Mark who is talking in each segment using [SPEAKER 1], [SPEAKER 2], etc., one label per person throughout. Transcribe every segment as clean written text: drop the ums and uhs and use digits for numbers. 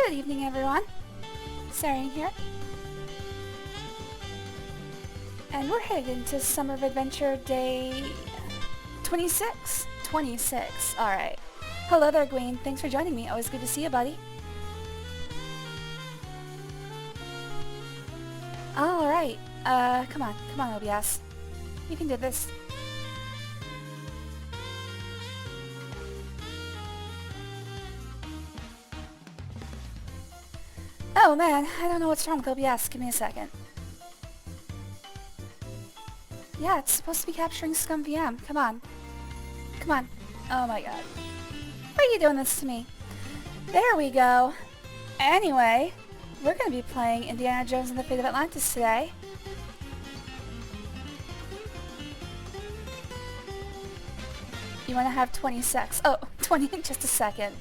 [SPEAKER 1] Good evening, everyone. Sarah here. And we're headed into Summer of Adventure Day 26. 26. Alright. Hello there, Gwen. Thanks for joining me. Always good to see you, buddy. Alright. Come on. Come on, OBS. You can do this. Oh man, I don't know what's wrong with OBS. Give me a second. Yeah, it's supposed to be capturing Scum VM. Come on. Come on. Oh my god. Why are you doing this to me? There we go. Anyway, we're going to be playing Indiana Jones and the Fate of Atlantis today. You want to have 20 secs. Oh, 20 in just a second.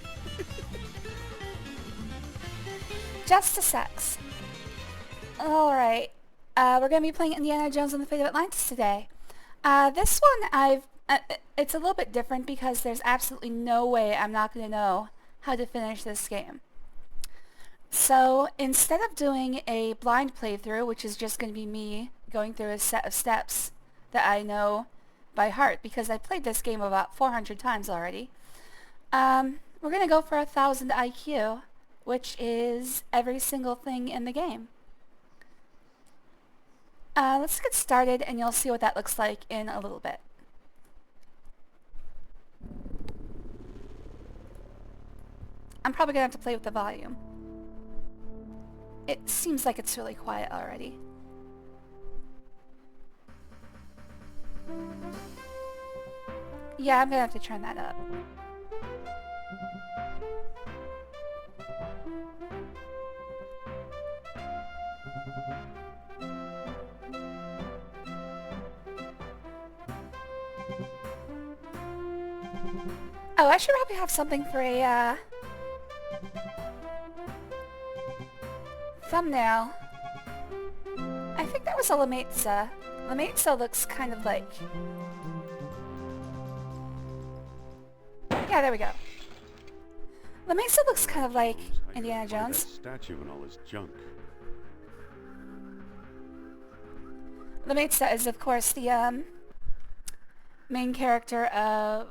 [SPEAKER 1] Just a secs. Alright. We're going to be playing Indiana Jones and the Fate of Atlantis today. This one, it's a little bit different because there's absolutely no way I'm not going to know how to finish this game. So, instead of doing a blind playthrough, which is just going to be me going through a set of steps that I know by heart, because I played this game about 400 times already, we're going to go for 1000 IQ, which is every single thing in the game. Let's get started and you'll see what that looks like in a little bit. I'm probably going to have to play with the volume. It seems like it's really quiet already. Yeah, I'm going to have to turn that up. Oh, I should probably have something for a, thumbnail. I think that was a Lametza. Lametza looks kind of like... Yeah, there we go. Lametza looks kind of like Indiana Jones.
[SPEAKER 2] That statue and all this junk.
[SPEAKER 1] Lametza is, of course, the, main character of...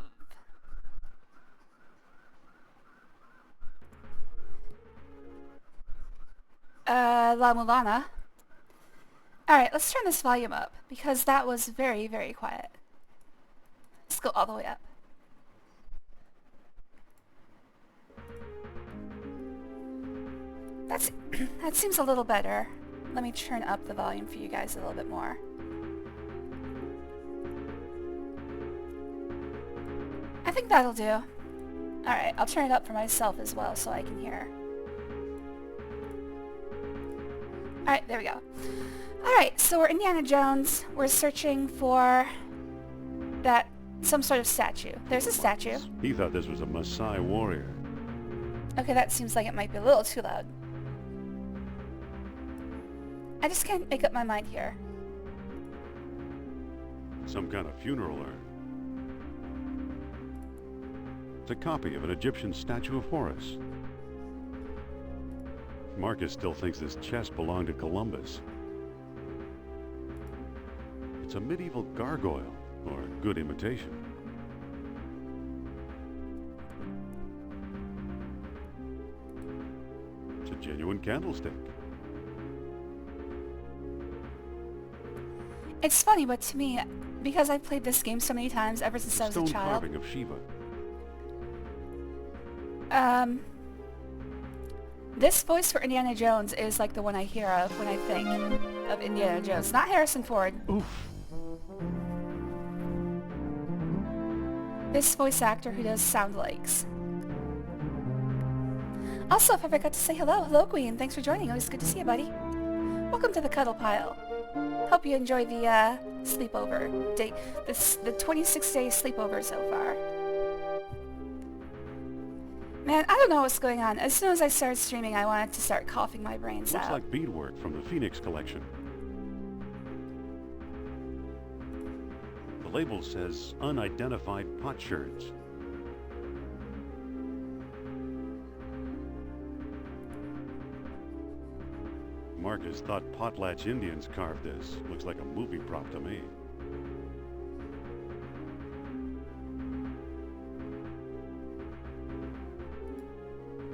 [SPEAKER 1] La Mulana. Alright, let's turn this volume up, because that was very, very quiet. Let's go all the way up. That seems a little better. Let me turn up the volume for you guys a little bit more. I think that'll do. Alright, I'll turn it up for myself as well so I can hear. Alright, there we go. Alright, so we're Indiana Jones. We're searching for some sort of statue. There's a statue.
[SPEAKER 2] He thought this was a Maasai warrior.
[SPEAKER 1] Okay, that seems like it might be a little too loud. I just can't make up my mind here.
[SPEAKER 2] Some kind of funeral urn. It's a copy of an Egyptian statue of Horus. Marcus still thinks this chest belonged to Columbus. It's a medieval gargoyle, or a good imitation. It's a genuine candlestick.
[SPEAKER 1] It's funny, but to me, because I've played this game so many times ever since I was a
[SPEAKER 2] Stone
[SPEAKER 1] child...
[SPEAKER 2] carving of Shiva.
[SPEAKER 1] This voice for Indiana Jones is like the one I hear of when I think of Indiana Jones. Not Harrison Ford.
[SPEAKER 2] Oof.
[SPEAKER 1] This voice actor who does sound likes. Also, if I forgot to say hello, hello Queen. Thanks for joining. Always good to see you, buddy. Welcome to the Cuddle Pile. Hope you enjoy the sleepover day. The 26-day sleepover so far. Man, I don't know what's going on. As soon as I started streaming, I wanted to start coughing my brains out.
[SPEAKER 2] Looks like beadwork from the Phoenix collection. The label says unidentified potsherds. Marcus thought potlatch Indians carved this. Looks like a movie prop to me.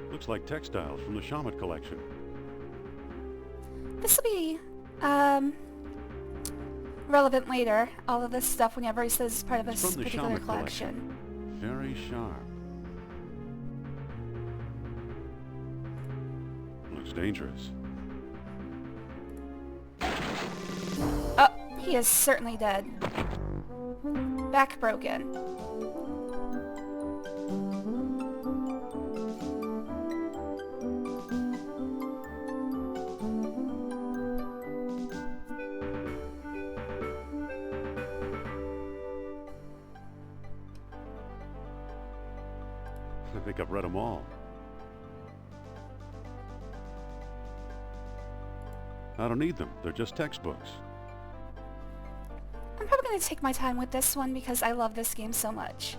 [SPEAKER 2] Looks like textiles from the Shaman collection.
[SPEAKER 1] This will be, relevant later. All of this stuff whenever he says it's part of
[SPEAKER 2] It's
[SPEAKER 1] this
[SPEAKER 2] from the
[SPEAKER 1] particular
[SPEAKER 2] Shaman
[SPEAKER 1] collection.
[SPEAKER 2] Very sharp. Looks dangerous.
[SPEAKER 1] Oh, he is certainly dead. Back broken.
[SPEAKER 2] I think I've read them all. I don't need them. They're just textbooks.
[SPEAKER 1] I'm probably going to take my time with this one because I love this game so much.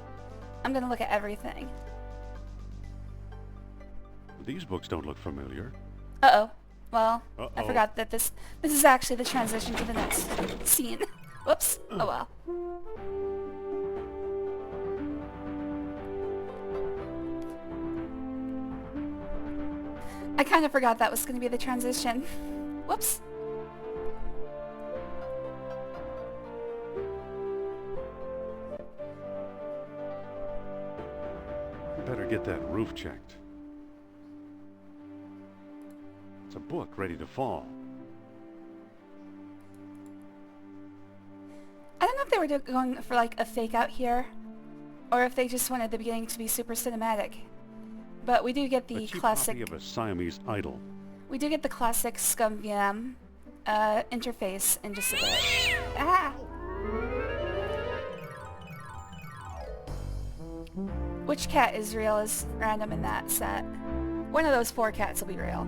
[SPEAKER 1] I'm going to look at everything.
[SPEAKER 2] These books don't look familiar.
[SPEAKER 1] Uh-oh. Well, I
[SPEAKER 2] Uh-oh.
[SPEAKER 1] forgot that this is actually the transition to the next scene. Whoops. Oh well. I kind of forgot that was going to be the transition. Whoops.
[SPEAKER 2] Better get that roof checked. It's a book ready to fall.
[SPEAKER 1] I don't know if they were going for like a fake out here, or if they just wanted the beginning to be super cinematic. But we do get
[SPEAKER 2] A
[SPEAKER 1] the
[SPEAKER 2] cheap
[SPEAKER 1] classic.
[SPEAKER 2] copy of a Siamese idol.
[SPEAKER 1] We do get the classic Scum VM interface in just a bit. Ah! Which cat is real is random in that set. One of those 4 cats will be real.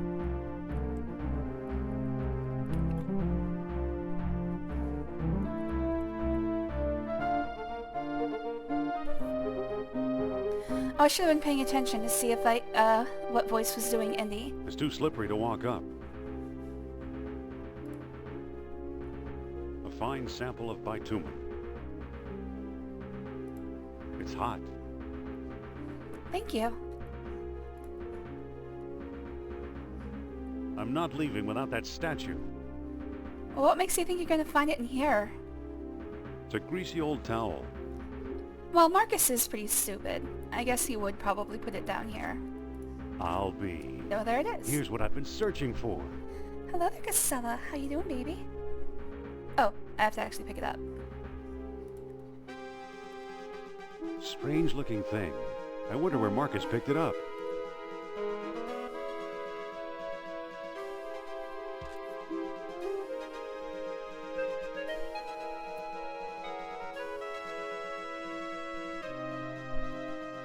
[SPEAKER 1] Oh, I should have been paying attention to see if what voice was doing Indy.
[SPEAKER 2] It's too slippery to walk up. A fine sample of bitumen. It's hot.
[SPEAKER 1] Thank you.
[SPEAKER 2] I'm not leaving without that statue.
[SPEAKER 1] Well, what makes you think you're going to find it in here?
[SPEAKER 2] It's a greasy old towel.
[SPEAKER 1] Well, Marcus is pretty stupid. I guess he would probably put it down here.
[SPEAKER 2] I'll be.
[SPEAKER 1] Oh, there it is.
[SPEAKER 2] Here's what I've been searching for.
[SPEAKER 1] Hello there, Casella. How you doing, baby? Oh, I have to actually pick it up.
[SPEAKER 2] Strange looking thing. I wonder where Marcus picked it up.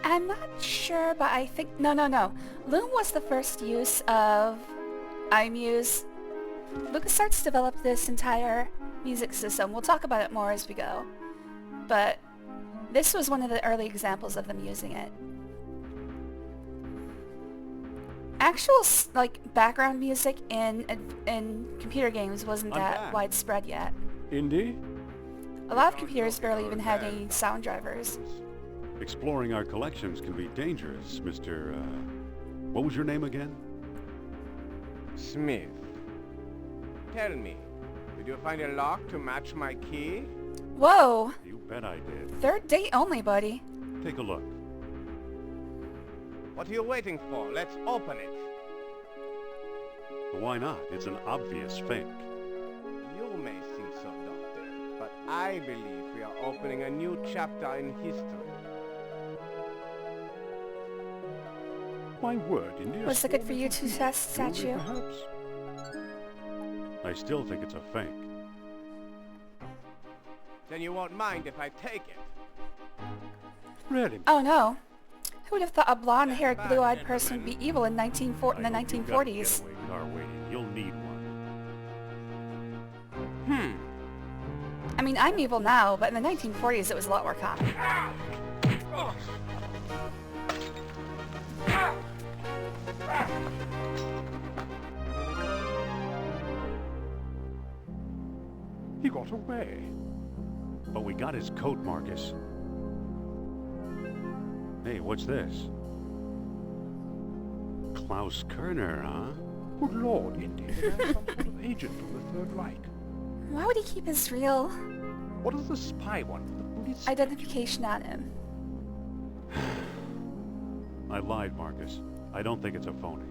[SPEAKER 1] I'm not sure, but I think... No. Loom was the first use of iMuse. LucasArts developed this entire music system. We'll talk about it more as we go. But this was one of the early examples of them using it. Actual, like, background music in computer games wasn't
[SPEAKER 2] I'm
[SPEAKER 1] that
[SPEAKER 2] back.
[SPEAKER 1] widespread yet.
[SPEAKER 2] Indy?
[SPEAKER 1] A lot of computers barely even had any sound drivers.
[SPEAKER 2] Exploring our collections can be dangerous, Mr. What was your name again?
[SPEAKER 3] Smith. Tell me, did you find a lock to match my key?
[SPEAKER 1] Whoa!
[SPEAKER 2] You bet I did.
[SPEAKER 1] 3rd date only, buddy.
[SPEAKER 2] Take a look.
[SPEAKER 3] What are you waiting for? Let's open it.
[SPEAKER 2] Why not? It's an obvious fake.
[SPEAKER 3] You may think so, Doctor, but I believe we are opening a new chapter in history.
[SPEAKER 2] My word, Indy.
[SPEAKER 1] Was it good for you to test statue?
[SPEAKER 2] Perhaps. I still think it's a fake.
[SPEAKER 3] Then you won't mind if I take it.
[SPEAKER 2] Really?
[SPEAKER 1] Oh no. Who would have thought a blonde-haired, blue-eyed person would be evil in the 1940s?
[SPEAKER 2] Car waiting. You'll need one.
[SPEAKER 1] I mean, I'm evil now, but in the 1940s it was a lot more common.
[SPEAKER 3] He got away.
[SPEAKER 2] But we got his coat, Marcus. Hey, what's this? Klaus Kerner, huh?
[SPEAKER 3] Good Lord, Indy, the man's some sort of agent from the Third Reich.
[SPEAKER 1] Why would he keep his real
[SPEAKER 3] What does the spy want with the police?
[SPEAKER 1] identification on him?
[SPEAKER 2] I lied, Marcus. I don't think it's a phony.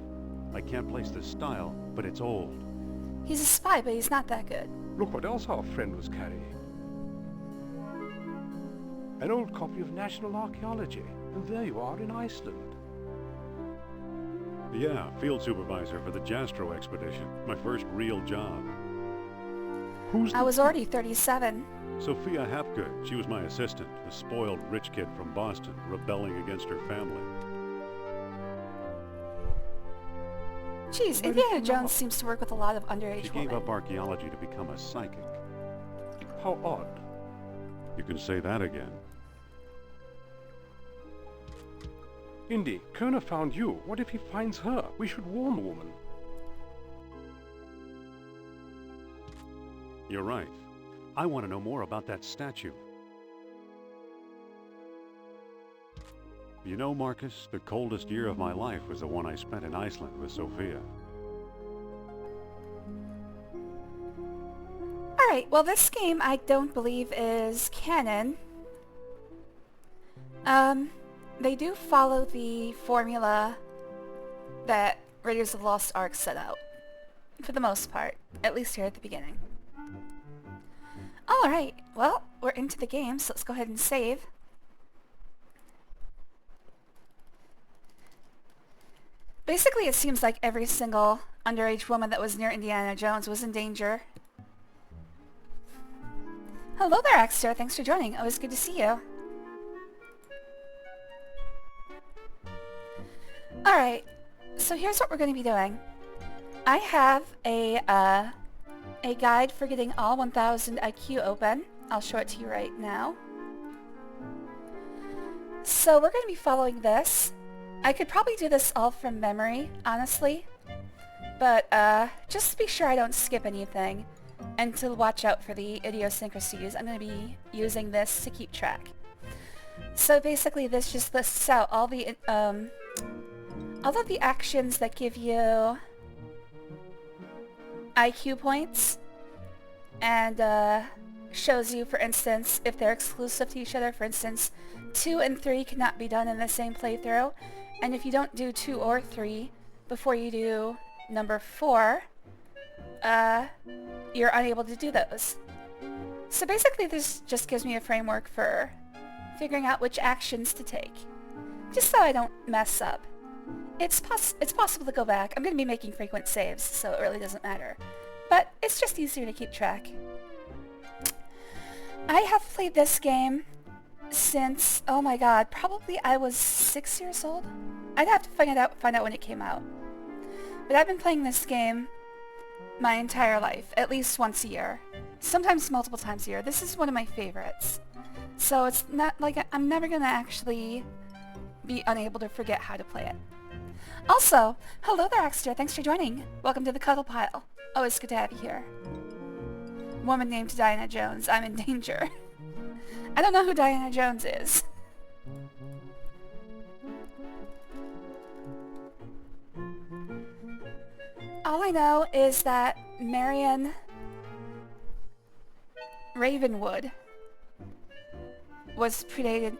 [SPEAKER 2] I can't place the style, but it's old.
[SPEAKER 1] He's a spy, but he's not that good.
[SPEAKER 3] Look what else our friend was carrying. An old copy of National Archaeology. And there you are in Iceland.
[SPEAKER 2] Yeah, field supervisor for the Jastro expedition. My first real job.
[SPEAKER 3] Who's
[SPEAKER 1] I was already 37.
[SPEAKER 2] Sophia Hapgood. She was my assistant, the spoiled rich kid from Boston, rebelling against her family.
[SPEAKER 1] Jeez, Indiana Jones seems to work with a lot of underage
[SPEAKER 2] She
[SPEAKER 1] women.
[SPEAKER 2] gave up archaeology to become a psychic.
[SPEAKER 3] How odd.
[SPEAKER 2] You can say that again.
[SPEAKER 3] Indy, Kerner found you. What if he finds her? We should warn the woman.
[SPEAKER 2] You're right. I want to know more about that statue. You know, Marcus, the coldest year of my life was the one I spent in Iceland with Sophia.
[SPEAKER 1] Alright, well this game I don't believe is canon. They do follow the formula that Raiders of the Lost Ark set out. For the most part. At least here at the beginning. Alright, well, we're into the game, so let's go ahead and save. Basically, it seems like every single underage woman that was near Indiana Jones was in danger. Hello there, Axter. Thanks for joining. Always good to see you. Alright, so here's what we're going to be doing. I have a guide for getting all 1000 IQ open. I'll show it to you right now. So we're going to be following this. I could probably do this all from memory, honestly. But just to be sure I don't skip anything, and to watch out for the idiosyncrasies, I'm going to be using this to keep track. So basically this just lists out all of the actions that give you IQ points, and shows you, for instance, if they're exclusive to each other. For instance, 2 and 3 cannot be done in the same playthrough, and if you don't do 2 or 3 before you do number 4, you're unable to do those. So basically this just gives me a framework for figuring out which actions to take, just so I don't mess up. It's possible to go back. I'm going to be making frequent saves, so it really doesn't matter. But it's just easier to keep track. I have played this game since, oh my god, probably I was 6 years old? I'd have to find out when it came out. But I've been playing this game my entire life, at least once a year. Sometimes multiple times a year. This is one of my favorites. So it's not like I'm never going to actually be unable to forget how to play it. Also, hello there, Axter. Thanks for joining. Welcome to the Cuddle Pile. Always good to have you here. Woman named Diana Jones. I'm in danger. I don't know who Diana Jones is. All I know is that Marion Ravenwood was predated,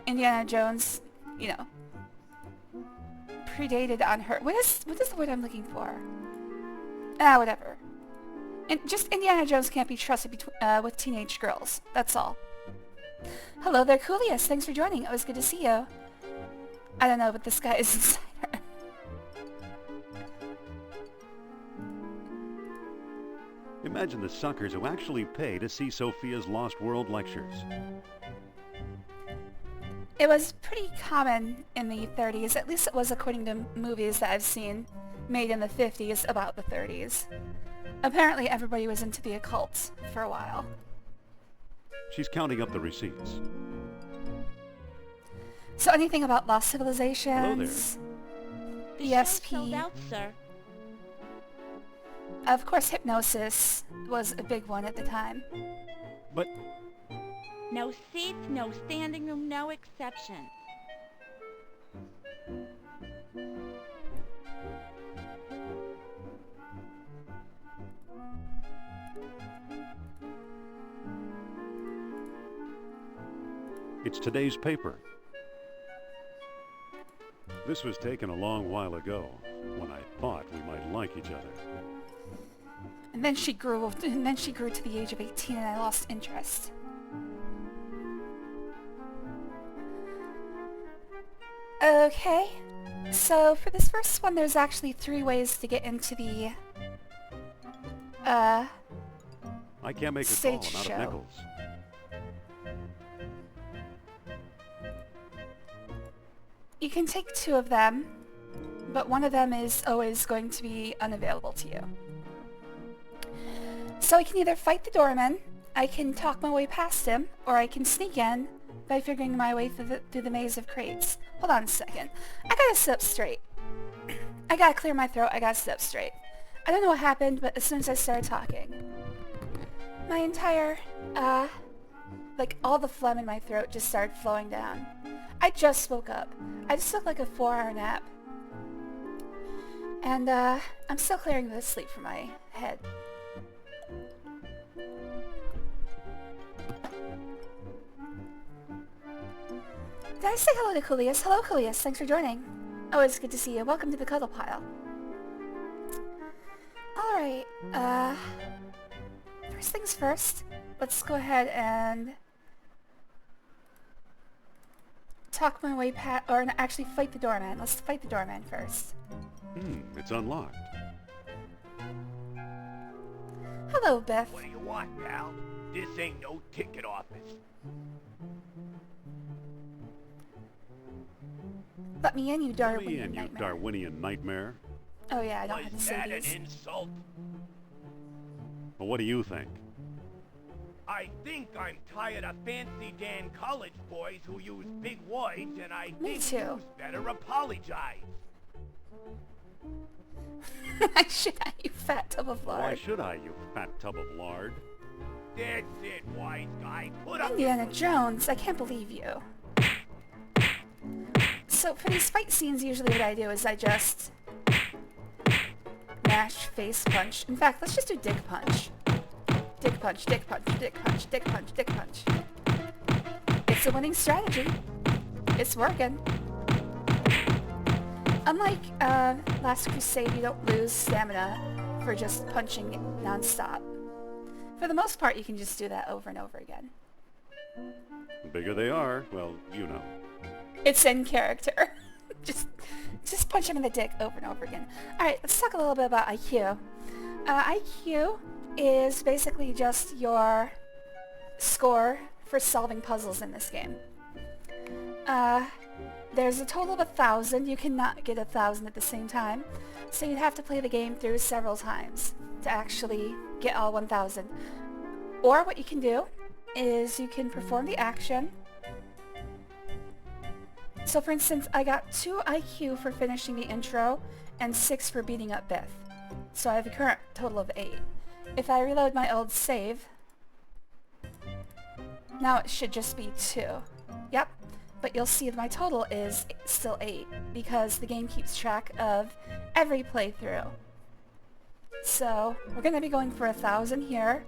[SPEAKER 1] Indiana Jones, you know, predated on her. What is the word I'm looking for? Whatever. And just Indiana Jones can't be trusted with teenage girls. That's all. Hello there, Coolius. Thanks for joining. It was good to see you. I don't know, but this guy is inside her.
[SPEAKER 2] Imagine the suckers who actually pay to see Sophia's Lost World lectures.
[SPEAKER 1] It was pretty common in the 30s, at least it was according to movies that I've seen made in the 50s about the 30s. Apparently everybody was into the occult for a while.
[SPEAKER 2] She's counting up the receipts.
[SPEAKER 1] So anything about Lost Civilizations?
[SPEAKER 4] The show's
[SPEAKER 1] ESP?
[SPEAKER 4] sold out, sir.
[SPEAKER 1] Of course, hypnosis was a big one at the time.
[SPEAKER 3] But
[SPEAKER 4] No seats, no standing room, no exceptions.
[SPEAKER 2] It's today's paper. This was taken a long while ago, when I thought we might like each other.
[SPEAKER 1] And then she grew to the age of 18 and I lost interest. Okay, so for this first one there's actually 3 ways to get into the
[SPEAKER 2] I can't make a call,
[SPEAKER 1] stage
[SPEAKER 2] not
[SPEAKER 1] show.
[SPEAKER 2] of nickels.
[SPEAKER 1] You can take 2 of them, but one of them is always going to be unavailable to you. So I can either fight the doorman, I can talk my way past him, or I can sneak in by figuring my way through the maze of crates. Hold on a second. I gotta sit up straight. I gotta clear my throat, I gotta sit up straight. I don't know what happened, but as soon as I started talking, my entire, like all the phlegm in my throat just started flowing down. I just woke up. I just took like a 4-hour nap. And, I'm still clearing the sleep from my head. Did I say hello to Coolius? Hello, Coolius. Thanks for joining. Always good to see you. Welcome to the cuddle pile. Alright, first things first. Let's go ahead and talk my way or actually fight the doorman. Let's fight the doorman first.
[SPEAKER 2] It's unlocked.
[SPEAKER 1] Hello, Biff.
[SPEAKER 5] What do you want, pal? This ain't no ticket office.
[SPEAKER 1] Let me in, you
[SPEAKER 2] Let me
[SPEAKER 1] Darwinian
[SPEAKER 2] in, you
[SPEAKER 1] nightmare.
[SPEAKER 2] Darwinian nightmare.
[SPEAKER 1] Oh yeah, I don't have to
[SPEAKER 5] Was
[SPEAKER 1] say
[SPEAKER 5] that an
[SPEAKER 1] these.
[SPEAKER 5] insult?
[SPEAKER 2] Well, what do you think?
[SPEAKER 5] I think I'm tired of fancy Dan college boys who use big words, and I
[SPEAKER 1] Me
[SPEAKER 5] think
[SPEAKER 1] too.
[SPEAKER 5] you better apologize.
[SPEAKER 1] Should I, you fat tub of
[SPEAKER 2] Why
[SPEAKER 1] lard?
[SPEAKER 2] should I, you fat tub of lard?
[SPEAKER 5] That's it, wise guy. Put up
[SPEAKER 1] Indiana Jones, I can't believe you. So for these fight scenes, usually what I do is I just mash, face punch. In fact, let's just do dick punch. Dick punch, dick punch, dick punch, dick punch, dick punch. It's a winning strategy. It's working. Unlike Last Crusade, you don't lose stamina for just punching non-stop. For the most part, you can just do that over and over again.
[SPEAKER 2] The bigger they are, well, you know.
[SPEAKER 1] It's in character. just punch him in the dick over and over again. Alright, let's talk a little bit about IQ. IQ is basically just your score for solving puzzles in this game. There's a total of 1,000. You cannot get 1,000 at the same time, so you'd have to play the game through several times to actually get all 1,000. Or what you can do is you can perform the action. So for instance, I got 2 IQ for finishing the intro and 6 for beating up Biff. So I have a current total of 8. If I reload my old save, now it should just be 2. Yep, but you'll see that my total is still 8 because the game keeps track of every playthrough. So we're going to be going for 1,000 here,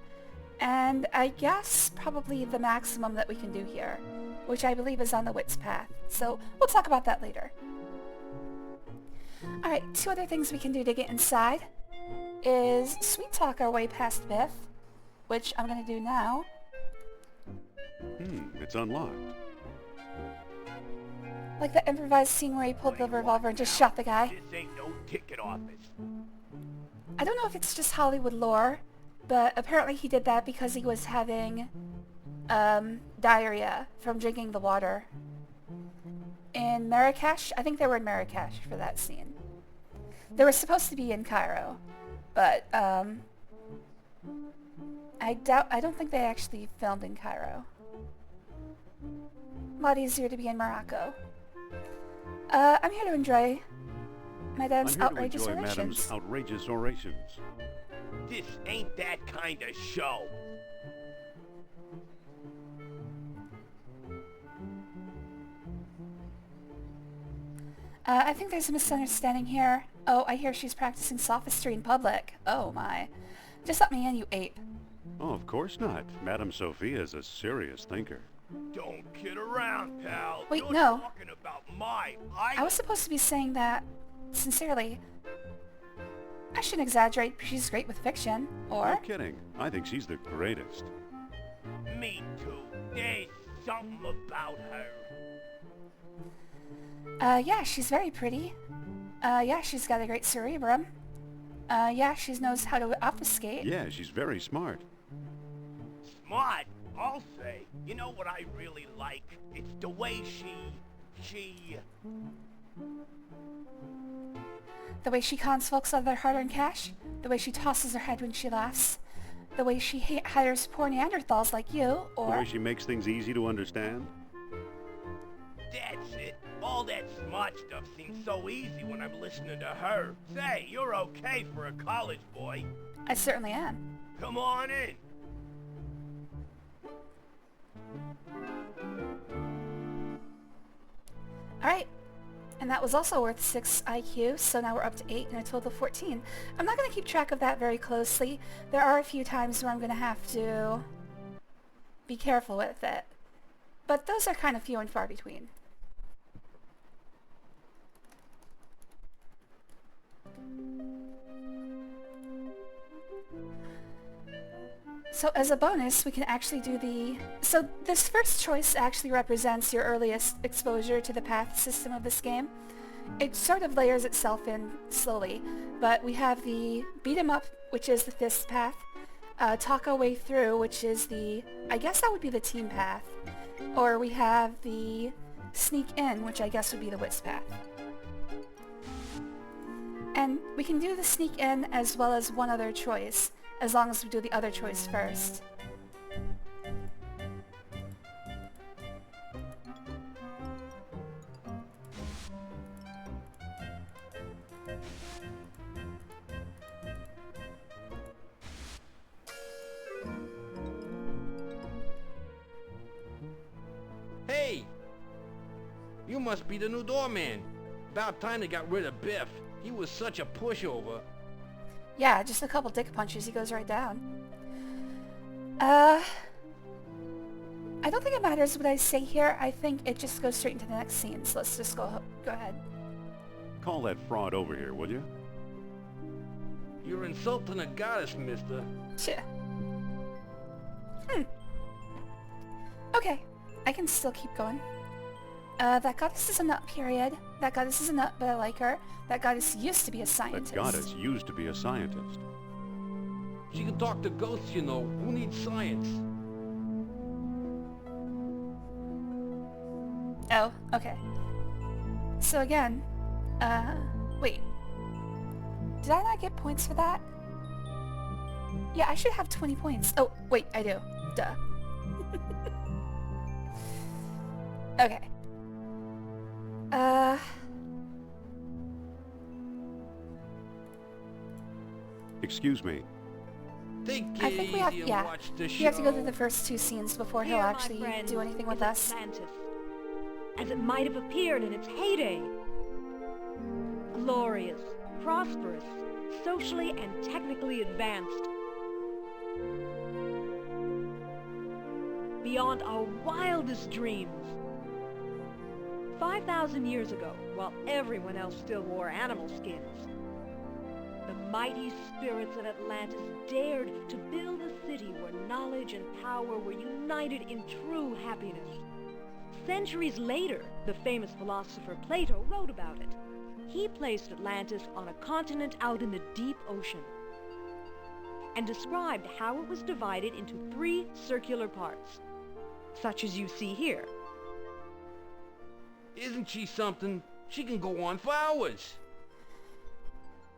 [SPEAKER 1] and I guess probably the maximum that we can do here, which I believe is on the Wits path. So we'll talk about that later. Alright, 2 other things we can do to get inside is sweet talk our way past Biff, which I'm going to do now.
[SPEAKER 2] It's unlocked.
[SPEAKER 1] Like the improvised scene where he pulled the revolver and just shot the guy.
[SPEAKER 5] This ain't no ticket office.
[SPEAKER 1] I don't know if it's just Hollywood lore, but apparently he did that because he was having diarrhea from drinking the water. In Marrakesh? I think they were in Marrakesh for that scene. They were supposed to be in Cairo, but I don't think they actually filmed in Cairo. A lot easier to be in Morocco. I'm here to enjoy Madame's
[SPEAKER 2] I'm here to
[SPEAKER 1] outrageous
[SPEAKER 2] enjoy
[SPEAKER 1] orations.
[SPEAKER 2] Madame's outrageous orations.
[SPEAKER 5] This ain't that kind of show.
[SPEAKER 1] I think there's a misunderstanding here. Oh, I hear she's practicing sophistry in public. Oh my. Just let me in, you ape.
[SPEAKER 2] Oh, of course not. Madame Sophia is a serious thinker.
[SPEAKER 5] Don't kid around, pal.
[SPEAKER 1] Wait,
[SPEAKER 5] You're
[SPEAKER 1] no.
[SPEAKER 5] talking about my
[SPEAKER 1] I was supposed to be saying that sincerely. I shouldn't exaggerate, she's great with fiction.
[SPEAKER 2] No
[SPEAKER 1] Or?
[SPEAKER 2] kidding. I think she's the greatest.
[SPEAKER 5] Me too. There's something about her.
[SPEAKER 1] Yeah, she's very pretty. Yeah, she's got a great cerebrum. Yeah, she knows how to obfuscate.
[SPEAKER 2] Yeah, she's very smart.
[SPEAKER 5] Smart, I'll say. You know what I really like? It's the way she...
[SPEAKER 1] The way she cons folks out of their hard-earned cash. The way she tosses her head when she laughs. The way she hires poor Neanderthals like you,
[SPEAKER 2] The
[SPEAKER 1] or...
[SPEAKER 2] way she makes things easy to understand.
[SPEAKER 5] That's it. All that smart stuff seems so easy when I'm listening to her. Say, you're okay for a college boy.
[SPEAKER 1] I certainly am.
[SPEAKER 5] Come on in.
[SPEAKER 1] Alright. And that was also worth 6 IQ, so now we're up to 8 and a total of 14. I'm not going to keep track of that very closely. There are a few times where I'm going to have to be careful with it. But those are kind of few and far between. So as a bonus, we can actually do the... So this first choice actually represents your earliest exposure to the path system of this game. It sort of layers itself in slowly, but we have the beat 'em up, which is the fist path, talk our way through, which is the... I guess that would be the team path. Or we have the sneak in, which I guess would be the wits path. And we can do the sneak in as well as one other choice, as long as we do the other choice first.
[SPEAKER 6] Hey! You must be the new doorman. About time they got rid of Biff. He was such a pushover.
[SPEAKER 1] Yeah, just a couple dick punches, he goes right down. I don't think it matters what I say here. I think it just goes straight into the next scene, so let's just go ahead.
[SPEAKER 2] Call that fraud over here, will you?
[SPEAKER 6] You're insulting a goddess, mister.
[SPEAKER 1] Tch. Okay, I can still keep going. That goddess is a nut, period. That goddess is a nut, but I like her. That goddess used to be a
[SPEAKER 2] The
[SPEAKER 1] scientist.
[SPEAKER 2] goddess used to be a scientist.
[SPEAKER 6] She can talk to ghosts, you know. Who needs science?
[SPEAKER 1] Oh, okay. So again, wait. Did I not get points for that? Yeah, I should have 20 points. Oh, wait, I do. Duh. Okay.
[SPEAKER 2] Excuse me.
[SPEAKER 6] Take it
[SPEAKER 1] I think we have,
[SPEAKER 6] easy and
[SPEAKER 1] yeah.
[SPEAKER 6] watch the show.
[SPEAKER 1] We have to go through the first 2 scenes before he'll
[SPEAKER 4] Here, my
[SPEAKER 1] actually
[SPEAKER 4] friends,
[SPEAKER 1] do anything with
[SPEAKER 4] is
[SPEAKER 1] us.
[SPEAKER 4] Atlantis, as it might have appeared in its heyday. Glorious, prosperous, socially and technically advanced. Beyond our wildest dreams. 5,000 years ago, while everyone else still wore animal skins, the mighty spirits of Atlantis dared to build a city where knowledge and power were united in true happiness. Centuries later, the famous philosopher Plato wrote about it. He placed Atlantis on a continent out in the deep ocean and described how it was divided into 3 circular parts, such as you see here.
[SPEAKER 6] Isn't she something? She can go on for hours.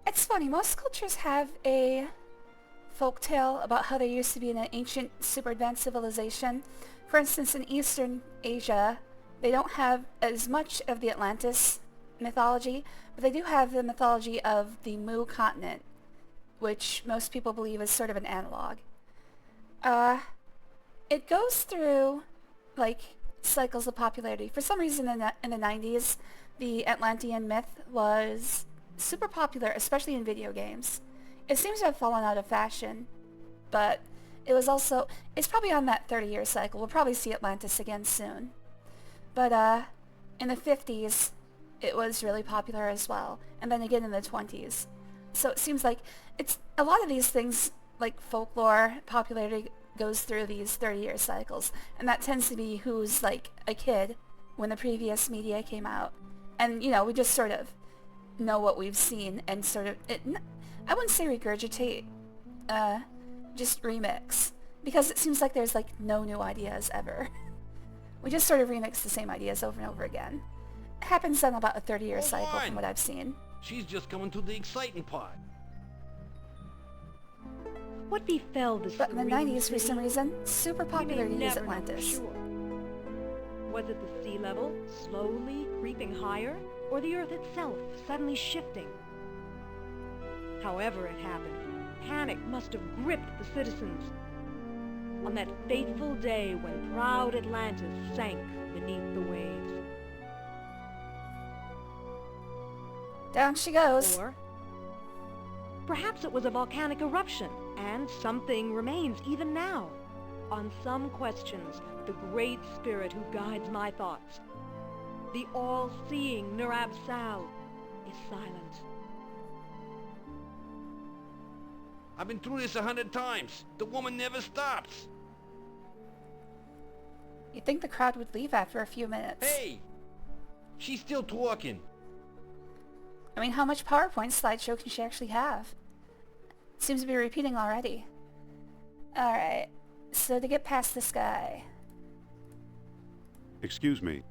[SPEAKER 1] It's funny, most cultures have a folktale about how there used to be an ancient, super advanced civilization. For instance, in Eastern Asia, they don't have as much of the Atlantis mythology, but they do have the mythology of the Mu continent, which most people believe is sort of an analog. It goes through, like, cycles of popularity. For some reason in the 90s, the Atlantean myth was super popular, especially in video games. It seems to have fallen out of fashion, but it's probably on that 30-year cycle. We'll probably see Atlantis again soon. But in the 50s, it was really popular as well, and then again in the 20s. So it seems like it's a lot of these things, like folklore, popularity goes through these 30-year cycles, and that tends to be who's like a kid when the previous media came out. And, you know, we just sort of know what we've seen and sort of, I wouldn't say regurgitate, just remix, because it seems like there's like no new ideas ever. We just sort of remix the same ideas over and over again. It happens on about a 30-year cycle from what I've seen.
[SPEAKER 6] She's just coming to the exciting part.
[SPEAKER 4] What befell the
[SPEAKER 1] But in the
[SPEAKER 4] serene
[SPEAKER 1] 90s, for some
[SPEAKER 4] city?
[SPEAKER 1] reason, super
[SPEAKER 4] We
[SPEAKER 1] popular
[SPEAKER 4] may
[SPEAKER 1] to use
[SPEAKER 4] never know for
[SPEAKER 1] Atlantis.
[SPEAKER 4] sure. Was it the sea level slowly creeping higher, or the Earth itself suddenly shifting? However it happened, panic must have gripped the citizens on that fateful day when proud Atlantis sank beneath the waves.
[SPEAKER 1] Down she goes.
[SPEAKER 4] Or perhaps it was a volcanic eruption, and something remains even now. On some questions, the great spirit who guides my thoughts, the all-seeing Nurab Sal, is silent.
[SPEAKER 6] I've been through this 100 times. The woman never stops.
[SPEAKER 1] You'd think the crowd would leave after a few minutes.
[SPEAKER 6] Hey! She's still talking.
[SPEAKER 1] I mean, how much PowerPoint slideshow can she actually have? Seems to be repeating already. Alright, so to get past this guy.
[SPEAKER 2] Excuse me.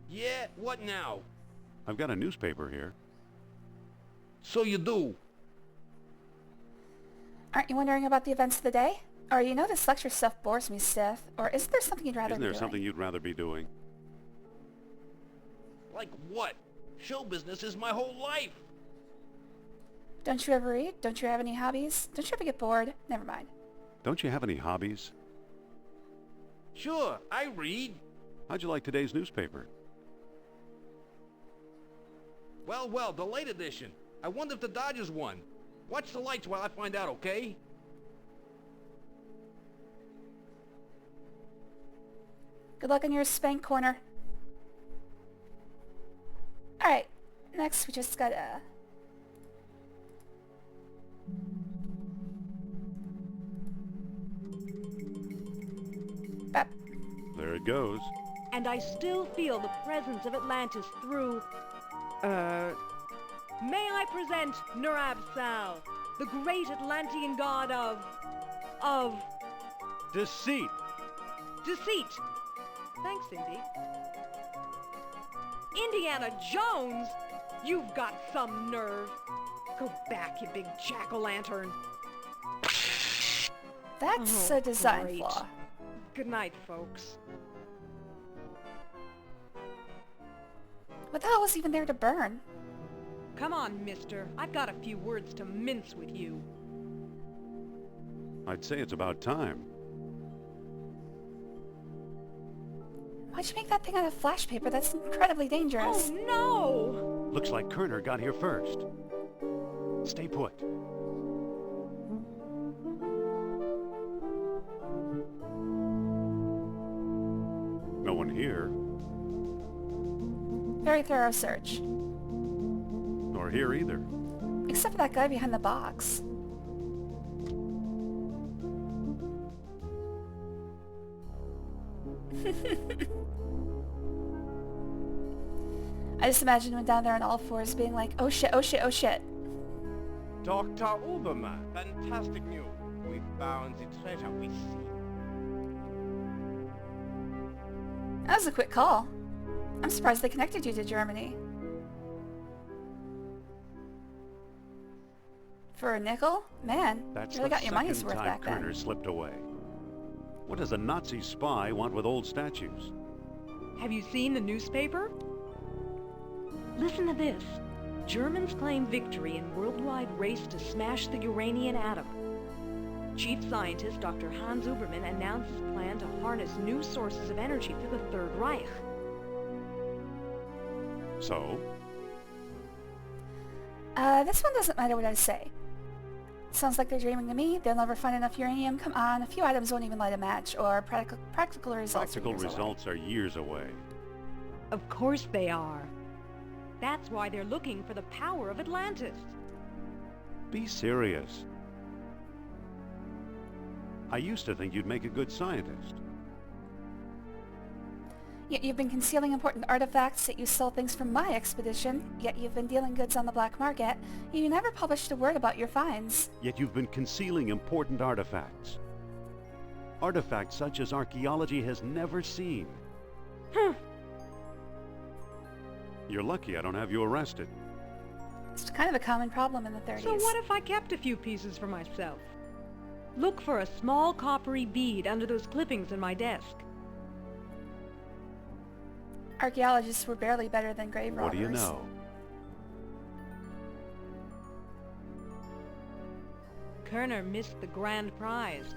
[SPEAKER 6] Yeah, what now?
[SPEAKER 2] I've got a newspaper here.
[SPEAKER 6] So you do.
[SPEAKER 1] Aren't you wondering about the events of the day? Or you know this lecture stuff bores me stiff? Or isn't there something you'd rather
[SPEAKER 2] Isn't
[SPEAKER 1] be
[SPEAKER 2] there
[SPEAKER 1] doing?
[SPEAKER 2] something you'd rather be doing?
[SPEAKER 6] Like what? Show business is my whole life.
[SPEAKER 1] Don't you ever read? Don't you have any hobbies? Don't you ever get bored? Never mind.
[SPEAKER 2] Don't you have any hobbies?
[SPEAKER 6] Sure, I read.
[SPEAKER 2] How'd you like today's newspaper?
[SPEAKER 6] Well, the late edition. I wonder if the Dodgers won. Watch the lights while I find out, okay?
[SPEAKER 1] Good luck in your spank corner. Alright, next we just gotta... Bap.
[SPEAKER 2] There it goes.
[SPEAKER 4] And I still feel the presence of Atlantis through... May I present Nurab Sal, the great Atlantean god of
[SPEAKER 5] Deceit.
[SPEAKER 4] deceit. Thanks, Indy. Indiana Jones? You've got some nerve. Go back, you big jack-o'-lantern.
[SPEAKER 1] That's
[SPEAKER 4] Oh,
[SPEAKER 1] a design
[SPEAKER 4] great.
[SPEAKER 1] flaw.
[SPEAKER 4] Good night, folks.
[SPEAKER 1] What the hell was even there to burn?
[SPEAKER 4] Come on, mister. I've got a few words to mince with you.
[SPEAKER 2] I'd say it's about time.
[SPEAKER 1] Why'd you make that thing out of flash paper? That's incredibly dangerous.
[SPEAKER 4] Oh, no!
[SPEAKER 2] Looks like Kerner got here first. Stay put. No one here,
[SPEAKER 1] Very thorough search.
[SPEAKER 2] nor here either.
[SPEAKER 1] Except for that guy behind the box. I just imagine him down there on all fours being like, oh shit, oh shit, oh shit.
[SPEAKER 3] Dr. Uberman, fantastic news. We found the treasure we seek.
[SPEAKER 1] That was a quick call. I'm surprised they connected you to Germany. For a nickel? Man,
[SPEAKER 2] That's
[SPEAKER 1] you really
[SPEAKER 2] the
[SPEAKER 1] got your money's
[SPEAKER 2] second
[SPEAKER 1] worth
[SPEAKER 2] time
[SPEAKER 1] back
[SPEAKER 2] Kerner
[SPEAKER 1] then.
[SPEAKER 2] slipped away. What does a Nazi spy want with old statues?
[SPEAKER 4] Have you seen the newspaper? Listen to this. Germans claim victory in worldwide race to smash the Uranian atom. Chief scientist Dr. Hans Ubermann announced his plan to harness new sources of energy for the Third Reich.
[SPEAKER 2] So?
[SPEAKER 1] This one doesn't matter what I say. Sounds like they're dreaming to me. They'll never find enough uranium. Come on, a few items won't even light a match, or practical results.
[SPEAKER 2] Practical results are years away.
[SPEAKER 4] Of course they are. That's why they're looking for the power of Atlantis.
[SPEAKER 2] Be serious. I used to think you'd make a good scientist.
[SPEAKER 1] Yet you've been concealing important artifacts, yet you stole things from my expedition, yet you've been dealing goods on the black market, yet you never published a word about your finds.
[SPEAKER 2] Yet you've been concealing important artifacts. Artifacts such as archaeology has never seen. You're lucky I don't have you arrested.
[SPEAKER 1] It's kind of a common problem in the 30s.
[SPEAKER 4] So what if I kept a few pieces for myself? Look for a small coppery bead under those clippings in my desk.
[SPEAKER 1] Archaeologists were barely better than grave robbers.
[SPEAKER 2] What do you know?
[SPEAKER 4] Kerner missed the grand prize.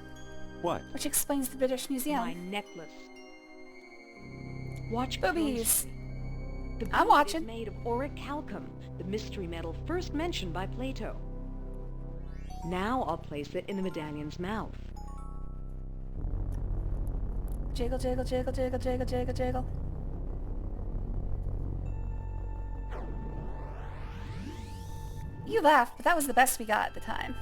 [SPEAKER 2] What?
[SPEAKER 1] Which explains the British Museum.
[SPEAKER 4] My necklace. Watch
[SPEAKER 1] Boobies.
[SPEAKER 4] closely. The
[SPEAKER 1] I'm
[SPEAKER 4] boot
[SPEAKER 1] watching.
[SPEAKER 4] is made of orichalcum, the mystery metal first mentioned by Plato. Now I'll place it in the medallion's mouth.
[SPEAKER 1] Jiggle, jiggle, jiggle, jiggle, jiggle, jiggle, jiggle. You laughed, but that was the best we got at the time.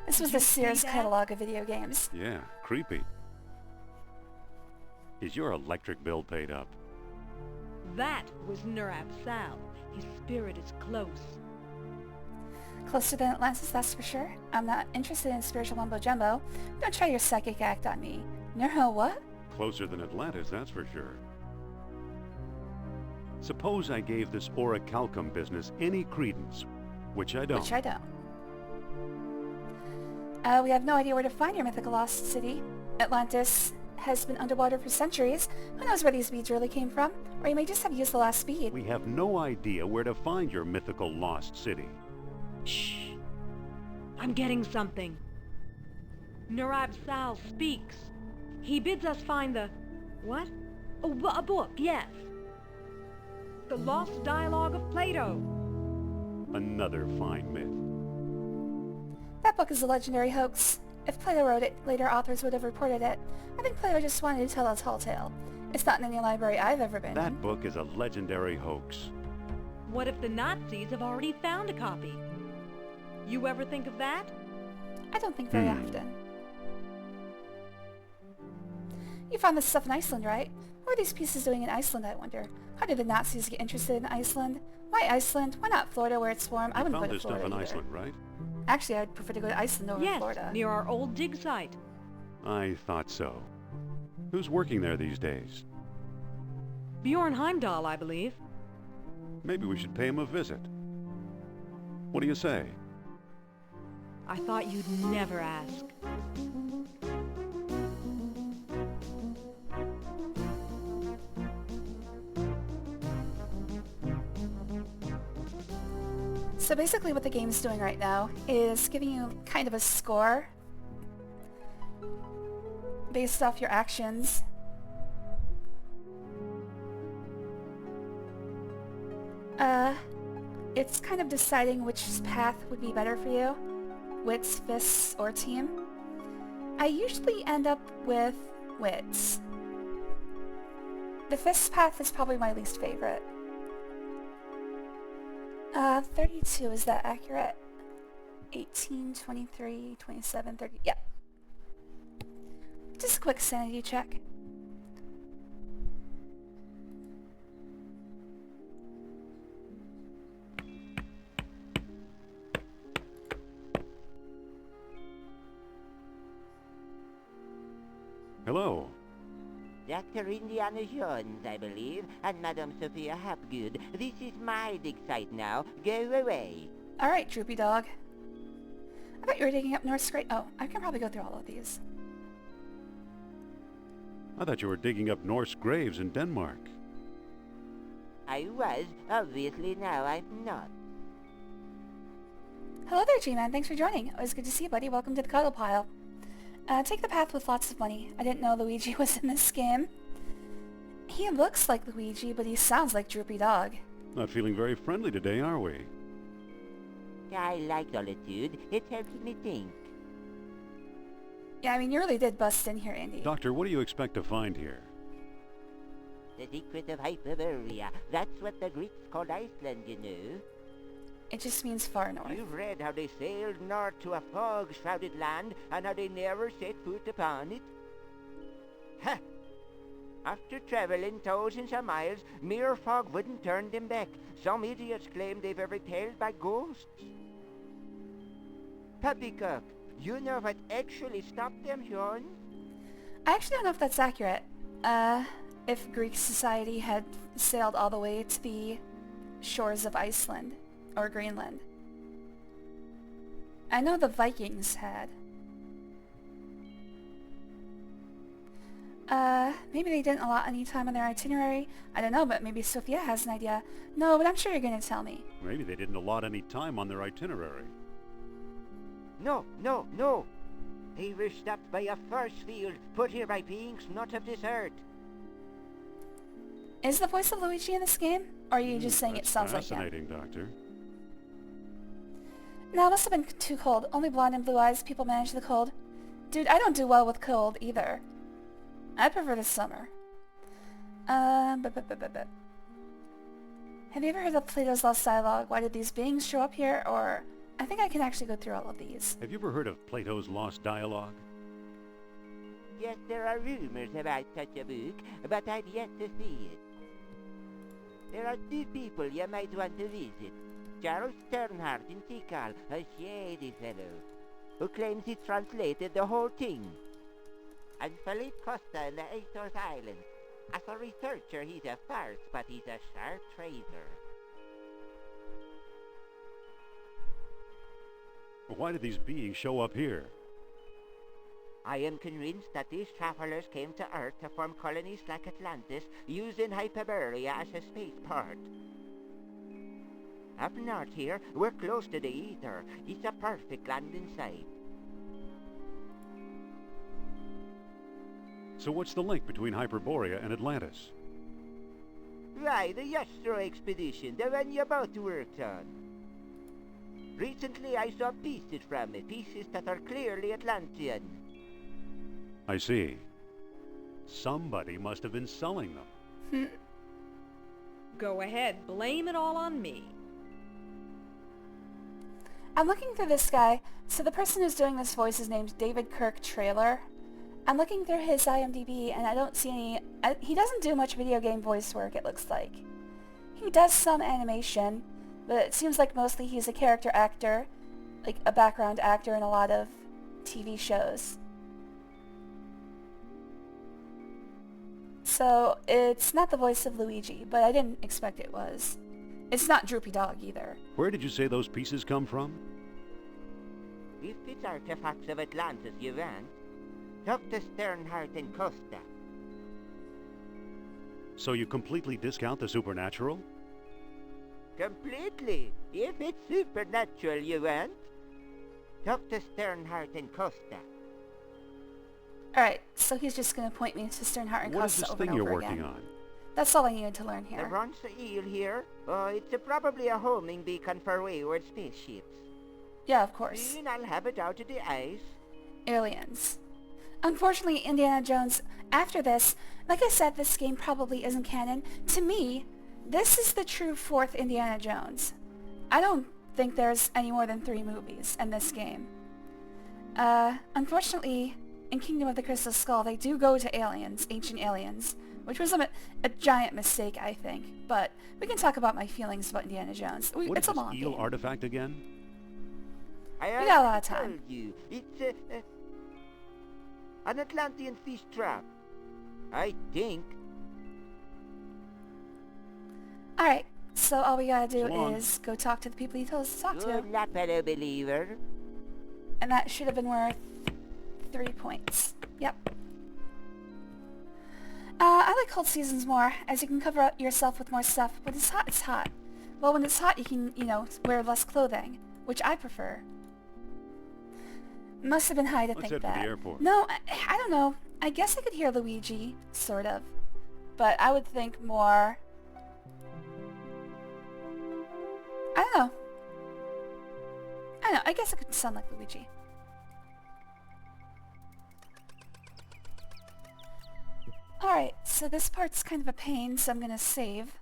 [SPEAKER 1] This was
[SPEAKER 4] Did
[SPEAKER 1] the
[SPEAKER 4] you see
[SPEAKER 1] Sears
[SPEAKER 4] that?
[SPEAKER 1] catalog of video games.
[SPEAKER 2] Yeah, creepy. Is your electric bill paid up?
[SPEAKER 4] That was Nurab Sal. His spirit is close.
[SPEAKER 1] Closer than Atlantis, that's for sure. I'm not interested in spiritual mumbo-jumbo. Don't try your psychic act on me. Neuro what?
[SPEAKER 2] Closer than Atlantis, that's for sure. Suppose I gave this orichalcum business any credence, which I don't.
[SPEAKER 1] Which I don't. We have no idea where to find your mythical lost city. Atlantis has been underwater for centuries. Who knows where these beads really came from? Or you may just have used the last bead.
[SPEAKER 2] We have no idea where to find your mythical lost city.
[SPEAKER 4] Shh. I'm getting something. Nurab Sal speaks. He bids us find the... what? Oh, a book, yes. The Lost Dialogue of Plato.
[SPEAKER 2] Another fine myth.
[SPEAKER 1] That book is a legendary hoax. If Plato wrote it, later authors would have reported it. I think Plato just wanted to tell a tall tale. It's not in any library I've ever been in.
[SPEAKER 2] That book is a legendary hoax.
[SPEAKER 4] What if the Nazis have already found a copy? You ever think of that?
[SPEAKER 1] I don't think very often. You found this stuff in Iceland, right? What are these pieces doing in Iceland, I wonder? How did the Nazis get interested in Iceland? Why Iceland? Why not Florida where it's warm? I
[SPEAKER 2] You
[SPEAKER 1] wouldn't
[SPEAKER 2] found
[SPEAKER 1] go to
[SPEAKER 2] this stuff
[SPEAKER 1] Florida
[SPEAKER 2] in
[SPEAKER 1] either.
[SPEAKER 2] Iceland, right?
[SPEAKER 1] Actually, I'd prefer to go to Iceland over
[SPEAKER 4] Yes,
[SPEAKER 1] Florida.
[SPEAKER 4] near our old dig site.
[SPEAKER 2] I thought so. Who's working there these days?
[SPEAKER 4] Bjorn Heimdall, I believe.
[SPEAKER 2] Maybe we should pay him a visit. What do you say?
[SPEAKER 4] I thought you'd never ask.
[SPEAKER 1] So basically what the game's doing right now is giving you kind of a score based off your actions. It's kind of deciding which path would be better for you, wits, fists, or team. I usually end up with wits. The fists path is probably my least favorite. 32, is that accurate? 18, 23, 27, 30, yeah. Just a quick sanity check.
[SPEAKER 2] Hello.
[SPEAKER 7] Dr. Indiana Jones, I believe, and Madame Sophia Hapgood. This is my dig site now. Go away.
[SPEAKER 1] Alright, droopy dog. I thought you were digging up Norse grave. Oh, I can probably go through all of these.
[SPEAKER 2] I thought you were digging up Norse graves in Denmark.
[SPEAKER 7] I was. Obviously now I'm not.
[SPEAKER 1] Hello there, G-Man. Thanks for joining. It was good to see you, buddy. Welcome to the cuddle pile. Take the path with lots of money. I didn't know Luigi was in this game. He looks like Luigi, but he sounds like Droopy Dog.
[SPEAKER 2] Not feeling very friendly today, are we?
[SPEAKER 7] I like solitude. It helps me think.
[SPEAKER 1] Yeah, I mean, you really did bust in here, Indy.
[SPEAKER 2] Doctor, what do you expect to find here?
[SPEAKER 7] The secret of Hyperborea. That's what the Greeks called Iceland, you know.
[SPEAKER 1] It just means far north.
[SPEAKER 7] You've read how they sailed north to a fog-shrouded land and how they never set foot upon it? Ha! After traveling thousands of miles, mere fog wouldn't turn them back. Some idiots claim they've ever held by ghosts. Poppycock, you know what actually stopped them, Sean?
[SPEAKER 1] I actually don't know if that's accurate. If Greek society had sailed all the way to the shores of Iceland or Greenland. I know the Vikings had. Maybe they didn't allot any time on their itinerary. I don't know, but maybe Sophia has an idea. No, but I'm sure you're gonna tell me.
[SPEAKER 2] Maybe they didn't allot any time on their itinerary.
[SPEAKER 7] No. They were stopped by a force field put here by beings not of this earth.
[SPEAKER 1] Is the voice of Luigi in this game? Or are you just saying it
[SPEAKER 2] That's
[SPEAKER 1] sounds like him?
[SPEAKER 2] fascinating, Doctor.
[SPEAKER 1] No, it must have been too cold. Only blonde and blue eyes people manage the cold. Dude, I don't do well with cold either. I prefer the summer. Have you ever heard of Plato's Lost Dialogue? Why did these beings show up here? Or, I think I can actually go through all of these.
[SPEAKER 2] Have you ever heard of Plato's Lost Dialogue?
[SPEAKER 7] Yes, there are rumors about such a book, but I've yet to see it. There are two people you might want to visit. Charles Sternhardt in Tikal, a shady fellow, who claims he translated the whole thing. And Philippe Costa in the Azores Islands. As a researcher, he's a farce, but he's a sharp trader.
[SPEAKER 2] Why did these beings show up here?
[SPEAKER 7] I am convinced that these travelers came to Earth to form colonies like Atlantis, using Hyperborea as a spaceport. Up north here, we're close to the ether. It's a perfect landing site.
[SPEAKER 2] So what's the link between Hyperborea and Atlantis?
[SPEAKER 7] Why, the Yastro expedition, the one you both worked on. Recently I saw pieces from it, pieces that are clearly Atlantean.
[SPEAKER 2] I see. Somebody must have been selling them.
[SPEAKER 4] Go ahead, blame it all on me.
[SPEAKER 1] I'm looking through this guy. So the person who's doing this voice is named David Kirk Trailer. I'm looking through his IMDb and I don't see any... he doesn't do much video game voice work, it looks like. He does some animation, but it seems like mostly he's a character actor, like a background actor in a lot of TV shows. So it's not the voice of Luigi, but I didn't expect it was. It's not Droopy Dog either.
[SPEAKER 2] Where did you say those pieces come from?
[SPEAKER 7] If it's artifacts of Atlantis you want, talk to Sternhardt and Costa.
[SPEAKER 2] So you completely discount the supernatural?
[SPEAKER 7] Completely. If it's supernatural you want, talk to Sternhardt and Costa.
[SPEAKER 1] Alright, so he's just going to point me to Sternhardt and
[SPEAKER 2] What is
[SPEAKER 1] Costa
[SPEAKER 2] this
[SPEAKER 1] over
[SPEAKER 2] thing
[SPEAKER 1] and
[SPEAKER 2] you're
[SPEAKER 1] over
[SPEAKER 2] working
[SPEAKER 1] again.
[SPEAKER 2] on?
[SPEAKER 1] That's all I needed to learn
[SPEAKER 7] The
[SPEAKER 1] here.
[SPEAKER 7] bronze eel here, it's probably a homing beacon for wayward spaceships.
[SPEAKER 1] Yeah, of course.
[SPEAKER 7] Soon I'll have it out of the ice.
[SPEAKER 1] Aliens. Unfortunately, Indiana Jones, after this, like I said, this game probably isn't canon. To me, this is the true fourth Indiana Jones. I don't think there's any more than 3 movies in this game. Unfortunately, in Kingdom of the Crystal Skull, they do go to aliens, ancient aliens, which was a giant mistake, I think. But we can talk about my feelings about Indiana Jones.
[SPEAKER 2] What
[SPEAKER 1] It's
[SPEAKER 2] is
[SPEAKER 1] a
[SPEAKER 2] this
[SPEAKER 1] long
[SPEAKER 2] eel
[SPEAKER 1] game.
[SPEAKER 2] artifact again?
[SPEAKER 7] I
[SPEAKER 1] We got a lot of
[SPEAKER 7] already
[SPEAKER 1] time.
[SPEAKER 7] told you, it's an Atlantean fish trap. I think.
[SPEAKER 1] Alright, so all we gotta do
[SPEAKER 2] So long.
[SPEAKER 1] is go talk to the people he told us to talk to.
[SPEAKER 7] Good luck, fellow believer.
[SPEAKER 1] And that should have been worth 3 points. Yep. I like cold seasons more, as you can cover up yourself with more stuff. When it's hot, it's hot. Well, when it's hot, you can, wear less clothing, which I prefer. Must have been high to
[SPEAKER 2] Let's
[SPEAKER 1] think
[SPEAKER 2] head for
[SPEAKER 1] that.
[SPEAKER 2] the airport.
[SPEAKER 1] No, I don't know. I guess I could hear Luigi, sort of. But I would think more... I don't know. I guess it could sound like Luigi. Alright, so this part's kind of a pain, so I'm gonna save.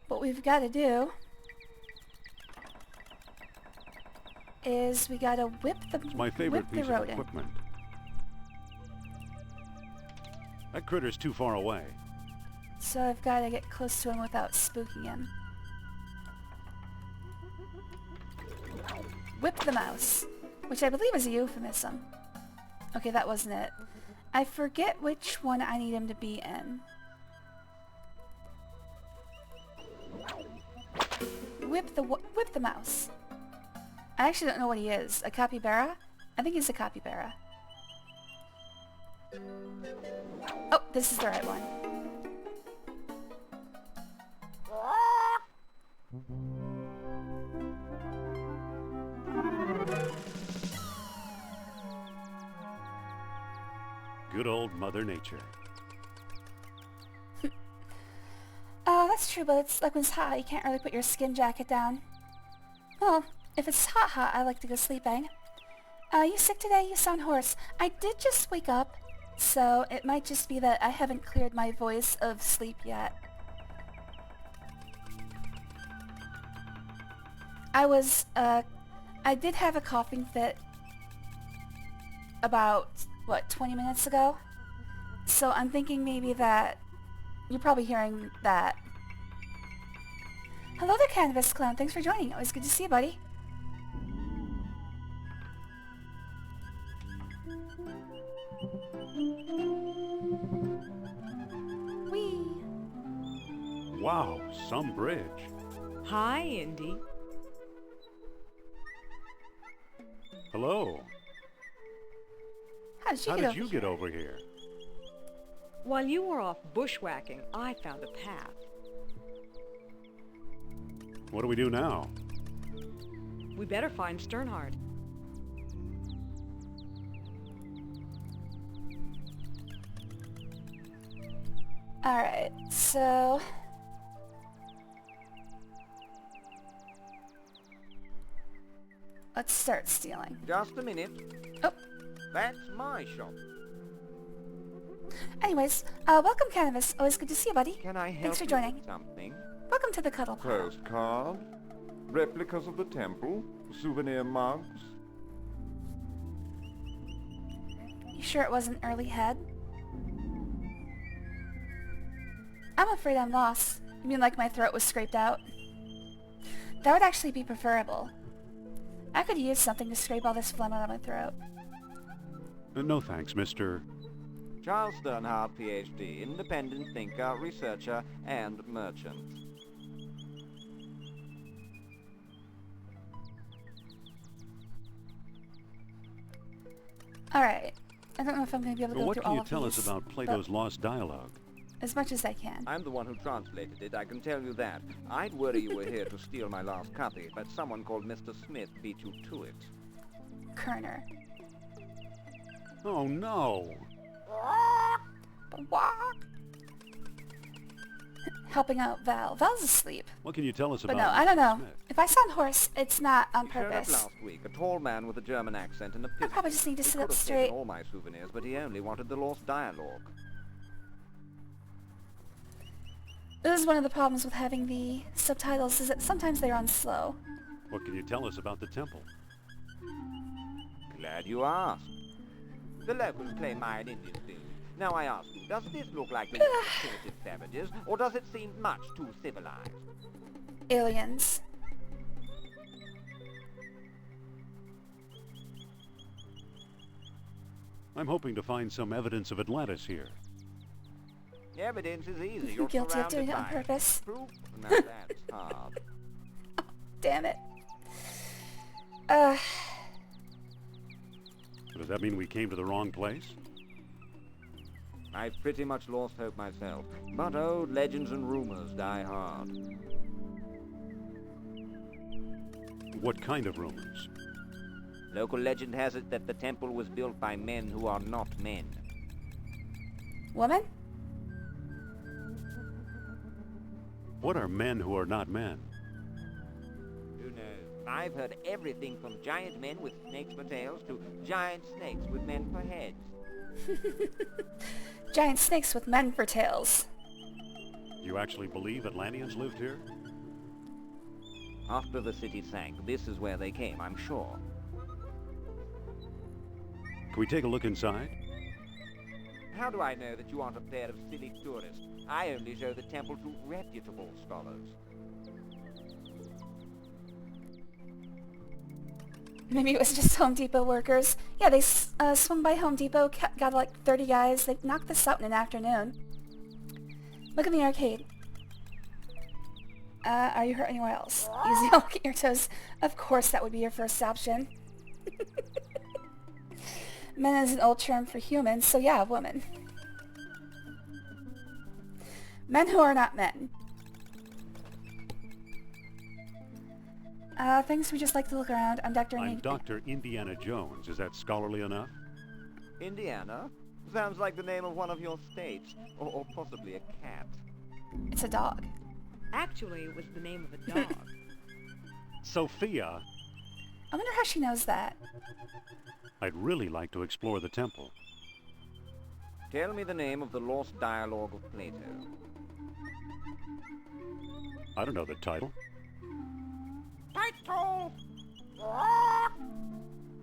[SPEAKER 1] What we've got to do is we gotta whip the
[SPEAKER 2] It's my favorite piece of
[SPEAKER 1] rodent.
[SPEAKER 2] equipment. That critter's too far away.
[SPEAKER 1] So I've got to get close to him without spooking him. Whip the mouse, which I believe is a euphemism. Okay, that wasn't it. I forget which one I need him to be in. Whip the mouse. I actually don't know what he is. A capybara? I think he's a capybara. Oh, this is the right one.
[SPEAKER 2] Good old Mother Nature.
[SPEAKER 1] Oh, that's true, but it's like when it's hot, you can't really put your skin jacket down. Well, if it's hot, I like to go sleeping. You sick today? You sound hoarse. I did just wake up, so it might just be that I haven't cleared my voice of sleep yet. I did have a coughing fit about, 20 minutes ago? So I'm thinking maybe that you're probably hearing that. Hello there, Canvas Clown. Thanks for joining. Always good to see you, buddy. Whee!
[SPEAKER 2] Wow, some bridge.
[SPEAKER 4] Hi, Indy.
[SPEAKER 2] Hello.
[SPEAKER 1] How did you
[SPEAKER 2] How
[SPEAKER 1] get
[SPEAKER 2] did
[SPEAKER 1] over
[SPEAKER 2] you
[SPEAKER 1] here?
[SPEAKER 2] get over here?
[SPEAKER 4] While you were off bushwhacking, I found a path.
[SPEAKER 2] What do we do now?
[SPEAKER 4] We better find Sternhard.
[SPEAKER 1] Alright, so... let's start stealing.
[SPEAKER 3] Just a minute.
[SPEAKER 1] Oh,
[SPEAKER 3] That's my shop.
[SPEAKER 1] anyways, welcome, Canvas. Always good to see you, buddy.
[SPEAKER 3] Can I help
[SPEAKER 1] Thanks for
[SPEAKER 3] you
[SPEAKER 1] joining.
[SPEAKER 3] with something?
[SPEAKER 1] Welcome to the Cuddle Pile.
[SPEAKER 8] Postcard, replicas of the temple, souvenir mugs.
[SPEAKER 1] You sure it wasn't early head? I'm afraid I'm lost. You mean like my throat was scraped out? That would actually be preferable. I could use something to scrape all this phlegm out of my throat.
[SPEAKER 2] No thanks, Mr.
[SPEAKER 3] Charles Sternhard, PhD, independent thinker, researcher, and merchant.
[SPEAKER 1] Alright. I don't know if I'm going to be able to go
[SPEAKER 2] What
[SPEAKER 1] through
[SPEAKER 2] can
[SPEAKER 1] all
[SPEAKER 2] you
[SPEAKER 1] of
[SPEAKER 2] tell
[SPEAKER 1] these,
[SPEAKER 2] us about
[SPEAKER 1] but
[SPEAKER 2] Plato's lost dialogue?
[SPEAKER 1] as much as I can.
[SPEAKER 3] I'm the one who translated it, I can tell you that. I'd worry you were here to steal my last copy, but someone called Mr. Smith beat you to it.
[SPEAKER 1] Kerner.
[SPEAKER 2] Oh no!
[SPEAKER 1] Walk. Helping out Val. Val's asleep.
[SPEAKER 2] What can you tell us
[SPEAKER 1] But
[SPEAKER 2] about
[SPEAKER 1] no, I don't know.
[SPEAKER 2] Smith?
[SPEAKER 1] If I sound hoarse, it's not on
[SPEAKER 3] He showed up
[SPEAKER 1] purpose.
[SPEAKER 3] last week, a tall man with a German accent and a pistol.
[SPEAKER 1] probably just need to
[SPEAKER 3] He
[SPEAKER 1] sit
[SPEAKER 3] could
[SPEAKER 1] up
[SPEAKER 3] have
[SPEAKER 1] straight.
[SPEAKER 3] taken all my souvenirs, but he only wanted the lost dialogue.
[SPEAKER 1] This is one of the problems with having the subtitles, is that sometimes they run slow.
[SPEAKER 2] What can you tell us about the temple?
[SPEAKER 3] Glad you asked. The locals claim Mayan Indian food. Now I ask you, does this look like the most primitive savages, or does it seem much too civilized?
[SPEAKER 1] Aliens.
[SPEAKER 2] I'm hoping to find some evidence of Atlantis here.
[SPEAKER 3] Evidence is easy.
[SPEAKER 1] You're
[SPEAKER 3] You're
[SPEAKER 1] guilty of
[SPEAKER 3] surrounded
[SPEAKER 1] doing it on
[SPEAKER 3] by
[SPEAKER 1] purpose.
[SPEAKER 3] it. Proof? Now that's hard.
[SPEAKER 1] Damn it. Uh,
[SPEAKER 2] Does that mean we came to the wrong place?
[SPEAKER 3] I've pretty much lost hope myself, but old legends and rumors die hard.
[SPEAKER 2] What kind of rumors?
[SPEAKER 3] Local legend has it that the temple was built by men who are not men.
[SPEAKER 1] woman?
[SPEAKER 2] What are men who are not men?
[SPEAKER 3] Who knows? I've heard everything from giant men with snakes for tails to giant snakes with men for heads.
[SPEAKER 1] Giant snakes with men for tails.
[SPEAKER 2] You actually believe Atlanteans lived here?
[SPEAKER 3] After the city sank, this is where they came, I'm sure.
[SPEAKER 2] Can we take a look inside?
[SPEAKER 3] How do I know that you aren't a pair of silly tourists? I only show the temple to reputable scholars.
[SPEAKER 1] Maybe it was just Home Depot workers. Yeah, they swung by Home Depot, got like 30 guys. They knocked this out in an afternoon. Look in the arcade. Are you hurt anywhere else? Easy, look at your toes. Of course that would be your first option. Men is an old term for humans, so yeah, woman. Men who are not men. Things we just like to look around. I'm Dr.
[SPEAKER 2] I'm
[SPEAKER 1] Indy.
[SPEAKER 2] Dr. Indiana Jones. Is that scholarly enough?
[SPEAKER 3] Indiana? Sounds like the name of one of your states, or possibly a cat.
[SPEAKER 1] It's a dog.
[SPEAKER 4] Actually, it was the name of a dog.
[SPEAKER 2] Sophia,
[SPEAKER 1] I wonder how she knows that.
[SPEAKER 2] I'd really like to explore the temple.
[SPEAKER 3] Tell me the name of the lost dialogue of Plato.
[SPEAKER 2] I don't know the title.
[SPEAKER 3] Title!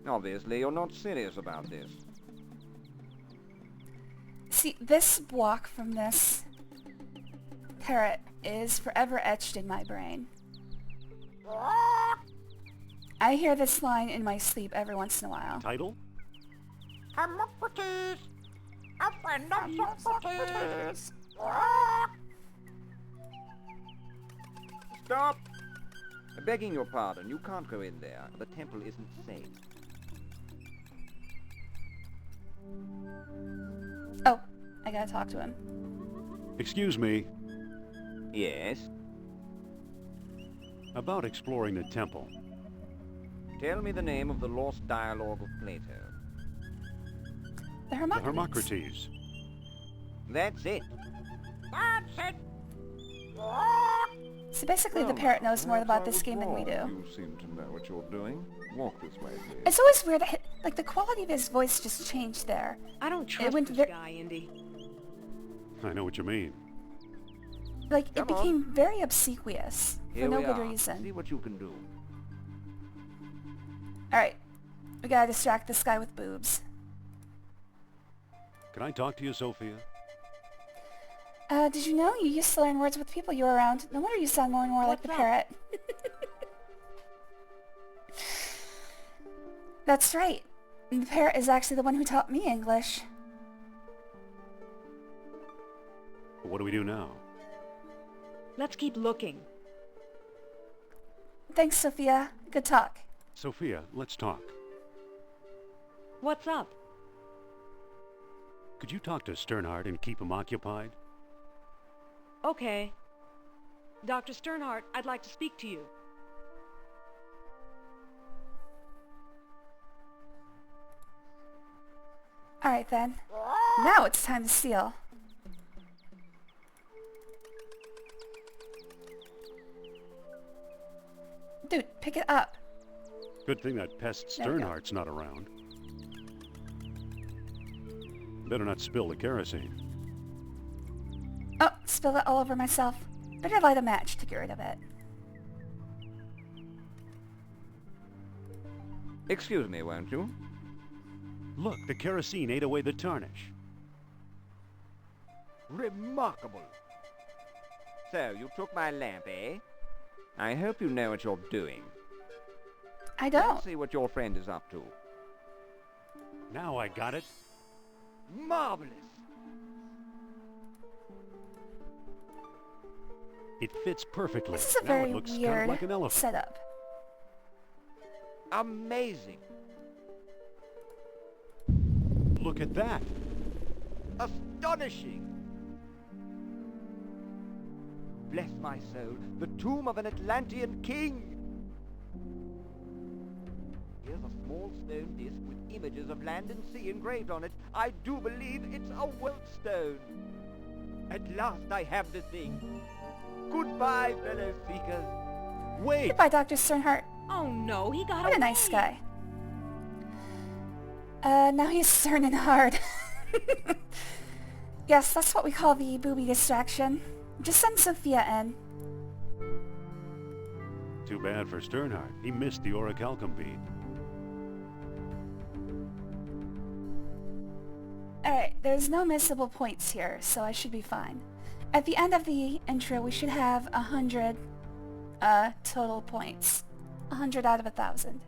[SPEAKER 3] Obviously, you're not serious about this.
[SPEAKER 1] See, this walk from this parrot is forever etched in my brain. I hear this line in my sleep every once in a while.
[SPEAKER 2] Title?
[SPEAKER 3] Hippocrates! A friend of Socrates! Stop! Begging your pardon, you can't go in there. The temple isn't safe.
[SPEAKER 1] Oh, I gotta talk to him.
[SPEAKER 2] Excuse me.
[SPEAKER 3] Yes?
[SPEAKER 2] About exploring the temple.
[SPEAKER 3] Tell me the name of the lost dialogue of Plato.
[SPEAKER 1] The
[SPEAKER 2] The
[SPEAKER 1] Hermocrates.
[SPEAKER 2] Hermocrates.
[SPEAKER 3] That's it. That's it!
[SPEAKER 1] So basically the parrot knows more about this game than we do.
[SPEAKER 8] You seem to know what you're doing. Walk this way, please.
[SPEAKER 1] It's always weird, like the quality of his voice just changed there.
[SPEAKER 4] I don't trust
[SPEAKER 1] went
[SPEAKER 4] this
[SPEAKER 1] ver-
[SPEAKER 4] guy, Indy.
[SPEAKER 2] I know what you mean.
[SPEAKER 1] Like, it
[SPEAKER 3] Come on.
[SPEAKER 1] became very obsequious
[SPEAKER 3] Here
[SPEAKER 1] for no
[SPEAKER 3] we
[SPEAKER 1] good
[SPEAKER 3] are. See
[SPEAKER 1] reason.
[SPEAKER 3] what you can do.
[SPEAKER 1] Alright, we gotta distract this guy with boobs.
[SPEAKER 2] Can I talk to you, Sophia?
[SPEAKER 1] Did you know you used to learn words with people you were around? No wonder you sound more and more like the
[SPEAKER 4] What's up?
[SPEAKER 1] parrot. That's right. The parrot is actually the one who taught me English.
[SPEAKER 2] What do we do now?
[SPEAKER 4] Let's keep looking.
[SPEAKER 1] Thanks, Sophia. Good talk.
[SPEAKER 2] Sophia, let's talk.
[SPEAKER 4] What's up?
[SPEAKER 2] Could you talk to Sternhardt and keep him occupied?
[SPEAKER 4] Okay. Dr. Sternhardt, I'd like to speak to you.
[SPEAKER 1] Alright then. Now it's time to steal. Dude, pick it up.
[SPEAKER 2] Good thing that pest
[SPEAKER 1] There we go.
[SPEAKER 2] Sternhardt's not around. Better not spill the kerosene.
[SPEAKER 1] Oh, spilled it all over myself. Better light a match to get rid of it.
[SPEAKER 3] Excuse me, won't you?
[SPEAKER 2] Look, the kerosene ate away the tarnish.
[SPEAKER 3] Remarkable. So, you took my lamp, eh? I hope you know what you're doing.
[SPEAKER 1] I don't.
[SPEAKER 3] Let's see what your friend is up to.
[SPEAKER 2] Now I got it.
[SPEAKER 3] Marvelous!
[SPEAKER 2] It fits perfectly.
[SPEAKER 1] This is a
[SPEAKER 2] now
[SPEAKER 1] very
[SPEAKER 2] it looks kind
[SPEAKER 1] weird
[SPEAKER 2] of like an elephant.
[SPEAKER 1] setup.
[SPEAKER 3] Amazing.
[SPEAKER 2] Look at that.
[SPEAKER 3] Astonishing. Bless my soul, the tomb of an Atlantean king. Here's a small stone disc with images of land and sea engraved on it. I do believe it's a Weltstone. At last I have the thing. Goodbye, fellow seekers.
[SPEAKER 2] Wait!
[SPEAKER 1] Goodbye, Dr. Sternhardt.
[SPEAKER 4] Oh no, he got
[SPEAKER 1] What
[SPEAKER 4] away.
[SPEAKER 1] a nice guy. Now he's stern and hard. Yes, that's what we call the booby distraction. Just send Sophia in.
[SPEAKER 2] Too bad for Sternhardt. He missed the orichalcum bead.
[SPEAKER 1] Alright, there's no missable points here, so I should be fine. At the end of the intro, we should have 100 total points. 100 out of 1,000.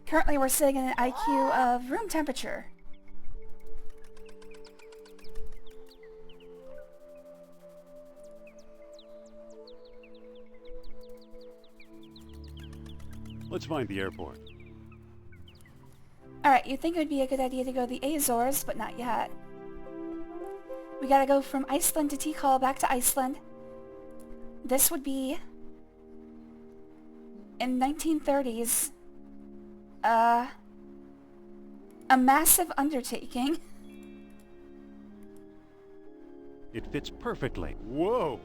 [SPEAKER 1] Currently, we're sitting at an IQ of room temperature.
[SPEAKER 2] Let's find the airport.
[SPEAKER 1] Alright, you'd think it would be a good idea to go to the Azores, but not yet. We gotta go from Iceland to Tikal back to Iceland. This would be in 1930s a massive undertaking.
[SPEAKER 2] It fits perfectly. Whoa!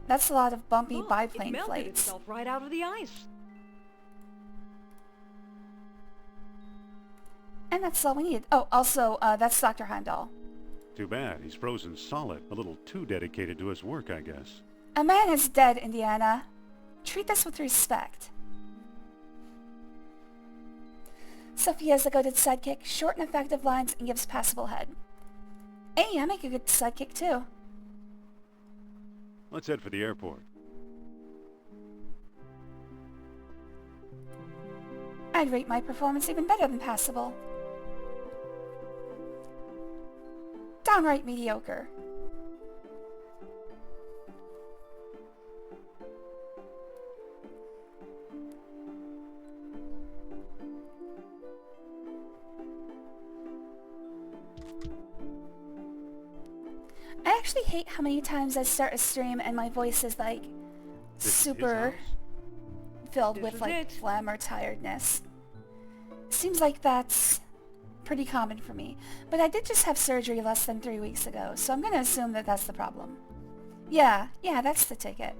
[SPEAKER 1] That's a lot of bumpy
[SPEAKER 4] Look, it
[SPEAKER 1] biplane
[SPEAKER 4] melted
[SPEAKER 1] flights.
[SPEAKER 4] itself right out of the ice.
[SPEAKER 1] And that's all we need. Oh, also, that's Dr. Heimdall.
[SPEAKER 2] Too bad. He's frozen solid. A little too dedicated to his work, I guess.
[SPEAKER 1] A man is dead, Indiana. Treat this with respect. Sophia's a goated sidekick, short and effective lines, and gives passable head. Hey, I make a good sidekick too.
[SPEAKER 2] Let's head for the airport.
[SPEAKER 1] I'd rate my performance even better than passable. Downright mediocre. I actually hate how many times I start a stream and my voice is like
[SPEAKER 2] This is
[SPEAKER 1] super
[SPEAKER 2] ours.
[SPEAKER 1] filled
[SPEAKER 4] This
[SPEAKER 1] with
[SPEAKER 4] is
[SPEAKER 1] like
[SPEAKER 4] it.
[SPEAKER 1] phlegm or tiredness. Seems like that's pretty common for me. But I did just have surgery less than 3 weeks ago, so I'm gonna assume that that's the problem. Yeah, that's the ticket.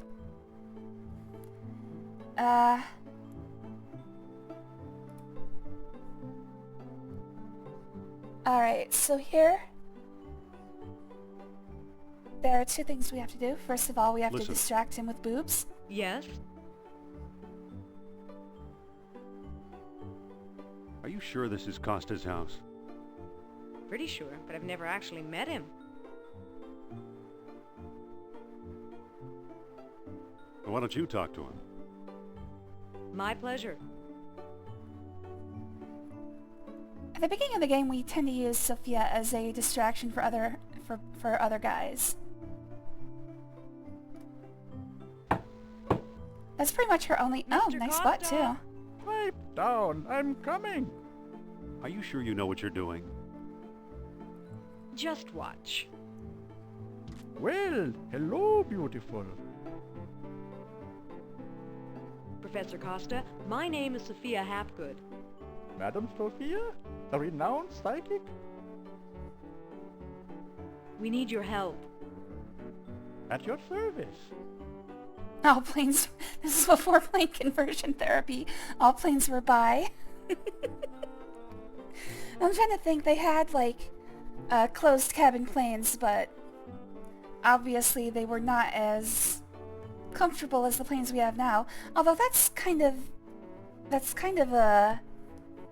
[SPEAKER 1] Alright, so here there are two things we have to do. First of all, we have to
[SPEAKER 2] Listen.
[SPEAKER 1] distract him with boobs.
[SPEAKER 4] Yes?
[SPEAKER 2] Are you sure this is Costa's house?
[SPEAKER 4] Pretty sure, but I've never actually met him.
[SPEAKER 2] Well, why don't you talk to him?
[SPEAKER 4] My pleasure.
[SPEAKER 1] At the beginning of the game, we tend to use Sophia as a distraction for other guys. That's pretty much her only... Oh,
[SPEAKER 4] Mr.
[SPEAKER 1] nice butt,
[SPEAKER 4] Costa?
[SPEAKER 1] too.
[SPEAKER 8] Pipe down, I'm coming.
[SPEAKER 2] Are you sure you know what you're doing?
[SPEAKER 4] Just watch.
[SPEAKER 8] Well, hello, beautiful.
[SPEAKER 4] Professor Costa, my name is Sophia Hapgood.
[SPEAKER 8] Madam Sophia, a renowned psychic?
[SPEAKER 4] We need your help.
[SPEAKER 8] At your service.
[SPEAKER 1] All planes... This is before plane conversion therapy. All planes were by. I'm trying to think. They had, like, closed cabin planes, but obviously they were not as comfortable as the planes we have now. Although that's kind of a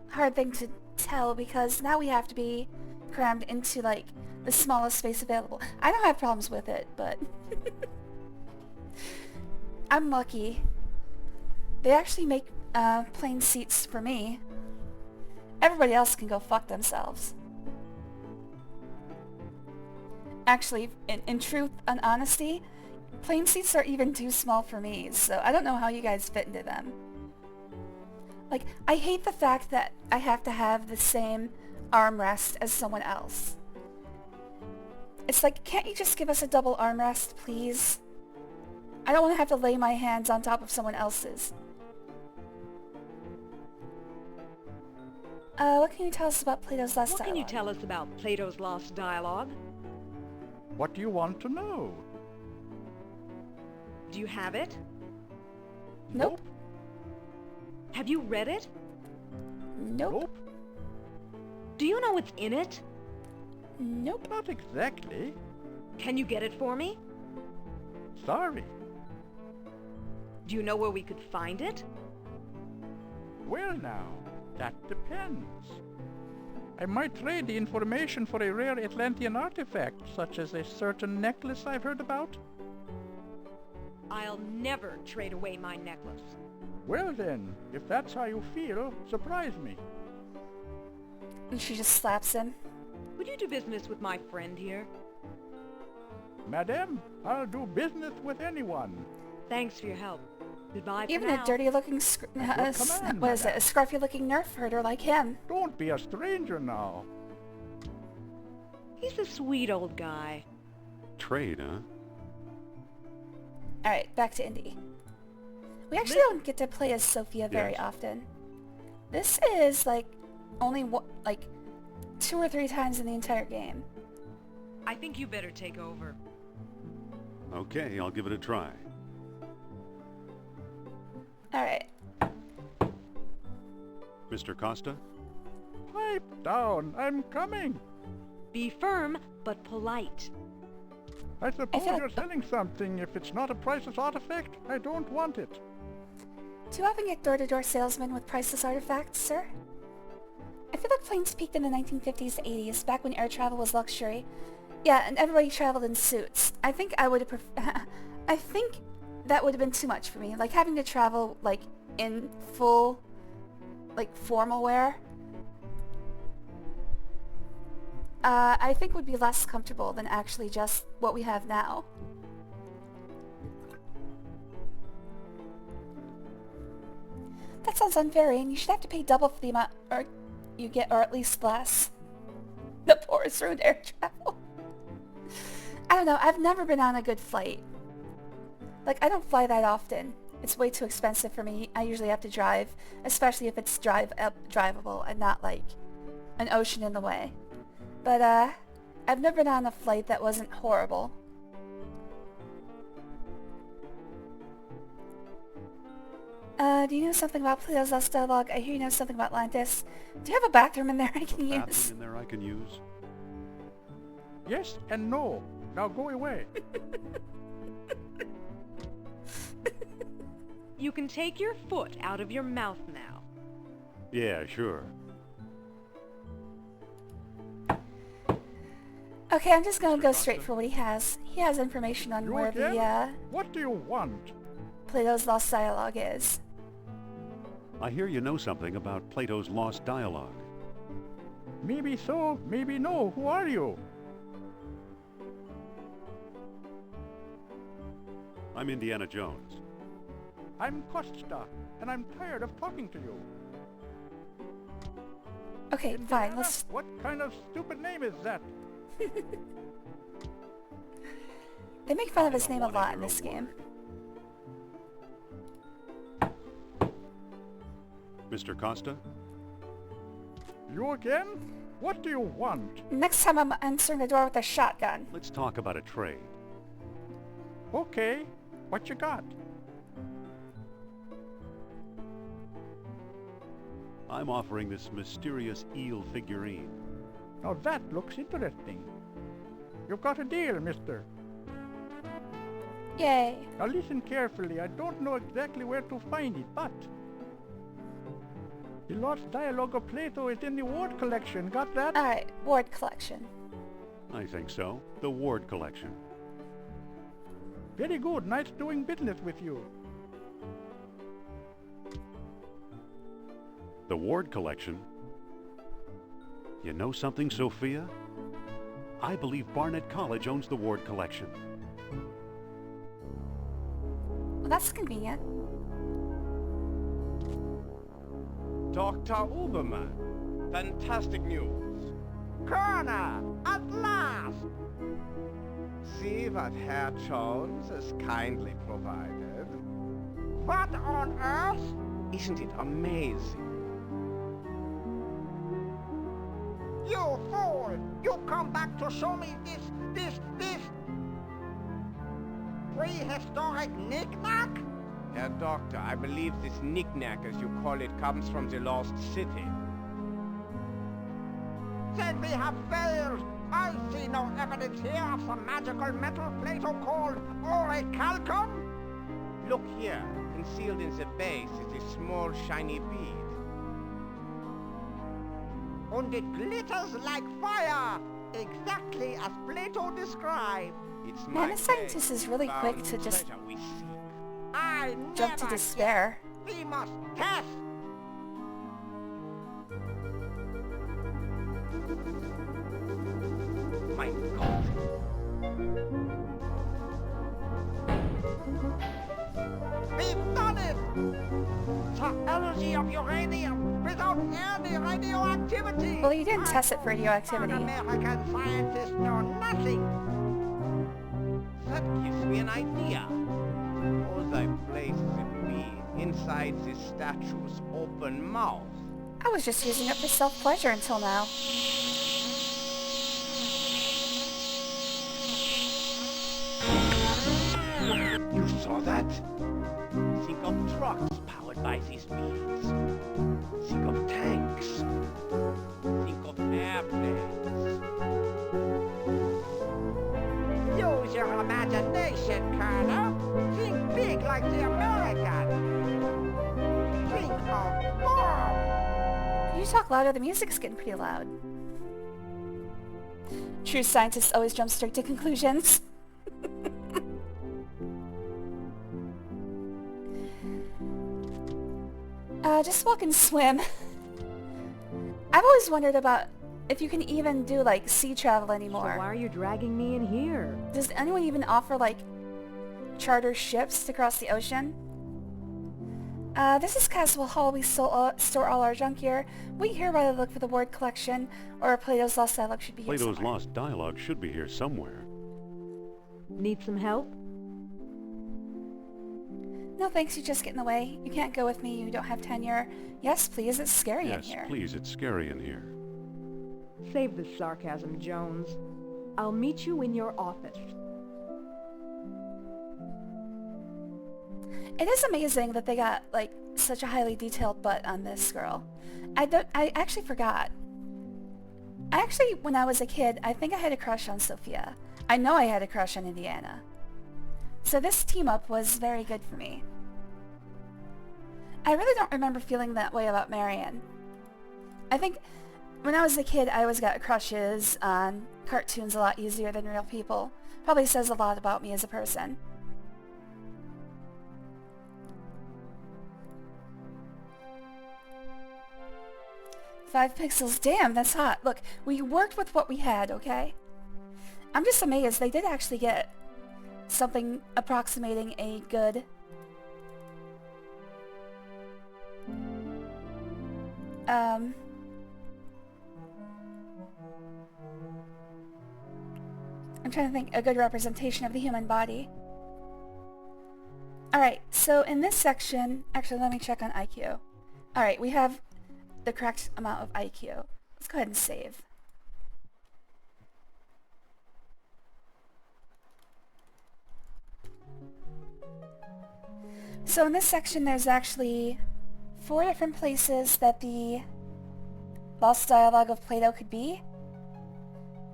[SPEAKER 1] hard thing to tell, because now we have to be crammed into, like, the smallest space available. I don't have problems with it, but... I'm lucky. They actually make plane seats for me. Everybody else can go fuck themselves. Actually, in truth and honesty, plane seats are even too small for me, so I don't know how you guys fit into them. Like, I hate the fact that I have to have the same armrest as someone else. It's like, can't you just give us a double armrest, please? I don't want to have to lay my hands on top of someone else's. What can you tell us about Plato's Last
[SPEAKER 4] What
[SPEAKER 1] Dialogue?
[SPEAKER 4] can you tell us about Plato's Lost Dialogue?
[SPEAKER 9] What do you want to know?
[SPEAKER 4] Do you have it?
[SPEAKER 1] Nope.
[SPEAKER 4] Have you read it?
[SPEAKER 1] Nope.
[SPEAKER 4] Do you know what's in it?
[SPEAKER 1] Nope.
[SPEAKER 9] Not exactly.
[SPEAKER 4] Can you get it for me?
[SPEAKER 9] Sorry.
[SPEAKER 4] Do you know where we could find it?
[SPEAKER 9] Well now, that depends. I might trade the information for a rare Atlantean artifact, such as a certain necklace I've heard about.
[SPEAKER 4] I'll never trade away my necklace.
[SPEAKER 9] Well then, if that's how you feel, surprise me.
[SPEAKER 1] And she just slaps him.
[SPEAKER 4] Would you do business with my friend here?
[SPEAKER 9] Madame, I'll do business with anyone.
[SPEAKER 4] Thanks for your help. Goodbye for
[SPEAKER 1] Even
[SPEAKER 4] now.
[SPEAKER 1] a dirty-looking,
[SPEAKER 9] command,
[SPEAKER 1] what is it,
[SPEAKER 9] madam.
[SPEAKER 1] a scruffy-looking nerf herder like him.
[SPEAKER 9] Don't be a stranger now.
[SPEAKER 4] He's a sweet old guy.
[SPEAKER 2] Trade, huh?
[SPEAKER 1] Alright, back to Indy. We actually don't get to play as Sophia very
[SPEAKER 2] Yes.
[SPEAKER 1] often. This is, like, only, 2 or 3 times in the entire game.
[SPEAKER 4] I think you better take over.
[SPEAKER 2] Okay, I'll give it a try.
[SPEAKER 1] Alright.
[SPEAKER 2] Mr. Costa?
[SPEAKER 9] Pipe down, I'm coming.
[SPEAKER 4] Be firm, but polite.
[SPEAKER 9] I suppose
[SPEAKER 1] feel like-
[SPEAKER 9] you're selling something. If it's not a priceless artifact, I don't want it.
[SPEAKER 1] Do you often get door-to-door salesmen with priceless artifacts, sir? I feel like planes peaked in the 1950s to 80s, back when air travel was luxury. Yeah, and everybody traveled in suits. I think I would have I think that would have been too much for me. Like, having to travel, like, in full, like, formal wear. I think would be less comfortable than actually just what we have now. That sounds unfair, and you should have to pay double for the amount you get, or at least less. The poorest ruined air travel. I don't know, I've never been on a good flight. Like, I don't fly that often. It's way too expensive for me. I usually have to drive, especially if it's drivable and not, like, an ocean in the way. But, I've never been on a flight that wasn't horrible. Do you know something about Plato's Last Dialogue? I hear you know something about Atlantis. Do you have a bathroom in there I can use?
[SPEAKER 2] Bathroom in there I can use?
[SPEAKER 9] Yes and no. Now go away.
[SPEAKER 4] You can take your foot out of your mouth now.
[SPEAKER 2] Yeah, sure.
[SPEAKER 1] Okay, I'm just gonna go straight for what he has. He has information on
[SPEAKER 9] You
[SPEAKER 1] where
[SPEAKER 9] again?
[SPEAKER 1] the,
[SPEAKER 9] What do you want?
[SPEAKER 1] Plato's Lost Dialogue is.
[SPEAKER 2] I hear you know something about Plato's Lost Dialogue.
[SPEAKER 9] Maybe so, maybe no. Who are you?
[SPEAKER 2] I'm Indiana Jones.
[SPEAKER 9] I'm Costa, and I'm tired of talking to you.
[SPEAKER 1] Okay, fine, let's...
[SPEAKER 9] What kind of stupid name is that?
[SPEAKER 1] They make fun of his
[SPEAKER 2] I don't
[SPEAKER 1] name a
[SPEAKER 2] want
[SPEAKER 1] lot
[SPEAKER 2] to
[SPEAKER 1] in
[SPEAKER 2] hear
[SPEAKER 1] this
[SPEAKER 2] a
[SPEAKER 1] game.
[SPEAKER 2] Mr. Costa?
[SPEAKER 9] You again? What do you want?
[SPEAKER 1] Next time I'm answering the door with a shotgun.
[SPEAKER 2] Let's talk about a trade.
[SPEAKER 9] Okay, what you got?
[SPEAKER 2] I'm offering this mysterious eel figurine.
[SPEAKER 9] Now that looks interesting. You've got a deal, mister.
[SPEAKER 1] Yay.
[SPEAKER 9] Now listen carefully. I don't know exactly where to find it, but... The Lost Dialogue of Plato is in the Ward collection. Got that?
[SPEAKER 1] Alright, Ward Collection.
[SPEAKER 2] I think so. The Ward Collection.
[SPEAKER 9] Very good. Nice doing business with you.
[SPEAKER 2] The Ward Collection? You know something, Sophia? I believe Barnett College owns the Ward Collection.
[SPEAKER 1] Well, that's convenient.
[SPEAKER 5] Dr. Uberman. Fantastic news.
[SPEAKER 3] Colonel, at last!
[SPEAKER 5] See what Herr Jones has kindly provided.
[SPEAKER 3] What on earth?
[SPEAKER 5] Isn't it amazing?
[SPEAKER 3] You fool! You come back to show me this prehistoric knick-knack?
[SPEAKER 5] Herr Doctor, I believe this knick-knack, as you call it, comes from the lost city.
[SPEAKER 3] Then we have failed! I see no evidence here of some magical metal Plato called orichalcum!
[SPEAKER 5] Look here. Concealed in the base is a small shiny bead.
[SPEAKER 3] And it glitters like fire! Exactly as Plato described.
[SPEAKER 5] It's
[SPEAKER 1] Man,
[SPEAKER 5] my
[SPEAKER 1] the scientist is really quick
[SPEAKER 5] found
[SPEAKER 1] to just
[SPEAKER 5] treasure we seek.
[SPEAKER 3] I
[SPEAKER 1] jump to
[SPEAKER 3] never
[SPEAKER 1] despair.
[SPEAKER 3] guessed. We must test!
[SPEAKER 5] My God.
[SPEAKER 3] We've done it! The energy of uranium without any radioactivity!
[SPEAKER 1] Well, you didn't test it for radioactivity.
[SPEAKER 3] American scientists know nothing!
[SPEAKER 5] That gives me an idea. Suppose I place the bead inside the statue's open mouth.
[SPEAKER 1] I was just using it for self-pleasure until now.
[SPEAKER 5] You saw that? Think of trucks powered by these beads. Think of tanks. Think of airplanes.
[SPEAKER 3] Use your imagination, Colonel! Think big like the American! Think of bomb!
[SPEAKER 1] Can you talk louder? The music's getting pretty loud. True scientists always jump straight to conclusions. Just walk and swim. I've always wondered about if you can even do, like, sea travel anymore.
[SPEAKER 4] So why are you dragging me in here?
[SPEAKER 1] Does anyone even offer, like, charter ships to cross the ocean? This is Castle Hall. We store all our junk here. Wait here while I look for the word collection, or Plato's Lost Dialogue should be here
[SPEAKER 2] Plato's
[SPEAKER 1] somewhere.
[SPEAKER 2] Lost Dialogue should be here somewhere.
[SPEAKER 4] Need some help?
[SPEAKER 1] No thanks, you just get in the way. You can't go with me, you don't have tenure. Yes, please, it's scary in
[SPEAKER 2] Yes,
[SPEAKER 1] here.
[SPEAKER 2] please, it's scary in here.
[SPEAKER 4] Save the sarcasm, Jones. I'll meet you in your office.
[SPEAKER 1] It is amazing that they got, like, such a highly detailed butt on this girl. I actually forgot. When I was a kid, I think I had a crush on Sophia. I know I had a crush on Indiana. So this team-up was very good for me. I really don't remember feeling that way about Marion. I think when I was a kid, I always got crushes on cartoons a lot easier than real people. Probably says a lot about me as a person. Five pixels, damn, that's hot. Look, we worked with what we had, okay? I'm just amazed they did actually get something approximating a good I'm trying to think, a good representation of the human body. Alright, so in this section, actually let me check on IQ. Alright, we have the correct amount of IQ. Let's go ahead and save. So in this section there's actually 4 different places that the Lost Dialogue of Plato could be.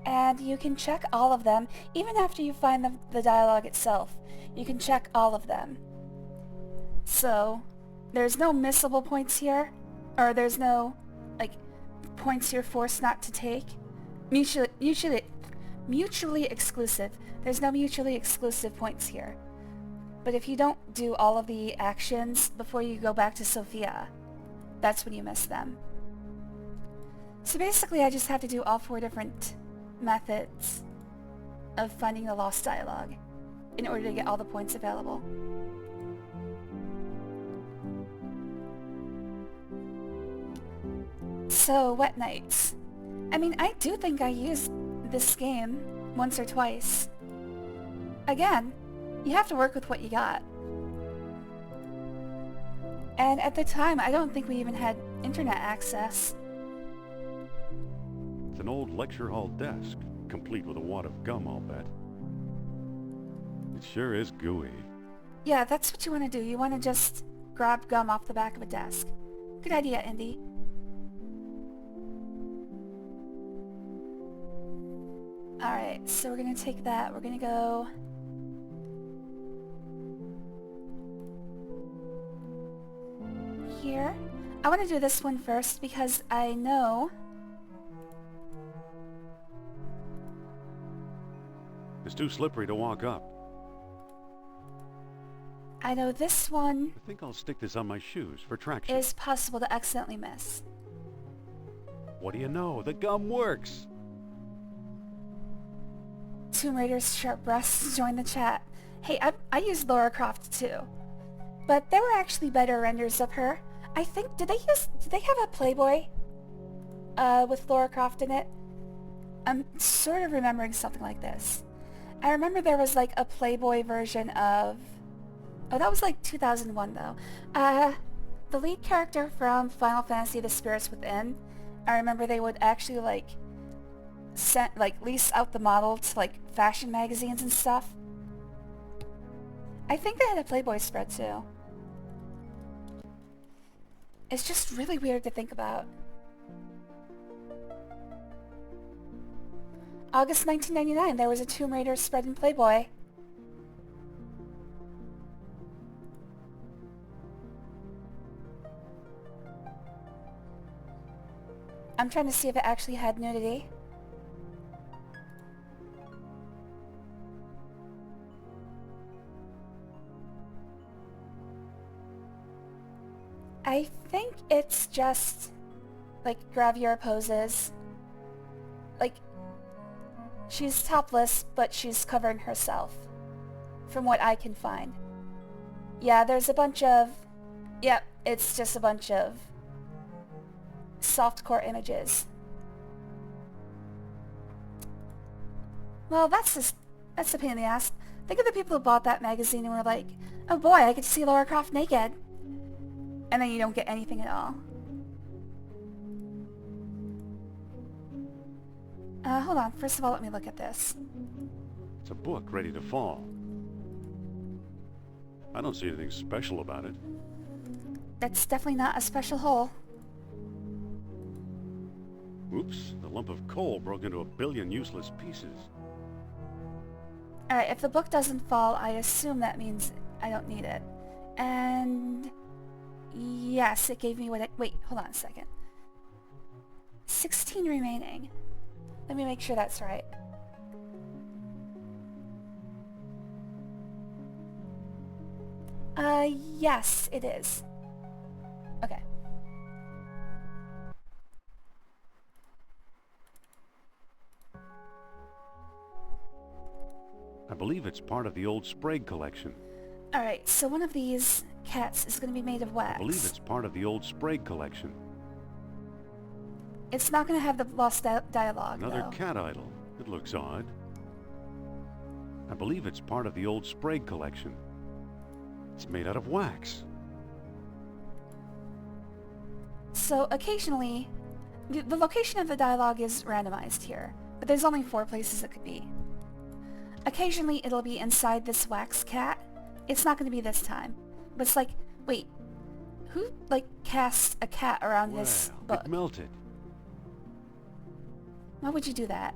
[SPEAKER 1] And you can check all of them, even after you find the dialogue itself. You can check all of them. So, there's no missable points here, or there's no, like, points you're forced not to take. Mutually exclusive. There's no mutually exclusive points here. But if you don't do all of the actions before you go back to Sophia, that's when you miss them. So basically I just have to do all 4 different methods of finding the Lost Dialogue in order to get all the points available. So, wet nights. I mean, I do think I used this game once or twice. Again, you have to work with what you got. And at the time, I don't think we even had internet access.
[SPEAKER 2] It's an old lecture hall desk, complete with a wad of gum, I'll bet. It sure is gooey.
[SPEAKER 1] Yeah, that's what you want to do. You want to just grab gum off the back of a desk. Good idea, Indy. Alright, so we're going to take that. We're going to go... here. I want to do this one first because I know...
[SPEAKER 2] It's too slippery to walk up.
[SPEAKER 1] I know this one
[SPEAKER 2] I think I'll stick this on my shoes for traction.
[SPEAKER 1] is possible to accidentally miss.
[SPEAKER 2] What do you know? The gum works!
[SPEAKER 1] Tomb Raider's sharp breasts join the chat. Hey, I used Lara Croft too. But there were actually better renders of her. I think, did they have a Playboy? With Lara Croft in it? I'm sort of remembering something like this. I remember there was like a Playboy version of... Oh, that was like 2001 though. The lead character from Final Fantasy The Spirits Within, I remember they would actually like lease out the model to like fashion magazines and stuff. I think they had a Playboy spread too. It's just really weird to think about. August 1999, there was a Tomb Raider spread in Playboy. I'm trying to see if it actually had nudity. I think it's just like gravure poses. Like, she's topless, but she's covering herself, from what I can find. Yeah, there's a bunch of... Yep, it's just a bunch of softcore images. Well, that's a pain in the ass. Think of the people who bought that magazine and were like, oh boy, I get to see Lara Croft naked. And then you don't get anything at all. Hold on. First of all, let me look at this.
[SPEAKER 2] It's a book ready to fall. I don't see anything special about it.
[SPEAKER 1] That's definitely not a special hole.
[SPEAKER 2] Oops, the lump of coal broke into a billion useless pieces.
[SPEAKER 1] Alright, if the book doesn't fall, I assume that means I don't need it. And... yes, it gave me what I... Wait, hold on a second. 16 remaining. Let me make sure that's right. Yes, it is. Okay.
[SPEAKER 2] I believe it's part of the old Sprague collection.
[SPEAKER 1] Alright, so one of these cats is going to be made of wax.
[SPEAKER 2] I believe it's part of the old Sprague collection.
[SPEAKER 1] It's not going to have the lost dialogue,
[SPEAKER 2] Another
[SPEAKER 1] though.
[SPEAKER 2] cat idol. It looks odd. I believe it's part of the old Sprague collection. It's made out of wax.
[SPEAKER 1] So occasionally, the location of the dialogue is randomized here, but there's only 4 places it could be. Occasionally it'll be inside this wax cat. It's not going to be this time. But it's like, wait, who, like, casts a cat around this book?
[SPEAKER 2] It melted.
[SPEAKER 1] Why would you do that?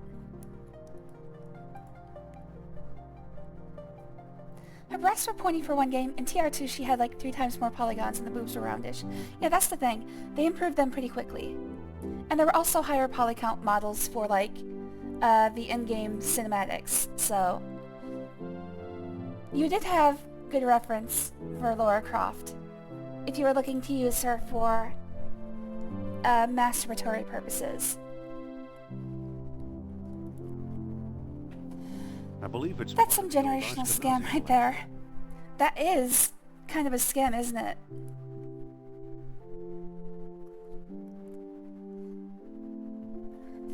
[SPEAKER 1] Her breasts were pointy for one game. In TR2 she had like 3 times more polygons and the boobs were roundish. Yeah, that's the thing. They improved them pretty quickly. And there were also higher poly count models for like the in-game cinematics, so... You did have good reference for Lara Croft if you were looking to use her for masturbatory purposes.
[SPEAKER 2] I believe it's...
[SPEAKER 1] That's some generational scam right there. That is kind of a scam, isn't it?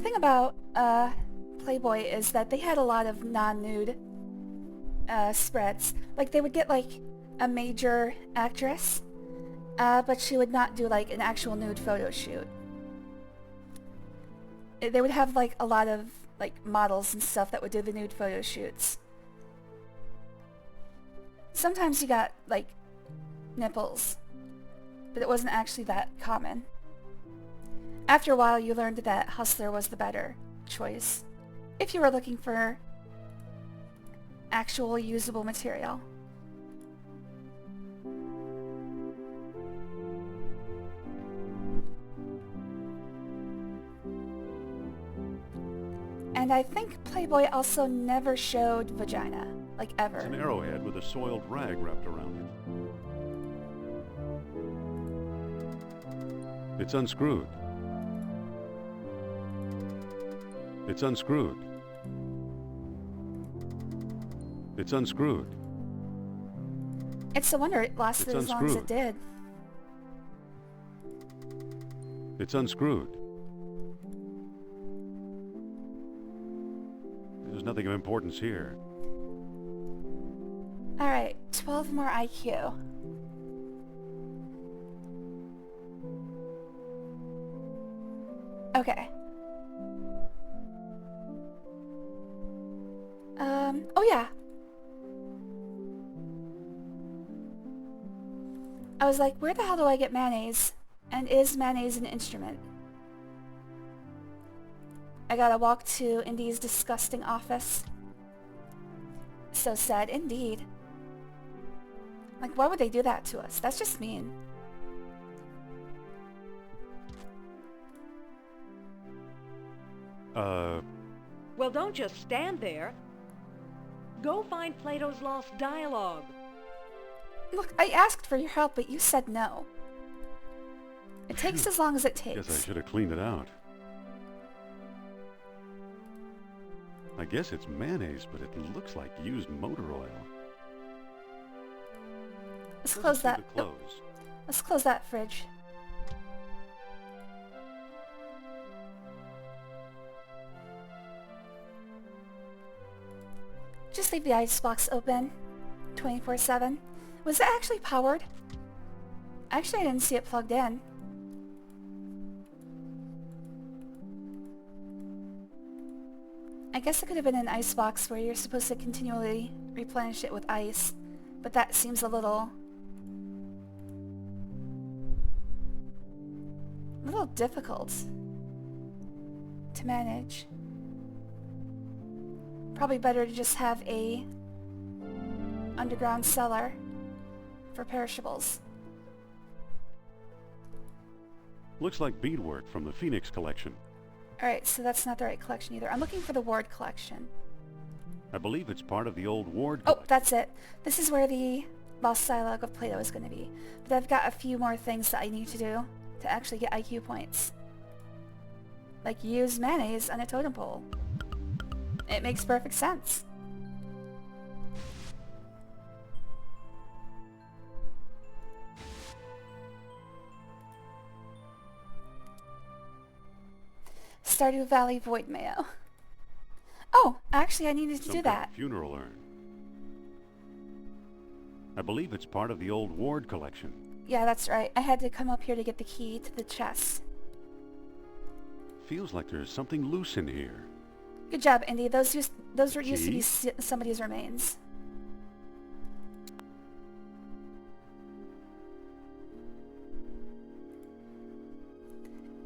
[SPEAKER 1] thing about Playboy is that they had a lot of non-nude spreads. Like, they would get, like, a major actress, but she would not do, like, an actual nude photo shoot. They would have, like, a lot of, like, models and stuff that would do the nude photo shoots. Sometimes you got, like, nipples, but it wasn't actually that common. After a while, you learned that Hustler was the better choice, if you were looking for actual usable material. And I think Playboy also never showed vagina, like ever.
[SPEAKER 2] It's an arrowhead with a soiled rag wrapped around it. It's unscrewed. It's unscrewed. It's unscrewed.
[SPEAKER 1] It's a wonder it lasted as long as it did.
[SPEAKER 2] It's unscrewed. There's nothing of importance here.
[SPEAKER 1] Alright, 12 more IQ. Okay. Oh yeah. I was like, where the hell do I get mayonnaise? And is mayonnaise an instrument? I gotta walk to Indy's disgusting office. So sad, indeed. Like, why would they do that to us? That's just mean.
[SPEAKER 4] Well, don't just stand there. Go find Plato's Lost Dialogue.
[SPEAKER 1] Look, I asked for your help, but you said no. It takes as long as it takes.
[SPEAKER 2] Guess I should have cleaned it out. I guess it's mayonnaise, but it looks like used motor oil.
[SPEAKER 1] Let's close that.
[SPEAKER 2] Doesn't seem to close.
[SPEAKER 1] Let's close that fridge. Just leave the icebox open 24/7. Was it actually powered? Actually, I didn't see it plugged in. I guess it could have been an icebox where you're supposed to continually replenish it with ice, but that seems a little difficult to manage. Probably better to just have a underground cellar for perishables.
[SPEAKER 2] Looks like beadwork from the Phoenix collection.
[SPEAKER 1] Alright, so that's not the right collection either. I'm looking for the Ward collection.
[SPEAKER 2] I believe it's part of the old Ward
[SPEAKER 1] Oh,
[SPEAKER 2] collection.
[SPEAKER 1] that's it. This is where the Lost Dialogue of Plato is going to be. But I've got a few more things that I need to do to actually get IQ points. Like use mayonnaise on a totem pole. It makes perfect sense. Stardew Valley Void Mayo. Oh, actually I needed to
[SPEAKER 2] Some
[SPEAKER 1] do
[SPEAKER 2] kind
[SPEAKER 1] that.
[SPEAKER 2] of funeral urn. I believe it's part of the old Ward collection.
[SPEAKER 1] Yeah, that's right. I had to come up here to get the key to the chest.
[SPEAKER 2] Feels like there's something loose in here.
[SPEAKER 1] Good job, Indy. Those were used to be
[SPEAKER 2] Key?
[SPEAKER 1] somebody's remains.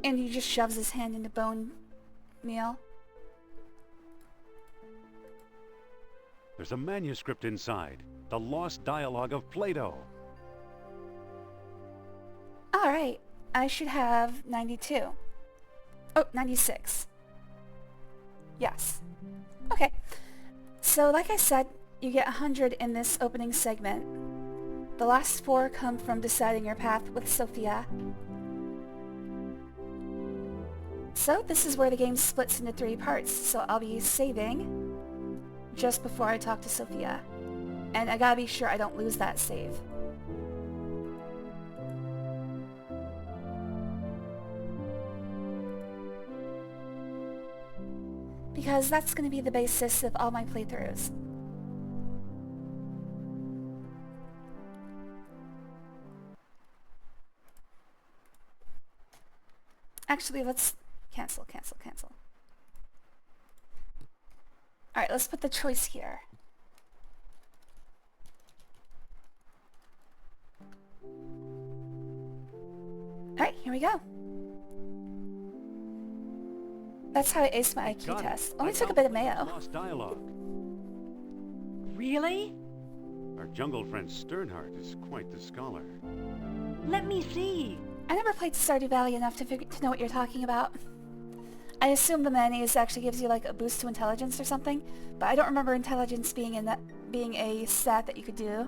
[SPEAKER 1] Indy just shoves his hand into bone meal.
[SPEAKER 2] There's a manuscript inside. The Lost Dialogue of Plato.
[SPEAKER 1] Alright, I should have 92. Oh, 96. Yes. Okay. So like I said, you get 100 in this opening segment. The last 4 come from deciding your path with Sophia. So this is where the game splits into 3 parts, so I'll be saving just before I talk to Sophia. And I gotta be sure I don't lose that save. because that's going to be the basis of all my playthroughs. Actually, let's cancel. Alright, let's put the choice here. Alright, here we go. That's how I aced my IQ
[SPEAKER 2] Got it.
[SPEAKER 1] test. Only
[SPEAKER 2] I
[SPEAKER 1] took a
[SPEAKER 2] found
[SPEAKER 1] bit of
[SPEAKER 2] the
[SPEAKER 1] mayo.
[SPEAKER 2] Lost dialogue.
[SPEAKER 4] Really?
[SPEAKER 2] Our jungle friend Sternhardt is quite the scholar.
[SPEAKER 4] Let me see.
[SPEAKER 1] I never played Stardew Valley enough to know what you're talking about. I assume the mayonnaise actually gives you like a boost to intelligence or something, but I don't remember intelligence being a stat that you could do.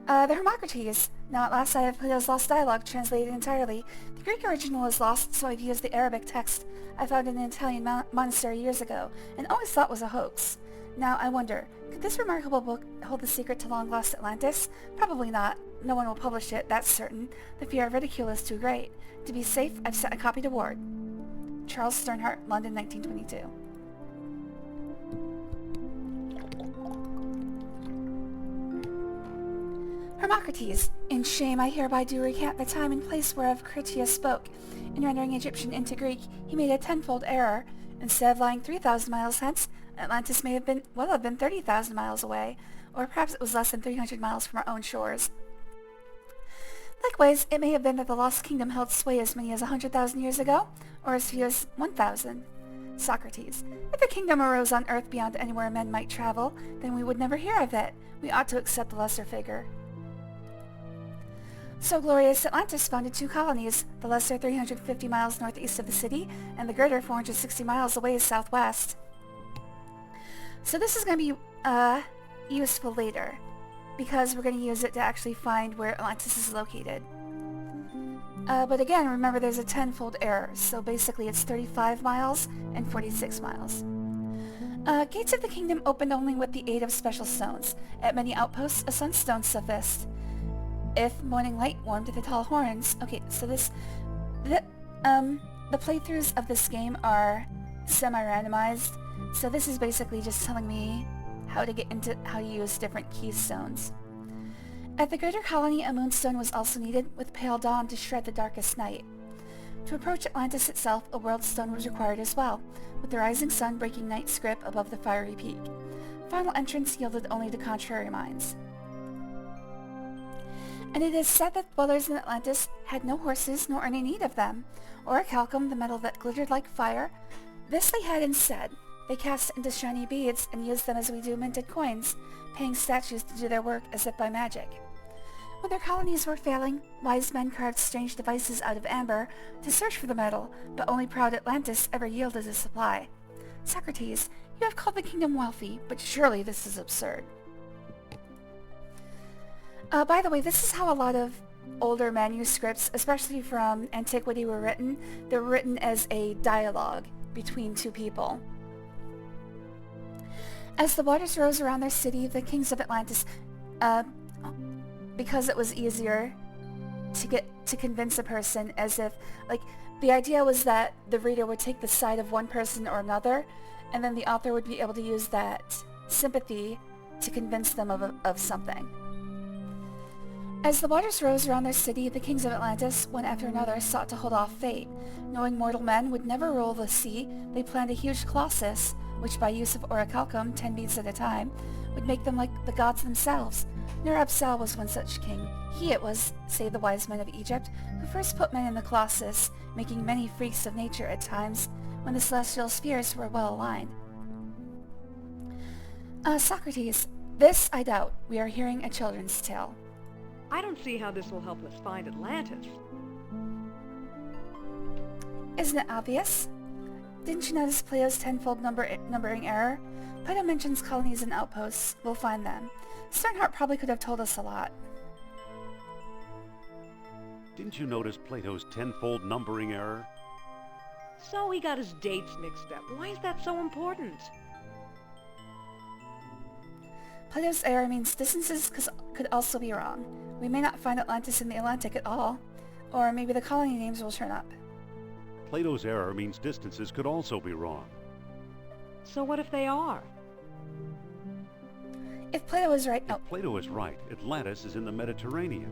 [SPEAKER 1] The Hermocrates. Now at last I have Plato's Lost Dialogue translated entirely. The Greek original is lost, so I've used the Arabic text I found in an Italian monastery years ago, and always thought was a hoax. Now I wonder, could this remarkable book hold the secret to long-lost Atlantis? Probably not. No one will publish it, that's certain. The fear of ridicule is too great. To be safe, I've sent a copy to Ward. Charles Sternhardt, London, 1922. Hermocrates, in shame I hereby do recant the time and place whereof Critias spoke. In rendering Egyptian into Greek, he made a tenfold error. Instead of lying 3,000 miles hence, Atlantis may have been 30,000 miles away, or perhaps it was less than 300 miles from our own shores. Likewise, it may have been that the Lost Kingdom held sway as many as 100,000 years ago, or as few as 1,000. Socrates, if the kingdom arose on earth beyond anywhere men might travel, then we would never hear of it. We ought to accept the lesser figure. So glorious Atlantis founded two colonies, the lesser 350 miles northeast of the city, and the greater 460 miles away southwest. So this is going to be useful later, because we're going to use it to actually find where Atlantis is located. But again, remember there's a tenfold error, so basically it's 35 miles and 46 miles. Gates of the kingdom opened only with the aid of special stones. At many outposts, a sunstone sufficed. If morning light warmed the tall horns... Okay, so the playthroughs of this game are semi-randomized, so this is basically just telling me how to use different keystones. At the greater colony, a moonstone was also needed, with pale dawn to shred the darkest night. To approach Atlantis itself, a world stone was required as well, with the rising sun breaking night's grip above the fiery peak. Final entrance yielded only to contrary minds. And it is said that dwellers in Atlantis had no horses nor any need of them, or calcum, the metal that glittered like fire. This they had instead. They cast into shiny beads and used them as we do minted coins, paying statues to do their work as if by magic. When their colonies were failing, wise men carved strange devices out of amber to search for the metal, but only proud Atlantis ever yielded a supply. Socrates, you have called the kingdom wealthy, but surely this is absurd. By the way, this is how a lot of older manuscripts, especially from antiquity, were written. They're written as a dialogue between two people. As the waters rose around their city, the kings of Atlantis, because it was easier to convince a person, as if, like, the idea was that the reader would take the side of one person or another, and then the author would be able to use that sympathy to convince them of something. As the waters rose around their city, the kings of Atlantis, one after another, sought to hold off fate. Knowing mortal men would never rule the sea, they planned a huge colossus, which by use of orichalcum, 10 beads at a time, would make them like the gods themselves. Nur-Absal was one such king. He it was, say the wise men of Egypt, who first put men in the colossus, making many freaks of nature at times, when the celestial spheres were well aligned. Socrates, this I doubt. We are hearing a children's tale.
[SPEAKER 4] I don't see how this will help us find Atlantis.
[SPEAKER 1] Isn't it obvious? Didn't you notice Plato's tenfold numbering error? Plato mentions colonies and outposts. We'll find them. Sternhardt probably could have told us a lot.
[SPEAKER 2] Didn't you notice Plato's tenfold numbering error?
[SPEAKER 4] So he got his dates mixed up. Why is that so important?
[SPEAKER 1] Plato's error means distances could also be wrong. We may not find Atlantis in the Atlantic at all, or maybe the colony names will turn up.
[SPEAKER 2] Plato's error means distances could also be wrong.
[SPEAKER 4] So what if they are?
[SPEAKER 1] If Plato is right... Oh,
[SPEAKER 2] If Plato is right, Atlantis is in the Mediterranean.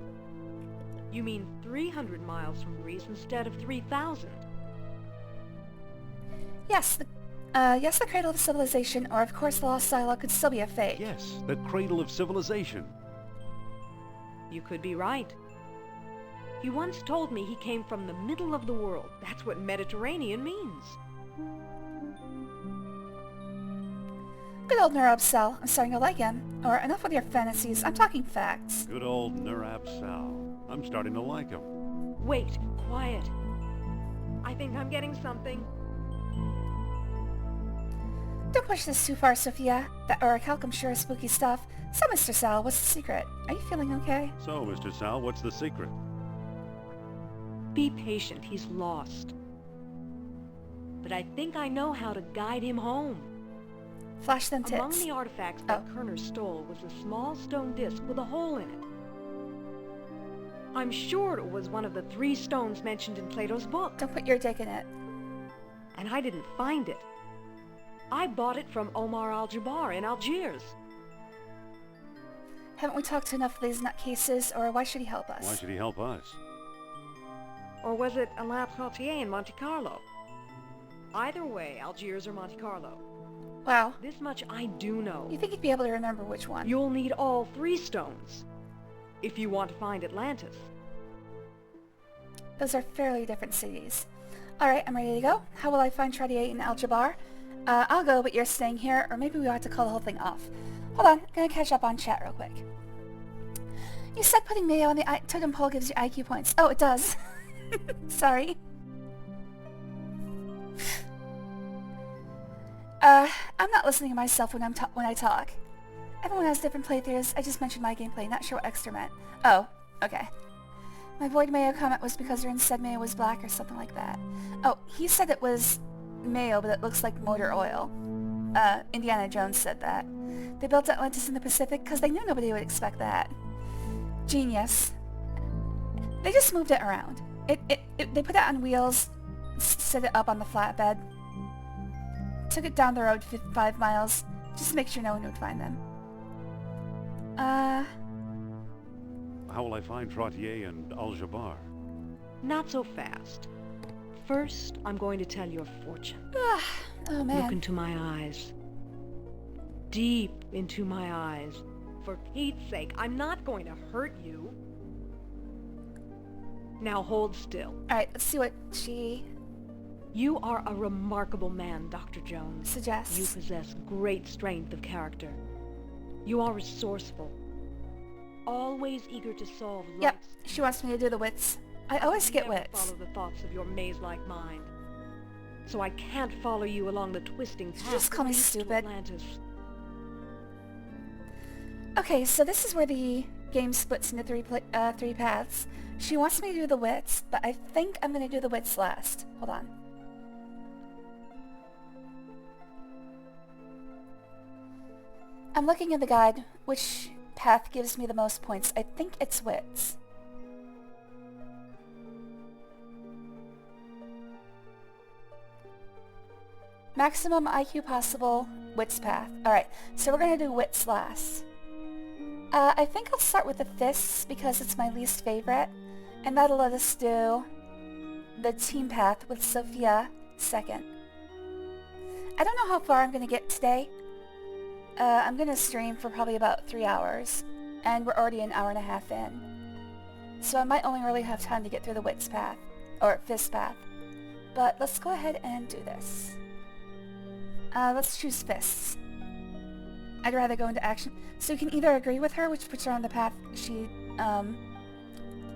[SPEAKER 4] You mean 300 miles from Greece instead of 3,000?
[SPEAKER 1] yes, the cradle of civilization, or of course the lost dialogue, could still be a fake.
[SPEAKER 2] Yes, the cradle of civilization.
[SPEAKER 4] You could be right. He once told me he came from the middle of the world. That's what Mediterranean means.
[SPEAKER 1] Good old Neurobcell. I'm starting to like him. Or enough with your fantasies. I'm talking facts.
[SPEAKER 2] Good old Nurab Sal. I'm starting to like him.
[SPEAKER 4] Wait, quiet. I think I'm getting something.
[SPEAKER 1] Don't push this too far, Sophia. That orichalcum sure is spooky stuff. So, Mr. Sal, what's the secret? Are you feeling okay?
[SPEAKER 2] So, Mr. Sal, what's the secret?
[SPEAKER 4] Be patient, he's lost. But I think I know how to guide him home.
[SPEAKER 1] Flash them
[SPEAKER 4] Among
[SPEAKER 1] tits.
[SPEAKER 4] the artifacts that
[SPEAKER 1] Oh.
[SPEAKER 4] Kerner stole was a small stone disc with a hole in it. I'm sure it was one of the 3 stones mentioned in Plato's book.
[SPEAKER 1] Don't put your dick in it.
[SPEAKER 4] And I didn't find it. I bought it from Omar Al-Jabbar in Algiers.
[SPEAKER 1] Haven't we talked to enough of these nutcases, or why should he help us?
[SPEAKER 2] Why should he help us?
[SPEAKER 4] Or was it Alain Trottier in Monte Carlo? Either way, Algiers or Monte Carlo.
[SPEAKER 1] Wow.
[SPEAKER 4] This much I do know.
[SPEAKER 1] You think he'd be able to remember which one?
[SPEAKER 4] You'll need all 3 stones if you want to find Atlantis.
[SPEAKER 1] Those are fairly different cities. Alright, I'm ready to go. How will I find Trottier in Al-Jabbar? I'll go, but you're staying here, or maybe we ought to call the whole thing off. Hold on, gonna catch up on chat real quick. You said putting mayo on the totem pole gives you IQ points. Oh, it does. Sorry. I'm not listening to myself when I talk. Everyone has different playthroughs. I just mentioned my gameplay, not sure what extra meant. Oh, okay. My void mayo comment was because your instead mayo was black or something like that. Oh, he said it was mayo, but it looks like motor oil. Indiana Jones said that. They built Atlantis in the Pacific because they knew nobody would expect that. Genius. They just moved it around. They put it on wheels, set it up on the flatbed, took it down the road 5 miles, just to make sure no one would find them.
[SPEAKER 2] How will I find Trottier and Al-Jabbar?
[SPEAKER 4] Not so fast. First, I'm going to tell your fortune.
[SPEAKER 1] Oh man.
[SPEAKER 4] Look into my eyes. Deep into my eyes. For Pete's sake, I'm not going to hurt you. Now hold still.
[SPEAKER 1] Alright, let's see what she
[SPEAKER 4] You are a remarkable man, Dr. Jones.
[SPEAKER 1] suggests.
[SPEAKER 4] You possess great strength of character. You are resourceful. Always eager to solve
[SPEAKER 1] Yep,
[SPEAKER 4] life's...
[SPEAKER 1] she wants me to do the wits. I always get
[SPEAKER 4] Never
[SPEAKER 1] wits.
[SPEAKER 4] follow the thoughts of your maze-like mind. So I can't follow you along the twisting path
[SPEAKER 1] just call me
[SPEAKER 4] that leads to
[SPEAKER 1] stupid?
[SPEAKER 4] Atlantis.
[SPEAKER 1] Okay, so this is where the game splits into 3 paths. She wants me to do the wits, but I think I'm going to do the wits last. Hold on. I'm looking in the guide. Which path gives me the most points? I think it's wits. Maximum IQ possible, wits path. Alright, so we're going to do wits last. I think I'll start with the fists because it's my least favorite. And that'll let us do the team path with Sophia second. I don't know how far I'm going to get today. I'm going to stream for probably about 3 hours. And we're already an hour and a half in. So I might only really have time to get through the wits path. Or fist path. But let's go ahead and do this. Let's choose fists. I'd rather go into action. So you can either agree with her, which puts her on the path she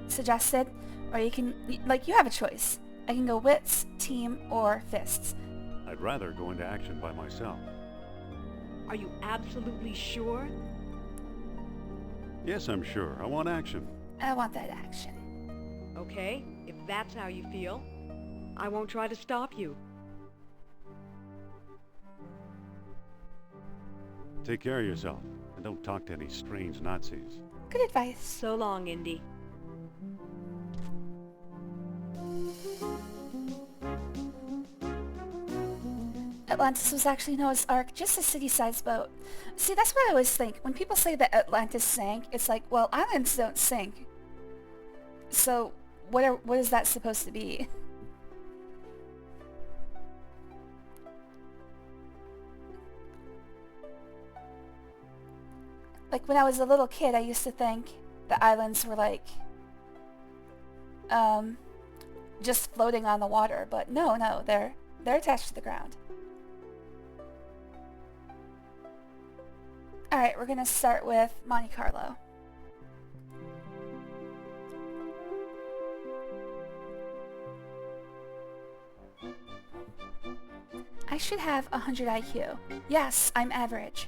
[SPEAKER 1] suggested, or you can, like, you have a choice. I can go wits, team, or fists.
[SPEAKER 2] I'd rather go into action by myself.
[SPEAKER 4] Are you absolutely sure?
[SPEAKER 2] Yes, I'm sure. I want action.
[SPEAKER 1] I want that action.
[SPEAKER 4] Okay, if that's how you feel, I won't try to stop you.
[SPEAKER 2] Take care of yourself, and don't talk to any strange Nazis.
[SPEAKER 1] Good advice.
[SPEAKER 4] So long, Indy.
[SPEAKER 1] Atlantis was actually Noah's Ark, just a city-sized boat. See, that's what I always think. When people say that Atlantis sank, it's like, well, islands don't sink. So, what is that supposed to be? Like, when I was a little kid, I used to think the islands were like, just floating on the water, but no, they're attached to the ground. Alright, we're gonna start with Monte Carlo. I should have 100 IQ. Yes, I'm average.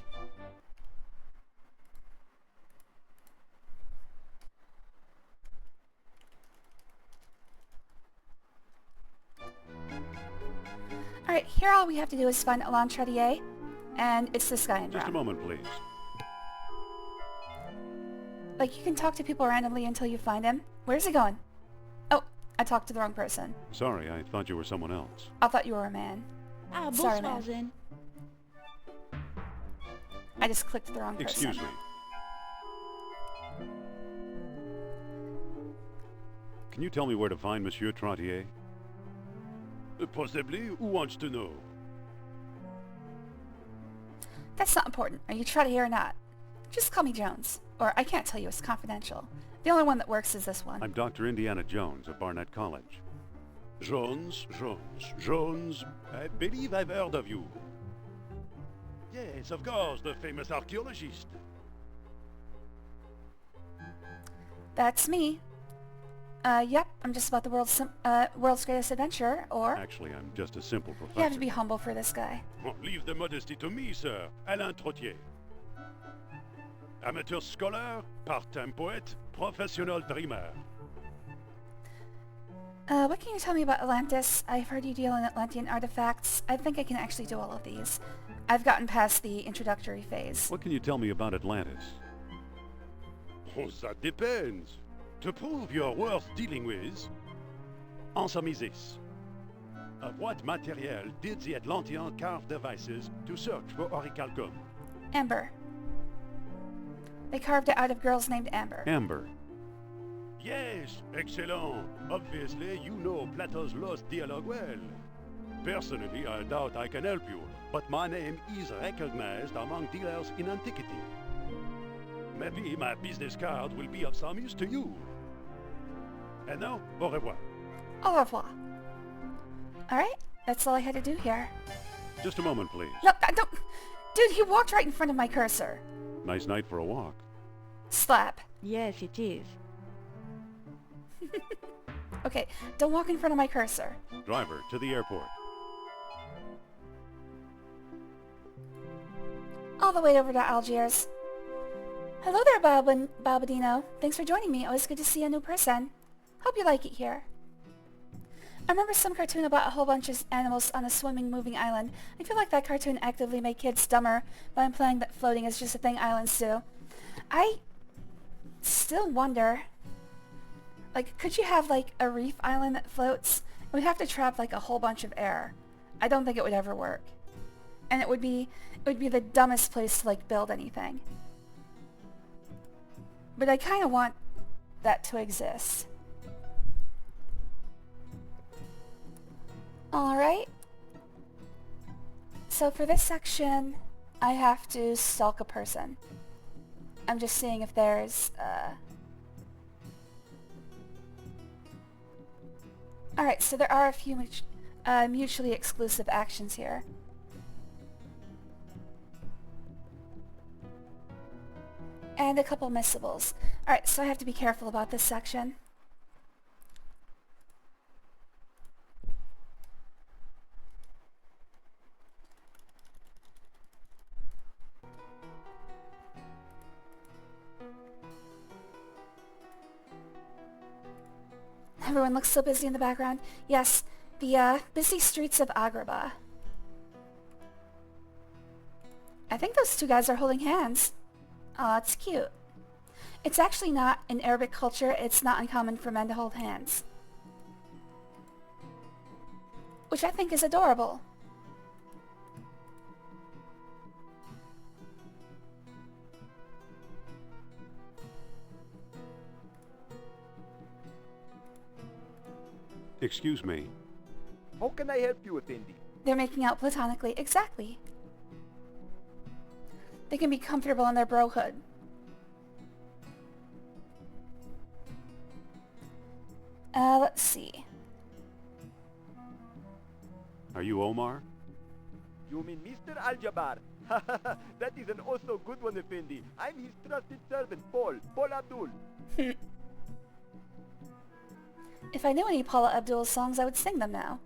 [SPEAKER 1] Alright, here all we have to do is find Alain Chartier, and it's this guy in
[SPEAKER 2] Just a
[SPEAKER 1] brown.
[SPEAKER 2] moment, please.
[SPEAKER 1] Like, you can talk to people randomly until you find him. Where's he going? Oh, I talked to the wrong person.
[SPEAKER 2] Sorry, I thought you were someone else.
[SPEAKER 1] I thought you were a man. Sorry, man.
[SPEAKER 10] in.
[SPEAKER 1] I just clicked the wrong person.
[SPEAKER 2] Excuse me. Can you tell me where to find Monsieur Trottier? Possibly. Who wants to know?
[SPEAKER 1] That's not important. Are you Chartier or not? Just call me Jones. Or I can't tell you, it's confidential. The only one that works is this one.
[SPEAKER 2] I'm Dr. Indiana Jones of Barnett College. Jones. I believe I've heard of you. Yes, of course, the famous archaeologist.
[SPEAKER 1] That's me. Yep, I'm just about the world's greatest adventurer, or...
[SPEAKER 2] Actually, I'm just a simple professor.
[SPEAKER 1] You have to be humble for this guy.
[SPEAKER 2] Oh, leave the modesty to me, sir. Alain Trottier. Amateur scholar, part-time poet, professional dreamer.
[SPEAKER 1] What can you tell me about Atlantis? I've heard you deal in Atlantean artifacts. I think I can actually do all of these. I've gotten past the introductory phase.
[SPEAKER 2] What can you tell me about Atlantis? Oh, that depends. To prove you're worth dealing with, answer me this. Of what material did the Atlanteans carve devices to search for orichalcum?
[SPEAKER 1] Amber. They carved it out of girls named Amber.
[SPEAKER 2] Amber. Yes, excellent. Obviously, you know Plato's Lost Dialogue well. Personally, I doubt I can help you, but my name is recognized among dealers in antiquity. Maybe my business card will be of some use to you. And now, au revoir.
[SPEAKER 1] Au revoir. Alright, that's all I had to do here.
[SPEAKER 2] Just a moment, please.
[SPEAKER 1] No, don't... Dude, he walked right in front of my cursor.
[SPEAKER 2] Nice night for a walk.
[SPEAKER 1] Slap.
[SPEAKER 10] Yes, it is.
[SPEAKER 1] Okay, don't walk in front of my cursor.
[SPEAKER 2] Driver, to the airport.
[SPEAKER 1] All the way over to Algiers. Hello there, Babadino. Thanks for joining me. Always good to see a new person. Hope you like it here. I remember some cartoon about a whole bunch of animals on a swimming, moving island. I feel like that cartoon actively made kids dumber by implying that floating is just a thing islands do. I still wonder, like, could you have, like, a reef island that floats? We'd have to trap, like, a whole bunch of air. I don't think it would ever work. And it would be the dumbest place to, like, build anything. But I kind of want that to exist. Alright. So for this section, I have to stalk a person. I'm just seeing if there's, Alright, so there are a few mutually exclusive actions here. And a couple missables. Alright, so I have to be careful about this section. Everyone looks so busy in the background. Yes, the busy streets of Agrabah. I think those two guys are holding hands. Aw, it's cute. It's actually not. In Arabic culture, it's not uncommon for men to hold hands. Which I think is adorable.
[SPEAKER 2] Excuse me.
[SPEAKER 3] How can I help you, Indy?
[SPEAKER 1] They're making out platonically. Exactly. They can be comfortable in their brohood. Let's see.
[SPEAKER 2] Are you Omar?
[SPEAKER 3] You mean Mr. Al-Jabbar? That is an also good one, Effendi. I'm his trusted servant, Paul Abdul.
[SPEAKER 1] If I knew any Paula Abdul songs, I would sing them now.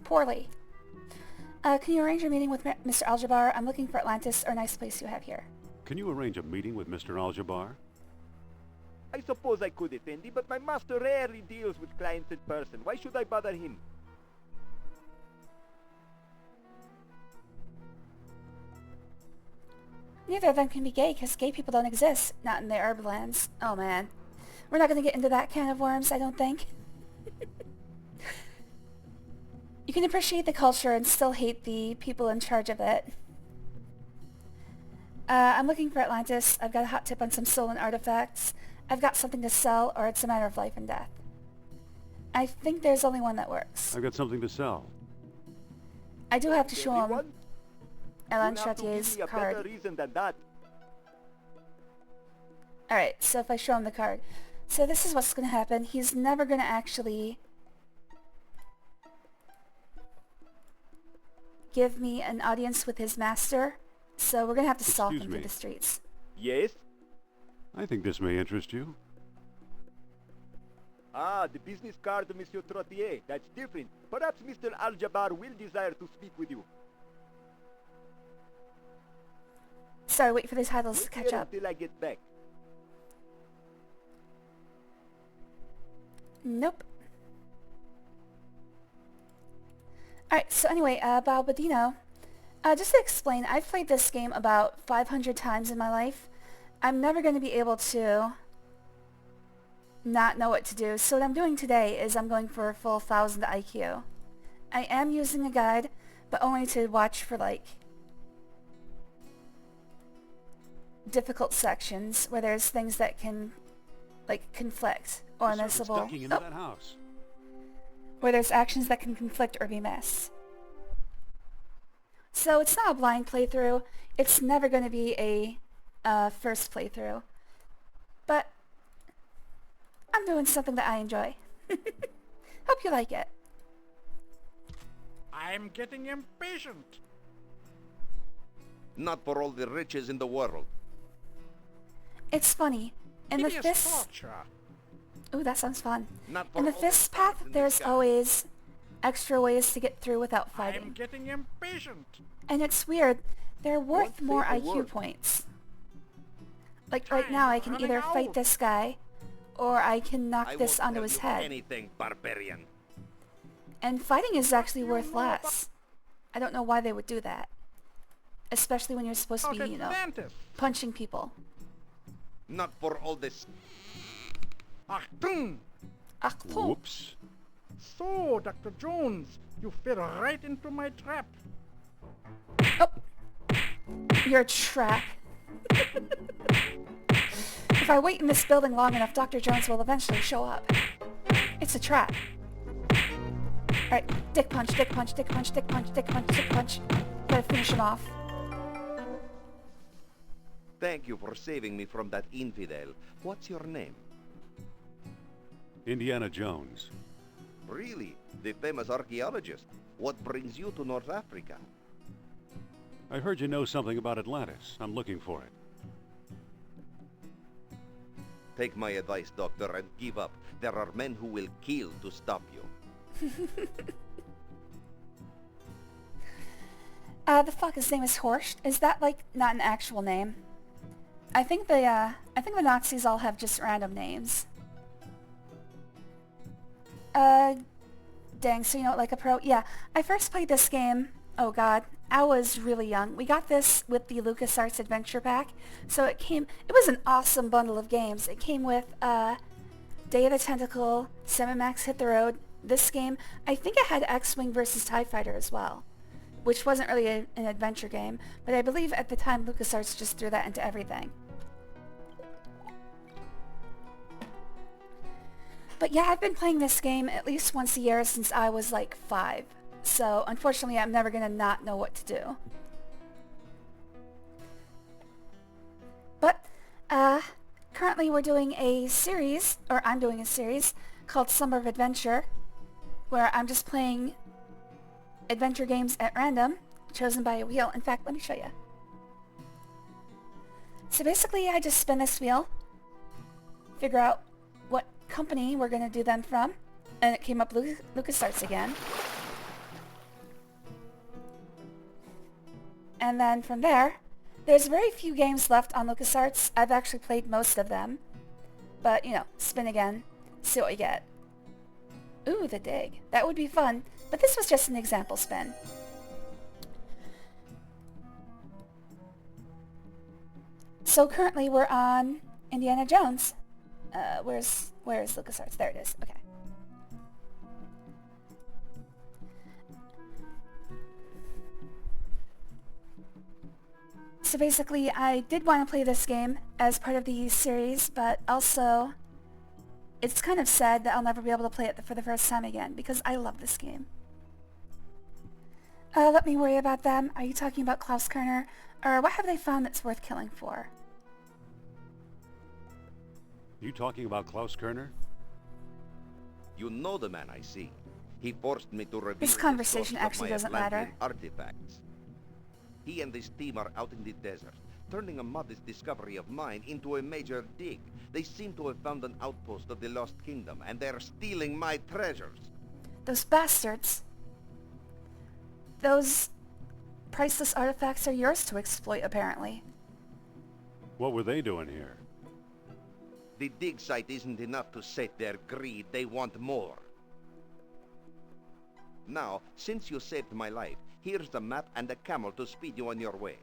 [SPEAKER 1] Poorly. Can you arrange a meeting with Mr. Al-Jabbar? I'm looking for Atlantis or a nice place you have here.
[SPEAKER 2] Can you arrange a meeting with Mr. Al-Jabbar?
[SPEAKER 3] I suppose I could, Effendi, but my master rarely deals with clients in person. Why should I bother him?
[SPEAKER 1] Neither of them can be gay, because gay people don't exist. Not in the Arab lands. Oh man. We're not going to get into that can of worms, I don't think. You can appreciate the culture and still hate the people in charge of it. I'm looking for Atlantis. I've got a hot tip on some stolen artifacts. I've got something to sell, or it's a matter of life and death. I think there's only one that works.
[SPEAKER 2] I've got something to sell.
[SPEAKER 1] I do have to show him
[SPEAKER 3] Everyone?
[SPEAKER 1] Alain
[SPEAKER 3] You have to give
[SPEAKER 1] Chartier's
[SPEAKER 3] me a
[SPEAKER 1] card.
[SPEAKER 3] better reason than that.
[SPEAKER 1] Alright, so if I show him the card. So this is what's going to happen. He's never going to actually give me an audience with his master. So we're going to have to stalk him
[SPEAKER 2] Excuse
[SPEAKER 1] through
[SPEAKER 2] me.
[SPEAKER 1] the streets.
[SPEAKER 3] Yes?
[SPEAKER 2] I think this may interest you.
[SPEAKER 3] Ah, the business card of Monsieur Trottier. That's different. Perhaps Mr. Al-Jabbar will desire to speak with you.
[SPEAKER 1] Sorry, wait for the titles to
[SPEAKER 3] Wait
[SPEAKER 1] catch
[SPEAKER 3] here
[SPEAKER 1] up.
[SPEAKER 3] until I get back.
[SPEAKER 1] Nope. Alright, so anyway, Balbadino. Just to explain, I've played this game about 500 times in my life. I'm never going to be able to not know what to do. So what I'm doing today is I'm going for a full 1000 IQ. I am using a guide, but only to watch for, like, difficult sections where there's things that can, like, conflict or
[SPEAKER 2] The servant's
[SPEAKER 1] missable.
[SPEAKER 2] ducking into that house.
[SPEAKER 1] Where there's actions that can conflict or be missed. So it's not a blind playthrough. It's never going to be a first playthrough. But I'm doing something that I enjoy. Hope you like it.
[SPEAKER 9] I'm getting impatient.
[SPEAKER 6] Not for all the riches in the world.
[SPEAKER 1] It's funny. In the
[SPEAKER 9] Hideous
[SPEAKER 1] fist...
[SPEAKER 9] torture.
[SPEAKER 1] Ooh, that sounds fun.
[SPEAKER 6] Not for
[SPEAKER 1] In the
[SPEAKER 6] all
[SPEAKER 1] fist
[SPEAKER 6] stars
[SPEAKER 1] path,
[SPEAKER 6] in the
[SPEAKER 1] there's
[SPEAKER 6] sky.
[SPEAKER 1] always extra ways to get through without
[SPEAKER 9] I'm
[SPEAKER 1] fighting.
[SPEAKER 9] getting impatient.
[SPEAKER 1] And it's weird. They're worth
[SPEAKER 3] Don't
[SPEAKER 1] more
[SPEAKER 3] say the
[SPEAKER 1] IQ
[SPEAKER 3] word.
[SPEAKER 1] points. Like right now, I can
[SPEAKER 9] running
[SPEAKER 1] either fight
[SPEAKER 9] out.
[SPEAKER 1] this guy, or I can knock
[SPEAKER 6] I
[SPEAKER 1] this
[SPEAKER 6] won't
[SPEAKER 1] onto
[SPEAKER 6] tell
[SPEAKER 1] his
[SPEAKER 6] you
[SPEAKER 1] head.
[SPEAKER 6] anything, barbarian.
[SPEAKER 1] And fighting is actually worth less. I don't know why they would do that. Especially when you're supposed to
[SPEAKER 9] Out
[SPEAKER 1] be,
[SPEAKER 9] Atlantis.
[SPEAKER 1] punching people.
[SPEAKER 6] Not for all this.
[SPEAKER 9] Achtung!
[SPEAKER 1] Achtung.
[SPEAKER 2] Whoops.
[SPEAKER 9] So, Dr. Jones, you fell right into my trap.
[SPEAKER 1] Oh! You're a trap. If I wait in this building long enough, Dr. Jones will eventually show up. It's a trap. Alright, dick punch, dick punch, dick punch, dick punch, dick punch, dick punch. Gotta finish him off.
[SPEAKER 6] Thank you for saving me from that infidel. What's your name?
[SPEAKER 2] Indiana Jones.
[SPEAKER 6] Really? The famous archaeologist. What brings you to North Africa?
[SPEAKER 2] I heard you know something about Atlantis. I'm looking for it.
[SPEAKER 6] Take my advice, doctor, and give up. There are men who will kill to stop you.
[SPEAKER 1] The fuck, his name is Horst? Is that, like, not an actual name? I think the Nazis all have just random names. Dang, so you know, like a pro? Yeah, I first played this game, oh god, I was really young. We got this with the LucasArts Adventure Pack, so it was an awesome bundle of games. It came with, Day of the Tentacle, Max Hit the Road, this game. I think it had X-Wing vs. TIE Fighter as well, which wasn't really an adventure game, but I believe at the time LucasArts just threw that into everything. But yeah, I've been playing this game at least once a year since I was like 5. So unfortunately, I'm never gonna not know what to do. But currently we're doing a series, or I'm doing a series, called Summer of Adventure, where I'm just playing adventure games at random, chosen by a wheel. In fact, let me show you. So basically, I just spin this wheel, figure out what company we're going to do them from, and it came up LucasArts again. And then from there, there's very few games left on LucasArts. I've actually played most of them. But, you know, spin again, see what we get. Ooh, the dig. That would be fun, but this was just an example spin. So currently we're on Indiana Jones. Where's LucasArts? There it is. Okay. So basically, I did want to play this game as part of the series, but also it's kind of sad that I'll never be able to play it for the first time again, because I love this game. Let me worry about them. Are you talking about Klaus Kerner? Or what have they found that's worth killing for?
[SPEAKER 2] You talking about Klaus Kerner?
[SPEAKER 5] You know the man, I see. He forced me to reveal
[SPEAKER 1] This
[SPEAKER 5] the
[SPEAKER 1] conversation
[SPEAKER 5] source of
[SPEAKER 1] actually
[SPEAKER 5] my
[SPEAKER 1] doesn't
[SPEAKER 5] Atlantean
[SPEAKER 1] matter.
[SPEAKER 5] artifacts. He and his team are out in the desert, turning a modest discovery of mine into a major dig. They seem to have found an outpost of the Lost Kingdom, and they're stealing my treasures.
[SPEAKER 1] Those bastards. Those priceless artifacts are yours to exploit, apparently.
[SPEAKER 2] What were they doing here?
[SPEAKER 5] The dig site isn't enough to sate their greed. They want more. Now, since you saved my life, here's the map and a camel to speed you on your way.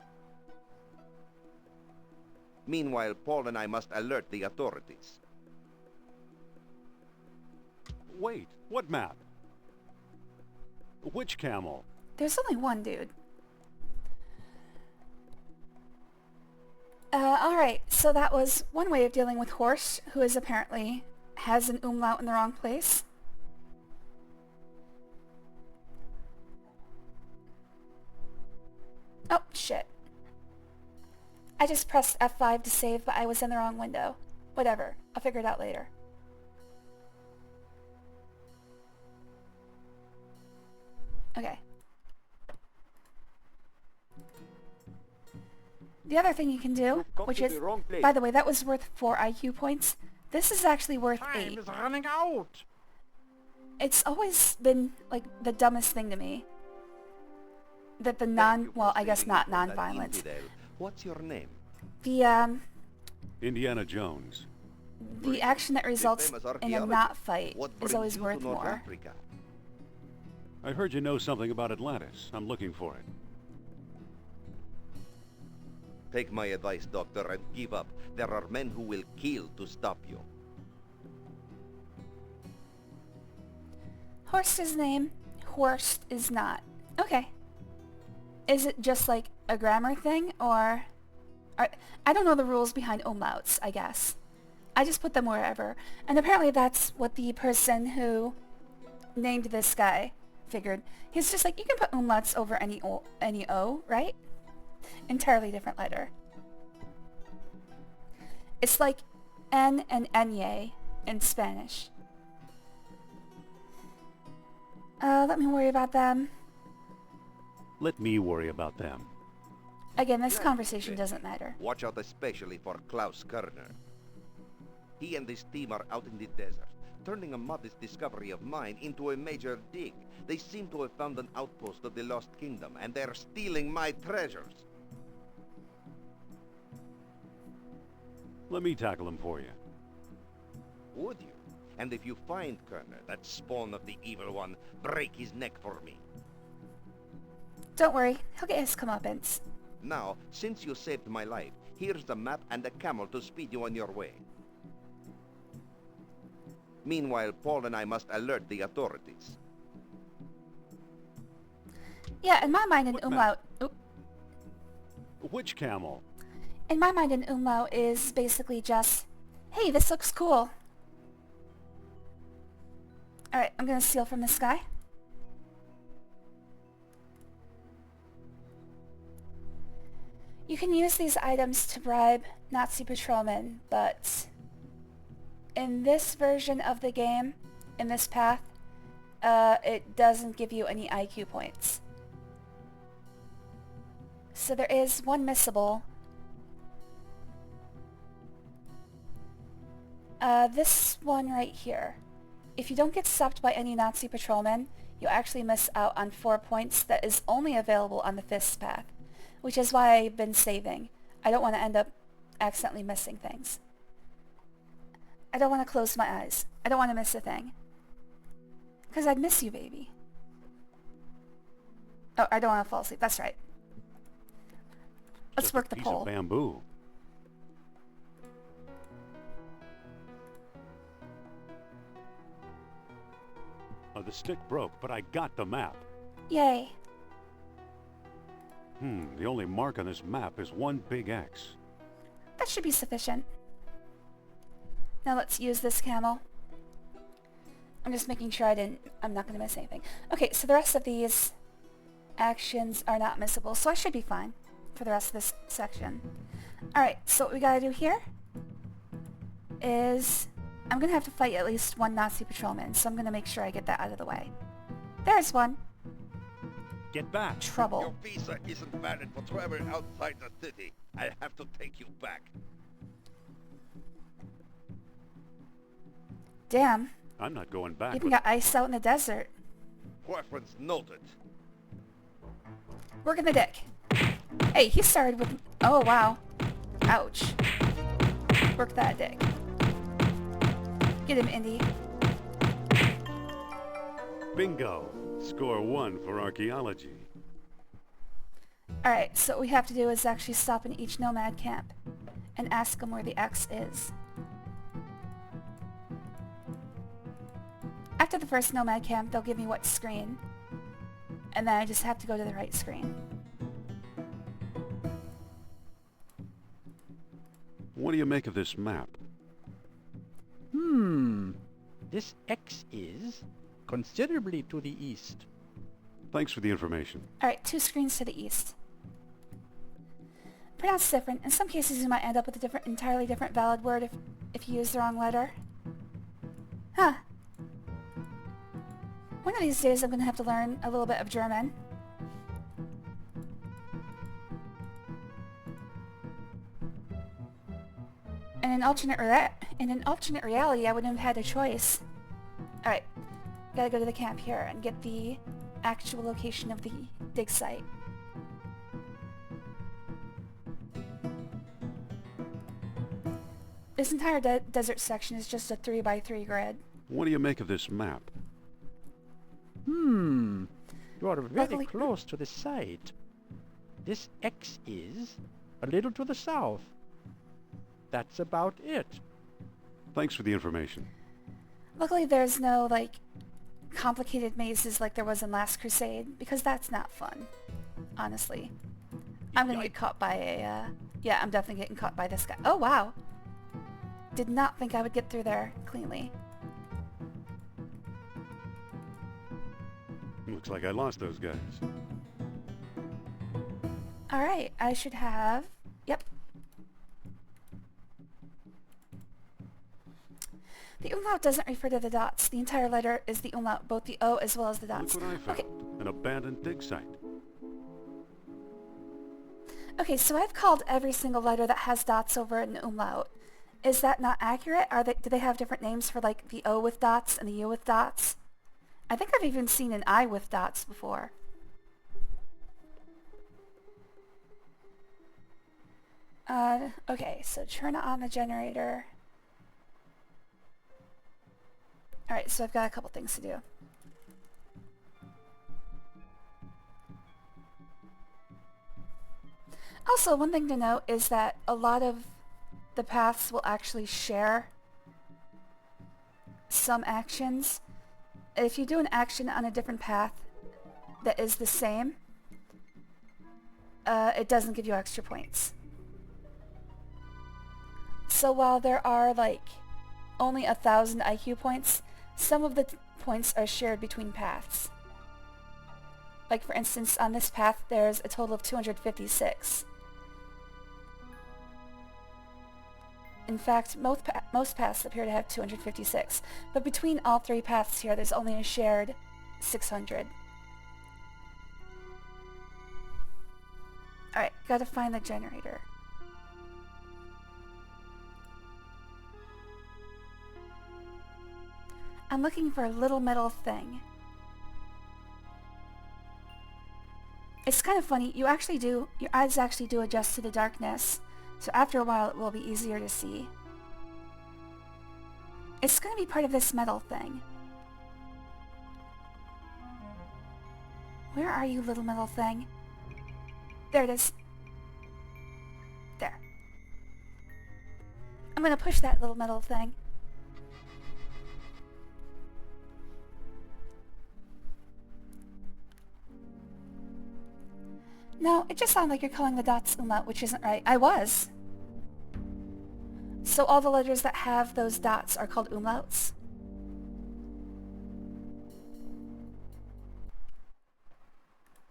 [SPEAKER 5] Meanwhile, Paul and I must alert the authorities.
[SPEAKER 2] Wait, what map? Which camel?
[SPEAKER 1] There's only one dude. Alright, so that was one way of dealing with Horst, who is apparently has an umlaut in the wrong place. Oh, shit. I just pressed F5 to save, but I was in the wrong window. Whatever, I'll figure it out later. Okay. The other thing you can do,
[SPEAKER 3] You've come
[SPEAKER 1] which
[SPEAKER 3] to
[SPEAKER 1] is,
[SPEAKER 3] the wrong place.
[SPEAKER 1] by the way, that was worth 4 IQ points. This is actually worth
[SPEAKER 9] Time
[SPEAKER 1] 8.
[SPEAKER 9] is running out.
[SPEAKER 1] It's always been, like, the dumbest thing to me. That the
[SPEAKER 5] Thank you for
[SPEAKER 1] well, I guess
[SPEAKER 5] saving
[SPEAKER 1] not
[SPEAKER 5] us from that
[SPEAKER 1] non-violence.
[SPEAKER 5] infidel. What's your name?
[SPEAKER 2] Indiana Jones.
[SPEAKER 1] The action that results
[SPEAKER 5] famous
[SPEAKER 1] in a
[SPEAKER 5] archaeologist.
[SPEAKER 1] not fight
[SPEAKER 5] What
[SPEAKER 1] is
[SPEAKER 5] brings
[SPEAKER 1] always
[SPEAKER 5] you
[SPEAKER 1] worth
[SPEAKER 5] to North
[SPEAKER 1] more.
[SPEAKER 5] Africa?
[SPEAKER 2] I heard you know something about Atlantis. I'm looking for it.
[SPEAKER 5] Take my advice, Doctor, and give up. There are men who will kill to stop you.
[SPEAKER 1] Horst is name, Horst is not. Okay. Is it just like a grammar thing, or... I don't know the rules behind umlauts, I guess. I just put them wherever. And apparently that's what the person who named this guy figured. He's just like, you can put umlauts over any O, right? Entirely different letter. It's like N and Nye in Spanish. Let me worry about them.
[SPEAKER 2] Let me worry about them.
[SPEAKER 1] Again, this conversation doesn't matter.
[SPEAKER 5] Watch out especially for Klaus Kerner. He and his team are out in the desert, turning a modest discovery of mine into a major dig. They seem to have found an outpost of the Lost Kingdom, and they're stealing my treasures.
[SPEAKER 2] Let me tackle them for you.
[SPEAKER 5] Would you? And if you find Kerner, that spawn of the evil one, break his neck for me.
[SPEAKER 1] Don't worry, he'll get his comeuppance.
[SPEAKER 5] Now, since you saved my life, here's the map and a camel to speed you on your way. Meanwhile, Paul and I must alert the authorities.
[SPEAKER 1] Yeah, in my mind, an
[SPEAKER 2] What
[SPEAKER 1] umlaut... Oop.
[SPEAKER 2] Which camel?
[SPEAKER 1] In my mind, an umlaut is basically just, hey, this looks cool. Alright, I'm gonna steal from this guy. You can use these items to bribe Nazi patrolmen, but in this version of the game, in this path, it doesn't give you any IQ points. So there is one missable. This one right here. If you don't get stopped by any Nazi patrolmen, you actually miss out on 4 points that is only available on the Fists path, which is why I've been saving. I don't want to end up accidentally missing things. I don't want to close my eyes. I don't want to miss a thing. Because I'd miss you, baby. Oh, I don't want to fall asleep. That's right. Let's
[SPEAKER 2] Just
[SPEAKER 1] work
[SPEAKER 2] a
[SPEAKER 1] the
[SPEAKER 2] piece
[SPEAKER 1] pole.
[SPEAKER 2] of bamboo. The stick broke, but I got the map.
[SPEAKER 1] Yay.
[SPEAKER 2] The only mark on this map is one big X.
[SPEAKER 1] That should be sufficient. Now let's use this camel. I'm just making sure I'm not going to miss anything. Okay, so the rest of these actions are not missable, so I should be fine for the rest of this section. Alright, so what we gotta do here is I'm going to have to fight at least one Nazi patrolman, so I'm going to make sure I get that out of the way. There's one.
[SPEAKER 2] Get back.
[SPEAKER 1] Trouble.
[SPEAKER 5] Your visa isn't valid for traveling outside the city. I have to take you back.
[SPEAKER 1] Damn.
[SPEAKER 2] I'm not going back.
[SPEAKER 1] Even got ice out in the desert.
[SPEAKER 5] Preference noted.
[SPEAKER 1] Working the dick. Hey, he started with... Oh, wow. Ouch. Work that dick. Get him, Indy.
[SPEAKER 2] Bingo. Score 1 for archaeology.
[SPEAKER 1] Alright, so what we have to do is actually stop in each nomad camp and ask them where the X is. After the first nomad camp, they'll give me what screen, and then I just have to go to the right screen.
[SPEAKER 2] What do you make of this map?
[SPEAKER 9] This X is considerably to the east.
[SPEAKER 2] Thanks for the information.
[SPEAKER 1] Alright, 2 screens to the east. Pronounced different. In some cases you might end up with a entirely different valid word if you use the wrong letter. Huh. One of these days I'm going to have to learn a little bit of German. In an alternate reality, I wouldn't have had a choice. Alright, gotta go to the camp here and get the actual location of the dig site. This entire desert section is just a 3x3 grid.
[SPEAKER 2] What do you make of this map?
[SPEAKER 9] You are very
[SPEAKER 1] Luckily-
[SPEAKER 9] close to the site. This X is a little to the south. That's about it.
[SPEAKER 2] Thanks for the information.
[SPEAKER 1] Luckily there's no, like, complicated mazes like there was in Last Crusade, because that's not fun, honestly. I'm gonna get caught by a, yeah, I'm definitely getting caught by this guy. Oh, wow. Did not think I would get through there cleanly.
[SPEAKER 2] Looks like I lost those guys.
[SPEAKER 1] Alright, I should have... Yep. The umlaut doesn't refer to the dots. The entire letter is the umlaut, both the O as well as the dots.
[SPEAKER 2] Look what I found.
[SPEAKER 1] Okay.
[SPEAKER 2] An abandoned dig site.
[SPEAKER 1] Okay, so I've called every single letter that has dots over it an umlaut. Is that not accurate? Do they have different names for, like, the O with dots and the U with dots? I think I've even seen an I with dots before. Okay, so turn on the generator. Alright, so I've got a couple things to do. Also, one thing to note is that a lot of the paths will actually share some actions. If you do an action on a different path that is the same, it doesn't give you extra points. So while there are, like, only 1,000 IQ points, some of the points are shared between paths. Like for instance, on this path there's a total of 256. In fact, most paths appear to have 256, but between all three paths here there's only a shared 600. Alright, gotta find the generator. I'm looking for a little metal thing. It's kind of funny, your eyes actually do adjust to the darkness, so after a while it will be easier to see. It's gonna be part of this metal thing. Where are you, little metal thing? There it is. There. I'm gonna push that little metal thing. No, it just sounded like you're calling the dots umlaut, which isn't right. I was. So all the letters that have those dots are called umlauts?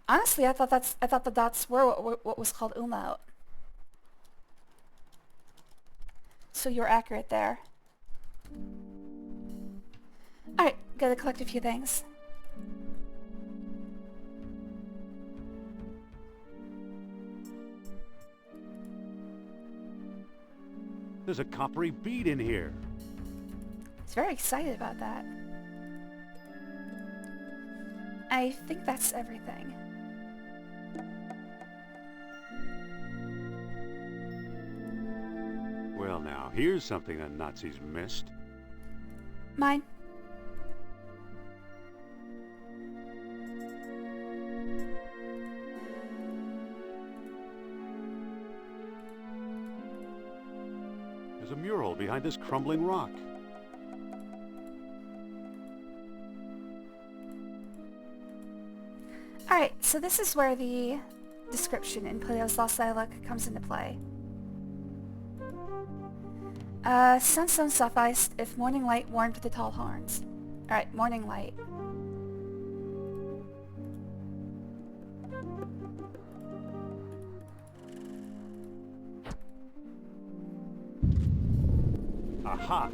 [SPEAKER 1] Honestly, I thought the dots were what was called umlaut. So you're accurate there. Alright, gotta collect a few things.
[SPEAKER 2] There's a coppery bead in here.
[SPEAKER 1] He's very excited about that. I think that's everything.
[SPEAKER 2] Well now, here's something the Nazis missed.
[SPEAKER 1] Mine.
[SPEAKER 2] There's a mural behind this crumbling rock.
[SPEAKER 1] Alright, so this is where the description in Plato's Lost Dialogue comes into play. Sunstone sufficed if morning light warmed the tall horns. Alright, morning light.
[SPEAKER 2] Aha!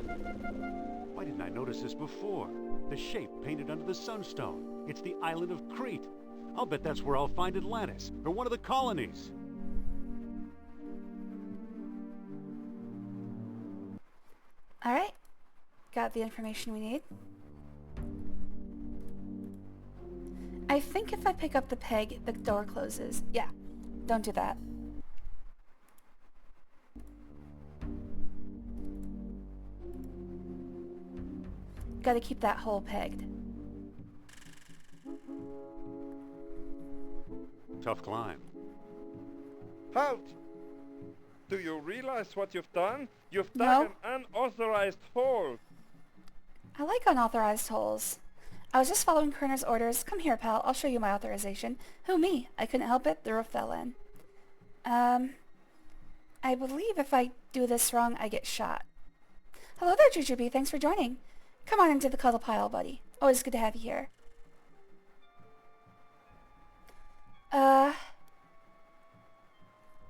[SPEAKER 2] Why didn't I notice this before? The shape painted under the sunstone. It's the island of Crete. I'll bet that's where I'll find Atlantis, or one of the colonies.
[SPEAKER 1] Alright, got the information we need. I think if I pick up the peg, the door closes. Yeah, don't do that. Gotta keep that hole pegged.
[SPEAKER 2] Tough climb.
[SPEAKER 8] Halt! Do you realize what you've done? You've
[SPEAKER 1] No.
[SPEAKER 8] dug an unauthorized hole.
[SPEAKER 1] I like unauthorized holes. I was just following Kerner's orders. Come here, pal. I'll show you my authorization. Who, me? I couldn't help it. The roof fell in. I believe if I do this wrong, I get shot. Hello there, Jujubee. Thanks for joining. Come on into the cuddle pile, buddy. Always good to have you here.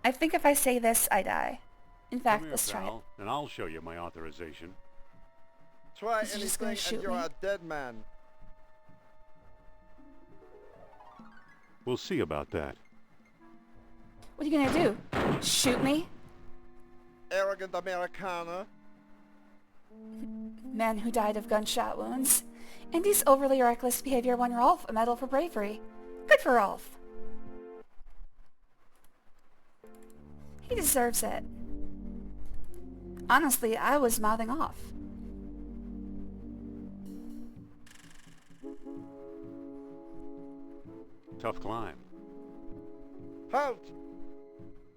[SPEAKER 1] I think if I say this, I die. In fact,
[SPEAKER 2] Come here,
[SPEAKER 1] let's try it.
[SPEAKER 2] pal, and I'll show you my authorization.
[SPEAKER 8] Try
[SPEAKER 1] Is he just gonna
[SPEAKER 8] anything and
[SPEAKER 1] shoot
[SPEAKER 8] you're
[SPEAKER 1] me?
[SPEAKER 8] a dead man.
[SPEAKER 2] We'll see about that.
[SPEAKER 1] What are you gonna do? Shoot me?
[SPEAKER 8] Arrogant Americana.
[SPEAKER 1] Man who died of gunshot wounds. Indy's overly reckless behavior won Rolf a medal for bravery. Good for Rolf. He deserves it. Honestly, I was mouthing off.
[SPEAKER 2] Tough climb.
[SPEAKER 8] Halt!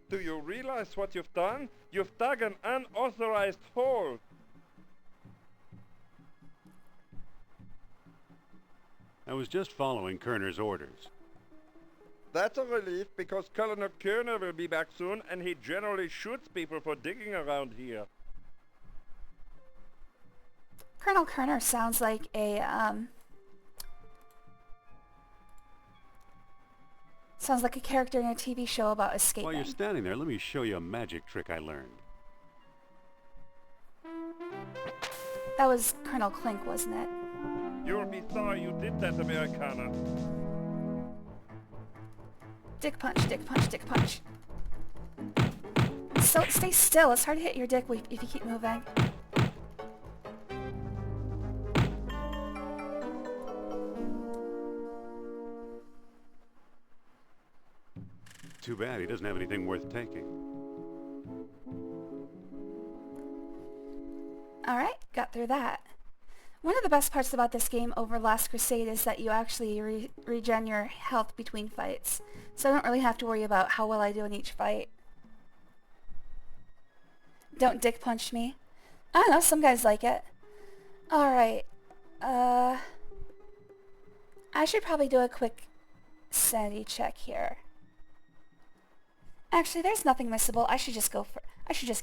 [SPEAKER 8] Do you realize what you've done? You've dug an unauthorized hole.
[SPEAKER 2] I was just following Kerner's orders.
[SPEAKER 8] That's a relief because Colonel Kerner will be back soon and he generally shoots people for digging around here.
[SPEAKER 1] Colonel Kerner sounds like a Sounds like a character in a TV show about
[SPEAKER 2] While
[SPEAKER 1] escaping.
[SPEAKER 2] you're standing there, let me show you a magic trick I learned.
[SPEAKER 1] That was Colonel Clink, wasn't it?
[SPEAKER 8] You'll be sorry you did that, Americana.
[SPEAKER 1] Dick punch, dick punch, dick punch. So stay still. It's hard to hit your dick if you keep moving.
[SPEAKER 2] Too bad he doesn't have anything worth taking.
[SPEAKER 1] Alright, got through that. One of the best parts about this game over Last Crusade is that you actually regen your health between fights. So I don't really have to worry about how well I do in each fight. Don't dick punch me. I don't know, some guys like it. Alright. I should probably do a quick sanity check here. Actually, there's nothing missable. I should just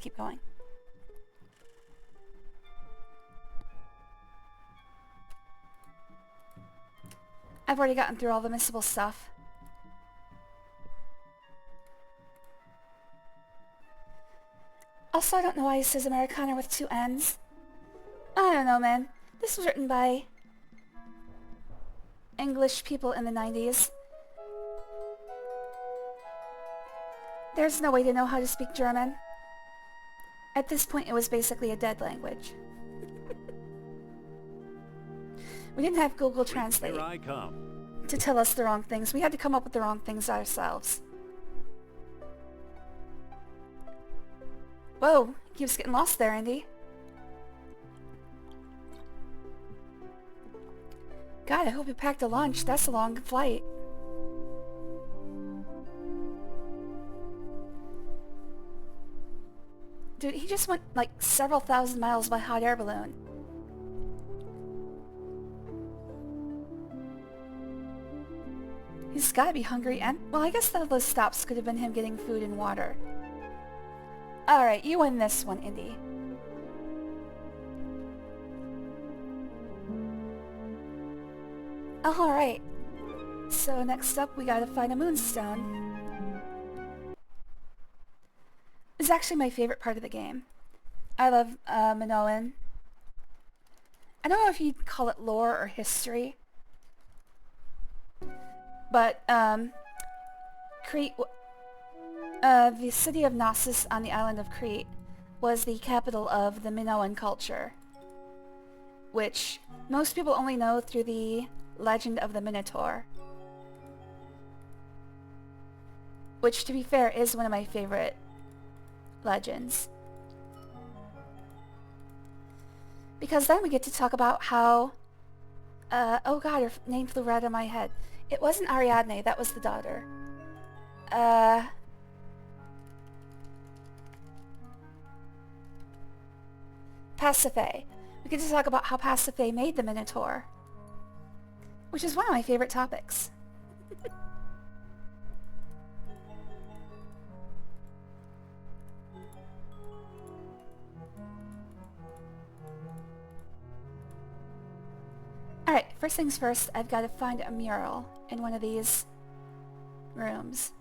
[SPEAKER 1] keep going. I've already gotten through all the missable stuff. Also, I don't know why it says Americana with 2 N's. I don't know, man. This was written by English people in the 90s. There's no way to know how to speak German. At this point, it was basically a dead language. We didn't have Google Translate
[SPEAKER 2] Here I come.
[SPEAKER 1] to tell us the wrong things. We had to come up with the wrong things ourselves. Whoa, keeps getting lost there, Indy. God, I hope you packed a lunch. That's a long flight. Dude, he just went like several thousand miles by hot air balloon. He's gotta be hungry and... well, I guess that those stops could have been him getting food and water. Alright, you win this one, Indy. Alright. So next up, we gotta find a moonstone. It's actually my favorite part of the game. I love Minoan. I don't know if you'd call it lore or history. But, Crete, the city of Knossos on the island of Crete was the capital of the Minoan culture, which most people only know through the legend of the Minotaur, which, to be fair, is one of my favorite legends. Because then we get to talk about how, oh god, her name flew right out of my head. It wasn't Ariadne, that was the daughter. Pasiphae. We get to talk about how Pasiphae made the Minotaur, which is one of my favorite topics. Alright, first things first, I've got to find a mural in one of these rooms.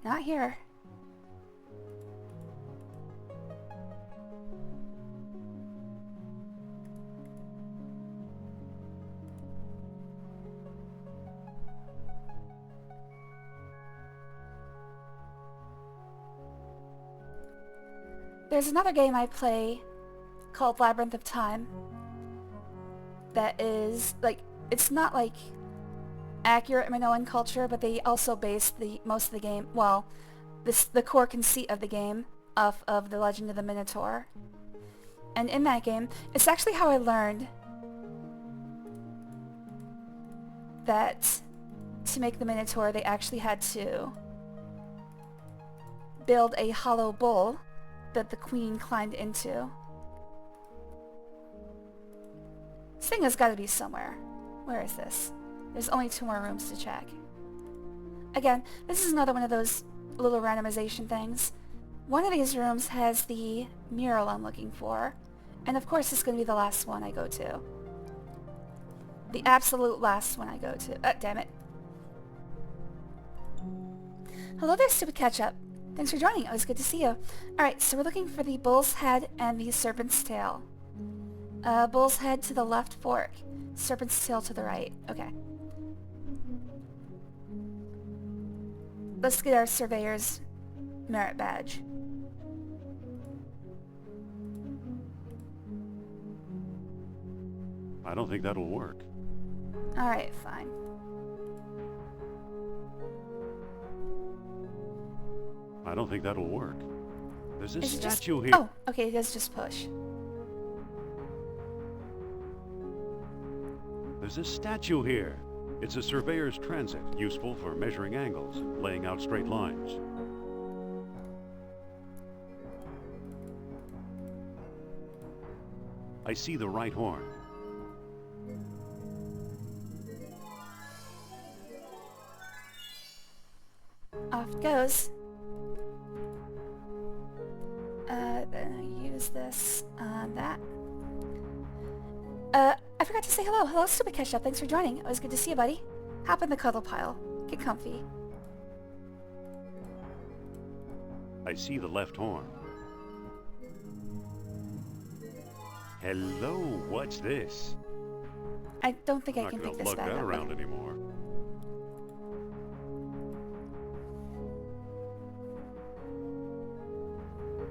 [SPEAKER 1] Not here. There's another game I play called Labyrinth of Time that is, like, it's not, like, accurate Minoan culture, but they also base most of the game, well, the core conceit of the game off of the Legend of the Minotaur. And in that game, it's actually how I learned that to make the Minotaur, they actually had to build a hollow bull that the queen climbed into. This thing has got to be somewhere. Where is this? There's only 2 more rooms to check. Again, this is another one of those little randomization things. One of these rooms has the mural I'm looking for, and of course it's going to be the last one I go to. The absolute last one I go to. Damn it. Hello there, Stupid Ketchup. Thanks for joining. It was good to see you. Alright, so we're looking for the bull's head and the serpent's tail. Bull's head to the left fork. Serpent's tail to the right. Okay. Let's get our surveyor's merit badge.
[SPEAKER 2] I don't think that'll work.
[SPEAKER 1] Alright, fine.
[SPEAKER 2] I don't think that'll work. There's a
[SPEAKER 1] Is it just...
[SPEAKER 2] statue here.
[SPEAKER 1] Oh, okay, it does just push.
[SPEAKER 2] There's a statue here. It's a surveyor's transit, useful for measuring angles and laying out straight lines. I see the right horn.
[SPEAKER 1] Off it goes. Then I use this on that. I forgot to say hello. Hello, Stupid Ketchup. Thanks for joining. It was good to see you, buddy. Hop in the cuddle pile. Get comfy.
[SPEAKER 2] I see the left horn. Hello, what's this?
[SPEAKER 1] I don't think I
[SPEAKER 2] I'm
[SPEAKER 1] can
[SPEAKER 2] not
[SPEAKER 1] pick
[SPEAKER 2] gonna
[SPEAKER 1] this
[SPEAKER 2] lug
[SPEAKER 1] back
[SPEAKER 2] that
[SPEAKER 1] up.
[SPEAKER 2] around anymore.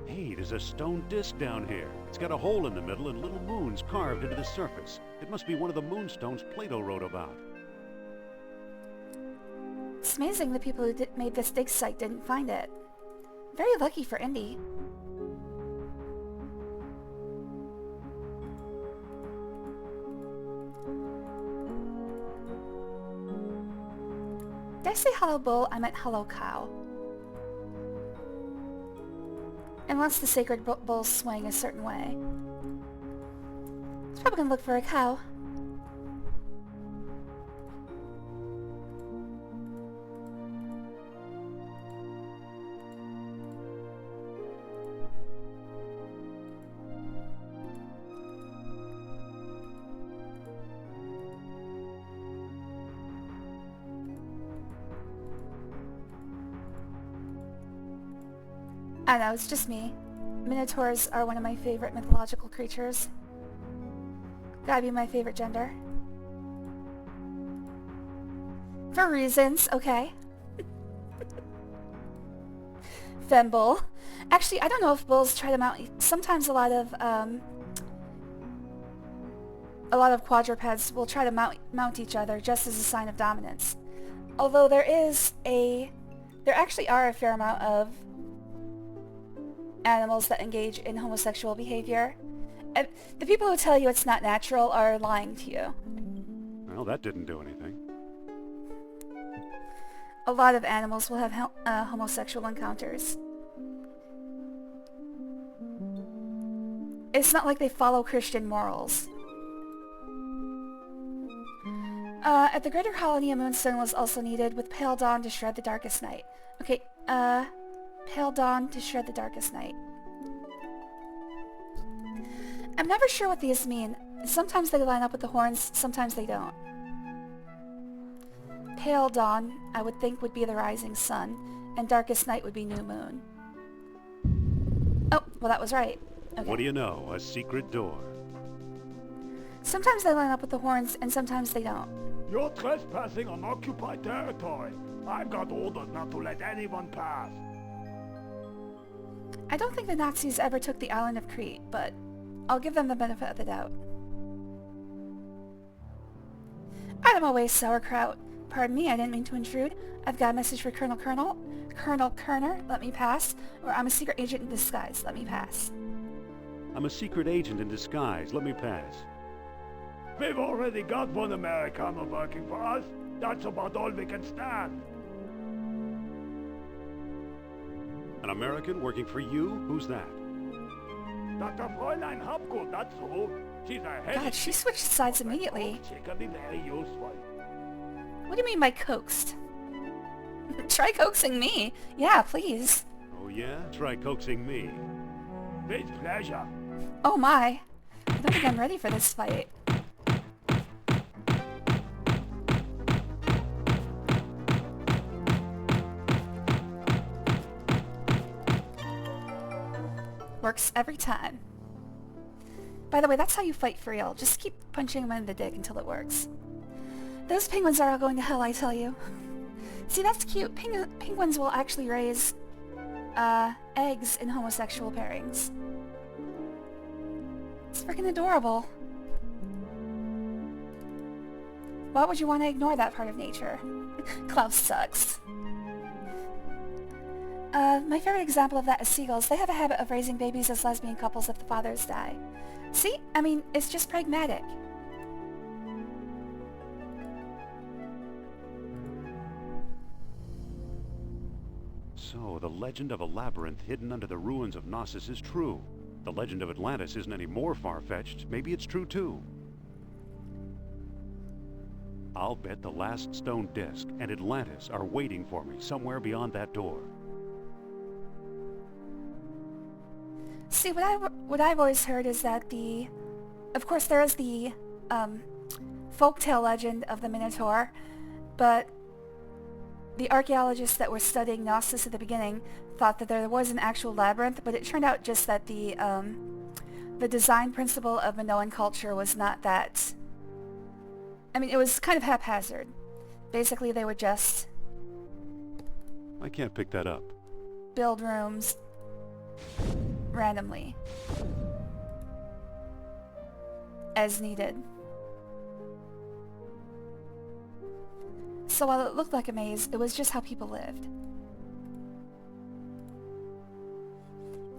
[SPEAKER 2] Hey, there's a stone disc down here. It's got a hole in the middle and little moons carved into the surface. It must be one of the moonstones Plato wrote about.
[SPEAKER 1] It's amazing the people who made this dig site didn't find it. Very lucky for Indy. Did I say hello bull? I meant hello cow. Unless the sacred bulls swing a certain way. It's probably gonna look for a cow. I know, it's just me. Minotaurs are one of my favorite mythological creatures. Gotta be my favorite gender. For reasons, okay. Fembull. Actually, I don't know if bulls try to mount... Sometimes a lot of quadrupeds will try to mount each other just as a sign of dominance. Although there actually are a fair amount of animals that engage in homosexual behavior. And the people who tell you it's not natural are lying to you.
[SPEAKER 2] Well, that didn't do anything.
[SPEAKER 1] A lot of animals will have homosexual encounters. It's not like they follow Christian morals. At the greater colony, a moonstone was also needed, with pale dawn to shred the darkest night. Okay, pale dawn to shred the darkest night. I'm never sure what these mean. Sometimes they line up with the horns, sometimes they don't. Pale dawn, I would think, would be the rising sun, and darkest night would be new moon. Oh, well that was right. Okay.
[SPEAKER 2] What do you know? A secret door.
[SPEAKER 1] Sometimes they line up with the horns, and sometimes they don't.
[SPEAKER 10] You're trespassing on occupied territory. I've got orders not to let anyone pass.
[SPEAKER 1] I don't think the Nazis ever took the island of Crete, but I'll give them the benefit of the doubt. Out of my way, sauerkraut. Pardon me, I didn't mean to intrude. I've got a message for Colonel Kerner, let me pass. Or I'm a secret agent in disguise, let me pass.
[SPEAKER 2] I'm a secret agent in disguise. Let me pass.
[SPEAKER 10] We've already got one Americano working for us. That's about all we can stand.
[SPEAKER 2] An American working for you? Who's that?
[SPEAKER 10] Dr. Fräulein Hopgood, that's who. She's a head.
[SPEAKER 1] God, she switched sides immediately.
[SPEAKER 10] She can be very useful.
[SPEAKER 1] What do you mean by coaxed? Try coaxing me. Yeah, please.
[SPEAKER 2] Oh yeah? Try coaxing me.
[SPEAKER 10] With pleasure.
[SPEAKER 1] Oh my. I don't think I'm ready for this fight. Works every time. By the way, that's how you fight for real. Just keep punching them in the dick until it works. Those penguins are all going to hell, I tell you. See, that's cute. Penguins will actually raise eggs in homosexual pairings. It's freaking adorable. Why would you want to ignore that part of nature? Klaus sucks. My favorite example of that is seagulls. They have a habit of raising babies as lesbian couples if the fathers die. See? I mean, it's just pragmatic.
[SPEAKER 2] So, the legend of a labyrinth hidden under the ruins of Knossos is true. The legend of Atlantis isn't any more far-fetched. Maybe it's true too. I'll bet the last stone disc and Atlantis are waiting for me somewhere beyond that door.
[SPEAKER 1] See, what I've always heard is that of course there is the folktale legend of the Minotaur, but the archaeologists that were studying Knossos at the beginning thought that there was an actual labyrinth, but it turned out just that the design principle of Minoan culture was not that... I mean, it was kind of haphazard. Basically, they would just...
[SPEAKER 2] I can't pick that up.
[SPEAKER 1] Build rooms randomly as needed. So while it looked like a maze, it was just how people lived.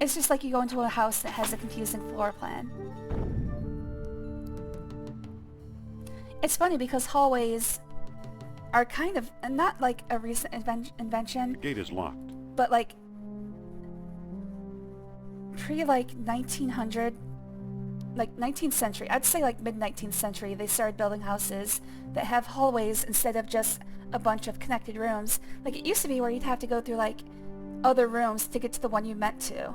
[SPEAKER 1] It's just like you go into a house that has a confusing floor plan. It's funny because hallways are kind of not like a recent invention.
[SPEAKER 2] The gate is locked.
[SPEAKER 1] But like pre-like 1900, like 19th century, I'd say like mid-19th century, they started building houses that have hallways instead of just a bunch of connected rooms. Like it used to be where you'd have to go through like other rooms to get to the one you meant to.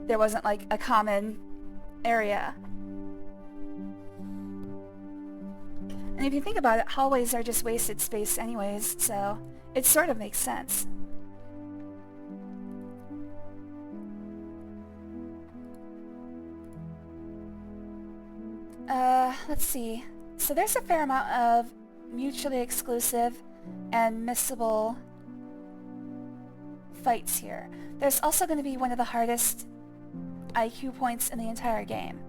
[SPEAKER 1] There wasn't like a common area. And if you think about it, hallways are just wasted space anyways, so it sort of makes sense. Let's see. So there's a fair amount of mutually exclusive and missable fights here. There's also going to be one of the hardest IQ points in the entire game.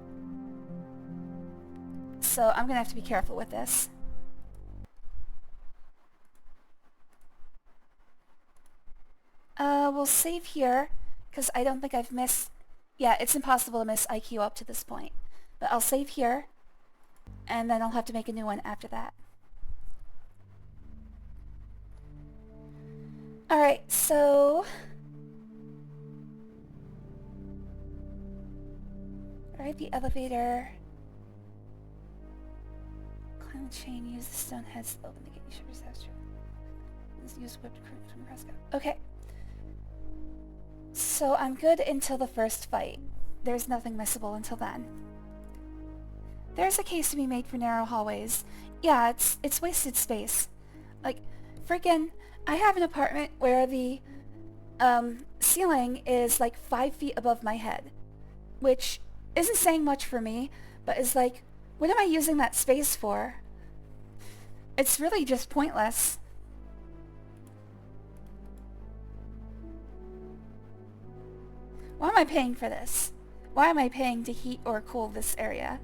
[SPEAKER 1] So I'm going to have to be careful with this. We'll save here, because I don't think I've missed... Yeah, it's impossible to miss IQ up to this point. But I'll save here, and then I'll have to make a new one after that. Alright, so... Ride the elevator. Climb the chain, use the stone heads to open the gate. You should resist you. Use whipped cream from Prescott. Okay. So I'm good until the first fight. There's nothing missable until then. There's a case to be made for narrow hallways. Yeah, it's wasted space. Like, freaking, I have an apartment where the ceiling is like 5 feet above my head, which isn't saying much for me, but is like, what am I using that space for? It's really just pointless. Why am I paying for this? Why am I paying to heat or cool this area?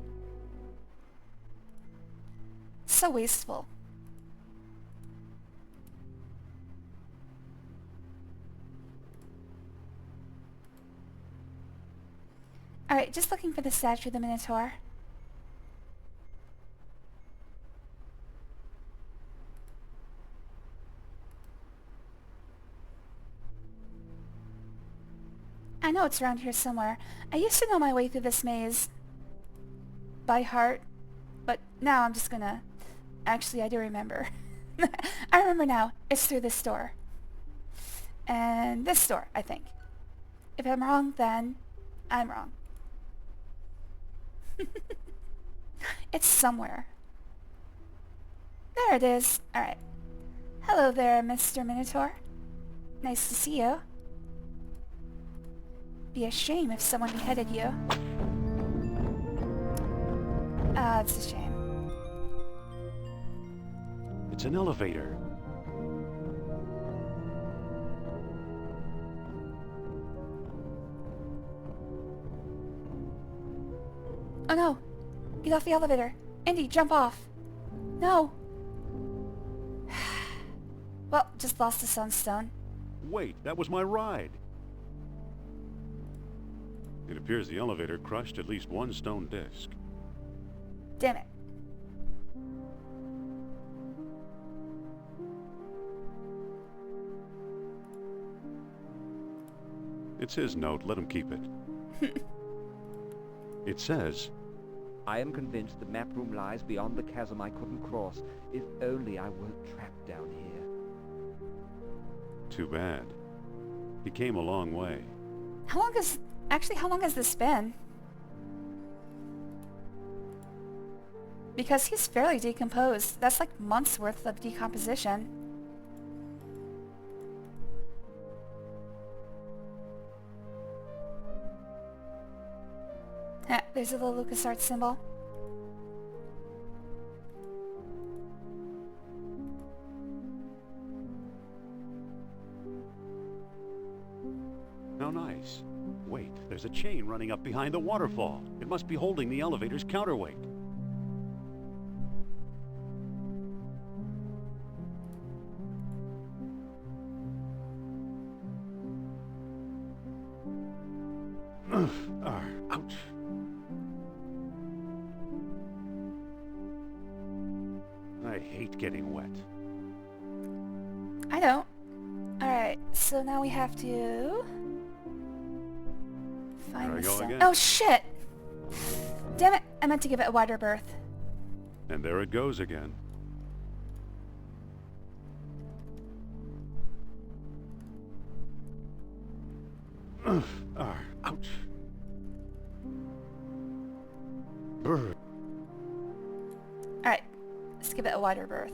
[SPEAKER 1] So wasteful. Alright, just looking for the statue of the Minotaur. I know it's around here somewhere. I used to know my way through this maze by heart, but now I'm just gonna... Actually, I do remember. I remember now. It's through this door. And this door, I think. If I'm wrong, then I'm wrong. It's somewhere. There it is. Alright. Hello there, Mr. Minotaur. Nice to see you. be a shame if someone beheaded you. It's a shame.
[SPEAKER 2] It's an elevator.
[SPEAKER 1] Oh no! Get off the elevator! Indy, jump off! No! Well, just lost the sunstone.
[SPEAKER 2] Wait, that was my ride. It appears the elevator crushed at least one stone disc.
[SPEAKER 1] Damn it.
[SPEAKER 2] It's his note, let him keep it. It says,
[SPEAKER 3] I am convinced the map room lies beyond the chasm I couldn't cross. If only I weren't trapped down here.
[SPEAKER 2] too bad. He came a long way.
[SPEAKER 1] How long has this been? Because he's fairly decomposed. That's like months worth of decomposition. There's a little LucasArts symbol.
[SPEAKER 2] How nice. Wait, there's a chain running up behind the waterfall. It must be holding the elevator's counterweight. Ouch. I hate getting wet.
[SPEAKER 1] I don't. Alright, so now we have to find
[SPEAKER 2] There I
[SPEAKER 1] the
[SPEAKER 2] go
[SPEAKER 1] sun.
[SPEAKER 2] again.
[SPEAKER 1] Oh shit! Damn it, I meant to give it a wider berth.
[SPEAKER 2] And there it goes again. Ouch. Brr.
[SPEAKER 1] Alright, let's give it a wider berth.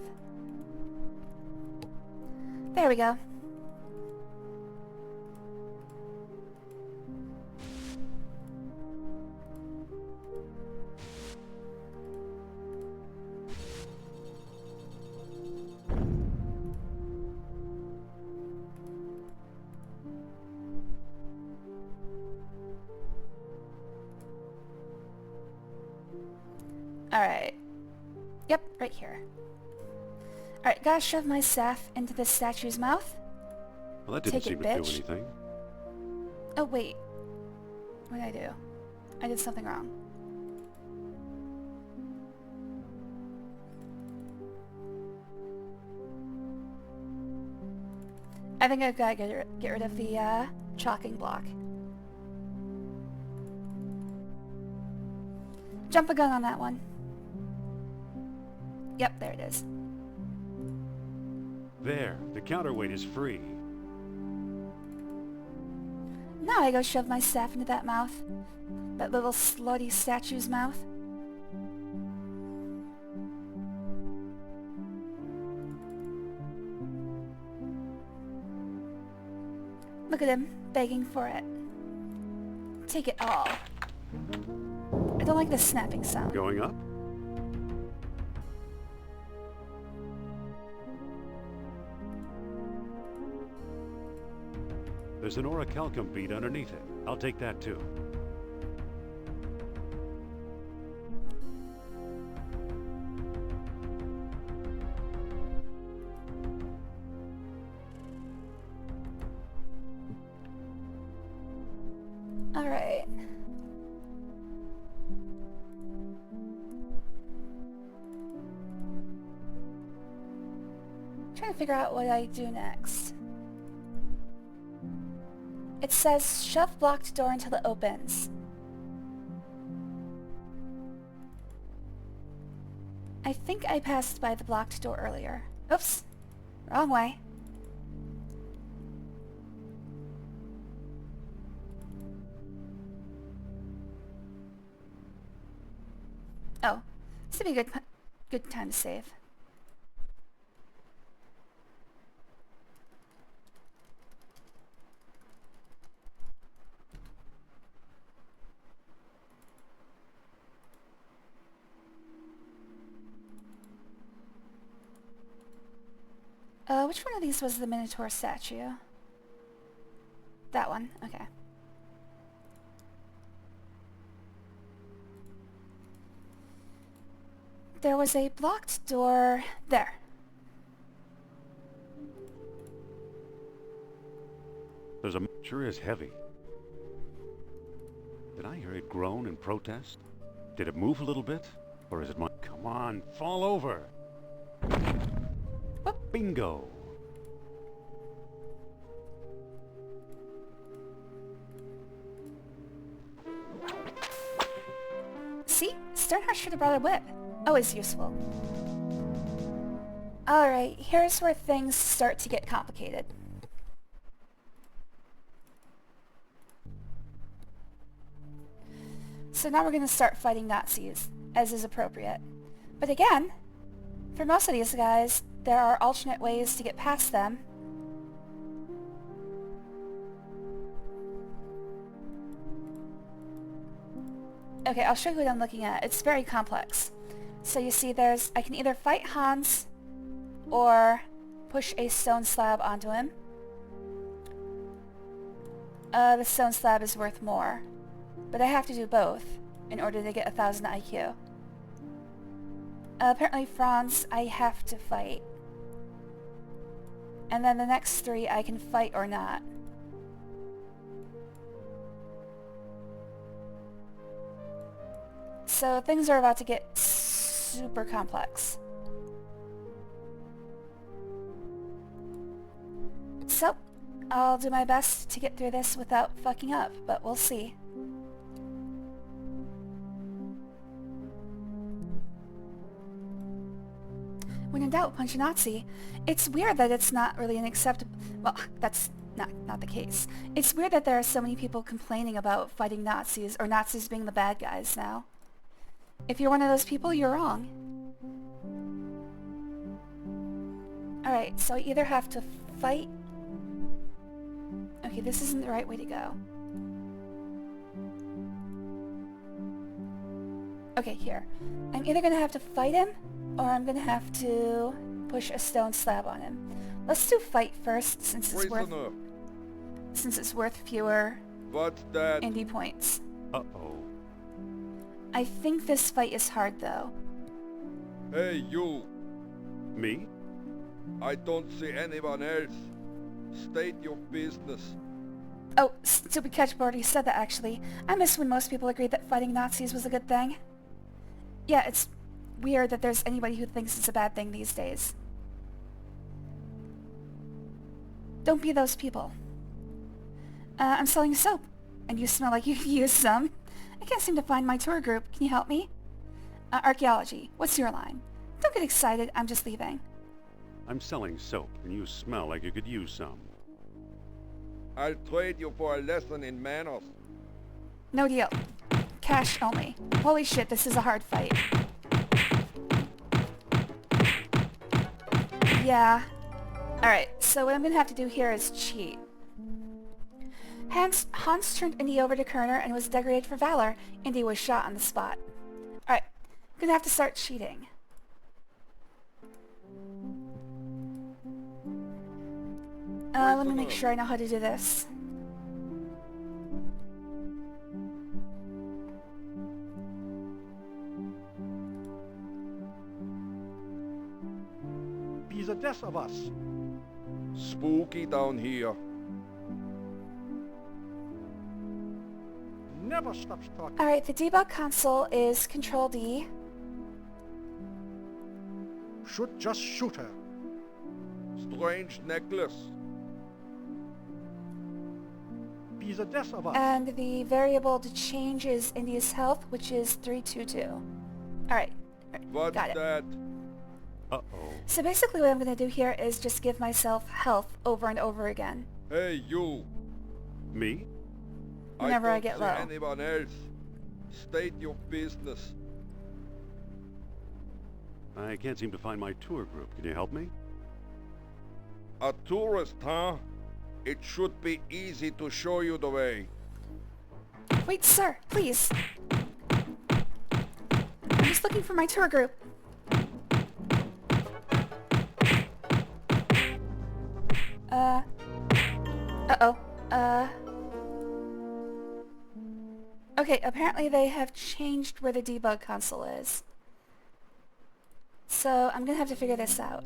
[SPEAKER 1] There we go. Alright. Yep, right here. Alright, gotta shove my staff into this statue's mouth.
[SPEAKER 2] Well, that didn't
[SPEAKER 1] Take it,
[SPEAKER 2] seem to do
[SPEAKER 1] bitch.
[SPEAKER 2] anything.
[SPEAKER 1] Oh, wait. What did I do? I did something wrong. I think I've got to get rid of the chalking block. Jump a gun on that one. Yep, there it is.
[SPEAKER 2] There, the counterweight is free.
[SPEAKER 1] Now I go shove my staff into that mouth. That little slutty statue's mouth. Look at him, begging for it. Take it all. I don't like the snapping sound.
[SPEAKER 2] Going up? There's an orichalcum bead underneath it. I'll take that too.
[SPEAKER 1] Alright. Trying to figure out what I do next. It says, shove blocked door until it opens. I think I passed by the blocked door earlier. Oops. Wrong way. Oh. This would be a good time to save. Which one of these was the Minotaur statue? That one, okay. There was a blocked door there.
[SPEAKER 2] There's a... Sure is heavy. Did I hear it groan in protest? Did it move a little bit? Or is it my... Come on, fall over!
[SPEAKER 1] Whoop.
[SPEAKER 2] Bingo!
[SPEAKER 1] See? Sternhardt should have brought a whip. Always useful. Alright, here's where things start to get complicated. So now we're going to start fighting Nazis, as is appropriate. But again, for most of these guys, there are alternate ways to get past them. Okay, I'll show you what I'm looking at. It's very complex. So you see I can either fight Hans or push a stone slab onto him. The stone slab is worth more. But I have to do both in order to get 1000 IQ. Apparently Franz I have to fight. And then the next 3 I can fight or not. So things are about to get super complex. So, I'll do my best to get through this without fucking up, but we'll see. When in doubt, punch a Nazi. It's weird that it's not really an acceptable... Well, that's not the case. It's weird that there are so many people complaining about fighting Nazis, or Nazis being the bad guys now. If you're one of those people, you're wrong. Alright, so I either have to fight... Okay, this isn't the right way to go. Okay, here. I'm either gonna have to fight him, or I'm gonna have to push a stone slab on him. Let's do fight first, since it's worth fewer
[SPEAKER 8] What's that?
[SPEAKER 1] Indy points.
[SPEAKER 2] Uh-oh.
[SPEAKER 1] I think this fight is hard, though.
[SPEAKER 8] Hey, you.
[SPEAKER 2] Me?
[SPEAKER 8] I don't see anyone else. State your business.
[SPEAKER 1] Oh, stupid catchboard already said that, actually. I miss when most people agreed that fighting Nazis was a good thing. Yeah, it's weird that there's anybody who thinks it's a bad thing these days. Don't be those people. I'm selling soap, and you smell like you could use some. I can't seem to find my tour group. Can you help me? Archaeology. What's your line? Don't get excited. I'm just leaving.
[SPEAKER 2] I'm selling soap, and you smell like you could use some.
[SPEAKER 8] I'll trade you for a lesson in manners.
[SPEAKER 1] No deal. Cash only. Holy shit, this is a hard fight. Yeah. Alright, so what I'm gonna have to do here is cheat. Hans turned Indy over to Kerner and was decorated for valor. Indy was shot on the spot. Alright, I'm gonna have to start cheating. Let me make sure I know how to do this.
[SPEAKER 10] Be the death of us.
[SPEAKER 8] Spooky down here.
[SPEAKER 10] Never stops talking.
[SPEAKER 1] Alright, the debug console is Control D.
[SPEAKER 10] Should just shoot her.
[SPEAKER 8] Strange necklace.
[SPEAKER 10] Be the death of us.
[SPEAKER 1] And the variable to change is Indy's health, which is 322. Alright,
[SPEAKER 8] What's
[SPEAKER 1] got it.
[SPEAKER 8] that?
[SPEAKER 2] Uh-oh.
[SPEAKER 1] So basically what I'm going to do here is just give myself health over and over again.
[SPEAKER 8] Hey, you.
[SPEAKER 2] Me?
[SPEAKER 1] Whenever I
[SPEAKER 8] don't
[SPEAKER 1] get
[SPEAKER 8] see
[SPEAKER 1] low.
[SPEAKER 8] anyone else. State your business.
[SPEAKER 2] I can't seem to find my tour group. Can you help me?
[SPEAKER 8] A tourist, huh? It should be easy to show you the way.
[SPEAKER 1] Wait, sir, please. I'm just looking for my tour group. Uh-oh. Okay, apparently they have changed where the debug console is. So I'm gonna have to figure this out.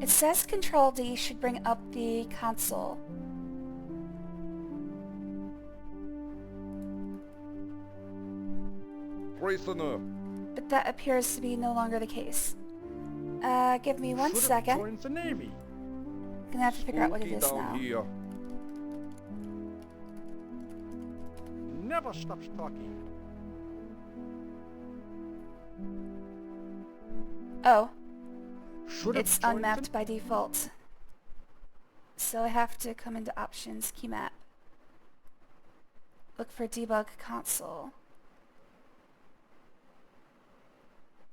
[SPEAKER 1] It says Control D should bring up the console.
[SPEAKER 8] Prisoner.
[SPEAKER 1] But that appears to be no longer the case. Give me one
[SPEAKER 9] Should have
[SPEAKER 1] second.
[SPEAKER 9] joined the Navy.
[SPEAKER 1] Gonna have to figure out what it
[SPEAKER 8] Spooky
[SPEAKER 1] is
[SPEAKER 8] down
[SPEAKER 1] now.
[SPEAKER 8] here.
[SPEAKER 9] Never stops talking.
[SPEAKER 1] Oh,
[SPEAKER 9] Should have
[SPEAKER 1] it's
[SPEAKER 9] joined
[SPEAKER 1] unmapped by default. So I have to come into Options, Key Map. Look for Debug Console.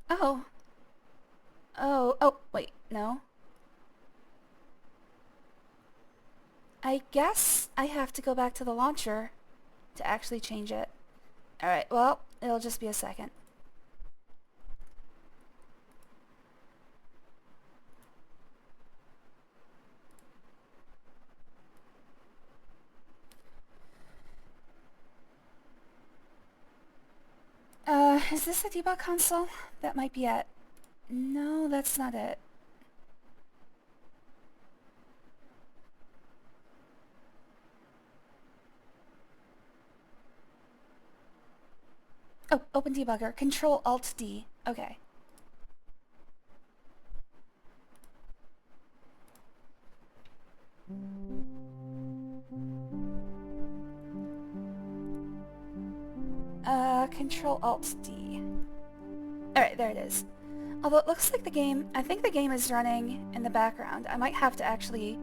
[SPEAKER 1] Oh. Oh, wait, no. I guess I have to go back to the launcher to actually change it. Alright, well, it'll just be a second. Is this the debug console? That might be it. No, that's not it. Oh, open debugger. Control Alt D. Okay. Control Alt D. Alright, there it is. Although it looks like I think the game is running in the background. I might have to actually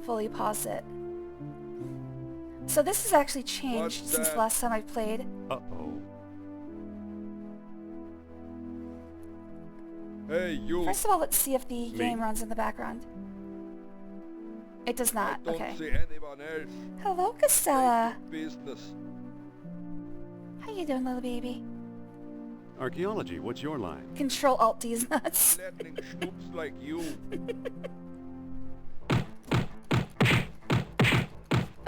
[SPEAKER 1] fully pause it. So this has actually changed since the last time I played.
[SPEAKER 2] Uh-oh.
[SPEAKER 8] Hey, you.
[SPEAKER 1] First of all, let's see if the game runs in the background. It does not.
[SPEAKER 8] Don't
[SPEAKER 1] Okay.
[SPEAKER 8] see anyone else.
[SPEAKER 1] Hello, Castella.
[SPEAKER 8] Business.
[SPEAKER 1] How you doing, little baby?
[SPEAKER 2] Archaeology, what's your line?
[SPEAKER 1] Control Alt D is nuts.
[SPEAKER 8] Letting schnoops like you.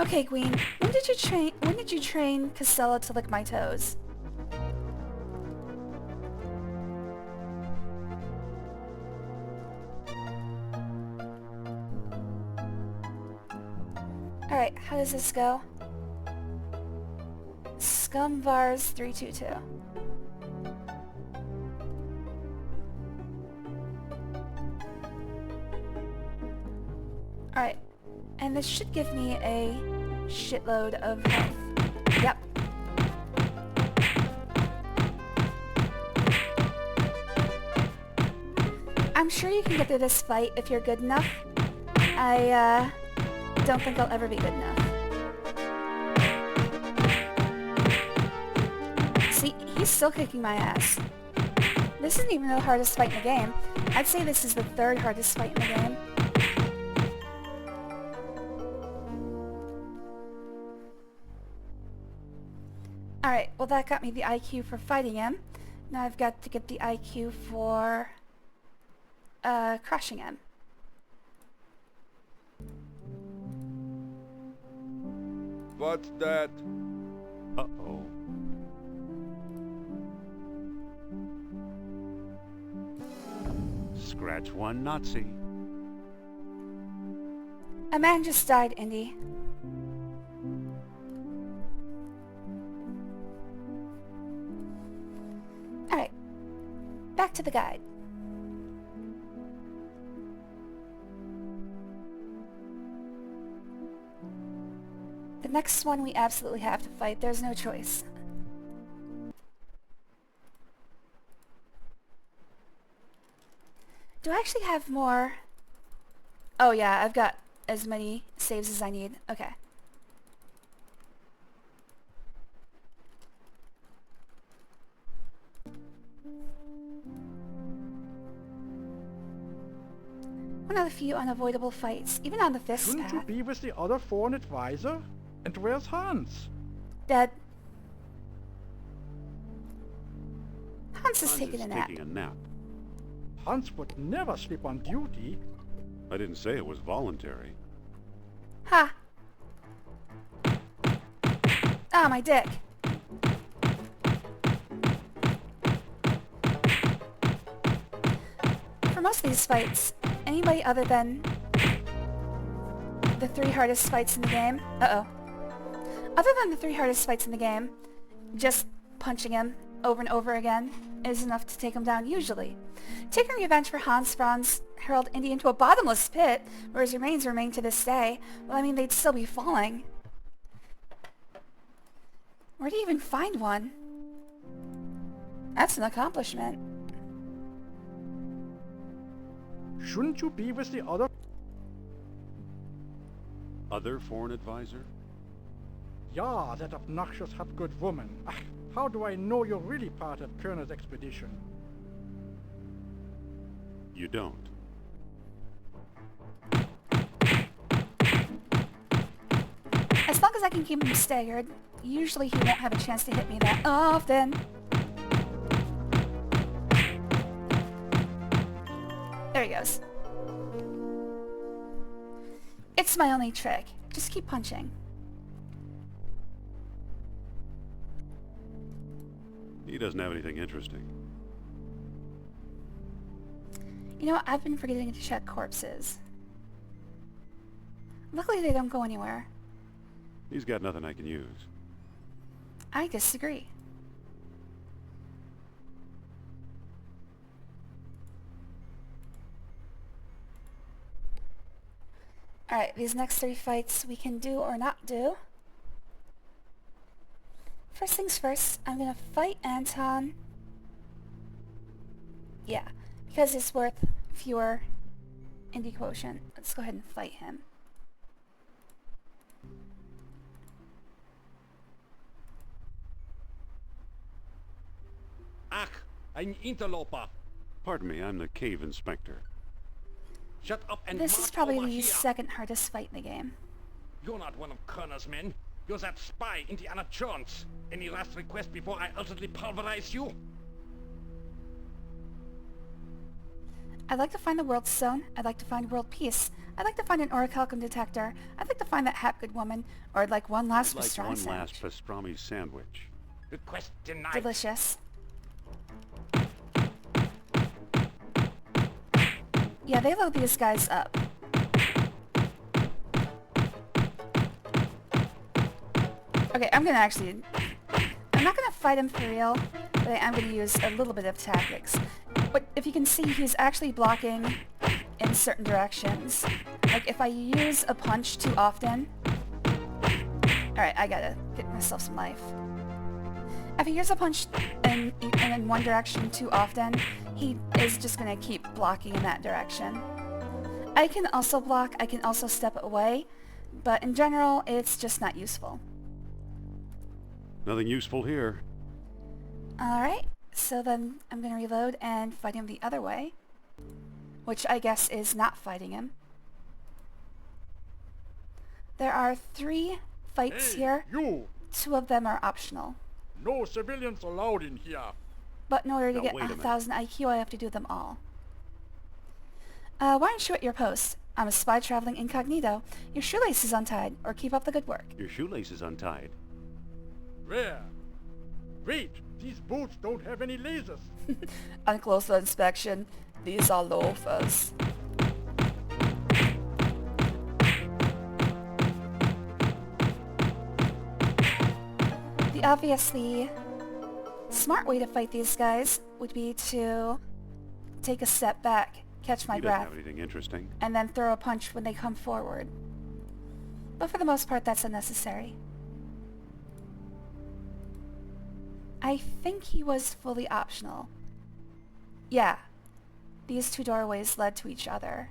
[SPEAKER 1] Okay, Queen. When did you train Castella to lick my toes? Alright, how does this go? Scumvars 322. Alright, and this should give me a shitload of health. Yep. I'm sure you can get through this fight if you're good enough. I don't think I'll ever be good enough. See, he's still kicking my ass. This isn't even the hardest fight in the game. I'd say this is the third hardest fight in the game. Alright, well that got me the IQ for fighting him. Now I've got to get the IQ for crushing him.
[SPEAKER 8] What's that?
[SPEAKER 2] Uh-oh. Scratch one Nazi.
[SPEAKER 1] A man just died, Indy. Alright, back to the guide. The next one we absolutely have to fight. There's no choice. Do I actually have more? Oh yeah, I've got as many saves as I need. Okay. One of the few unavoidable fights, even on the fifth
[SPEAKER 9] Shouldn't you
[SPEAKER 1] path.
[SPEAKER 9] be with the other foreign advisor? And where's Hans?
[SPEAKER 1] Dead. Hans is
[SPEAKER 2] Hans
[SPEAKER 1] taking
[SPEAKER 2] is
[SPEAKER 1] a nap.
[SPEAKER 2] taking a nap.
[SPEAKER 9] Hans would never sleep on duty.
[SPEAKER 2] I didn't say it was voluntary.
[SPEAKER 1] Ha! Ah, my dick. For most of these fights, anybody other than the 3 hardest fights in the game... Uh-oh. Other than the 3 hardest fights in the game, just punching him over and over again is enough to take him down usually. Taking revenge for Hans Franz hurled Indy into a bottomless pit, where his remains remain to this day. Well, I mean, they'd still be falling. Where do you even find one? That's an accomplishment.
[SPEAKER 9] Shouldn't you be with the other?
[SPEAKER 2] Other foreign advisor?
[SPEAKER 9] Yeah, that obnoxious Hapgood woman. Ach, how do I know you're really part of Kerner's expedition?
[SPEAKER 2] You don't.
[SPEAKER 1] As long as I can keep him staggered, usually he won't have a chance to hit me that often. There he goes. It's my only trick. Just keep punching.
[SPEAKER 2] He doesn't have anything interesting.
[SPEAKER 1] You know what? I've been forgetting to check corpses. Luckily they don't go anywhere.
[SPEAKER 2] He's got nothing I can use.
[SPEAKER 1] I disagree. Alright, these next 3 fights we can do or not do. First things first, I'm gonna fight Anton. Yeah, because it's worth fewer Indy quotient. Let's go ahead and fight him.
[SPEAKER 6] Ach, ein Interloper.
[SPEAKER 2] Pardon me, I'm the cave inspector.
[SPEAKER 6] Shut up and
[SPEAKER 1] This is
[SPEAKER 6] march
[SPEAKER 1] probably
[SPEAKER 6] over
[SPEAKER 1] the
[SPEAKER 6] here.
[SPEAKER 1] second hardest fight in the game.
[SPEAKER 6] You're not one of Kerner's men. You're that spy, Indiana Jones. Any last request before I ultimately pulverize you?
[SPEAKER 1] I'd like to find the world stone. I'd like to find world peace. I'd like to find an orichalcum detector. I'd like to find that Hapgood woman. Or I'd like one last
[SPEAKER 2] Like
[SPEAKER 1] pastrami
[SPEAKER 2] one
[SPEAKER 1] sandwich.
[SPEAKER 2] last pastrami sandwich.
[SPEAKER 6] Request denied.
[SPEAKER 1] Delicious. Yeah, they load these guys up. Okay, I'm not gonna fight him for real, but I am gonna use a little bit of tactics. But if you can see, he's actually blocking in certain directions. Like, if I use a punch too often... Alright, I gotta get myself some life. If I use a punch in one direction too often, he is just gonna keep blocking in that direction. I can also block, I can also step away, but in general, it's just not useful.
[SPEAKER 2] Nothing useful here.
[SPEAKER 1] Alright, so then I'm gonna reload and fight him the other way. Which I guess is not fighting him. There are 3 fights here.
[SPEAKER 9] You!
[SPEAKER 1] 2 of them are optional.
[SPEAKER 9] No civilians allowed in here.
[SPEAKER 1] But in order to
[SPEAKER 2] Now,
[SPEAKER 1] get
[SPEAKER 2] wait a minute.
[SPEAKER 1] 1,000 IQ, I have to do them all. Why aren't you at your post? I'm a spy traveling incognito. Your shoelace is untied, or keep up the good work.
[SPEAKER 2] Your shoelace is untied.
[SPEAKER 9] Where? Wait, these boots don't have any lasers.
[SPEAKER 1] On closer inspection, these are loafers. The obviously smart way to fight these guys would be to take a step back, catch my
[SPEAKER 2] He doesn't
[SPEAKER 1] breath,
[SPEAKER 2] have anything interesting.
[SPEAKER 1] and then throw a punch when they come forward. But for the most part, that's unnecessary. I think he was fully optional. Yeah, these 2 doorways led to each other.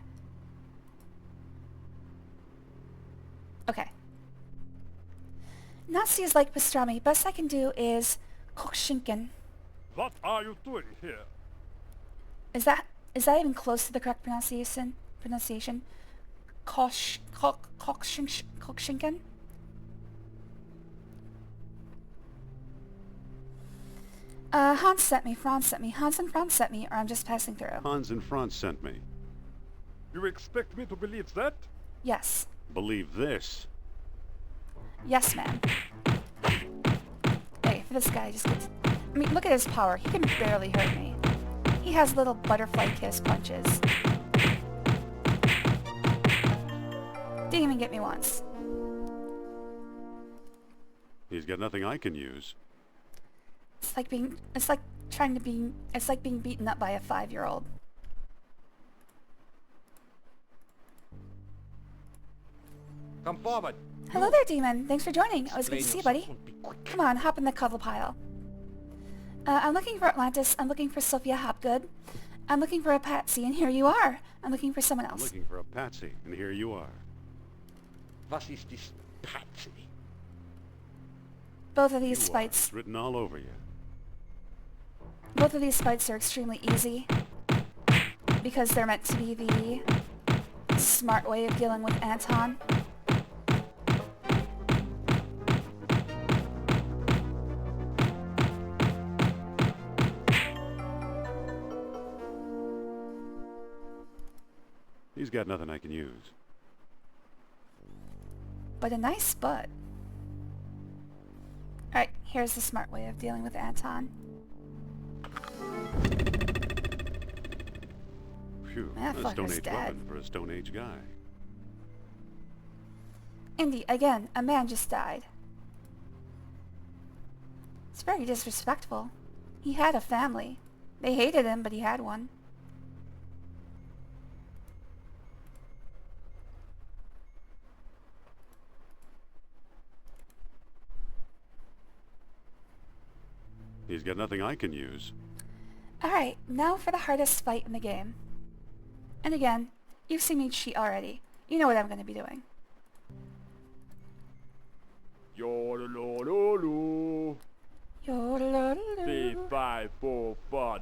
[SPEAKER 1] Okay. Nazi is like pastrami. Best I can do is cook schinken.
[SPEAKER 10] What are you doing here?
[SPEAKER 1] Is that even close to the correct pronunciation? Kokshinken? Hans sent me, Franz sent me, Hans and Franz sent me, or I'm just passing through.
[SPEAKER 2] Hans and Franz sent me.
[SPEAKER 8] You expect me to believe that?
[SPEAKER 1] Yes.
[SPEAKER 2] Believe this.
[SPEAKER 1] Yes, ma'am. Hey, for this guy, just gets... I mean, look at his power. He can barely hurt me. He has little butterfly kiss punches. Didn't even get me once.
[SPEAKER 2] He's got nothing I can use.
[SPEAKER 1] It's like being beaten up by a 5-year-old.
[SPEAKER 6] Come forward.
[SPEAKER 1] Hello there, demon. Thanks for joining. It was good to see you, buddy.
[SPEAKER 6] Yourself and be quick.
[SPEAKER 1] Come on, hop in the cuddle pile. I'm looking for Atlantis. I'm looking for Sophia Hopgood. I'm looking for a Patsy, and here you are. I'm looking for someone
[SPEAKER 2] I'm
[SPEAKER 1] else.
[SPEAKER 2] looking for a patsy, and here you are.
[SPEAKER 6] Was ist this Patsy?
[SPEAKER 1] Both of these
[SPEAKER 2] You are.
[SPEAKER 1] fights,
[SPEAKER 2] It's written all over you.
[SPEAKER 1] both of these fights are extremely easy because they're meant to be the smart way of dealing with Anton.
[SPEAKER 2] He's got nothing I can use.
[SPEAKER 1] But a nice butt. Alright, here's the smart way of dealing with Anton.
[SPEAKER 2] Phew,
[SPEAKER 1] That
[SPEAKER 2] a
[SPEAKER 1] fucker's
[SPEAKER 2] Stone Age
[SPEAKER 1] dead.
[SPEAKER 2] weapon for a Stone Age guy.
[SPEAKER 1] Indy, again, a man just died. It's very disrespectful. He had a family. They hated him, but he had one.
[SPEAKER 2] He's got nothing I can use.
[SPEAKER 1] Alright, now for the hardest fight in the game. And again, you've seen me cheat already. You know what I'm going to be doing.
[SPEAKER 10] Yodelololo.
[SPEAKER 1] Yodelololo.
[SPEAKER 10] 5-4 fun.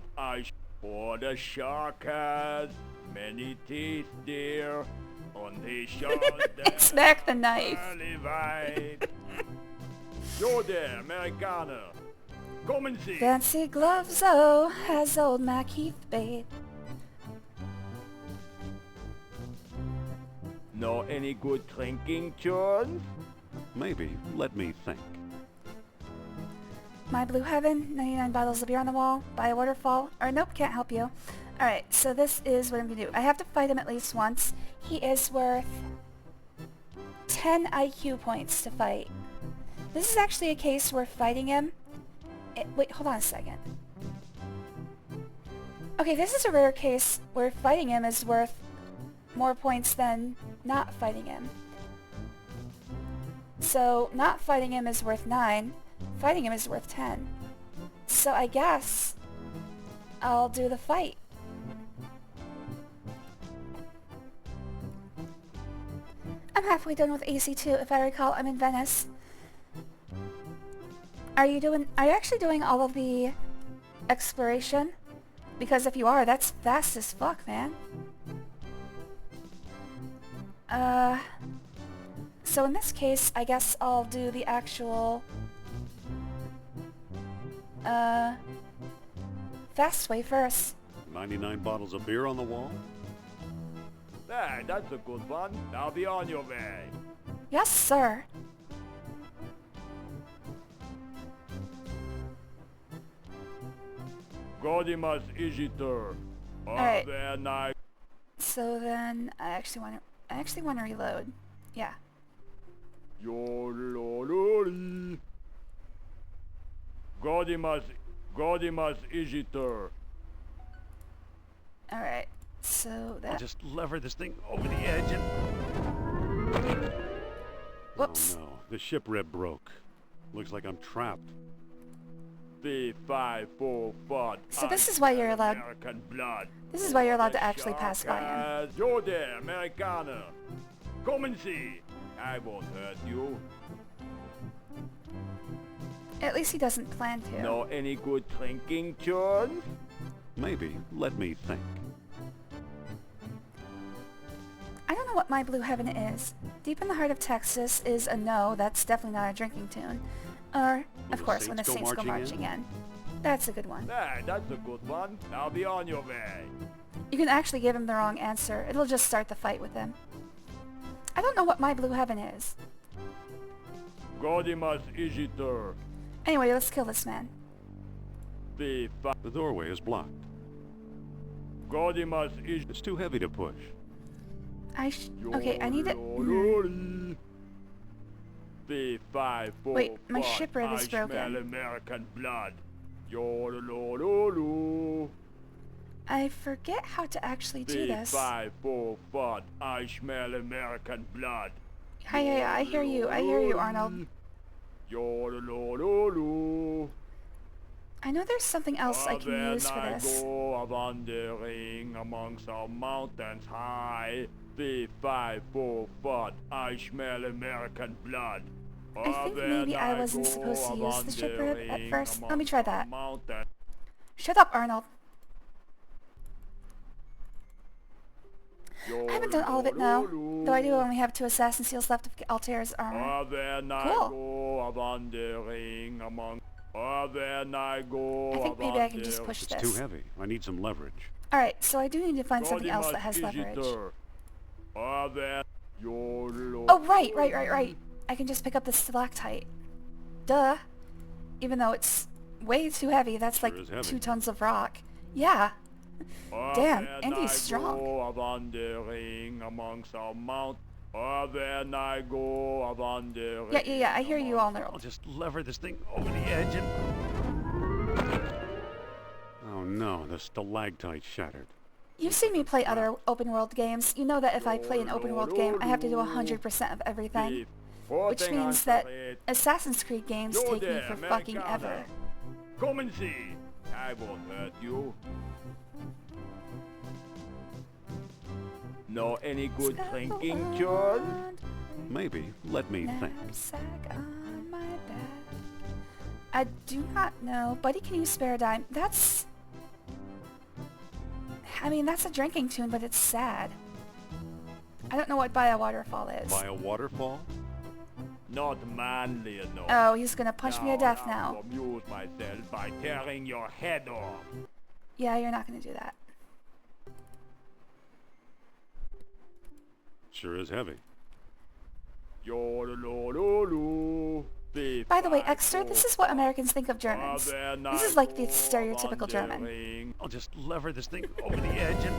[SPEAKER 10] For the shark has many teeth, dear. On his shoulder.
[SPEAKER 1] Smack the knife.
[SPEAKER 10] Yo there, Americana. Come and see.
[SPEAKER 1] Fancy gloves, oh, has old Mac Heathbait.
[SPEAKER 10] Know any good drinking tunes?
[SPEAKER 2] Maybe. Let me think.
[SPEAKER 1] My Blue Heaven, 99 bottles of beer on the wall, by a waterfall, or nope, can't help you. Alright, so this is what I'm gonna do. I have to fight him at least once. He is worth 10 IQ points to fight. This is actually a case where fighting him... wait, hold on a second. Okay, this is a rare case where fighting him is worth more points than not fighting him. So, not fighting him is worth 9. Fighting him is worth 10. So I guess I'll do the fight. I'm halfway done with AC2. If I recall, I'm in Venice. Are you actually doing all of the exploration? Because if you are, that's fast as fuck, man. So in this case, I guess I'll do the actual fast way first.
[SPEAKER 2] 99 bottles of beer on the wall?
[SPEAKER 10] Hey, that's a good one. Now be on your way.
[SPEAKER 1] Yes, sir.
[SPEAKER 10] Godimas Igitur.
[SPEAKER 1] Alright.
[SPEAKER 10] Very nice.
[SPEAKER 1] So then I actually want to reload. Yeah.
[SPEAKER 10] Yodelololi. Godimas Igitur.
[SPEAKER 1] Alright. So
[SPEAKER 2] I'll
[SPEAKER 1] that...
[SPEAKER 2] just lever this thing over the edge and...
[SPEAKER 1] Whoops.
[SPEAKER 2] Oh no, the ship rib broke. Looks like I'm trapped.
[SPEAKER 10] 5-4 fun.
[SPEAKER 1] So this is why you're allowed...
[SPEAKER 10] American blood.
[SPEAKER 1] This is why you're allowed to actually pass by him.
[SPEAKER 10] Yo there, Americana. Come and see. I won't hurt you.
[SPEAKER 1] At least he doesn't plan to.
[SPEAKER 10] Know any good drinking tunes?
[SPEAKER 2] Maybe. Let me think.
[SPEAKER 1] I don't know what My Blue Heaven is. Deep in the Heart of Texas is a no, that's definitely not a drinking tune. Or, of
[SPEAKER 2] the
[SPEAKER 1] course, When the
[SPEAKER 2] Saints Go
[SPEAKER 1] Saints Go
[SPEAKER 2] Marching
[SPEAKER 1] Marching In. That's a good one.
[SPEAKER 10] Hey, that's a good one. Now be on your way.
[SPEAKER 1] You can actually give him the wrong answer. It'll just start the fight with him. I don't know what my blue heaven is.
[SPEAKER 10] Godimas Igitor.
[SPEAKER 1] Anyway, let's kill this man.
[SPEAKER 2] The doorway is blocked.
[SPEAKER 10] Godimas
[SPEAKER 2] It's too heavy to push.
[SPEAKER 1] Okay, I need it. Wait, my ship rib is broken.
[SPEAKER 10] I smell American blood.
[SPEAKER 1] I forget how to actually do this.
[SPEAKER 10] I smell American blood.
[SPEAKER 1] I hear you. I hear you, Arnold. I know there's something else I can use for this.
[SPEAKER 10] I go wandering amongst the mountains high. I smell American blood.
[SPEAKER 1] I think maybe I wasn't supposed to use the ship rib at first. Let me try that. Shut up, Arnold. I haven't done all of it now, though I do only have 2 assassin seals left of Altair's armor. Cool. I think maybe I can just push
[SPEAKER 2] It's
[SPEAKER 1] this.
[SPEAKER 2] too heavy. I need some leverage.
[SPEAKER 1] Alright, so I do need to find something else that has leverage. Oh, right. I can just pick up the stalactite. Duh. Even though it's way too heavy, that's like
[SPEAKER 2] Sure is heavy.
[SPEAKER 1] 2 tons of rock. Yeah. Damn, Indy's strong. Yeah, I hear you,
[SPEAKER 2] I'll
[SPEAKER 1] Arnold.
[SPEAKER 2] just lever this thing over the edge and... Oh no, the stalactite shattered.
[SPEAKER 1] You've seen me play other open world games. You know that if I play an open world game, I have to do 100% of everything. Which means that Assassin's Creed games take me for fucking ever.
[SPEAKER 10] Come and see. I won't hurt you. Know any good drinking, John?
[SPEAKER 2] Maybe. Let me think.
[SPEAKER 1] Knapsack on my back. I do not know. Buddy, can you spare a dime? That's a drinking tune, but it's sad. I don't know what By a Waterfall is.
[SPEAKER 2] By a waterfall?
[SPEAKER 10] Not manly enough.
[SPEAKER 1] Oh, he's gonna punch me to death now.
[SPEAKER 10] I'll amuse myself by tearing your head off.
[SPEAKER 1] Yeah, you're not gonna do that.
[SPEAKER 2] Sure is heavy.
[SPEAKER 1] By the way, Exeter, this is what Americans think of Germans. This is like the stereotypical German.
[SPEAKER 2] I'll just lever this thing over the edge and...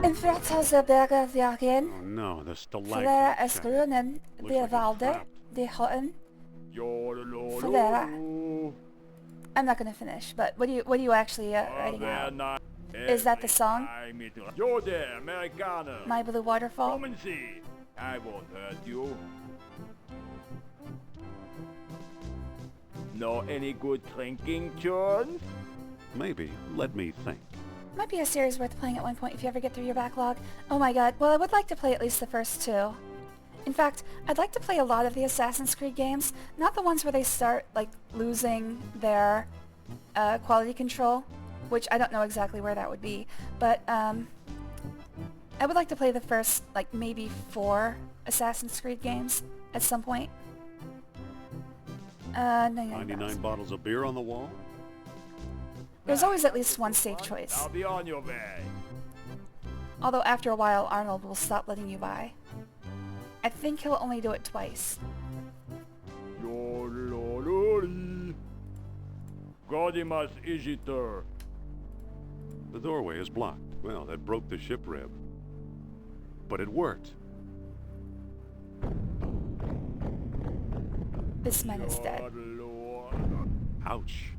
[SPEAKER 1] In Berger Jagen,
[SPEAKER 2] Oh no, the
[SPEAKER 1] Flera
[SPEAKER 2] stalactite shattered.
[SPEAKER 1] Esgrunen,
[SPEAKER 2] Looks
[SPEAKER 1] de
[SPEAKER 2] like it's
[SPEAKER 1] Valde,
[SPEAKER 2] trapped.
[SPEAKER 1] de Hotten, Flera. I'm not gonna finish, but what are you actually writing out? Is that the song?
[SPEAKER 10] Yo there, Americana.
[SPEAKER 1] My Blue Waterfall?
[SPEAKER 10] Come and see. I won't hurt you. Know any good drinking, John?
[SPEAKER 2] Maybe. Let me think.
[SPEAKER 1] Might be a series worth playing at one point if you ever get through your backlog. Oh my god, well I would like to play at least the first 2. In fact, I'd like to play a lot of the Assassin's Creed games, not the ones where they start, like, losing their quality control, which I don't know exactly where that would be, but I would like to play the first, like, maybe 4 Assassin's Creed games at some point.
[SPEAKER 2] 99 bottles of beer on the wall?
[SPEAKER 1] There's always at least one safe choice.
[SPEAKER 10] I'll be on your way.
[SPEAKER 1] Although after a while, Arnold will stop letting you buy. I think he'll only do it twice.
[SPEAKER 10] Godimas Igitor.
[SPEAKER 2] The doorway is blocked. Well, that broke the ship rib. But it worked.
[SPEAKER 1] This man is dead.
[SPEAKER 2] Ouch.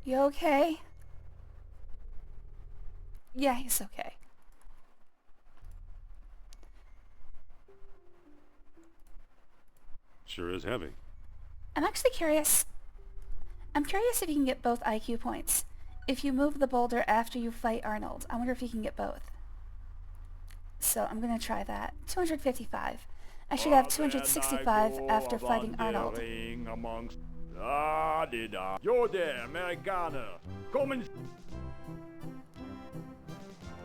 [SPEAKER 1] You okay? Yeah, he's okay.
[SPEAKER 2] Sure is heavy.
[SPEAKER 1] I'm actually curious. I'm curious if you can get both IQ points. If you move the boulder after you fight Arnold. I wonder if you can get both. So I'm gonna try that. 255. I should have 265 after fighting Arnold.
[SPEAKER 10] Yo there, Americana. Come and...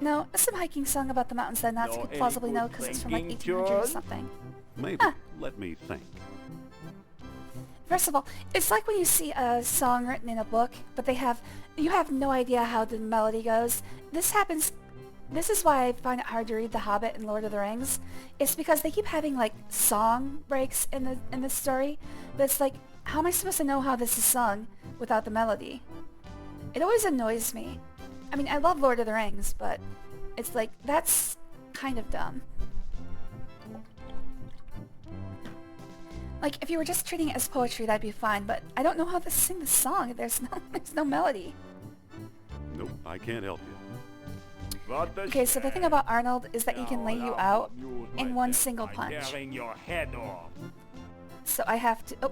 [SPEAKER 1] No, it's some hiking song about the mountains that not could plausibly know because it's from like 1800 or something.
[SPEAKER 2] Maybe.
[SPEAKER 1] Ah,
[SPEAKER 2] Let me think.
[SPEAKER 1] First of all, it's like when you see a song written in a book, but you have no idea how the melody goes. This is why I find it hard to read The Hobbit and Lord of the Rings. It's because they keep having like song breaks in the story, but it's like, how am I supposed to know how this is sung without the melody? It always annoys me. I mean, I love Lord of the Rings, but it's like, that's kind of dumb. Like, if you were just treating it as poetry, that'd be fine, but I don't know how to sing the song. There's no melody.
[SPEAKER 2] Nope, I can't help you.
[SPEAKER 1] Okay, so the thing about Arnold is that he can lay you out in one single punch.
[SPEAKER 10] Tearing your head off.
[SPEAKER 1] So I have to... Oh.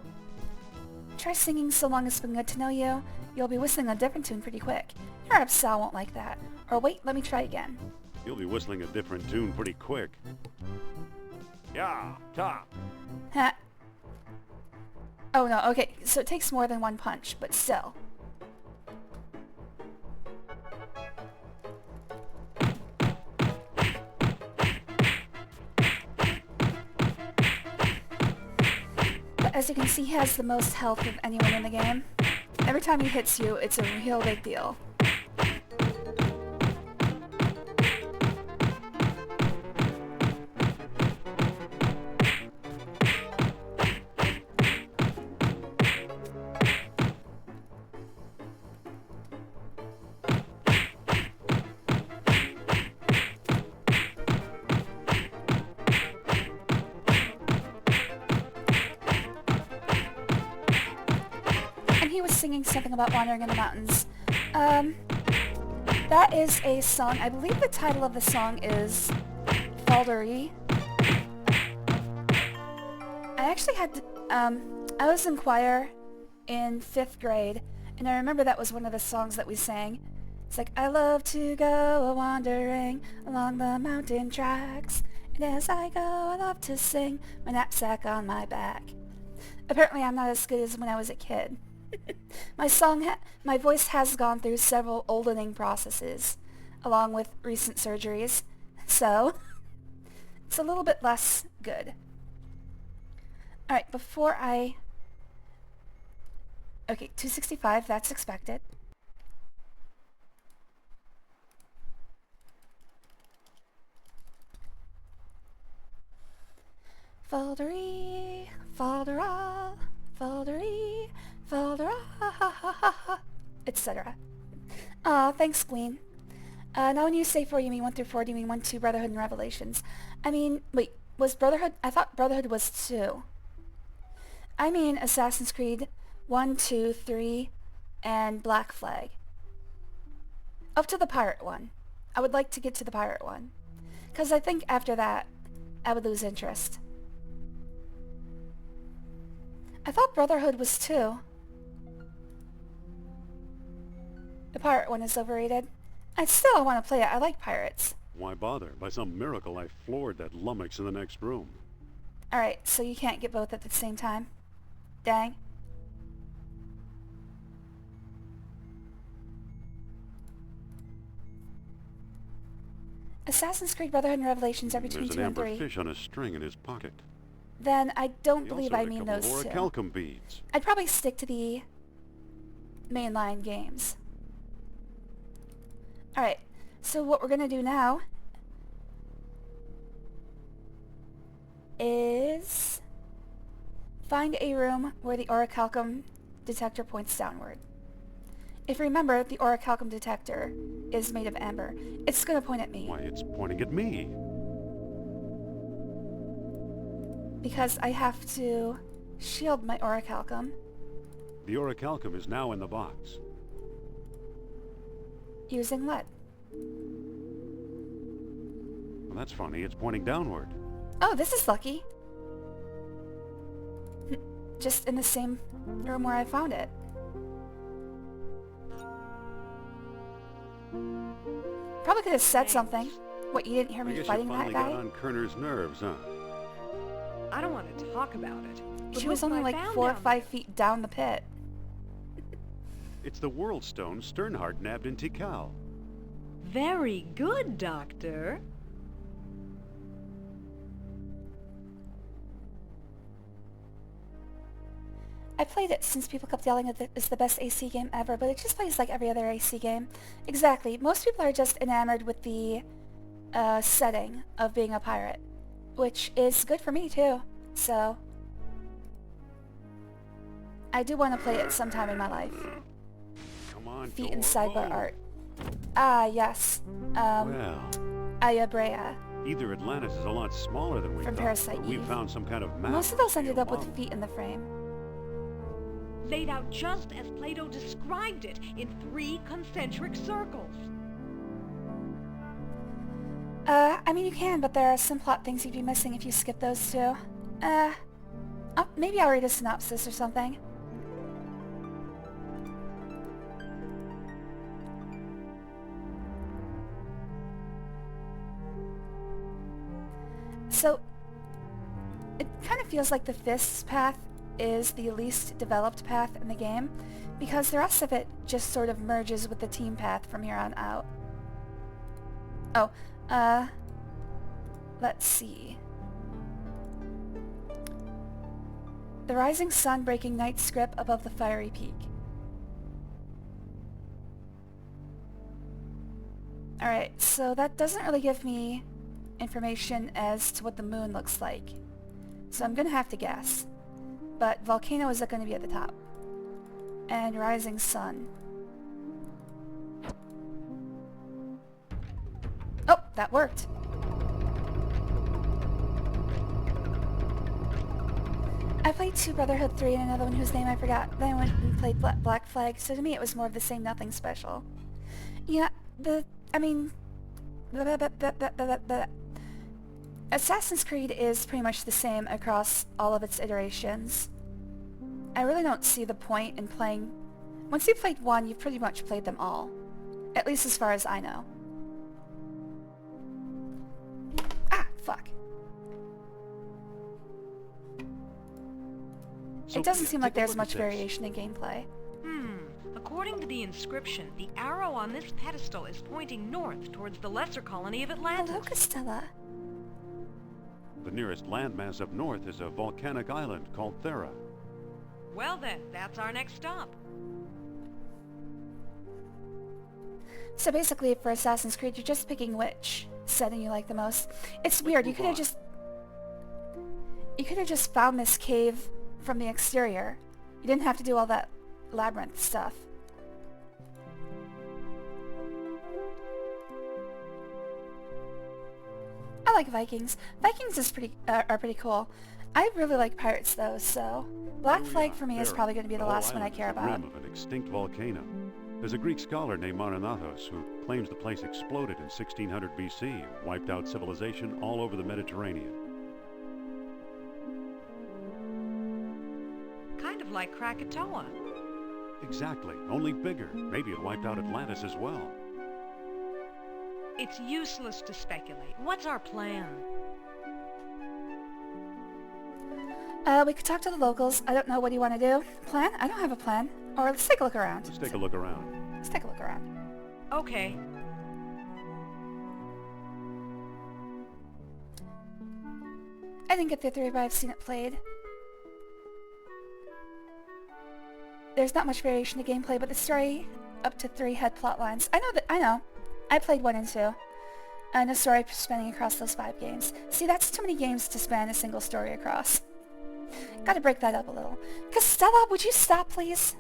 [SPEAKER 1] Try singing So Long It's Been Good to Know You. You'll be whistling a different tune pretty quick. Perhaps Sal won't like that. Or wait, let me try again.
[SPEAKER 2] You'll be whistling a different tune pretty quick.
[SPEAKER 10] Yeah, top.
[SPEAKER 1] Huh. Oh no, okay, so it takes more than one punch, but still. But as you can see, he has the most health of anyone in the game. Every time he hits you, it's a real big deal. He was singing something about wandering in the mountains. That is a song. I believe the title of the song is Falderie. I actually had to, I was in choir in 5th grade, and I remember that was one of the songs that we sang. It's like, I love to go a-wandering along the mountain tracks, and as I go I love to sing, my knapsack on my back. Apparently I'm not as good as when I was a kid. My voice has gone through several oldening processes, along with recent surgeries, so it's a little bit less good. Alright, Okay, 265, that's expected. Falderie, falderal, falderie, falderal, etc. Thanks, Queen. Now when you say 4, you mean 1 through 4, do you mean 1, 2, Brotherhood, and Revelations? I mean, wait, was Brotherhood? I thought Brotherhood was 2. I mean Assassin's Creed 1, 2, 3, and Black Flag. Up to the pirate one. I would like to get to the pirate one. Because I think after that, I would lose interest. I thought Brotherhood was 2. The pirate one is overrated. I still want to play it. I like pirates.
[SPEAKER 2] Why bother? By some miracle, I floored that lummox in the next room.
[SPEAKER 1] Alright, so you can't get both at the same time? Dang. Assassin's Creed Brotherhood and Revelations are between
[SPEAKER 2] There's
[SPEAKER 1] 2
[SPEAKER 2] an
[SPEAKER 1] and
[SPEAKER 2] amber
[SPEAKER 1] 3.
[SPEAKER 2] fish on a string in his pocket.
[SPEAKER 1] Then I don't
[SPEAKER 2] He
[SPEAKER 1] believe
[SPEAKER 2] also
[SPEAKER 1] I
[SPEAKER 2] had a
[SPEAKER 1] mean
[SPEAKER 2] couple
[SPEAKER 1] those
[SPEAKER 2] of
[SPEAKER 1] two.
[SPEAKER 2] orichalcum beads.
[SPEAKER 1] I'd probably stick to the mainline games. Alright, so what we're gonna do now is find a room where the orichalcum detector points downward. If you remember, the orichalcum detector is made of amber. It's gonna point at me.
[SPEAKER 2] Why, it's pointing at me.
[SPEAKER 1] Because I have to shield my orichalcum.
[SPEAKER 2] The orichalcum is now in the box.
[SPEAKER 1] Using lead.
[SPEAKER 2] Well, that's funny. It's pointing downward.
[SPEAKER 1] Oh, this is lucky. Just in the same room where I found it. Probably could have said something. What, you didn't hear
[SPEAKER 2] I
[SPEAKER 1] me
[SPEAKER 2] guess
[SPEAKER 1] fighting
[SPEAKER 2] you
[SPEAKER 1] that
[SPEAKER 2] finally
[SPEAKER 1] guy?
[SPEAKER 2] got on Kerner's nerves, huh?
[SPEAKER 4] I don't want to talk about it. but
[SPEAKER 1] She was
[SPEAKER 4] look
[SPEAKER 1] only
[SPEAKER 4] what I
[SPEAKER 1] like
[SPEAKER 4] found
[SPEAKER 1] 4 or
[SPEAKER 4] down
[SPEAKER 1] 5 feet down the pit.
[SPEAKER 2] It's the World Stone Sternhardt nabbed in Tikal.
[SPEAKER 4] Very good, Doctor.
[SPEAKER 1] I played it since people kept yelling that it's the best AC game ever, but it just plays like every other AC game. Exactly. Most people are just enamored with the setting of being a pirate, which is good for me too. So I do want to play it sometime in my life.
[SPEAKER 2] Come on,
[SPEAKER 1] Feet and
[SPEAKER 2] door,
[SPEAKER 1] sidebar
[SPEAKER 2] boat.
[SPEAKER 1] art. Ah, yes.
[SPEAKER 2] Well,
[SPEAKER 1] Ayabrea.
[SPEAKER 2] either Atlantis is a lot smaller than we
[SPEAKER 1] From
[SPEAKER 2] thought,
[SPEAKER 1] Parasite
[SPEAKER 2] or we
[SPEAKER 1] Eve.
[SPEAKER 2] found some kind of map.
[SPEAKER 1] Most of those
[SPEAKER 2] to
[SPEAKER 1] ended
[SPEAKER 2] scale
[SPEAKER 1] up with
[SPEAKER 2] model.
[SPEAKER 1] feet in the frame.
[SPEAKER 4] Laid out just as Plato described it, in 3 concentric circles.
[SPEAKER 1] I mean you can, but there are some plot things you'd be missing if you skip those two. Maybe I'll read a synopsis or something. So, it kind of feels like the Fist's path is the least developed path in the game, because the rest of it just sort of merges with the team path from here on out. Oh, let's see. The rising sun breaking night script above the fiery peak. Alright, so that doesn't really give me information as to what the moon looks like. So I'm gonna have to guess. But volcano is going to be at the top. And rising sun. Oh, that worked. I played 2 Brotherhood 3 and another one whose name I forgot. Then I went and played Black Flag, so to me it was more of the same, nothing special. Yeah, Assassin's Creed is pretty much the same across all of its iterations. I really don't see the point in playing... Once you've played one, you've pretty much played them all. At least as far as I know. Ah, fuck. It doesn't seem like there's much variation in gameplay.
[SPEAKER 4] According to the inscription, the arrow on this pedestal is pointing north towards the lesser colony of Atlantis.
[SPEAKER 1] Hello, Costella.
[SPEAKER 2] The nearest landmass up north is a volcanic island called Thera.
[SPEAKER 4] Well then, that's our next stop.
[SPEAKER 1] So basically, for Assassin's Creed, you're just picking which setting you like the most. It's weird. You could have just found this cave from the exterior. You didn't have to do all that labyrinth stuff. I like Vikings. Vikings is are pretty cool. I really like pirates though, so Black Flag for me is probably going to be the last one I care about.
[SPEAKER 2] The rim of an extinct volcano. There's a Greek scholar named Marinathos who claims the place exploded in 1600 BC and wiped out civilization all over the Mediterranean.
[SPEAKER 4] Kind of like Krakatoa.
[SPEAKER 2] Exactly, only bigger. Maybe it wiped out Atlantis as well.
[SPEAKER 4] It's useless to speculate. What's our plan?
[SPEAKER 1] We could talk to the locals. I don't know, what do you want to do? Plan? I don't have a plan. Or let's take a look around.
[SPEAKER 2] Let's take a look around.
[SPEAKER 1] Let's take a look around.
[SPEAKER 4] Okay.
[SPEAKER 1] I didn't get the theory, but I've seen it played. There's not much variation to gameplay, but the story up to 3 had plot lines. I know. I played 1 and 2. And a story spanning across those 5 games. See, that's too many games to span a single story across. Gotta break that up a little. Costella, would you stop, please?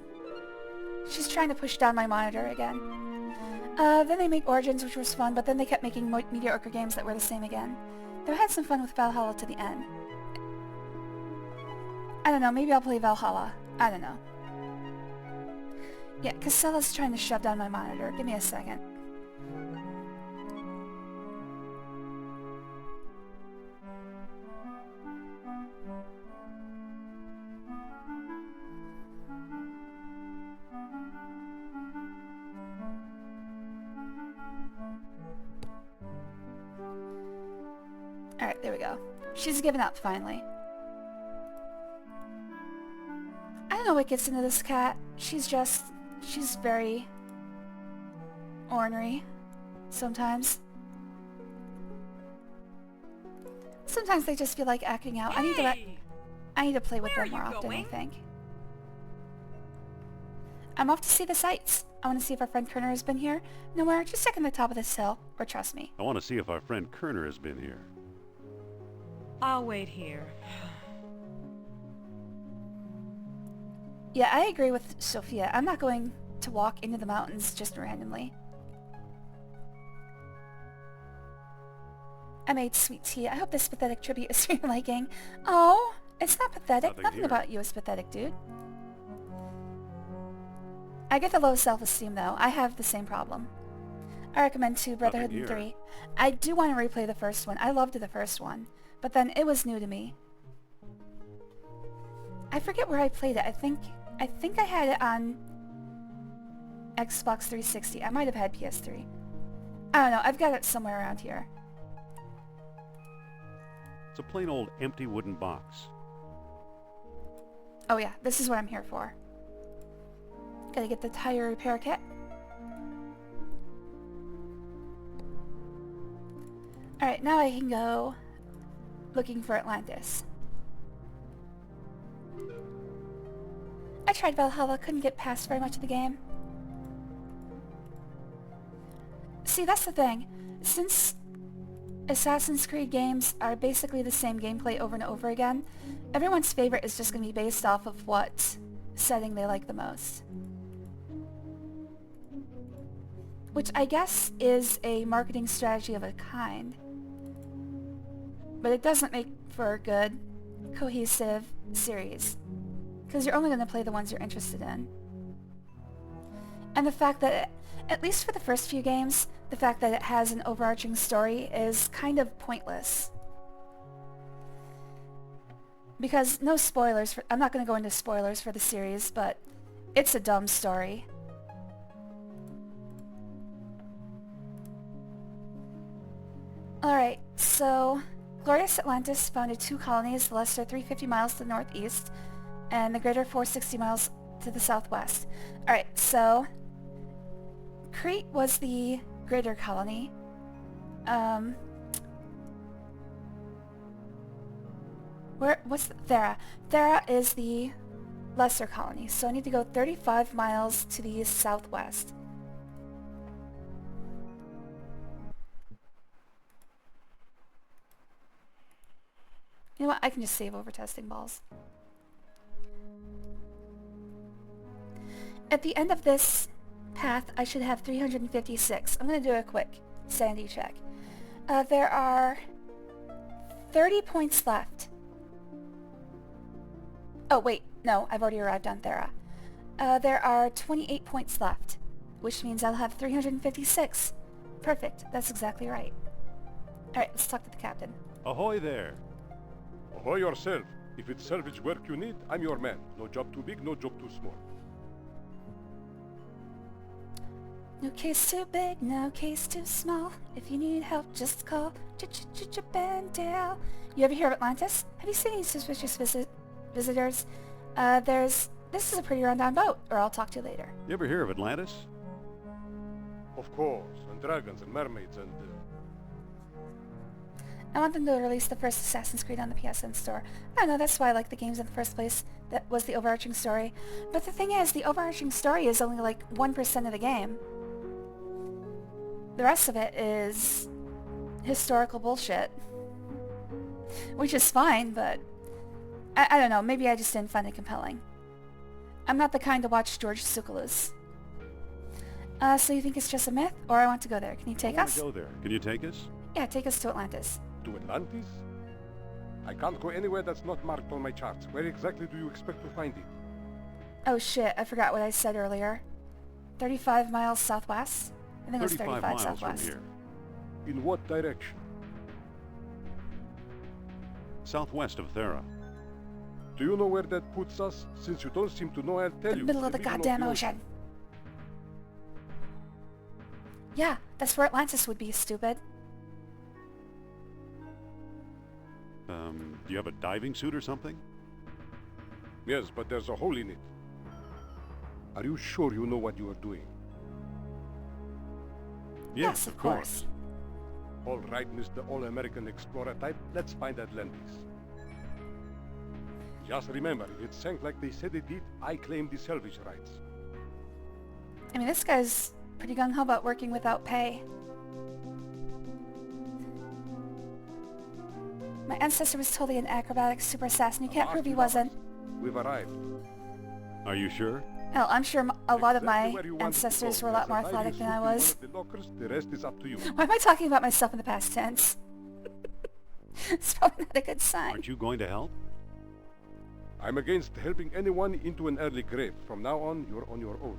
[SPEAKER 1] She's trying to push down my monitor again. Then they made Origins, which was fun, but then they kept making mediocre games that were the same again. Though I had some fun with Valhalla to the end. I don't know, maybe I'll play Valhalla. I don't know. Yeah, Costella's trying to shove down my monitor. Give me a second. Alright, there we go. She's given up, finally. I don't know what gets into this cat. She's very ornery sometimes. Sometimes they just feel like acting out.
[SPEAKER 4] Hey!
[SPEAKER 1] I need to play with
[SPEAKER 4] Where
[SPEAKER 1] them
[SPEAKER 4] are
[SPEAKER 1] more
[SPEAKER 4] you
[SPEAKER 1] often, I
[SPEAKER 4] going?
[SPEAKER 1] think. I'm off to see the sights. I want to see if our friend Kerner has been here. Nowhere, just checking the top of this hill. Or trust me.
[SPEAKER 2] I want to see if our friend Kerner has been here.
[SPEAKER 4] I'll wait here.
[SPEAKER 1] Yeah, I agree with Sophia. I'm not going to walk into the mountains just randomly. I made sweet tea. I hope this pathetic tribute is to your liking. Oh, it's not pathetic. Nothing
[SPEAKER 2] here.
[SPEAKER 1] about you is pathetic, dude. I get the low self-esteem, though. I have the same problem. I recommend 2, Brotherhood and 3. I do want to replay the first one. I loved the first one, but then it was new to me. I forget where I played it. I think I had it on Xbox 360. I might have had PS3. I don't know. I've got it somewhere around here.
[SPEAKER 2] It's a plain old empty wooden box.
[SPEAKER 1] Oh yeah, this is what I'm here for. Gotta get the tire repair kit. Alright, now I can go looking for Atlantis. I tried Valhalla, couldn't get past very much of the game. See, that's the thing. Since Assassin's Creed games are basically the same gameplay over and over again, everyone's favorite is just going to be based off of what setting they like the most. Which I guess is a marketing strategy of a kind. But it doesn't make for a good, cohesive series. Because you're only going to play the ones you're interested in. And the fact that, at least for the first few games, the fact that it has an overarching story is kind of pointless. Because, no spoilers, I'm not going to go into spoilers for the series, but it's a dumb story. Alright, so Glorious Atlantis founded 2 colonies, the lesser 350 miles to the northeast, and the greater 460 miles to the southwest. Alright, so Crete was the greater colony. What's Thera? Thera is the lesser colony, so I need to go 35 miles to the southwest. You know what? I can just save over testing balls. At the end of this path, I should have 356. I'm going to do a quick sanity check. There are 30 points left. Oh, wait. No, I've already arrived on Thera. There are 28 points left, which means I'll have 356. Perfect. That's exactly right. Alright, let's talk to the captain.
[SPEAKER 2] Ahoy there!
[SPEAKER 8] Ahoy yourself. If it's salvage work you need, I'm your man. No job too big, no job too small.
[SPEAKER 1] No case too big, no case too small. If you need help, just call Bandale. You ever hear of Atlantis? Have you seen any suspicious visitors? This is a pretty rundown boat, or I'll talk to you later.
[SPEAKER 2] You ever hear of Atlantis?
[SPEAKER 8] Of course, and dragons and mermaids and...
[SPEAKER 1] I want them to release the first Assassin's Creed on the PSN store. I don't know, that's why I like the games in the first place. That was the overarching story. But the thing is, the overarching story is only like 1% of the game. The rest of it is historical bullshit. Which is fine, but I don't know, maybe I just didn't find it compelling. I'm not the kind to watch George Tsoukalos. So you think it's just a myth? Or I want to go there. Can you take us?
[SPEAKER 2] I want to go there. Can you take us?
[SPEAKER 1] Yeah, take us to Atlantis.
[SPEAKER 8] To Atlantis? I can't go anywhere that's not marked on my charts. Where exactly do you expect to find it?
[SPEAKER 1] Oh shit, I forgot what I said earlier. 35 miles southwest? I think it was 35
[SPEAKER 2] miles
[SPEAKER 1] southwest.
[SPEAKER 2] from here.
[SPEAKER 8] In what direction?
[SPEAKER 2] Southwest of Thera.
[SPEAKER 8] Do you know where that puts us? Since you don't seem to know, I'll tell you.
[SPEAKER 1] The middle of the goddamn ocean. Yeah, that's where Atlantis would be, stupid.
[SPEAKER 2] Do you have a diving suit or something?
[SPEAKER 8] Yes, but there's a hole in it. Are you sure you know what you are doing?
[SPEAKER 1] Yes, of course.
[SPEAKER 8] All right, Mr. All-American Explorer type, let's find Atlantis. Just remember, if it sank like they said it did, I claim the salvage rights.
[SPEAKER 1] I mean, this guy's pretty gung-ho about working without pay. My ancestor was totally an acrobatic super assassin. You can't prove he wasn't.
[SPEAKER 8] We've arrived.
[SPEAKER 2] Are you sure?
[SPEAKER 1] Hell, I'm sure a lot of
[SPEAKER 8] Exactly
[SPEAKER 1] my
[SPEAKER 8] where you wanted to
[SPEAKER 1] ancestors
[SPEAKER 8] go.
[SPEAKER 1] were a lot more
[SPEAKER 8] There's
[SPEAKER 1] athletic than I
[SPEAKER 8] should be
[SPEAKER 1] was.
[SPEAKER 8] one of the lockers. The rest is up to you.
[SPEAKER 1] Why am I talking about myself in the past tense? It's probably not a good sign.
[SPEAKER 2] Aren't you going to help?
[SPEAKER 8] I'm against helping anyone into an early grave. From now on, you're on your own.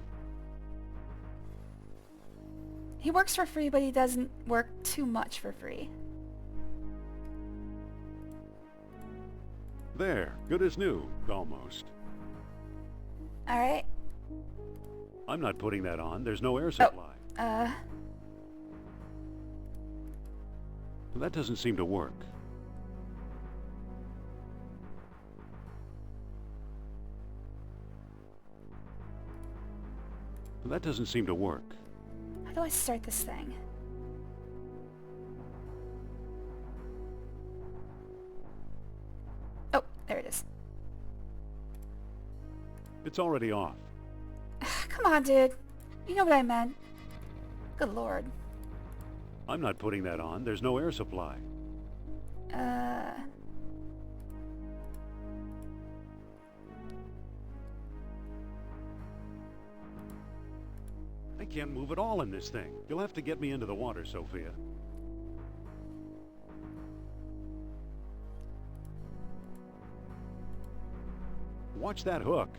[SPEAKER 1] He works for free, but he doesn't work too much for free.
[SPEAKER 2] There, good as new, almost.
[SPEAKER 1] Alright.
[SPEAKER 2] I'm not putting that on. There's no air supply. That doesn't seem to work. That doesn't seem to work.
[SPEAKER 1] How do I start this thing? Oh, there it is.
[SPEAKER 2] It's already off.
[SPEAKER 1] Come on, dude. You know what I meant. Good lord.
[SPEAKER 2] I'm not putting that on. There's no air supply. I can't move at all in this thing. You'll have to get me into the water, Sophia. Watch that hook.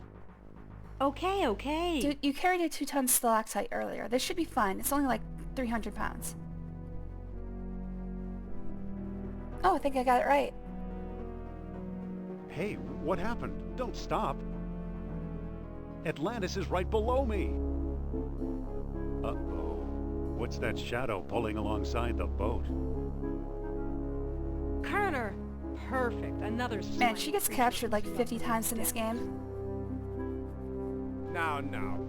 [SPEAKER 4] Okay, okay.
[SPEAKER 1] Dude, you carried a 2-ton stalactite earlier. This should be fine. It's only like 300 pounds. Oh, I think I got it right.
[SPEAKER 2] Hey, what happened? Don't stop. Atlantis is right below me. Uh-oh. What's that shadow pulling alongside the boat?
[SPEAKER 4] Kerner! Perfect. Another
[SPEAKER 1] Man,
[SPEAKER 4] slimy
[SPEAKER 1] she gets
[SPEAKER 4] creature
[SPEAKER 1] captured like
[SPEAKER 4] who's
[SPEAKER 1] 50
[SPEAKER 4] got
[SPEAKER 1] times in this game.
[SPEAKER 6] Now,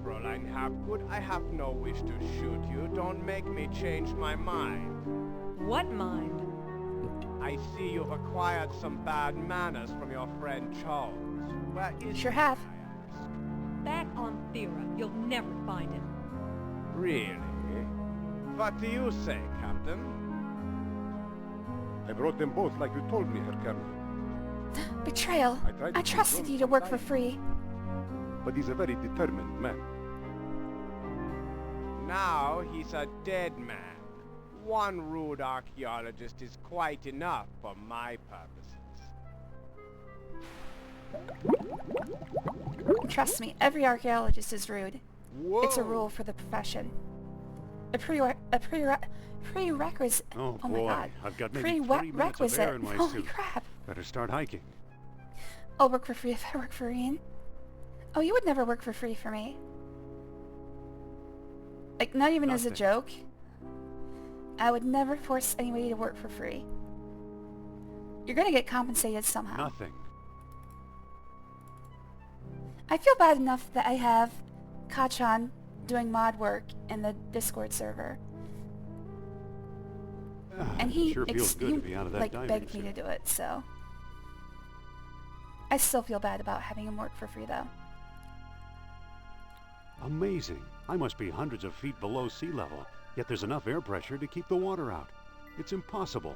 [SPEAKER 6] Fräulein Hapgood, I have no wish to shoot you. Don't make me change my mind.
[SPEAKER 4] What mind?
[SPEAKER 6] I see you've acquired some bad manners from your friend Charles. Where is
[SPEAKER 1] Sure
[SPEAKER 6] he,
[SPEAKER 1] have.
[SPEAKER 6] I ask?
[SPEAKER 4] Back on Thera. You'll never find him.
[SPEAKER 6] Really? What do you say, Captain?
[SPEAKER 8] I brought them both like you told me, Herr Colonel.
[SPEAKER 1] Betrayal.
[SPEAKER 8] I tried to
[SPEAKER 1] I trusted
[SPEAKER 8] control
[SPEAKER 1] you to work for
[SPEAKER 8] sometimes.
[SPEAKER 1] free.
[SPEAKER 8] But he's a very determined man.
[SPEAKER 6] Now he's a dead man. One rude archaeologist is quite enough for my purposes.
[SPEAKER 1] Trust me, every archaeologist is rude.
[SPEAKER 6] Whoa!
[SPEAKER 1] It's a rule for the profession. A prerequisite.
[SPEAKER 2] Oh,
[SPEAKER 1] my
[SPEAKER 2] boy.
[SPEAKER 1] god.
[SPEAKER 2] I've got maybe 3 minutes of
[SPEAKER 1] Prerequisite.
[SPEAKER 2] air in my
[SPEAKER 1] Holy
[SPEAKER 2] suit.
[SPEAKER 1] crap.
[SPEAKER 2] Better start hiking.
[SPEAKER 1] I'll work for free if I work for Ian. Oh, you would never work for free for me. Like, not even as a
[SPEAKER 2] Nothing.
[SPEAKER 1] joke. I would never force anybody to work for free. You're gonna get compensated somehow.
[SPEAKER 2] Nothing.
[SPEAKER 1] I feel bad enough that I have Kachan doing mod work in the Discord server. And he,
[SPEAKER 2] Sure feels good to be out of that
[SPEAKER 1] like,
[SPEAKER 2] diving
[SPEAKER 1] begged me
[SPEAKER 2] suit.
[SPEAKER 1] to do it, so... I still feel bad about having him work for free, though.
[SPEAKER 2] Amazing. I must be hundreds of feet below sea level, yet there's enough air pressure to keep the water out. It's impossible.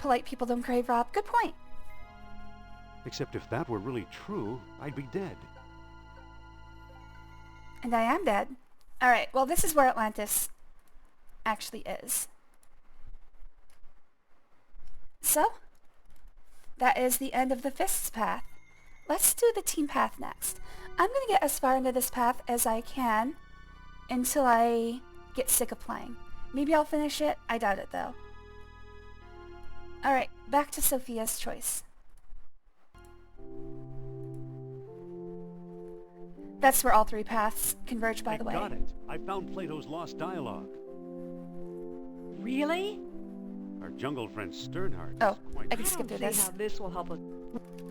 [SPEAKER 1] Polite people don't crave, Rob. Good point.
[SPEAKER 2] Except if that were really true, I'd be dead.
[SPEAKER 1] And I am dead. Alright, well, this is where Atlantis actually is. So, that is the end of the Fists path. Let's do the team path next. I'm going to get as far into this path as I can until I get sick of playing. Maybe I'll finish it. I doubt it, though. Alright, back to Sophia's choice. That's where all 3 paths converge, by the way.
[SPEAKER 2] I got it. I found Plato's lost dialogue.
[SPEAKER 4] Really?
[SPEAKER 2] Our jungle friend Sternhardt.
[SPEAKER 1] Oh,
[SPEAKER 2] is quite
[SPEAKER 1] I can
[SPEAKER 4] I
[SPEAKER 1] skip
[SPEAKER 4] don't
[SPEAKER 1] through
[SPEAKER 4] see
[SPEAKER 1] this.
[SPEAKER 4] how this will help us.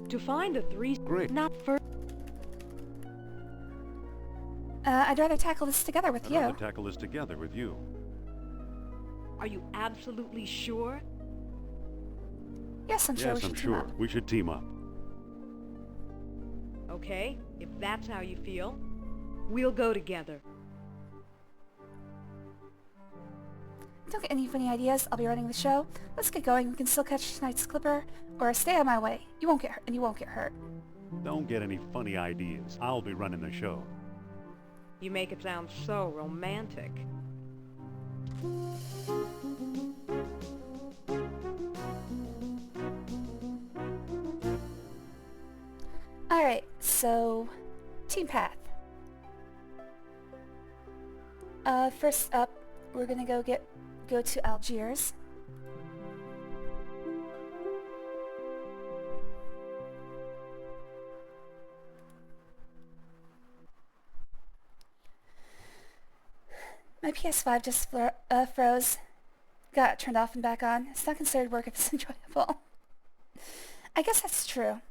[SPEAKER 4] To find the 3...
[SPEAKER 2] Great.
[SPEAKER 4] Not first.
[SPEAKER 1] I'd rather tackle this together with
[SPEAKER 2] I'd
[SPEAKER 1] you.
[SPEAKER 2] rather tackle this together with you.
[SPEAKER 4] Are you absolutely sure?
[SPEAKER 1] Yes, I'm sure we
[SPEAKER 2] Yes,
[SPEAKER 1] should
[SPEAKER 2] I'm
[SPEAKER 1] team
[SPEAKER 2] sure.
[SPEAKER 1] up.
[SPEAKER 2] We should team up.
[SPEAKER 4] Okay, if that's how you feel, we'll go together.
[SPEAKER 1] don't get any funny ideas. I'll be running the show. Let's get going. We can still catch tonight's clipper, or stay on my way. You won't get hurt, and you won't get hurt.
[SPEAKER 2] Don't get any funny ideas. I'll be running the show.
[SPEAKER 4] You make it sound so romantic.
[SPEAKER 1] Alright, so team path. First up, we're gonna go to Algiers. My PS5 just froze. Got it turned off and back on. It's not considered work if it's enjoyable. I guess that's true.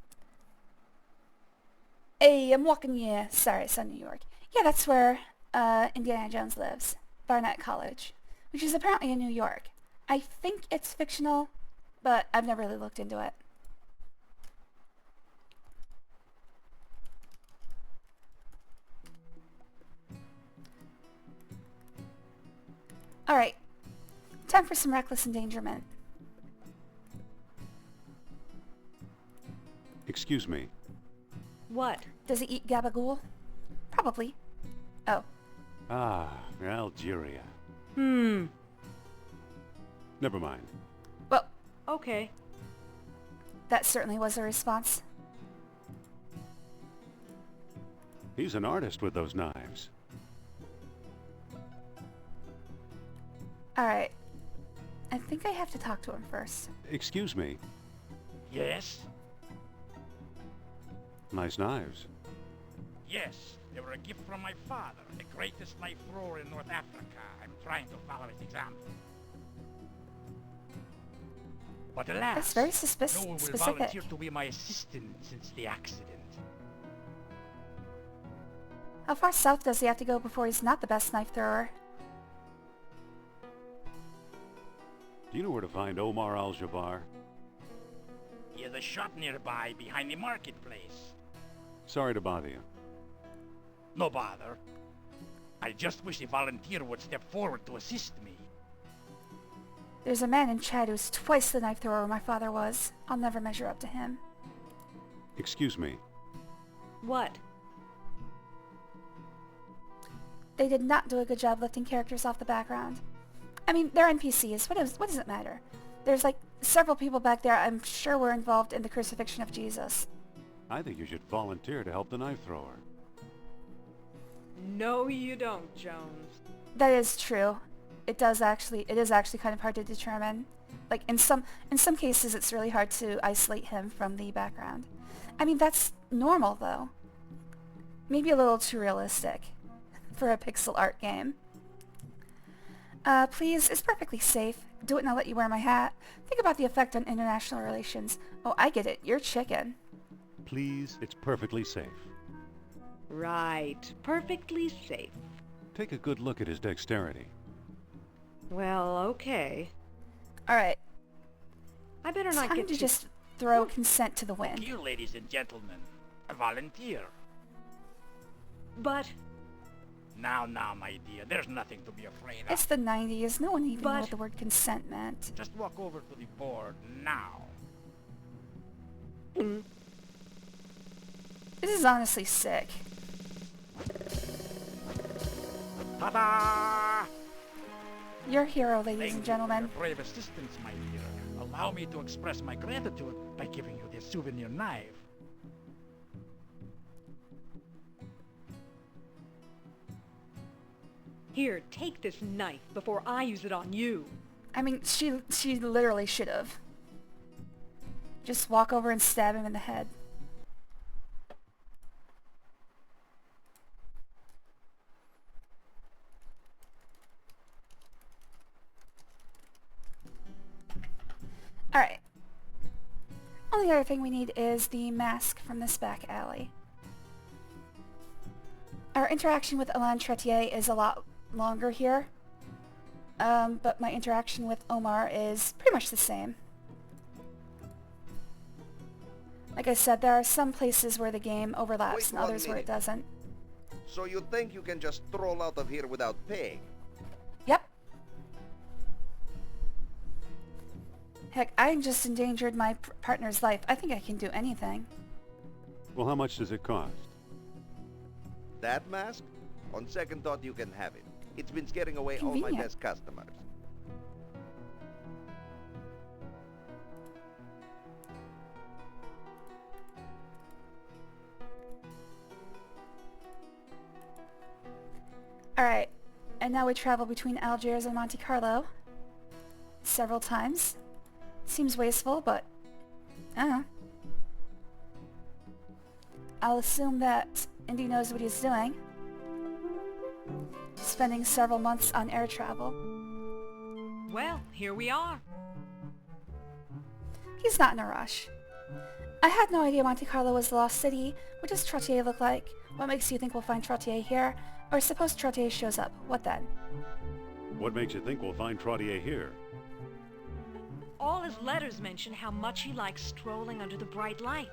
[SPEAKER 1] Hey, I'm walking, yeah. Sorry, it's New York. Yeah, that's where Indiana Jones lives. Barnett College. Which is apparently in New York. I think it's fictional, but I've never really looked into it. Alright. Time for some reckless endangerment.
[SPEAKER 2] Excuse me.
[SPEAKER 4] What?
[SPEAKER 1] Does he eat gabagool? Probably. Oh.
[SPEAKER 2] Ah, Algeria.
[SPEAKER 4] Hmm.
[SPEAKER 2] Never mind.
[SPEAKER 1] Well,
[SPEAKER 4] Okay.
[SPEAKER 1] that certainly was a response.
[SPEAKER 2] He's an artist with those knives.
[SPEAKER 1] Alright. I think I have to talk to him first.
[SPEAKER 2] Excuse me.
[SPEAKER 9] Yes?
[SPEAKER 2] Nice knives.
[SPEAKER 9] Yes, they were a gift from my father, the greatest knife thrower in North Africa. I'm trying to follow his example. But alas,
[SPEAKER 1] That's very
[SPEAKER 9] no one will
[SPEAKER 1] specific.
[SPEAKER 9] volunteer to be my assistant since the accident.
[SPEAKER 1] How far south does he have to go before he's not the best knife thrower?
[SPEAKER 2] Do you know where to find Omar Al-Jabbar?
[SPEAKER 9] He has a shop nearby behind the marketplace.
[SPEAKER 2] Sorry to bother you.
[SPEAKER 9] No bother. I just wish a volunteer would step forward to assist me.
[SPEAKER 1] There's a man in Chad who's twice the knife thrower my father was. I'll never measure up to him.
[SPEAKER 2] Excuse me.
[SPEAKER 4] What?
[SPEAKER 1] They did not do a good job lifting characters off the background. I mean, they're NPCs. What does it matter? There's like several people back there I'm sure were involved in the crucifixion of Jesus.
[SPEAKER 2] I think you should volunteer to help the knife thrower.
[SPEAKER 4] No, you don't, Jones.
[SPEAKER 1] That is true. It is actually kind of hard to determine. Like in some cases it's really hard to isolate him from the background. I mean, that's normal though. Maybe a little too realistic for a pixel art game. Please, it's perfectly safe. Do it and I'll let you wear my hat. Think about the effect on international relations. Oh, I get it. You're chicken.
[SPEAKER 2] Please, it's perfectly safe.
[SPEAKER 4] Right. Perfectly safe.
[SPEAKER 2] Take a good look at his dexterity.
[SPEAKER 4] Well, okay.
[SPEAKER 1] Alright.
[SPEAKER 4] I better
[SPEAKER 1] It's
[SPEAKER 4] not
[SPEAKER 1] time
[SPEAKER 4] get
[SPEAKER 1] to
[SPEAKER 4] too...
[SPEAKER 1] just throw consent to the wind.
[SPEAKER 9] You, ladies and gentlemen, a volunteer.
[SPEAKER 4] But...
[SPEAKER 9] Now, my dear, there's nothing to be afraid of.
[SPEAKER 1] It's the 90s. No one even knew
[SPEAKER 4] But-
[SPEAKER 1] what the word consent meant.
[SPEAKER 9] Just walk over to the board now.
[SPEAKER 1] This is honestly sick.
[SPEAKER 9] Ta-da!
[SPEAKER 1] You're a hero, ladies
[SPEAKER 9] Thank
[SPEAKER 1] and
[SPEAKER 9] you
[SPEAKER 1] gentlemen.
[SPEAKER 9] for your brave assistance, my dear. Allow me to express my gratitude by giving you this souvenir knife.
[SPEAKER 4] Here, take this knife before I use it on you.
[SPEAKER 1] I mean, she literally should have. Just walk over and stab him in the head. Alright. Only other thing we need is the mask from this back alley. Our interaction with Alain Tretier is a lot longer here. But my interaction with Omar is pretty much the same. Like I said, there are some places where the game overlaps
[SPEAKER 5] Wait
[SPEAKER 1] and
[SPEAKER 5] 1
[SPEAKER 1] others where it
[SPEAKER 5] minute.
[SPEAKER 1] doesn't.
[SPEAKER 5] So you think you can just stroll out of here without paying?
[SPEAKER 1] Yep. Heck, I just endangered my partner's life. I think I can do anything.
[SPEAKER 2] Well, how much does it cost?
[SPEAKER 5] That mask? On second thought, you can have it. It's been scaring away all my
[SPEAKER 1] Convenient.
[SPEAKER 5] best customers.
[SPEAKER 1] Alright, and now we travel between Algiers and Monte Carlo. Several times. Seems wasteful, but... I don't know. I'll assume that Indy knows what he's doing. Spending several months on air travel.
[SPEAKER 4] Well, here we are.
[SPEAKER 1] He's not in a rush. I had no idea Monte Carlo was the lost city. What does Trottier look like? What makes you think we'll find Trottier here? Or suppose Trottier shows up. What then?
[SPEAKER 2] What makes you think we'll find Trottier here?
[SPEAKER 4] All his letters mention how much he likes strolling under the bright lights.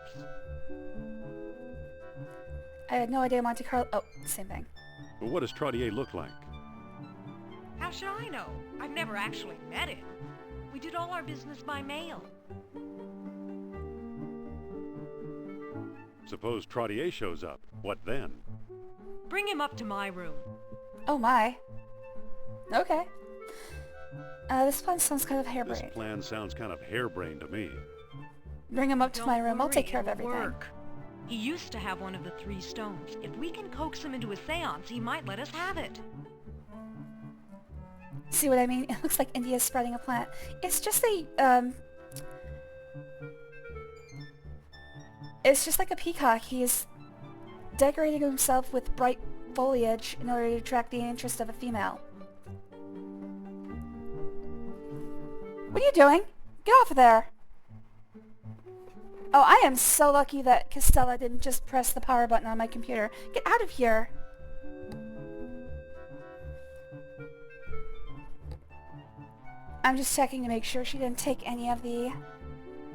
[SPEAKER 1] I had no idea Monte Carlo... Oh, same thing.
[SPEAKER 2] But what does Trottier look like?
[SPEAKER 4] How should I know? I've never actually met him. We did all our business by mail.
[SPEAKER 2] Suppose Trottier shows up. What then?
[SPEAKER 4] Bring him up to my room.
[SPEAKER 1] Oh my. Okay. This plan sounds kind of
[SPEAKER 2] This
[SPEAKER 1] harebrained.
[SPEAKER 2] plan sounds kind of harebrained to me.
[SPEAKER 1] Bring him up to my
[SPEAKER 4] Don't
[SPEAKER 1] room. I'll
[SPEAKER 4] worry,
[SPEAKER 1] take care of
[SPEAKER 4] it'll
[SPEAKER 1] everything.
[SPEAKER 4] work. He used to have one of the 3 stones. If we can coax him into a seance, he might let us have it.
[SPEAKER 1] See what I mean? It looks like India's spreading a plant. It's just a, It's just like a peacock. He's decorating himself with bright foliage in order to attract the interest of a female. What are you doing? Get off of there! Oh, I am so lucky that Castella didn't just press the power button on my computer. Get out of here! I'm just checking to make sure she didn't take any of the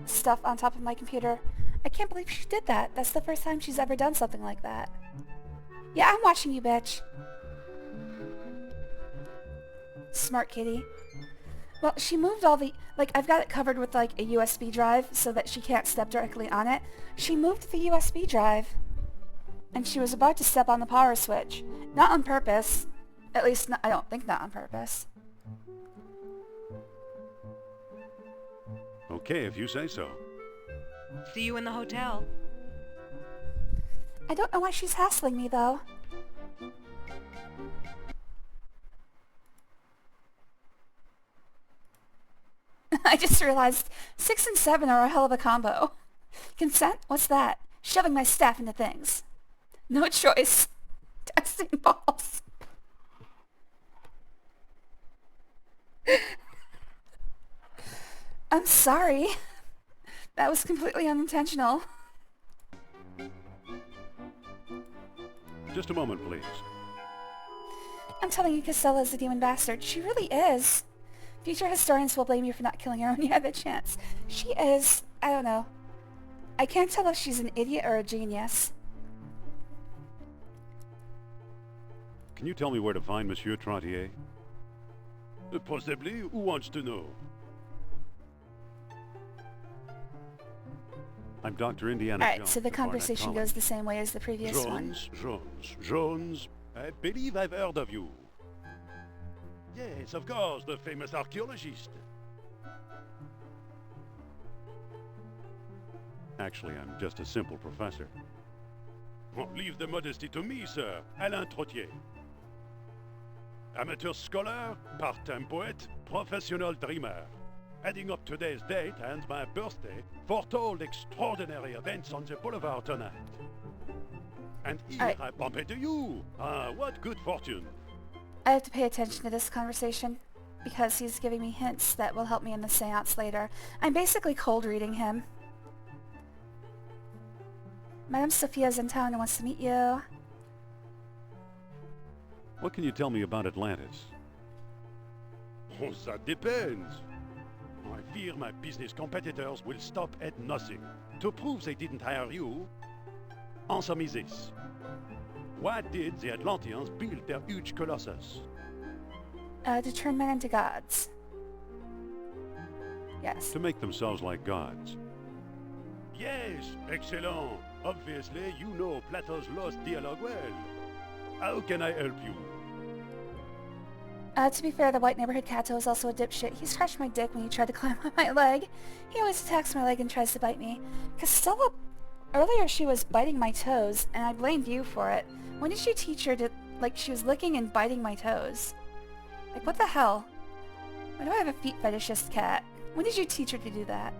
[SPEAKER 1] stuff on top of my computer. I can't believe she did that. That's the first time she's ever done something like that. Yeah, I'm watching you, bitch. Smart kitty. Well, she moved all the... Like, I've got it covered with, like, a USB drive so that she can't step directly on it. She moved the USB drive. And she was about to step on the power switch. Not on purpose. At least, I don't think not on purpose.
[SPEAKER 2] Okay, if you say so.
[SPEAKER 4] See you in the hotel.
[SPEAKER 1] I don't know why she's hassling me, though. I just realized 6 and 7 are a hell of a combo. Consent? What's that? Shoving my staff into things. No choice. Testing balls. I'm sorry. That was completely unintentional.
[SPEAKER 2] Just a moment, please.
[SPEAKER 1] I'm telling you, Castella's a demon bastard. She really is. Future historians will blame you for not killing her when you had the chance. She is... I don't know. I can't tell if she's an idiot or a genius.
[SPEAKER 2] Can you tell me where to find Monsieur Trottier?
[SPEAKER 10] Possibly. Who wants to know?
[SPEAKER 2] I'm Dr. Indiana
[SPEAKER 1] Alright,
[SPEAKER 2] Jones.
[SPEAKER 1] so the
[SPEAKER 2] of Barnett
[SPEAKER 1] conversation
[SPEAKER 2] College.
[SPEAKER 1] goes the same way as the previous one.
[SPEAKER 10] Jones. I believe I've heard of you. Yes, of course, the famous archaeologist.
[SPEAKER 2] Actually, I'm just a simple professor.
[SPEAKER 10] Oh, leave the modesty to me, sir. Alain Trottier. Amateur scholar, part-time poet, professional dreamer. Adding up today's date and my birthday, foretold extraordinary events on the boulevard tonight. And here I bump into you. Ah, what good fortune.
[SPEAKER 1] I have to pay attention to this conversation because he's giving me hints that will help me in the seance later. I'm basically cold reading him. Madame Sophia's in town and wants to meet you.
[SPEAKER 2] What can you tell me about Atlantis?
[SPEAKER 10] Oh, that depends. I fear my business competitors will stop at nothing. To prove they didn't hire you, answer me this. Why did the Atlanteans build their huge colossus?
[SPEAKER 1] To turn men into gods. Yes.
[SPEAKER 2] to make themselves like gods.
[SPEAKER 10] Yes, excellent. Obviously, you know Plato's lost dialogue well. How can I help you?
[SPEAKER 1] To be fair, the white neighborhood Kato is also a dipshit. He scratched my dick when he tried to climb on my leg. He always attacks my leg and tries to bite me. Castella, earlier she was biting my toes, and I blamed you for it. When did you teach her to, like, she was licking and biting my toes? Like, what the hell? Why do I have a feet fetishist cat? When did you teach her to do that?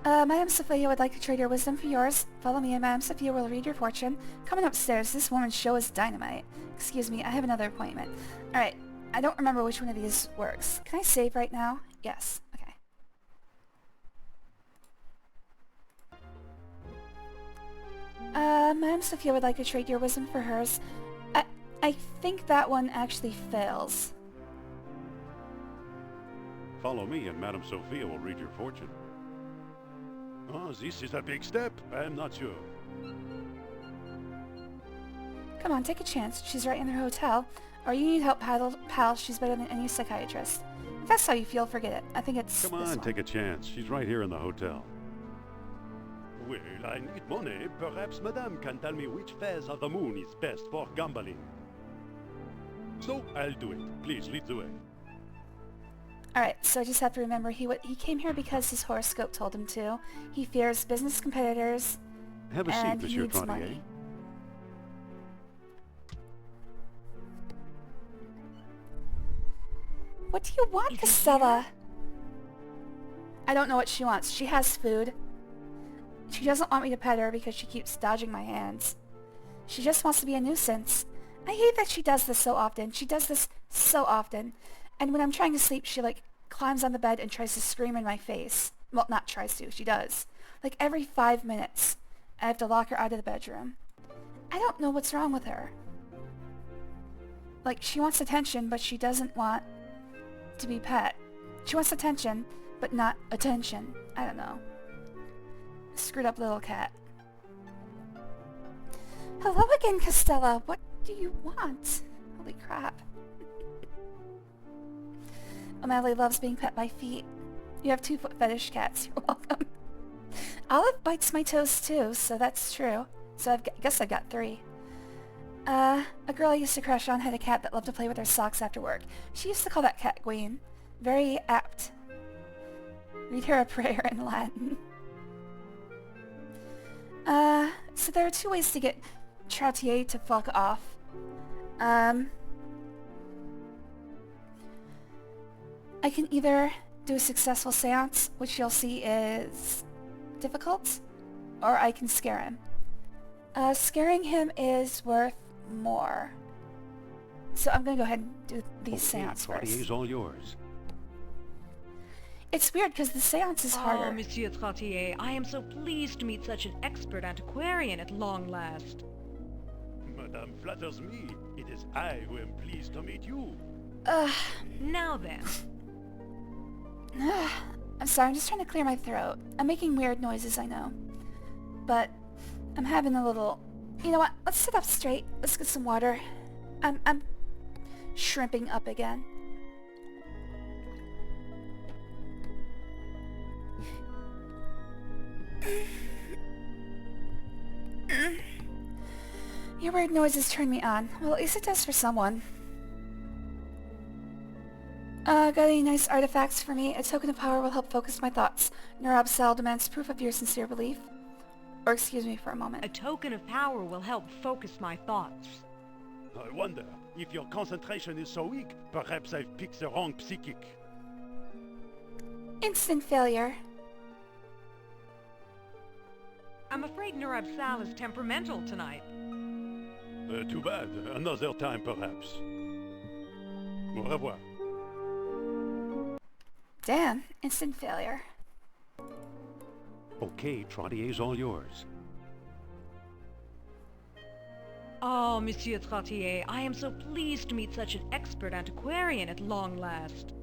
[SPEAKER 1] Madame Sophia would like to trade your wisdom for yours. Follow me and Madame Sophia will read your fortune. Coming upstairs, this woman's show is dynamite. Excuse me, I have another appointment. Alright, I don't remember which one of these works. Can I save right now? Yes, okay. Madame Sophia would like to trade your wisdom for hers. I think that one actually fails.
[SPEAKER 2] Follow me and Madame Sophia will read your fortune.
[SPEAKER 10] Oh, this is a big step. I'm not sure.
[SPEAKER 1] Come on, take a chance. She's right in her hotel. Or you need help, pal. She's better than any psychiatrist. If that's how you feel, forget it. I think it's
[SPEAKER 2] Come
[SPEAKER 1] this
[SPEAKER 2] on,
[SPEAKER 1] one.
[SPEAKER 2] take a chance. She's right here in the hotel.
[SPEAKER 10] Well, I need money. Perhaps Madame can tell me which phase of the moon is best for gambling. So, I'll do it. Please lead the way.
[SPEAKER 1] Alright, so I just have to remember he came here because his horoscope told him to. He fears business competitors,
[SPEAKER 2] Have a
[SPEAKER 1] and
[SPEAKER 2] seat,
[SPEAKER 1] he
[SPEAKER 2] Monsieur
[SPEAKER 1] needs
[SPEAKER 2] Trottier.
[SPEAKER 1] money. What do you want, Castella? I don't know what she wants. She has food. She doesn't want me to pet her because she keeps dodging my hands. She just wants to be a nuisance. I hate that she does this so often. She does this so often. And when I'm trying to sleep, she, like, climbs on the bed and tries to scream in my face. Well, not tries to. She does. Like, every 5 minutes, I have to lock her out of the bedroom. I don't know what's wrong with her. Like, she wants attention, but she doesn't want to be pet. She wants attention, but not attention. I don't know. Screwed up little cat. Hello again, Castella. What do you want? Holy crap. O'Malley loves being pet by feet. You have 2-foot fetish cats. You're welcome. Olive bites my toes too, so that's true. So I guess I've got 3. A girl I used to crush on had a cat that loved to play with her socks after work. She used to call that cat Gwen. Very apt. Read her a prayer in Latin. So there are 2 ways to get Trottier to fuck off. I can either do a successful seance, which you'll see is difficult, or I can scare him. Scaring him is worth more. So I'm gonna go ahead and do the seance first.
[SPEAKER 2] Trottier's all yours.
[SPEAKER 1] It's weird because the seance is harder.
[SPEAKER 4] Oh, Monsieur Trottier, I am so pleased to meet such an expert antiquarian at long last.
[SPEAKER 10] Madame flatters me. It is I who am pleased to meet you.
[SPEAKER 4] Now then.
[SPEAKER 1] I'm sorry, I'm just trying to clear my throat. I'm making weird noises, I know. But I'm having a little... You know what? Let's sit up straight. Let's get some water. I'm shrimping up again. Your weird noises turn me on. Well, at least it does for someone. Got any nice artifacts for me? A token of power will help focus my thoughts. Neurab Sal demands proof of your sincere belief. Or excuse me for a moment.
[SPEAKER 4] A token of power will help focus my thoughts.
[SPEAKER 10] I wonder, if your concentration is so weak, perhaps I've picked the wrong psychic.
[SPEAKER 1] Instant failure.
[SPEAKER 4] I'm afraid Neurab Sal is temperamental tonight.
[SPEAKER 10] Too bad. Another time, perhaps. Au revoir.
[SPEAKER 1] Damn, instant failure.
[SPEAKER 2] Okay, Trottier's all yours.
[SPEAKER 4] Oh, Monsieur Trottier, I am so pleased to meet such an expert antiquarian at long last.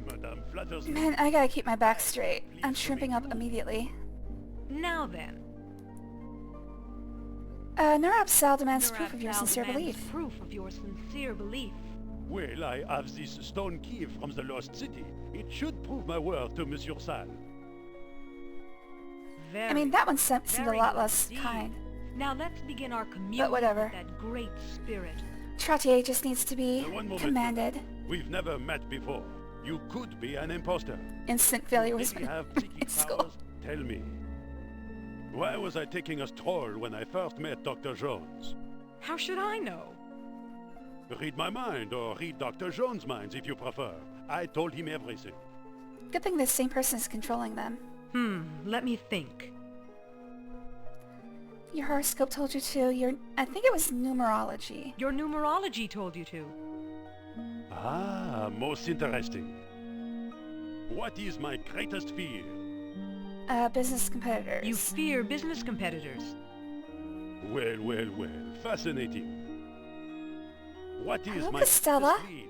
[SPEAKER 10] Madame flatters me.
[SPEAKER 1] Man, I gotta keep my back straight. I'm shrimping up immediately.
[SPEAKER 4] Now then.
[SPEAKER 1] Neurab Sal demands
[SPEAKER 4] Neurab
[SPEAKER 1] proof of your
[SPEAKER 4] Sal
[SPEAKER 1] sincere
[SPEAKER 4] demands
[SPEAKER 1] belief.
[SPEAKER 4] Proof of your sincere belief.
[SPEAKER 2] Well, I have this stone key from the lost city. It should prove my worth to Monsieur Sal.
[SPEAKER 1] I mean, that one seemed a
[SPEAKER 4] very
[SPEAKER 1] lot
[SPEAKER 4] good
[SPEAKER 1] less
[SPEAKER 4] indeed.
[SPEAKER 1] kind.
[SPEAKER 4] Now let's begin our communion
[SPEAKER 1] whatever.
[SPEAKER 4] with that great spirit.
[SPEAKER 1] Trottier just needs to be
[SPEAKER 2] One moment.
[SPEAKER 1] commanded.
[SPEAKER 2] We've never met before. You could be an imposter.
[SPEAKER 1] Instant failure was
[SPEAKER 2] Did you have
[SPEAKER 1] in
[SPEAKER 2] psychic
[SPEAKER 1] school.
[SPEAKER 2] powers? Tell me. Why was I taking a stroll when I first met Dr. Jones?
[SPEAKER 4] How should I know?
[SPEAKER 2] Read my mind, or read Dr. Jones' minds if you prefer. I told him everything.
[SPEAKER 1] Good thing the same person is controlling them.
[SPEAKER 4] Let me think.
[SPEAKER 1] Your horoscope told you to. I think it was numerology.
[SPEAKER 4] Your numerology told you to.
[SPEAKER 2] Ah, most interesting. What is my greatest fear?
[SPEAKER 1] Business competitors.
[SPEAKER 4] You fear business competitors.
[SPEAKER 2] Well, well, well. Fascinating. What is
[SPEAKER 1] Hello,
[SPEAKER 2] my
[SPEAKER 1] Costello.
[SPEAKER 2] greatest need?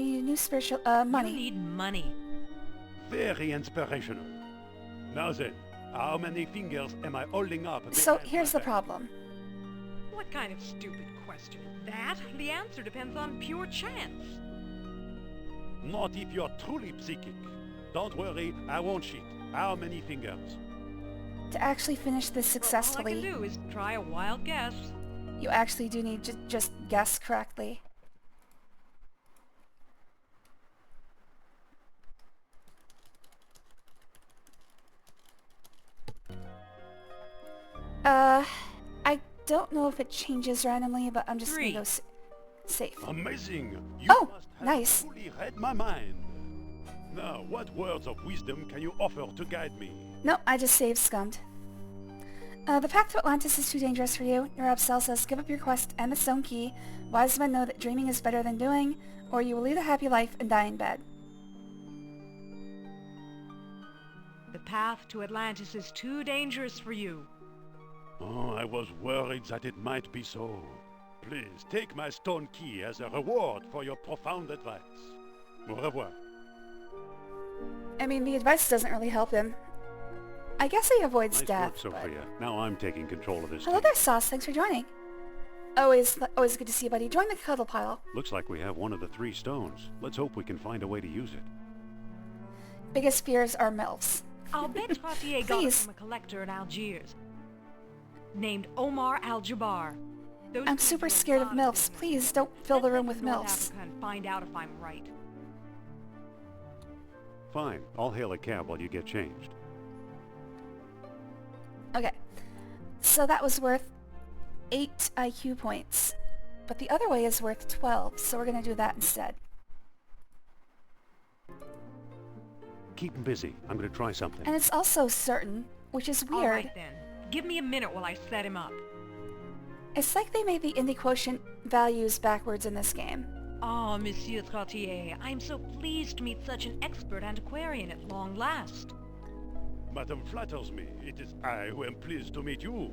[SPEAKER 1] You new spiritual,
[SPEAKER 4] You
[SPEAKER 1] money.
[SPEAKER 4] need money.
[SPEAKER 2] Very inspirational. Now then, how many fingers am I holding up?
[SPEAKER 1] So
[SPEAKER 2] behind
[SPEAKER 1] here's
[SPEAKER 2] my
[SPEAKER 1] the
[SPEAKER 2] back?
[SPEAKER 1] problem.
[SPEAKER 4] What kind of stupid question is that? The answer depends on pure chance.
[SPEAKER 2] Not if you're truly psychic. Don't worry, I won't cheat. How many fingers?
[SPEAKER 1] To actually finish this
[SPEAKER 4] All I
[SPEAKER 1] successfully,
[SPEAKER 4] can do is try a wild guess.
[SPEAKER 1] you actually do need to just guess correctly. I don't know if it changes randomly, but I'm just gonna
[SPEAKER 4] 3.
[SPEAKER 1] go safe.
[SPEAKER 2] Amazing! You
[SPEAKER 1] Oh,
[SPEAKER 2] must have
[SPEAKER 1] nice.
[SPEAKER 2] truly read my mind. Now, what words of wisdom can you offer to guide me?
[SPEAKER 1] No, I just saved scummed. The path to Atlantis is too dangerous for you. Your Upsell says give up your quest and the stone key. Wise men know that dreaming is better than doing, or you will lead a happy life and die in bed.
[SPEAKER 4] The path to Atlantis is too dangerous for you.
[SPEAKER 2] Oh, I was worried that it might be so. Please, take my stone key as a reward for your profound advice. Au revoir.
[SPEAKER 1] I mean, the advice doesn't really help him. I guess he avoids
[SPEAKER 2] Nice
[SPEAKER 1] death,
[SPEAKER 2] work,
[SPEAKER 1] but...
[SPEAKER 2] Sophia. Now I'm taking control of this
[SPEAKER 1] Hello
[SPEAKER 2] team.
[SPEAKER 1] there, Sauce. Thanks for joining. Always good to see you, buddy. Join the cuddle pile.
[SPEAKER 2] Looks like we have one of the 3 stones. Let's hope we can find a way to use it.
[SPEAKER 1] Biggest fears are MILFs.
[SPEAKER 4] I'll bet Trottier got it
[SPEAKER 1] Please.
[SPEAKER 4] from a collector in Algiers. Named Omar Al-Jabbar. Those
[SPEAKER 1] I'm
[SPEAKER 4] two
[SPEAKER 1] super
[SPEAKER 4] do a
[SPEAKER 1] scared of
[SPEAKER 4] lot of
[SPEAKER 1] MILFs.
[SPEAKER 4] business.
[SPEAKER 1] Please don't fill the
[SPEAKER 4] Let's
[SPEAKER 1] room
[SPEAKER 4] head
[SPEAKER 1] with
[SPEAKER 4] to North
[SPEAKER 1] MILFs.
[SPEAKER 4] Africa and find out if I'm right.
[SPEAKER 2] Fine. I'll hail a cab while you get changed.
[SPEAKER 1] Okay. So that was worth 8 IQ points. But the other way is worth 12, so we're gonna do that instead.
[SPEAKER 2] Keep him busy. I'm going to try something.
[SPEAKER 1] And it's also certain, which is
[SPEAKER 4] All
[SPEAKER 1] weird.
[SPEAKER 4] right then. Give me a minute while I set him up.
[SPEAKER 1] It's like they made the Indy quotient values backwards in this game.
[SPEAKER 4] Ah, Monsieur Trottier, I'm so pleased to meet such an expert antiquarian at long last.
[SPEAKER 2] Madame flatters me. It is I who am pleased to meet you.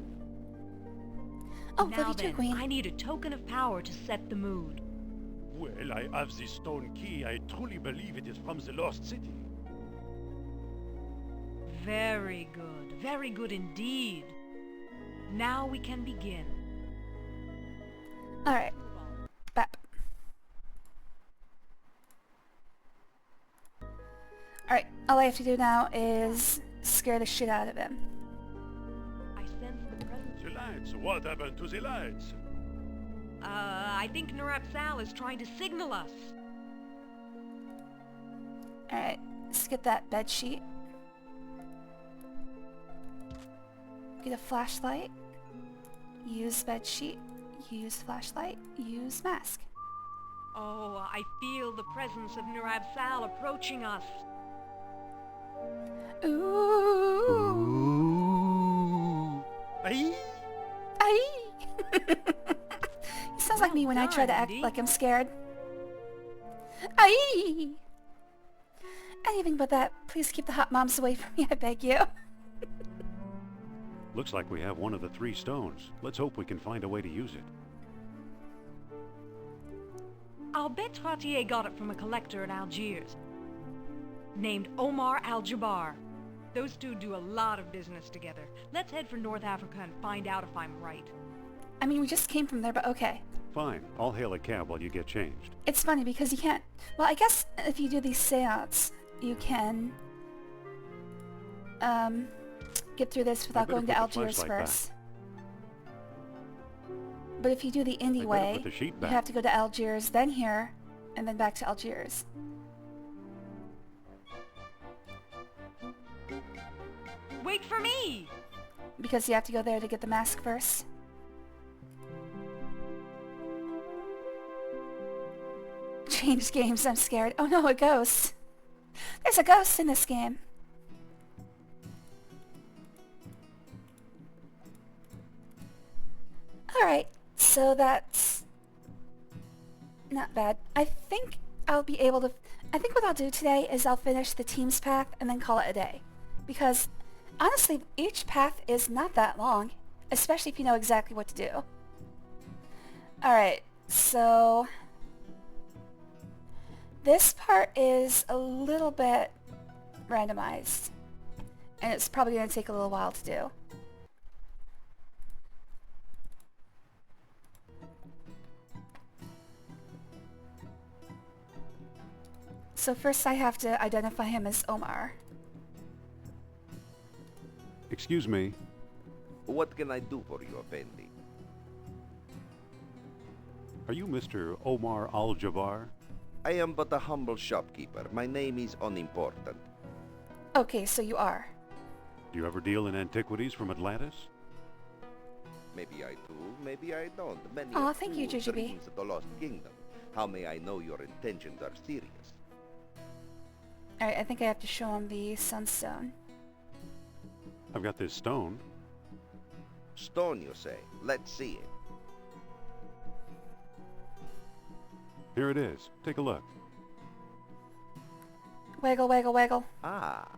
[SPEAKER 1] Oh,
[SPEAKER 4] Now
[SPEAKER 1] love you too,
[SPEAKER 4] then,
[SPEAKER 1] Queen.
[SPEAKER 4] I need a token of power to set the mood.
[SPEAKER 2] Well, I have this stone key. I truly believe it is from the lost city.
[SPEAKER 4] Very good indeed. Now we can begin.
[SPEAKER 1] Alright. Bap. Alright, all I have to do now is scare the shit out of him.
[SPEAKER 4] I sense the presence.
[SPEAKER 2] The lights. What happened to the lights?
[SPEAKER 4] I think Nurab Sal is trying to signal us.
[SPEAKER 1] Alright, let's get that bed sheet. Get a flashlight. Use bed sheet. Use flashlight. Use mask.
[SPEAKER 4] Oh, I feel the presence of Nurab Sal approaching us.
[SPEAKER 1] Ooh.
[SPEAKER 2] Aye?
[SPEAKER 1] Aye. He sounds like me when I try to act
[SPEAKER 4] Indy.
[SPEAKER 1] like I'm scared. Aye. Anything but that. Please keep the hot moms away from me, I beg you.
[SPEAKER 2] Looks like we have one of the 3 stones. Let's hope we can find a way to use it.
[SPEAKER 4] I'll bet Trottier got it from a collector in Algiers. Named Omar Al-Jabbar. Those two do a lot of business together. Let's head for North Africa and find out if I'm right.
[SPEAKER 1] I mean, we just came from there, but okay.
[SPEAKER 2] Fine, I'll hail a cab while you get changed.
[SPEAKER 1] It's funny because you can't... Well, I guess if you do these seance, you can get through this without
[SPEAKER 2] better
[SPEAKER 1] going to
[SPEAKER 2] put the
[SPEAKER 1] Algiers
[SPEAKER 2] flashlight
[SPEAKER 1] first. But if you do the Indy
[SPEAKER 2] better
[SPEAKER 1] way,
[SPEAKER 2] put the sheet
[SPEAKER 1] you
[SPEAKER 2] back.
[SPEAKER 1] have to go to Algiers, then here, and then back to Algiers.
[SPEAKER 4] Wait for me!
[SPEAKER 1] Because you have to go there to get the mask first. Change games, I'm scared. Oh no, a ghost. There's a ghost in this game. Alright, so that's not bad. I think I'll be able to... I think what I'll do today is I'll finish the team's path and then call it a day. Because, honestly, each path is not that long. Especially if you know exactly what to do. Alright, so... This part is a little bit randomized. And it's probably going to take a little while to do. So first I have to identify him as Omar.
[SPEAKER 2] Excuse me.
[SPEAKER 5] What can I do for you, Effendi?
[SPEAKER 2] Are you Mr. Omar Al-Jabbar?
[SPEAKER 5] I am but a humble shopkeeper. My name is unimportant.
[SPEAKER 1] Okay, so you are.
[SPEAKER 2] Do you ever deal in antiquities from Atlantis?
[SPEAKER 5] Maybe I do, maybe I don't. Many
[SPEAKER 1] Aw,
[SPEAKER 5] a
[SPEAKER 1] thank you,
[SPEAKER 5] fool
[SPEAKER 1] Jujubee.
[SPEAKER 5] dreams of the Lost Kingdom. How may I know your intentions are serious?
[SPEAKER 1] Alright, I think I have to show him the sunstone.
[SPEAKER 2] I've got this stone.
[SPEAKER 5] Stone, you say? Let's see it.
[SPEAKER 2] Here it is. Take a look.
[SPEAKER 1] Wiggle, wiggle, wiggle.
[SPEAKER 5] Ah.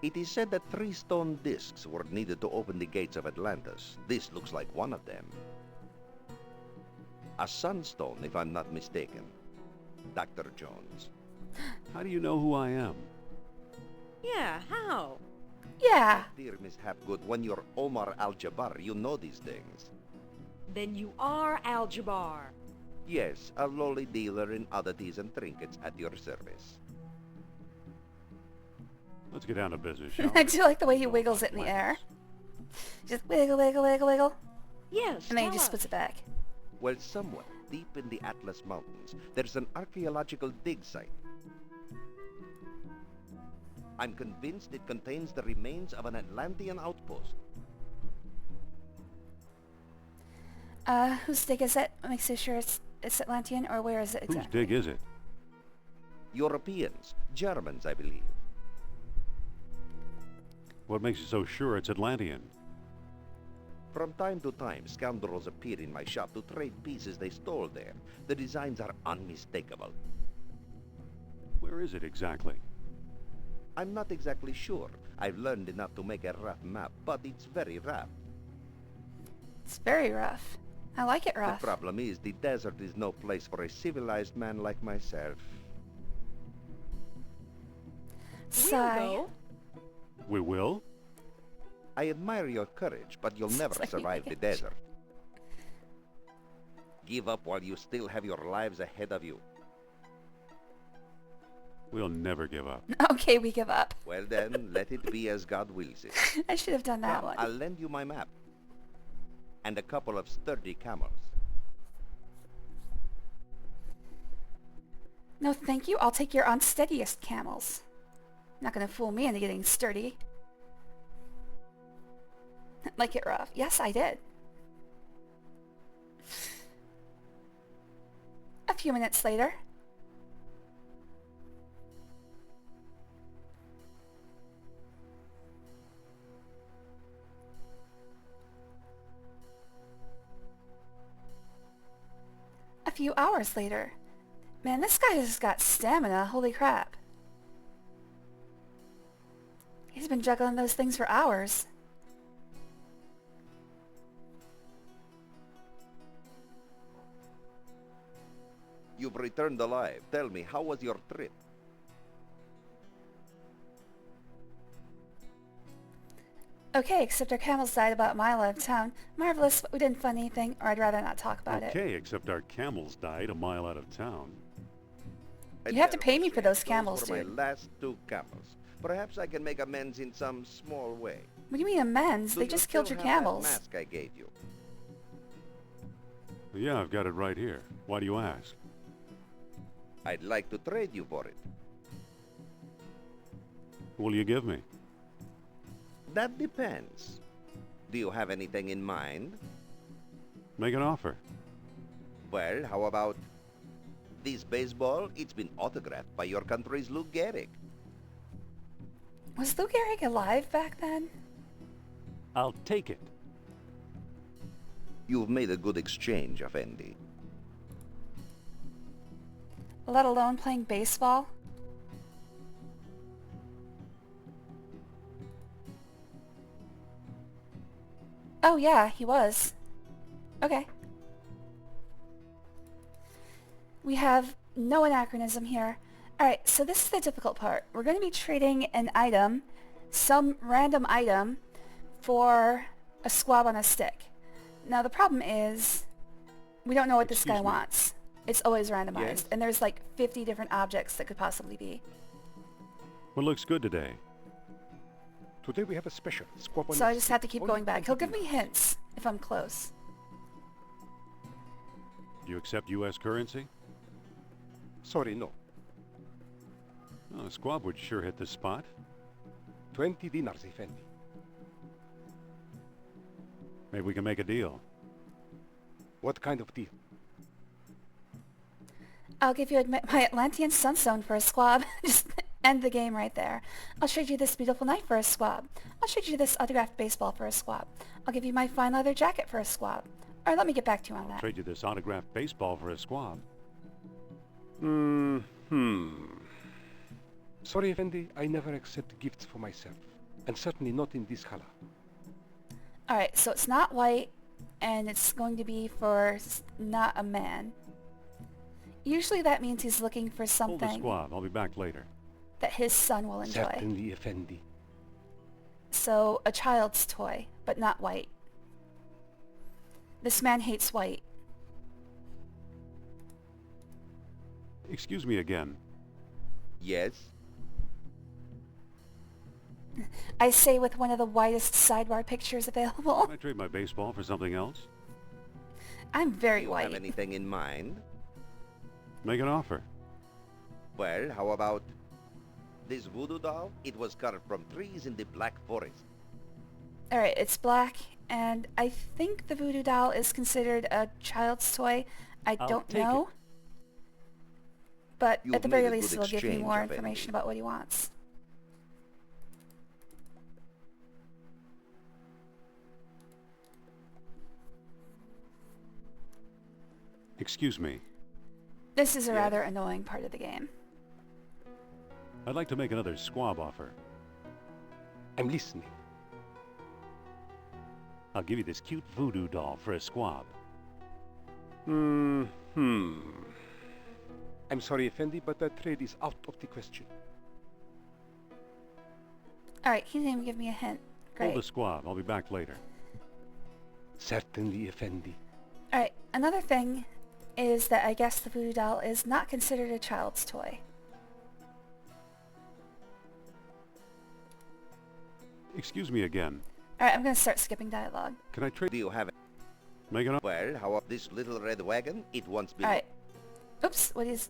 [SPEAKER 5] It is said that 3 stone discs were needed to open the gates of Atlantis. This looks like one of them. A sunstone, if I'm not mistaken. Dr. Jones.
[SPEAKER 2] How do you know who I am?
[SPEAKER 4] Yeah, how?
[SPEAKER 1] Yeah.
[SPEAKER 5] Dear Miss Hapgood, when you're Omar Al-Jabbar, you know these things.
[SPEAKER 4] Then you are Al-Jabbar.
[SPEAKER 5] Yes, a lowly dealer in oddities and trinkets at your service.
[SPEAKER 2] Let's get down to business, shall
[SPEAKER 1] I
[SPEAKER 2] we?
[SPEAKER 1] do like the way he wiggles it in the air. Just wiggle, wiggle, wiggle, wiggle.
[SPEAKER 4] Yes,
[SPEAKER 1] And then he
[SPEAKER 4] tell
[SPEAKER 1] just
[SPEAKER 4] us.
[SPEAKER 1] puts it back.
[SPEAKER 5] Well, somewhere deep in the Atlas Mountains, there's an archaeological dig site. I'm convinced it contains the remains of an Atlantean outpost.
[SPEAKER 1] Whose dig is it? Makes you sure it's Atlantean, or where is it
[SPEAKER 2] Whose
[SPEAKER 1] exactly?
[SPEAKER 2] dig is it?
[SPEAKER 5] Europeans, Germans, I believe.
[SPEAKER 2] What makes you so sure it's Atlantean?
[SPEAKER 5] From time to time, scoundrels appear in my shop to trade pieces they stole there. The designs are unmistakable.
[SPEAKER 2] Where is it exactly?
[SPEAKER 5] I'm not exactly sure. I've learned enough to make a rough map, but it's very rough.
[SPEAKER 1] It's very rough. I like it rough.
[SPEAKER 5] The problem is, the desert is no place for a civilized man like myself.
[SPEAKER 4] We'll
[SPEAKER 1] Sigh.
[SPEAKER 4] go.
[SPEAKER 2] We will?
[SPEAKER 5] I admire your courage, but you'll never
[SPEAKER 1] Sorry.
[SPEAKER 5] survive the desert. Give up while you still have your lives ahead of you.
[SPEAKER 2] We'll never give up.
[SPEAKER 1] Okay, we give up.
[SPEAKER 5] Well then, let it be as God wills it.
[SPEAKER 1] I should have done that
[SPEAKER 5] Come,
[SPEAKER 1] one.
[SPEAKER 5] I'll lend you my map. And a couple of sturdy camels.
[SPEAKER 1] No, thank you. I'll take your unsteadiest camels. Not gonna fool me into getting sturdy. Like it rough. Yes, I did. A few minutes later. A few hours later. Man, this guy has got stamina. Holy crap. He's been juggling those things for hours.
[SPEAKER 5] You've returned alive. Tell me, how was your trip?
[SPEAKER 1] Okay, except our camels died about a mile out of town. Marvelous, but we didn't find anything, or I'd rather not talk about it.
[SPEAKER 2] Okay, except our camels died a mile out of town.
[SPEAKER 1] You have to pay me for those camels,
[SPEAKER 5] for my
[SPEAKER 1] dude.
[SPEAKER 5] last 2 camels. Perhaps I can make amends in some small way.
[SPEAKER 1] What do you mean amends?
[SPEAKER 5] Do
[SPEAKER 1] They
[SPEAKER 5] you
[SPEAKER 1] just
[SPEAKER 5] still
[SPEAKER 1] killed your
[SPEAKER 5] have that
[SPEAKER 1] camels.
[SPEAKER 5] mask I gave you?
[SPEAKER 2] Yeah, I've got it right here. Why do you ask?
[SPEAKER 5] I'd like to trade you for it.
[SPEAKER 2] What will you give me?
[SPEAKER 5] That depends. Do you have anything in mind?
[SPEAKER 2] Make an offer.
[SPEAKER 5] Well, how about this baseball? It's been autographed by your country's Lou Gehrig.
[SPEAKER 1] Was Lou Gehrig alive back then?
[SPEAKER 2] I'll take it.
[SPEAKER 5] You've made a good exchange, Effendi.
[SPEAKER 1] Let alone playing baseball? Oh yeah, he was. Okay. We have no anachronism here. Alright, so this is the difficult part. We're going to be trading an item, some random item, for a squab on a stick. Now the problem is, we don't know what this guy
[SPEAKER 2] Excuse me.
[SPEAKER 1] wants. It's always randomized,
[SPEAKER 5] Yes?
[SPEAKER 1] and there's like 50 different objects that could possibly be.
[SPEAKER 2] What looks good today?
[SPEAKER 10] Today we have a special squab on
[SPEAKER 1] So
[SPEAKER 10] the
[SPEAKER 1] I just have to
[SPEAKER 10] stick,
[SPEAKER 1] keep
[SPEAKER 10] only
[SPEAKER 1] going back. He'll
[SPEAKER 10] 20
[SPEAKER 1] give me hints if I'm close.
[SPEAKER 2] You accept U.S. currency?
[SPEAKER 10] Sorry, no.
[SPEAKER 2] Oh, a squab would sure hit the spot.
[SPEAKER 10] 20 dinars, Effendi.
[SPEAKER 2] Maybe we can make a deal.
[SPEAKER 10] What kind of deal?
[SPEAKER 1] I'll give you my Atlantean sunstone for a squab. Just end the game right there. I'll trade you this beautiful knife for a squab. I'll trade you this autographed baseball for a squab. I'll give you my fine leather jacket for a squab. Or let me get back to you on that.
[SPEAKER 2] Trade you this autographed baseball for a squab.
[SPEAKER 10] Sorry, Effendi, I never accept gifts for myself. And certainly not in this color.
[SPEAKER 1] Alright, so it's not white, and it's going to be for not a man. Usually that means he's looking for
[SPEAKER 2] Hold the
[SPEAKER 1] something
[SPEAKER 2] squab. I'll be back later.
[SPEAKER 1] that his son will enjoy.
[SPEAKER 10] Certainly, Effendi.
[SPEAKER 1] So, a child's toy, but not white. This man hates white.
[SPEAKER 2] Excuse me again.
[SPEAKER 5] Yes?
[SPEAKER 1] I say with one of the whitest sidebar pictures available.
[SPEAKER 2] Can I trade my baseball for something else?
[SPEAKER 1] I'm very
[SPEAKER 5] Do you
[SPEAKER 1] white.
[SPEAKER 5] have anything in mind?
[SPEAKER 2] Make an offer.
[SPEAKER 5] Well, how about this voodoo doll? It was carved from trees in the Black Forest.
[SPEAKER 1] Alright, it's black, and I think the voodoo doll is considered a child's toy. I
[SPEAKER 2] I'll
[SPEAKER 1] don't
[SPEAKER 2] take
[SPEAKER 1] know. But
[SPEAKER 5] You've
[SPEAKER 1] at the
[SPEAKER 5] made
[SPEAKER 1] very
[SPEAKER 5] a
[SPEAKER 1] least
[SPEAKER 5] good
[SPEAKER 1] it'll give me
[SPEAKER 5] exchange,
[SPEAKER 1] more
[SPEAKER 5] Effendi.
[SPEAKER 1] information about what he wants.
[SPEAKER 2] Excuse me.
[SPEAKER 1] This is a
[SPEAKER 5] Yes.
[SPEAKER 1] rather annoying part of the game.
[SPEAKER 2] I'd like to make another squab offer.
[SPEAKER 10] I'm listening.
[SPEAKER 2] I'll give you this cute voodoo doll for a squab.
[SPEAKER 10] I'm sorry, Effendi, but that trade is out of the question.
[SPEAKER 1] Alright, he didn't even give me a hint.
[SPEAKER 2] Hold
[SPEAKER 1] Great.
[SPEAKER 2] the squab. I'll be back later.
[SPEAKER 10] Certainly, Effendi.
[SPEAKER 1] Alright, another thing is that I guess the voodoo doll is not considered a child's toy.
[SPEAKER 2] Excuse me again.
[SPEAKER 1] Alright, I'm gonna start skipping dialogue.
[SPEAKER 2] Can I trade?
[SPEAKER 5] Do you have it?
[SPEAKER 2] Make an offer.
[SPEAKER 5] Well, how about this little red wagon? It once belonged.
[SPEAKER 1] Alright. Oops, what is...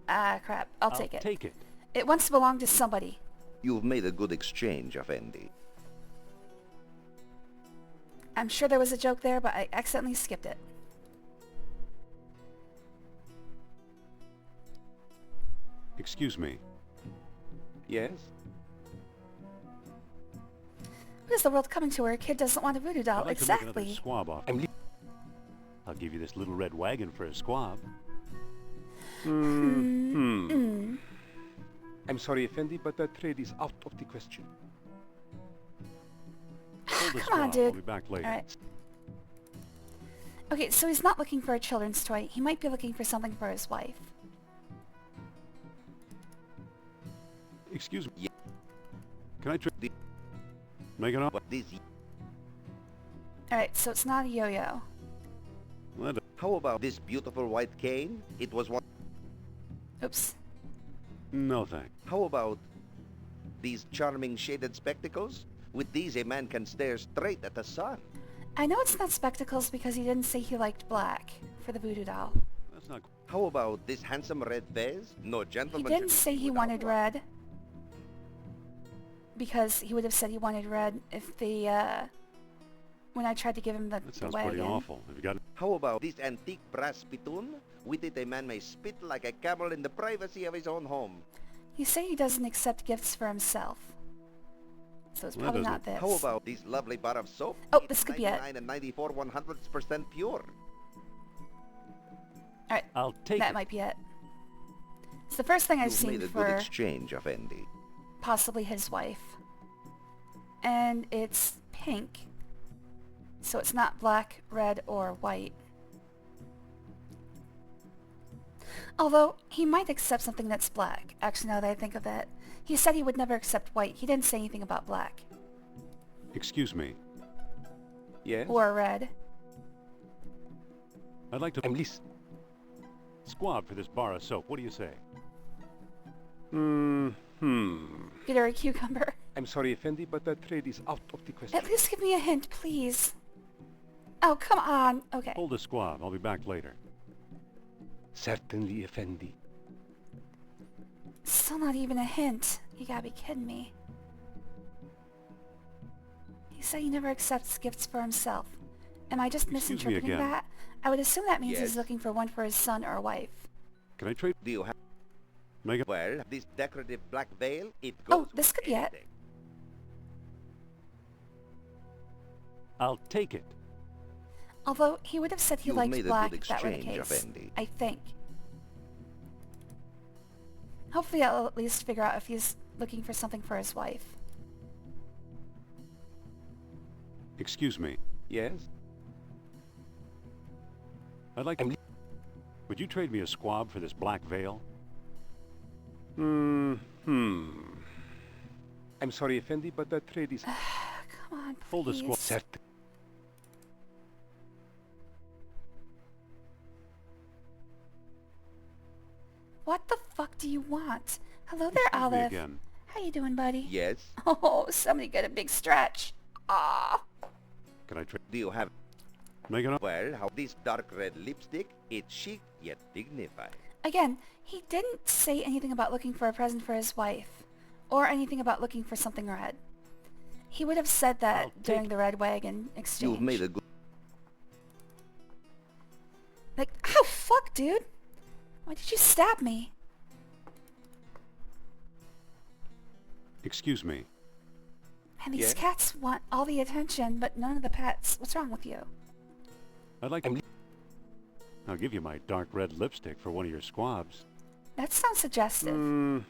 [SPEAKER 1] Ah, crap. I'll take it.
[SPEAKER 2] Take it.
[SPEAKER 1] It wants to belong to somebody.
[SPEAKER 5] You've made a good exchange, Effendi.
[SPEAKER 1] I'm sure there was a joke there, but I accidentally skipped it.
[SPEAKER 2] Excuse me.
[SPEAKER 10] Yes?
[SPEAKER 1] What is the world coming to where a kid doesn't want a voodoo doll?
[SPEAKER 2] I'd like to make another
[SPEAKER 1] Exactly.
[SPEAKER 2] squab offer.
[SPEAKER 10] I'm
[SPEAKER 2] I'll give you this little red wagon for a squab.
[SPEAKER 10] I'm sorry, Effendi, but that trade is out of the question.
[SPEAKER 2] Hold the
[SPEAKER 1] Come
[SPEAKER 2] squab.
[SPEAKER 1] on,
[SPEAKER 2] I'll
[SPEAKER 1] dude.
[SPEAKER 2] be back later.
[SPEAKER 1] Alright. Okay, so he's not looking for a children's toy. He might be looking for something for his wife.
[SPEAKER 2] Excuse me.
[SPEAKER 5] Yeah.
[SPEAKER 2] Can I trade? Make an offer.
[SPEAKER 5] But this...
[SPEAKER 1] Alright, so it's not a yo-yo.
[SPEAKER 5] How about this beautiful white cane? It was one...
[SPEAKER 1] Oops.
[SPEAKER 2] No thanks.
[SPEAKER 5] How about these charming shaded spectacles? With these, a man can stare straight at the sun.
[SPEAKER 1] I know it's not spectacles because he didn't say he liked black for the voodoo doll.
[SPEAKER 2] That's not...
[SPEAKER 5] How about this handsome red fez? No
[SPEAKER 1] He
[SPEAKER 5] gentleman...
[SPEAKER 1] didn't
[SPEAKER 5] should
[SPEAKER 1] say he
[SPEAKER 5] without
[SPEAKER 1] wanted
[SPEAKER 5] one.
[SPEAKER 1] red. Because he would have said he wanted red if the, when I tried to give him the
[SPEAKER 2] That sounds
[SPEAKER 1] wagon.
[SPEAKER 2] pretty awful. Have you got...
[SPEAKER 5] How about this antique brass spittoon? With it, a man may spit like a camel in the privacy of his own home.
[SPEAKER 1] He said he doesn't accept gifts for himself. So it's
[SPEAKER 2] Well,
[SPEAKER 1] probably
[SPEAKER 2] that
[SPEAKER 1] not this.
[SPEAKER 5] How about this lovely bar of soap?
[SPEAKER 1] Oh,
[SPEAKER 5] It's
[SPEAKER 1] this could be it.
[SPEAKER 5] 99 and 94 100% pure.
[SPEAKER 1] Alright,
[SPEAKER 2] I'll take
[SPEAKER 1] that might be it. It's the first thing I've
[SPEAKER 5] You've
[SPEAKER 1] seen
[SPEAKER 5] made a good
[SPEAKER 1] for
[SPEAKER 5] exchange of Indy.
[SPEAKER 1] possibly his wife. And it's pink. So it's not black, red, or white. Although, he might accept something that's black. Actually, now that I think of it. He said he would never accept white. He didn't say anything about black.
[SPEAKER 2] Excuse me.
[SPEAKER 5] Yes?
[SPEAKER 1] Or red.
[SPEAKER 2] I'd like to... Squab for this bar of soap. What do you say?
[SPEAKER 1] Get her a cucumber.
[SPEAKER 11] I'm sorry, Effendi, but that trade is out of the question.
[SPEAKER 1] At least give me a hint, please. Oh, come on. Okay.
[SPEAKER 2] Hold the squab. I'll be back later.
[SPEAKER 11] Certainly, Effendi.
[SPEAKER 1] Still not even a hint. You gotta be kidding me. He said he never accepts gifts for himself. Am I just
[SPEAKER 2] Excuse me
[SPEAKER 1] misinterpreting
[SPEAKER 2] again.
[SPEAKER 1] that? I would assume that means
[SPEAKER 5] Yes.
[SPEAKER 1] he's looking for one for his son or wife.
[SPEAKER 2] Can I trade...
[SPEAKER 5] Do you have...
[SPEAKER 2] Make a...
[SPEAKER 5] Well, this decorative black veil, it
[SPEAKER 1] Oh,
[SPEAKER 5] goes
[SPEAKER 1] this
[SPEAKER 5] with
[SPEAKER 1] could be it.
[SPEAKER 5] anything.
[SPEAKER 2] I'll take it.
[SPEAKER 1] Although, he would have said he
[SPEAKER 5] You've
[SPEAKER 1] liked
[SPEAKER 5] made a good
[SPEAKER 1] black if that were the
[SPEAKER 5] exchange of
[SPEAKER 1] case.
[SPEAKER 5] Indy.
[SPEAKER 1] I think. Hopefully I'll at least figure out if he's looking for something for his wife.
[SPEAKER 2] Excuse me.
[SPEAKER 11] Yes?
[SPEAKER 2] I'd like to... Would you trade me a squab for this black veil?
[SPEAKER 11] I'm sorry, Effendi, but that trade is...
[SPEAKER 1] Come on, please.
[SPEAKER 2] Hold the squab.
[SPEAKER 11] Certain.
[SPEAKER 1] What the fuck do you want? Hello there,
[SPEAKER 2] Excuse me
[SPEAKER 1] Olive.
[SPEAKER 2] again.
[SPEAKER 1] How you doing, buddy?
[SPEAKER 5] Yes?
[SPEAKER 1] Oh, somebody get a big stretch. Ah.
[SPEAKER 2] Can I trade...
[SPEAKER 5] Do you have...
[SPEAKER 2] Make an...
[SPEAKER 5] Well, how this dark red lipstick, it's chic yet dignified.
[SPEAKER 1] Again, he didn't say anything about looking for a present for his wife, or anything about looking for something red. He would have said
[SPEAKER 2] I'll
[SPEAKER 1] that
[SPEAKER 2] take
[SPEAKER 1] during the red wagon exchange.
[SPEAKER 5] You've made a good...
[SPEAKER 1] Like, oh fuck, dude! Why did you stab me?
[SPEAKER 2] Excuse me.
[SPEAKER 1] And these
[SPEAKER 5] Yeah?
[SPEAKER 1] cats want all the attention, but none of the pets. What's wrong with you?
[SPEAKER 2] I'd like to... I'll give you my dark red lipstick for one of your squabs.
[SPEAKER 1] That sounds suggestive.
[SPEAKER 11] I'm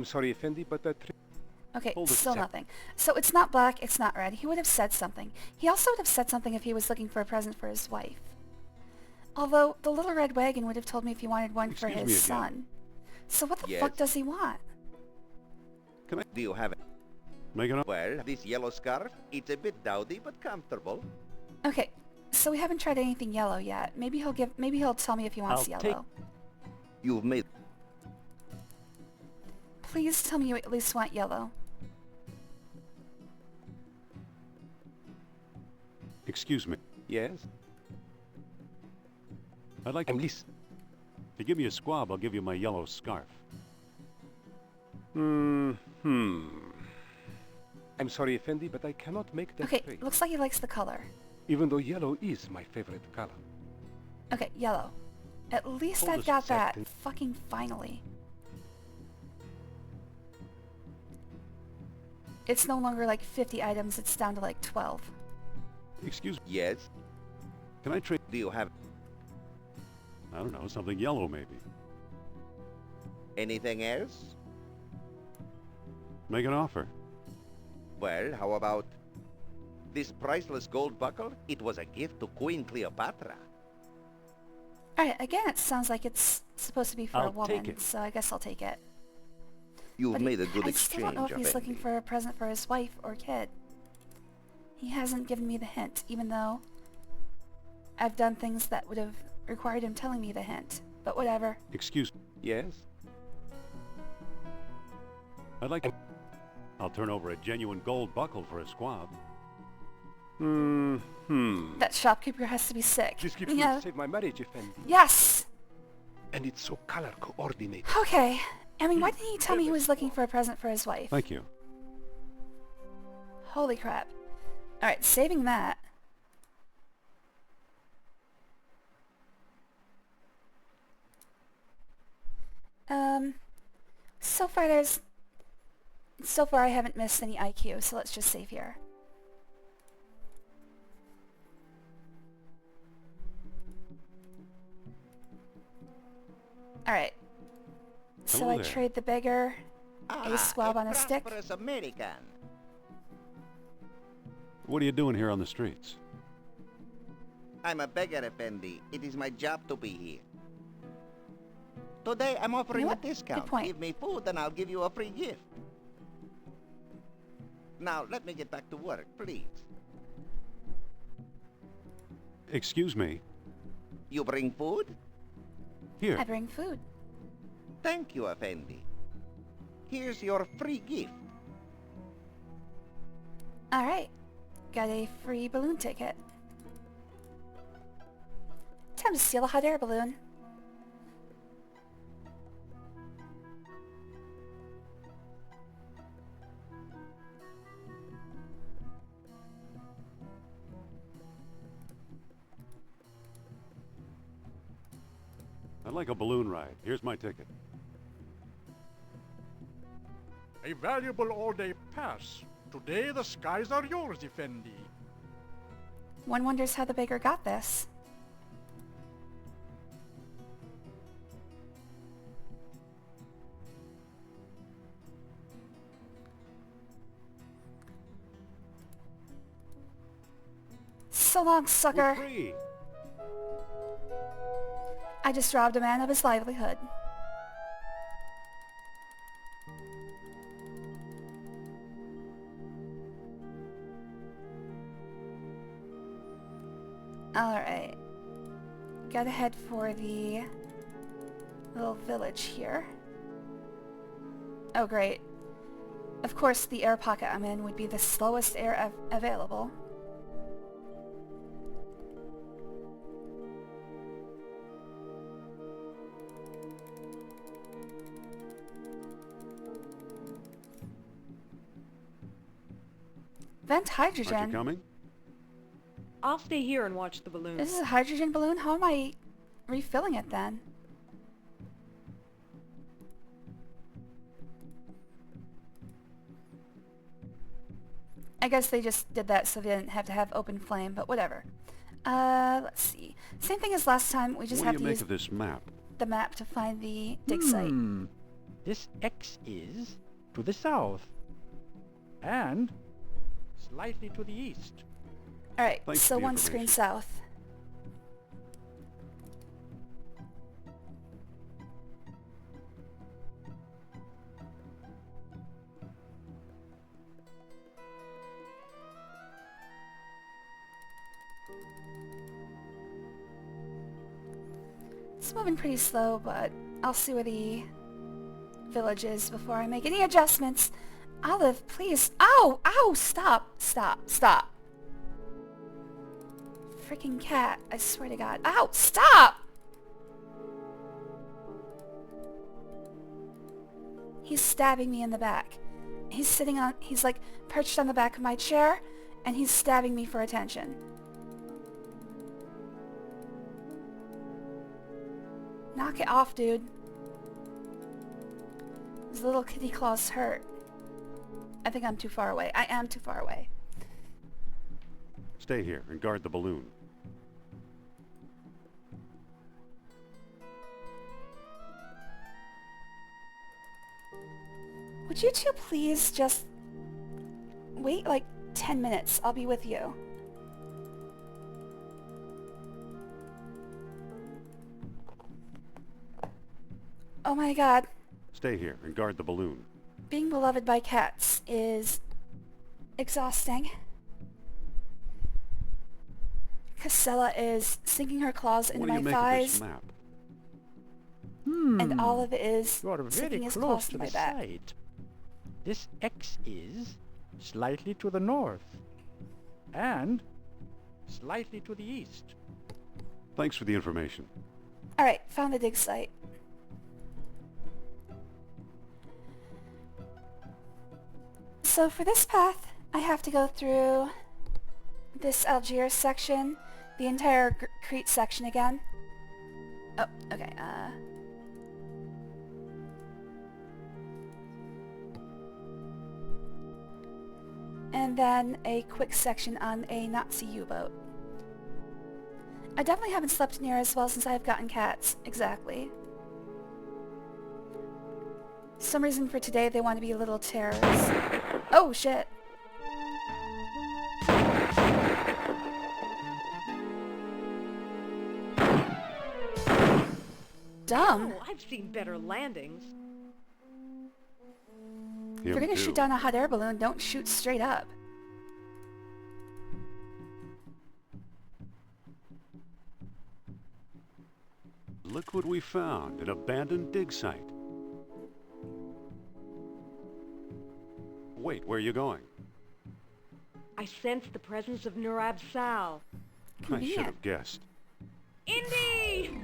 [SPEAKER 11] sorry, Effendi, but that trade...
[SPEAKER 1] Okay,
[SPEAKER 2] Hold it,
[SPEAKER 1] still
[SPEAKER 2] Seth.
[SPEAKER 1] nothing. So it's not black, it's not red. He would have said something. He also would have said something if he was looking for a present for his wife. Although, the little red wagon would have told me if he wanted one for
[SPEAKER 2] Excuse me
[SPEAKER 1] his
[SPEAKER 2] again.
[SPEAKER 1] son. So what the
[SPEAKER 5] Yes?
[SPEAKER 1] fuck does he want?
[SPEAKER 5] Do you have it?
[SPEAKER 2] Make an...
[SPEAKER 5] Well, this yellow scarf, it's a bit dowdy but comfortable.
[SPEAKER 1] Okay, so we haven't tried anything yellow yet. Maybe he'll tell me if he wants
[SPEAKER 2] I'll
[SPEAKER 1] yellow.
[SPEAKER 2] take-
[SPEAKER 5] You've made...
[SPEAKER 1] Please tell me you at least want yellow.
[SPEAKER 2] Excuse me.
[SPEAKER 11] Yes?
[SPEAKER 2] I'd like to... If you give me a squab, I'll give you my yellow scarf.
[SPEAKER 11] I'm sorry, Effendi, but I cannot make that
[SPEAKER 1] Okay,
[SPEAKER 11] trade.
[SPEAKER 1] looks like he likes the color.
[SPEAKER 11] Even though yellow is my favorite color.
[SPEAKER 1] Okay, yellow. At least
[SPEAKER 2] Hold
[SPEAKER 1] I've
[SPEAKER 2] this
[SPEAKER 1] got that.
[SPEAKER 11] second.
[SPEAKER 1] Fucking finally. It's no longer like 50 items, it's down to like 12.
[SPEAKER 2] Excuse me.
[SPEAKER 5] Yes?
[SPEAKER 2] Can I trade...
[SPEAKER 5] Do you have
[SPEAKER 2] I don't know, something yellow maybe.
[SPEAKER 5] anything else?
[SPEAKER 2] Make an offer.
[SPEAKER 5] Well, how about this priceless gold buckle? It was a gift to Queen Cleopatra.
[SPEAKER 1] Alright, again it sounds like it's supposed to be for a
[SPEAKER 2] I'll
[SPEAKER 1] woman,
[SPEAKER 2] take it.
[SPEAKER 1] so I guess I'll take it.
[SPEAKER 5] You've
[SPEAKER 1] But
[SPEAKER 5] made a good
[SPEAKER 1] I still don't know if
[SPEAKER 5] exchange,
[SPEAKER 1] he's looking
[SPEAKER 5] Effendi.
[SPEAKER 1] for a present for his wife or kid. He hasn't given me the hint, even though I've done things that would have required him telling me the hint. But whatever.
[SPEAKER 2] Excuse me.
[SPEAKER 5] Yes?
[SPEAKER 2] I'd like to... I'll turn over a genuine gold buckle for a squab.
[SPEAKER 1] That shopkeeper has to be sick.
[SPEAKER 11] This gift
[SPEAKER 1] Yeah.
[SPEAKER 11] will save my marriage, Effendi.
[SPEAKER 1] Yes!
[SPEAKER 11] And it's so color coordinated.
[SPEAKER 1] Okay. I mean, why didn't he tell me he was looking for a present for his wife?
[SPEAKER 2] Thank you.
[SPEAKER 1] Holy crap. Alright, saving that. So far I haven't missed any IQ, so let's just save here. Alright. So
[SPEAKER 2] Hello
[SPEAKER 1] I
[SPEAKER 2] there.
[SPEAKER 1] trade the beggar a swab on a stick.
[SPEAKER 7] prosperous American.
[SPEAKER 2] What are you doing here on the streets?
[SPEAKER 7] I'm a beggar, Effendi. It is my job to be here. Today, I'm offering
[SPEAKER 1] know
[SPEAKER 7] a
[SPEAKER 1] what? Good
[SPEAKER 7] discount.
[SPEAKER 1] point.
[SPEAKER 7] Give me food and I'll give you a free gift. Now, let me get back to work, please.
[SPEAKER 2] Excuse me.
[SPEAKER 7] You bring food?
[SPEAKER 2] Here.
[SPEAKER 1] I bring food.
[SPEAKER 7] Thank you, Effendi. Here's your free gift.
[SPEAKER 1] Alright. Got a free balloon ticket. Time to steal a hot air balloon.
[SPEAKER 2] I'd like a balloon ride. Here's my ticket.
[SPEAKER 9] A valuable all-day pass. Today the skies are yours, Effendi.
[SPEAKER 1] One wonders how the beggar got this. So long,
[SPEAKER 2] We're
[SPEAKER 1] sucker.
[SPEAKER 2] free.
[SPEAKER 1] I just robbed a man of his livelihood. Alright. Gotta head for the little village here. Oh great. Of course the air pocket I'm in would be the slowest air available. Vent
[SPEAKER 2] Aren't you
[SPEAKER 1] hydrogen.
[SPEAKER 2] coming?
[SPEAKER 4] I'll stay here and watch the balloons.
[SPEAKER 1] This is a hydrogen balloon? How am I refilling it then? I guess they just did that so they didn't have to have open flame, but whatever. Let's see. Same thing as last time, we just
[SPEAKER 2] What do
[SPEAKER 1] have
[SPEAKER 2] you
[SPEAKER 1] to
[SPEAKER 2] make
[SPEAKER 1] use
[SPEAKER 2] of this map?
[SPEAKER 1] the map to find the dig site.
[SPEAKER 9] This X is to the south. And slightly to the east.
[SPEAKER 1] Alright,
[SPEAKER 2] Thanks
[SPEAKER 1] so
[SPEAKER 2] for the
[SPEAKER 1] one screen
[SPEAKER 2] information.
[SPEAKER 1] south. It's moving pretty slow, but I'll see where the village is before I make any adjustments. Olive, please. Ow! Ow! Stop! Stop! Stop! Freaking cat. I swear to God. Ow! Stop! He's stabbing me in the back. He's like perched on the back of my chair, and he's stabbing me for attention. Knock it off, dude. His little kitty claws hurt. I think I'm too far away. I am too far away.
[SPEAKER 2] Stay here and guard the balloon.
[SPEAKER 1] Would you two please just wait like 10 minutes? I'll be with you. Oh my God.
[SPEAKER 2] Stay here and guard the balloon.
[SPEAKER 1] being beloved by cats is exhausting. Casella is sinking her claws into
[SPEAKER 2] What do
[SPEAKER 1] my
[SPEAKER 2] you make of
[SPEAKER 1] thighs,
[SPEAKER 2] this map?
[SPEAKER 1] and Olive is
[SPEAKER 9] You are very
[SPEAKER 1] sinking his
[SPEAKER 9] close
[SPEAKER 1] claws
[SPEAKER 9] to
[SPEAKER 1] into my
[SPEAKER 9] the
[SPEAKER 1] back.
[SPEAKER 9] site. This X is slightly to the north and slightly to the east.
[SPEAKER 2] Thanks for the information.
[SPEAKER 1] Alright, found the dig site. So for this path, I have to go through this Algiers section, the entire Crete section again. Oh, okay, and then a quick section on a Nazi U-boat. I definitely haven't slept near as well since I've gotten cats. Exactly. Some reason for today they want to be little terrors. Oh shit! Dumb!
[SPEAKER 4] Oh, I've seen better landings.
[SPEAKER 1] If you're gonna shoot down a hot air balloon, don't shoot straight up.
[SPEAKER 2] Look what we found, an abandoned dig site. Wait, where are you going?
[SPEAKER 4] I sense the presence of Nurab Sal.
[SPEAKER 2] I should
[SPEAKER 1] Convenient.
[SPEAKER 2] have guessed.
[SPEAKER 4] Indy!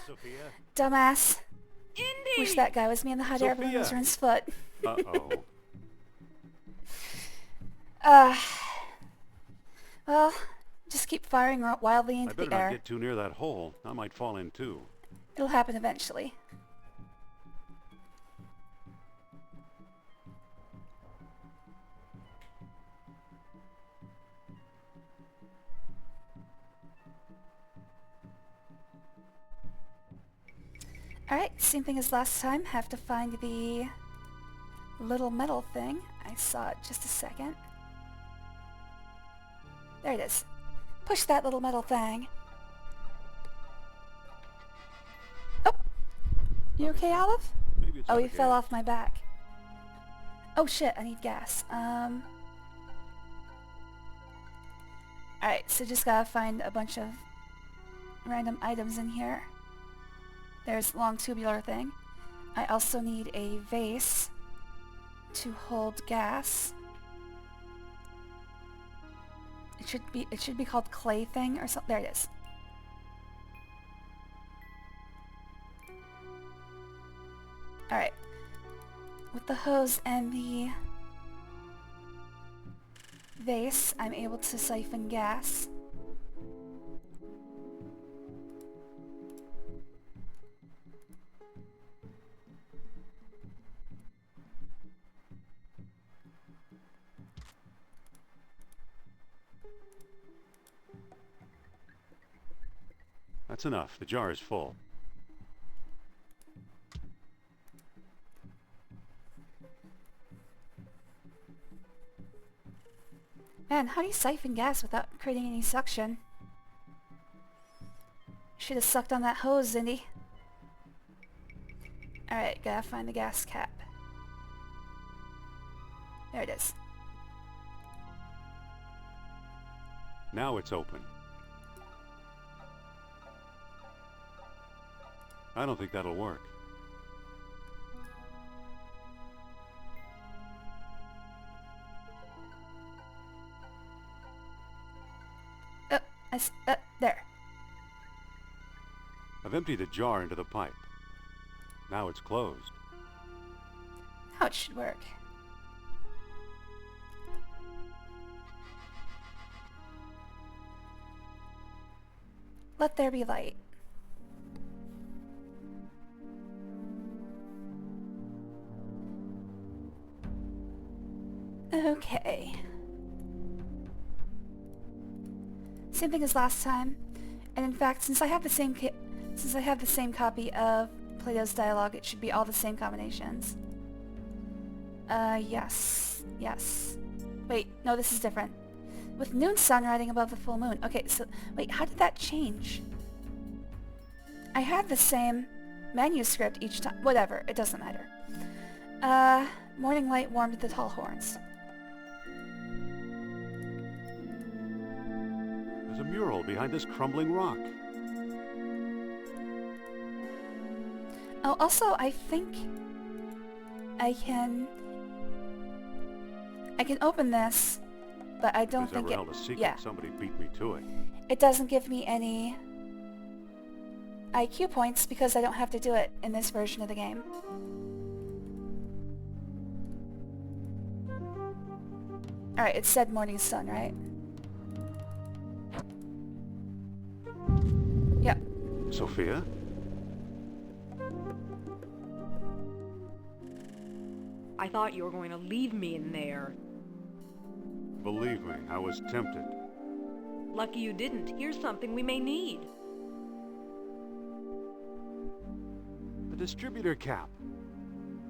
[SPEAKER 2] Sophia?
[SPEAKER 1] Dumbass.
[SPEAKER 4] Indy!
[SPEAKER 1] Wish that guy was me and the hot air balloon was
[SPEAKER 2] Sophia.
[SPEAKER 1] Rin's foot.
[SPEAKER 2] Uh-oh.
[SPEAKER 1] Well, just keep firing wildly
[SPEAKER 2] I
[SPEAKER 1] into
[SPEAKER 2] better
[SPEAKER 1] the
[SPEAKER 2] not
[SPEAKER 1] air.
[SPEAKER 2] get too near that hole. I might fall in too.
[SPEAKER 1] It'll happen eventually. Alright, same thing as last time. Have to find the little metal thing. I saw it just a second. There it is. Push that little metal thing. Oh! You okay, Olive?
[SPEAKER 2] Maybe it's
[SPEAKER 1] Oh,
[SPEAKER 2] out
[SPEAKER 1] he
[SPEAKER 2] of
[SPEAKER 1] fell
[SPEAKER 2] gas.
[SPEAKER 1] off my back. Oh shit, I need gas. Alright, so just gotta find a bunch of random items in here. There's long tubular thing. I also need a vase to hold gas. It should be called clay thing or something. There it is. Alright. With the hose and the vase, I'm able to siphon gas.
[SPEAKER 2] That's enough. The jar is full.
[SPEAKER 1] Man, how do you siphon gas without creating any suction? Should have sucked on that hose, Indy. Alright, gotta find the gas cap. There it is.
[SPEAKER 2] Now it's open. I don't think that'll work.
[SPEAKER 1] There.
[SPEAKER 2] I've emptied the jar into the pipe. Now it's closed.
[SPEAKER 1] Now it should work. Let there be light. Okay. Same thing as last time, and in fact, since I have the same copy of Plato's Dialogue, it should be all the same combinations. Yes. Wait, no, this is different. With noon sun riding above the full moon. Okay, so, wait, how did that change? I had the same manuscript each time. Whatever, it doesn't matter. Morning light warmed the tall horns.
[SPEAKER 2] There's a mural behind this crumbling rock.
[SPEAKER 1] Oh, also, I think I can open this, but I don't
[SPEAKER 2] If
[SPEAKER 1] think
[SPEAKER 2] there's
[SPEAKER 1] it...
[SPEAKER 2] ever held a secret,
[SPEAKER 1] yeah.
[SPEAKER 2] somebody beat me to it.
[SPEAKER 1] It doesn't give me any IQ points because I don't have to do it in this version of the game. Alright, it said morning sun, right? Yep.
[SPEAKER 2] Sophia?
[SPEAKER 4] I thought you were going to leave me in there.
[SPEAKER 2] Believe me, I was tempted.
[SPEAKER 4] Lucky you didn't. Here's something we may need.
[SPEAKER 2] The distributor cap.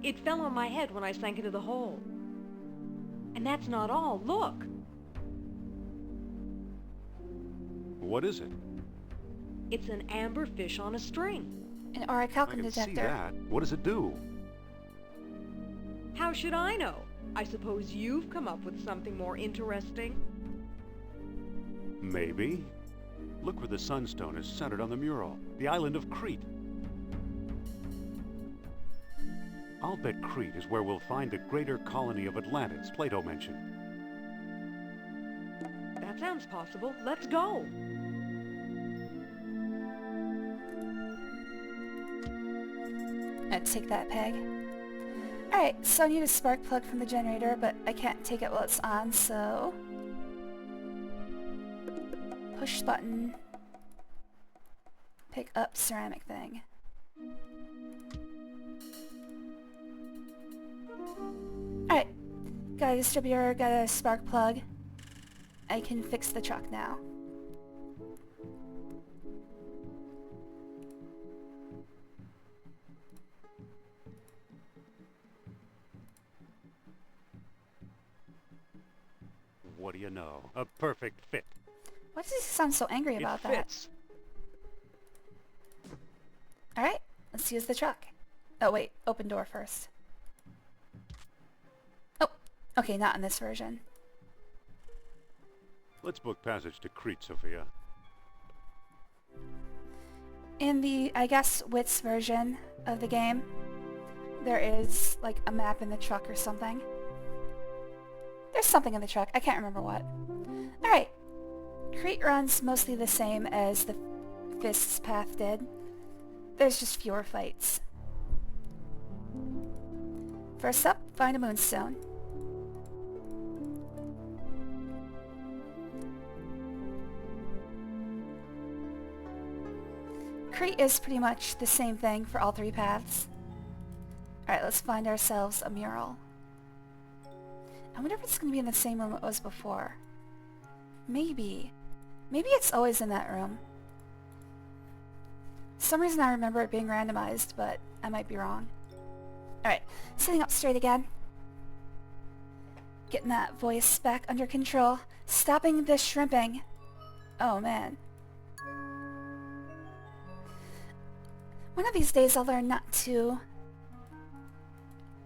[SPEAKER 4] It fell on my head when I sank into the hole. And that's not all. Look!
[SPEAKER 2] What is it?
[SPEAKER 4] It's an amber fish on a string.
[SPEAKER 1] An
[SPEAKER 2] I
[SPEAKER 1] orichalcum
[SPEAKER 2] can
[SPEAKER 1] detector.
[SPEAKER 2] see that. What does it do?
[SPEAKER 4] How should I know? I suppose you've come up with something more interesting?
[SPEAKER 2] Maybe. Look where the sunstone is centered on the mural. The island of Crete. I'll bet Crete is where we'll find the greater colony of Atlantis Plato mentioned.
[SPEAKER 4] That sounds possible. Let's go!
[SPEAKER 1] I'd take that peg. Alright, so I need a spark plug from the generator, but I can't take it while it's on, so... push button. Pick up ceramic thing. Alright, got a distributor, got a spark plug. I can fix the truck now.
[SPEAKER 2] What do you know? A perfect fit.
[SPEAKER 1] Why does he sound so angry about
[SPEAKER 2] it
[SPEAKER 1] that?
[SPEAKER 2] fits.
[SPEAKER 1] Alright, let's use the truck. Oh wait, open door first. Oh, okay, not in this version.
[SPEAKER 2] Let's book passage to Crete, Sophia.
[SPEAKER 1] In the, I guess, Wits version of the game, there is, like, a map in the truck or something. There's something in the truck. I can't remember what. Alright. Crete runs mostly the same as the Fist's Path did. There's just fewer fights. First up, find a moonstone. Crete is pretty much the same thing for all three paths. Alright, let's find ourselves a mural. I wonder if it's going to be in the same room it was before. Maybe. Maybe it's always in that room. For some reason I remember it being randomized, but I might be wrong. Alright, sitting up straight again. Getting that voice back under control. Stopping the shrimping. Oh man. One of these days I'll learn not to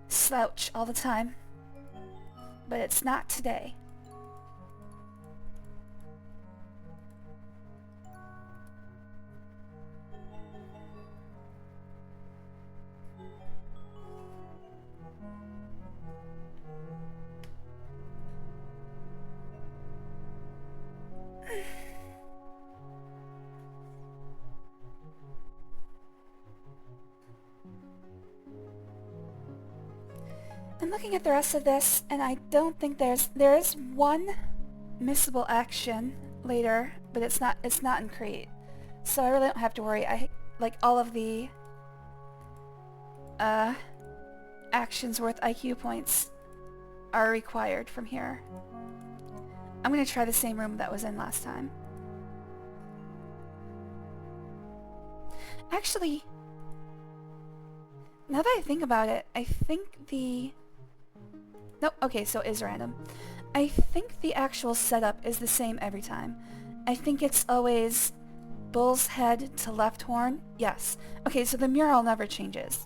[SPEAKER 1] slouch all the time. But it's not today. I'm looking at the rest of this, and I don't think there is one missable action later, but it's not in Crete. So I really don't have to worry. Like all of the actions worth IQ points are required from here. I'm gonna try the same room that was in last time. Actually, now that I think about it, I think the... Nope, okay, so it is random. I think the actual setup is the same every time. I think it's always bull's head to left horn. Yes. Okay, so the mural never changes.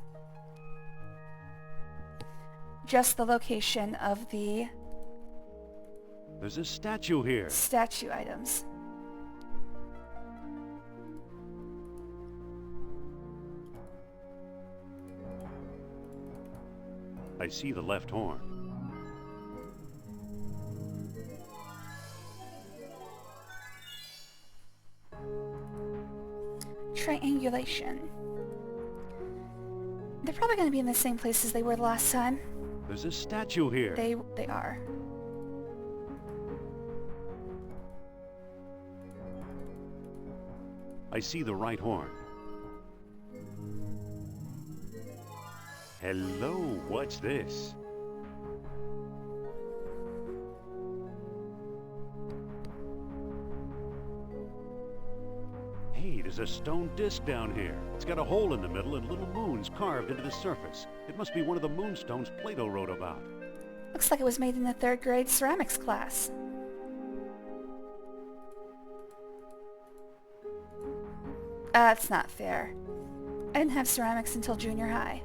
[SPEAKER 1] just the location of the
[SPEAKER 2] There's a statue here.
[SPEAKER 1] statue items.
[SPEAKER 2] I see the left horn.
[SPEAKER 1] Triangulation. They're probably going to be in the same place as they were the last time.
[SPEAKER 2] There's a statue here.
[SPEAKER 1] They are.
[SPEAKER 2] I see the right horn. Hello, what's this? Hey, there's a stone disc down here. It's got a hole in the middle and little moons carved into the surface. It must be one of the moonstones Plato wrote about.
[SPEAKER 1] Looks like it was made in the 3rd grade ceramics class. That's not fair. I didn't have ceramics until junior high.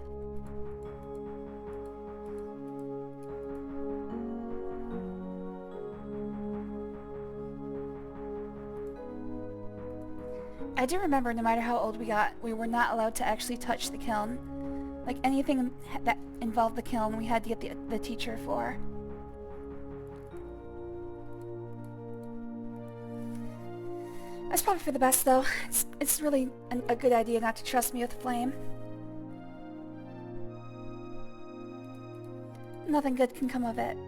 [SPEAKER 1] I do remember no matter how old we got, we were not allowed to actually touch the kiln. Like anything that involved the kiln, we had to get the teacher for. That's probably for the best, though. It's really a good idea not to trust me with flame. Nothing good can come of it.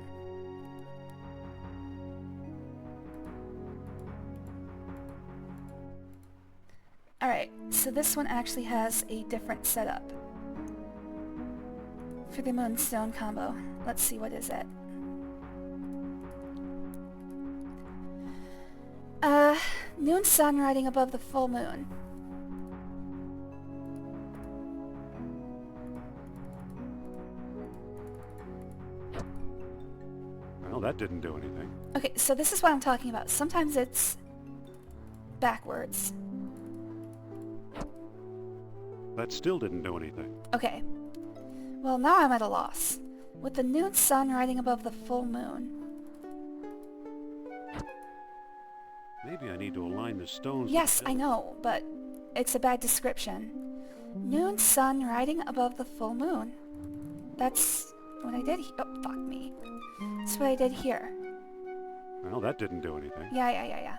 [SPEAKER 1] Alright, so this one actually has a different setup for the moonstone combo. Let's see, what is it? Noon sun riding above the full moon.
[SPEAKER 2] Well, that didn't do anything.
[SPEAKER 1] Okay, so this is what I'm talking about. Sometimes it's backwards.
[SPEAKER 2] That still didn't do anything.
[SPEAKER 1] Okay. Well, now I'm at a loss. With the noon sun riding above the full moon.
[SPEAKER 2] Maybe I need to align the stones.
[SPEAKER 1] Yes, I know, but it's a bad description. Noon sun riding above the full moon. That's what I did oh, fuck me. That's what I did here.
[SPEAKER 2] Well, that didn't do anything.
[SPEAKER 1] Yeah.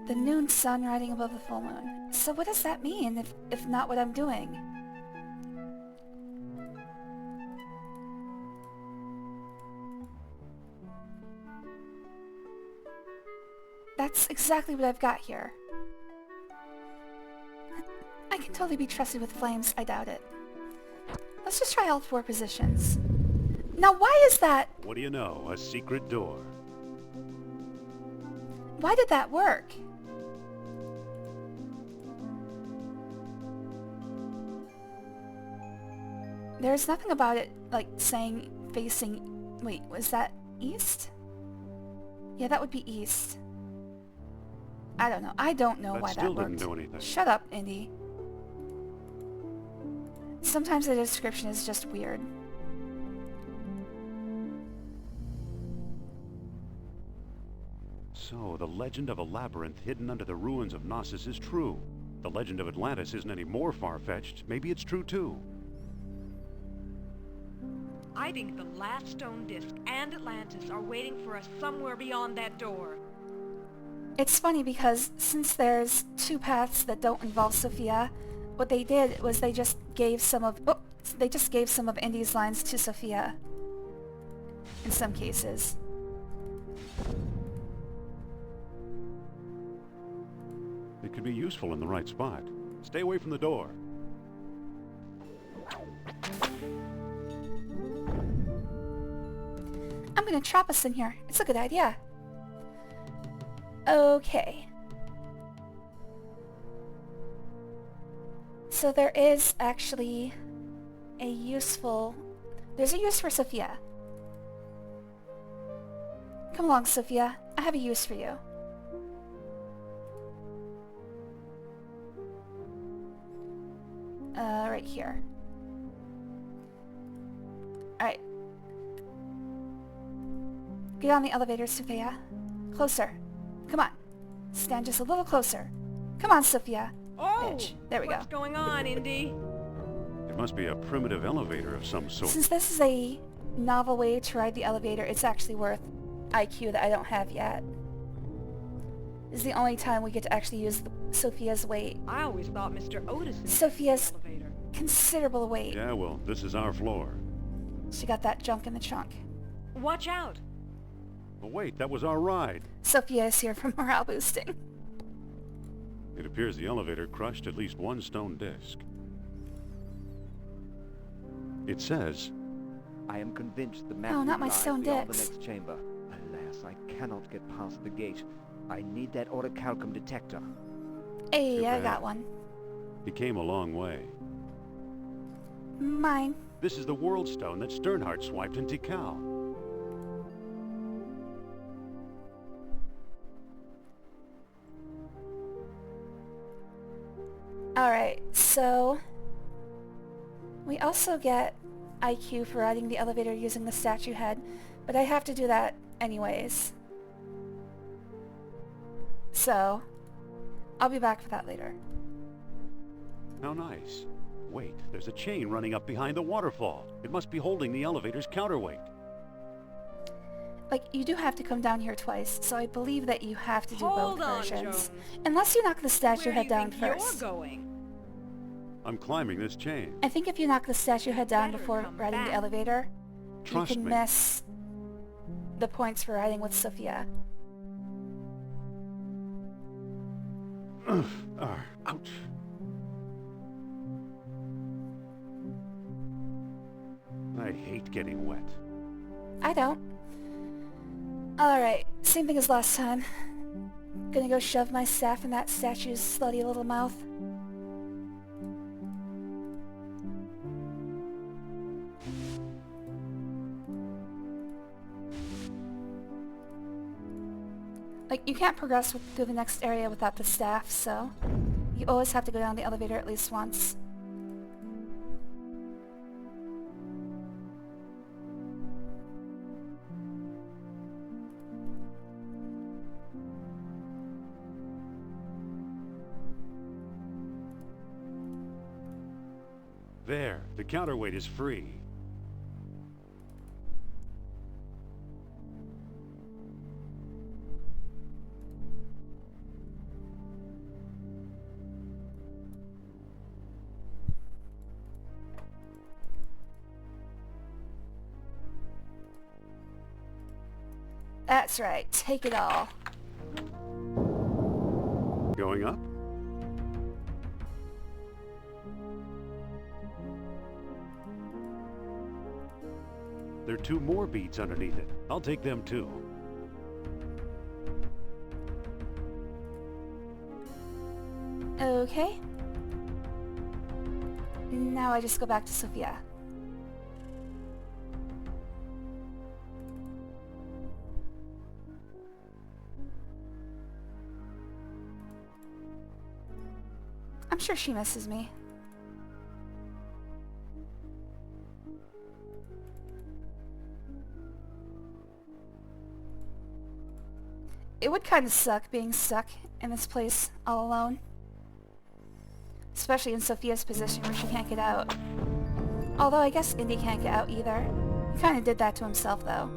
[SPEAKER 1] The noon sun riding above the full moon. So what does that mean, if not what I'm doing? That's exactly what I've got here. I can totally be trusted with flames, I doubt it. Let's just try all 4 positions. Now why is that?
[SPEAKER 2] What do you know? A secret door.
[SPEAKER 1] Why did that work? There's nothing about it, like, saying facing... Wait, was that east? Yeah, that would be east. I don't know. I don't know why that
[SPEAKER 2] still
[SPEAKER 1] worked.
[SPEAKER 2] didn't do anything.
[SPEAKER 1] Shut up, Indy. Sometimes the description is just weird.
[SPEAKER 2] So, the legend of a labyrinth hidden under the ruins of Knossos is true. The legend of Atlantis isn't any more far-fetched. Maybe it's true, too.
[SPEAKER 4] I think the last stone disc and Atlantis are waiting for us somewhere beyond that door.
[SPEAKER 1] It's funny because since there's 2 paths that don't involve Sophia, what they did was they just gave some of Indy's lines to Sophia. In some cases.
[SPEAKER 2] It could be useful in the right spot. Stay away from the door.
[SPEAKER 1] I'm gonna trap us in here. It's a good idea. Okay. So there is actually a useful... There's a use for Sophia. Come along, Sophia. I have a use for you. Right here. Alright. Get on the elevator, Sophia. Closer. Come on. Stand just a little closer. Come on, Sophia.
[SPEAKER 4] Oh!
[SPEAKER 1] Bitch. There we go.
[SPEAKER 4] What's going on, Indy?
[SPEAKER 2] It must be a primitive elevator of some sort.
[SPEAKER 1] Since this is a novel way to ride the elevator, it's actually worth IQ that I don't have yet. This is the only time we get to actually use Sophia's weight.
[SPEAKER 4] I always thought Mr. Otis in
[SPEAKER 1] Sophia's
[SPEAKER 4] the elevator.
[SPEAKER 1] considerable weight.
[SPEAKER 2] Yeah, well, this is our floor.
[SPEAKER 1] She got that junk in the trunk.
[SPEAKER 4] Watch out!
[SPEAKER 2] But wait, that was our ride.
[SPEAKER 1] Sophia is here for morale boosting.
[SPEAKER 2] It appears the elevator crushed at least one stone disc. It says,
[SPEAKER 3] I am convinced the
[SPEAKER 1] Oh,
[SPEAKER 3] map
[SPEAKER 1] not my
[SPEAKER 3] lies
[SPEAKER 1] stone
[SPEAKER 3] beyond the
[SPEAKER 1] dicks.
[SPEAKER 3] next chamber. Alas, I cannot get past the gate. I need that orichalcum detector.
[SPEAKER 1] Hey,
[SPEAKER 2] Too
[SPEAKER 1] I
[SPEAKER 2] bad.
[SPEAKER 1] got one.
[SPEAKER 2] he came a long way.
[SPEAKER 1] Mine.
[SPEAKER 2] This is the world stone that Sternhardt swiped in Tikal.
[SPEAKER 1] Alright, so we also get IQ for riding the elevator using the statue head, but I have to do that anyways. So, I'll be back for that later.
[SPEAKER 2] How nice. Wait, there's a chain running up behind the waterfall. It must be holding the elevator's counterweight.
[SPEAKER 1] Like, you do have to come down here twice, so I believe that you have to do
[SPEAKER 4] Hold
[SPEAKER 1] both
[SPEAKER 4] on,
[SPEAKER 1] versions.
[SPEAKER 4] Jones.
[SPEAKER 1] Unless you knock the statue
[SPEAKER 4] Where do
[SPEAKER 1] head
[SPEAKER 4] you
[SPEAKER 1] down
[SPEAKER 4] think
[SPEAKER 1] first.
[SPEAKER 4] you're going?
[SPEAKER 2] I'm climbing this chain.
[SPEAKER 1] I think if you knock the statue head down
[SPEAKER 4] Better
[SPEAKER 1] before
[SPEAKER 4] come
[SPEAKER 1] riding the
[SPEAKER 4] back.
[SPEAKER 1] elevator,
[SPEAKER 2] Trust
[SPEAKER 1] you can
[SPEAKER 2] me.
[SPEAKER 1] miss the points for riding with Sophia.
[SPEAKER 2] Ouch. I hate getting wet.
[SPEAKER 1] I don't. Alright, same thing as last time. Gonna go shove my staff in that statue's slutty little mouth. Like, you can't progress through the next area without the staff, so you always have to go down the elevator at least once.
[SPEAKER 2] There, the counterweight is free.
[SPEAKER 1] That's right, take it all.
[SPEAKER 2] Going up? There are two more beads underneath it. I'll take them too.
[SPEAKER 1] Okay. Now I just go back to Sophia. I'm sure she misses me. It would kind of suck being stuck in this place all alone. Especially in Sophia's position where she can't get out. Although I guess Indy can't get out either. He kind of did that to himself though.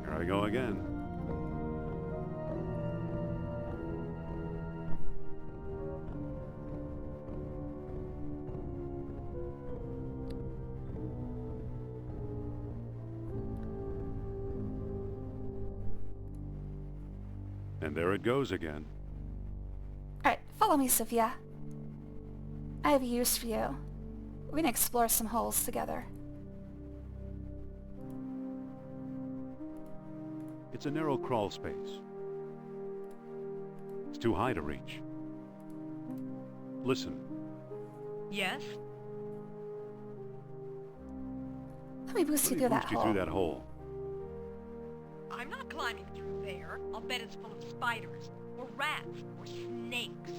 [SPEAKER 2] Here I go again. And there it goes again.
[SPEAKER 1] Alright, follow me, Sophia. I have use for you. We're gonna explore some holes together.
[SPEAKER 2] It's a narrow crawl space. It's too high to reach. Listen,
[SPEAKER 4] Yes?
[SPEAKER 1] Let me boost
[SPEAKER 2] let
[SPEAKER 1] you
[SPEAKER 2] me
[SPEAKER 1] through that
[SPEAKER 2] boost you
[SPEAKER 1] hole.
[SPEAKER 2] through that hole.
[SPEAKER 4] I'm not climbing through there. I'll bet it's full of spiders, or rats, or snakes.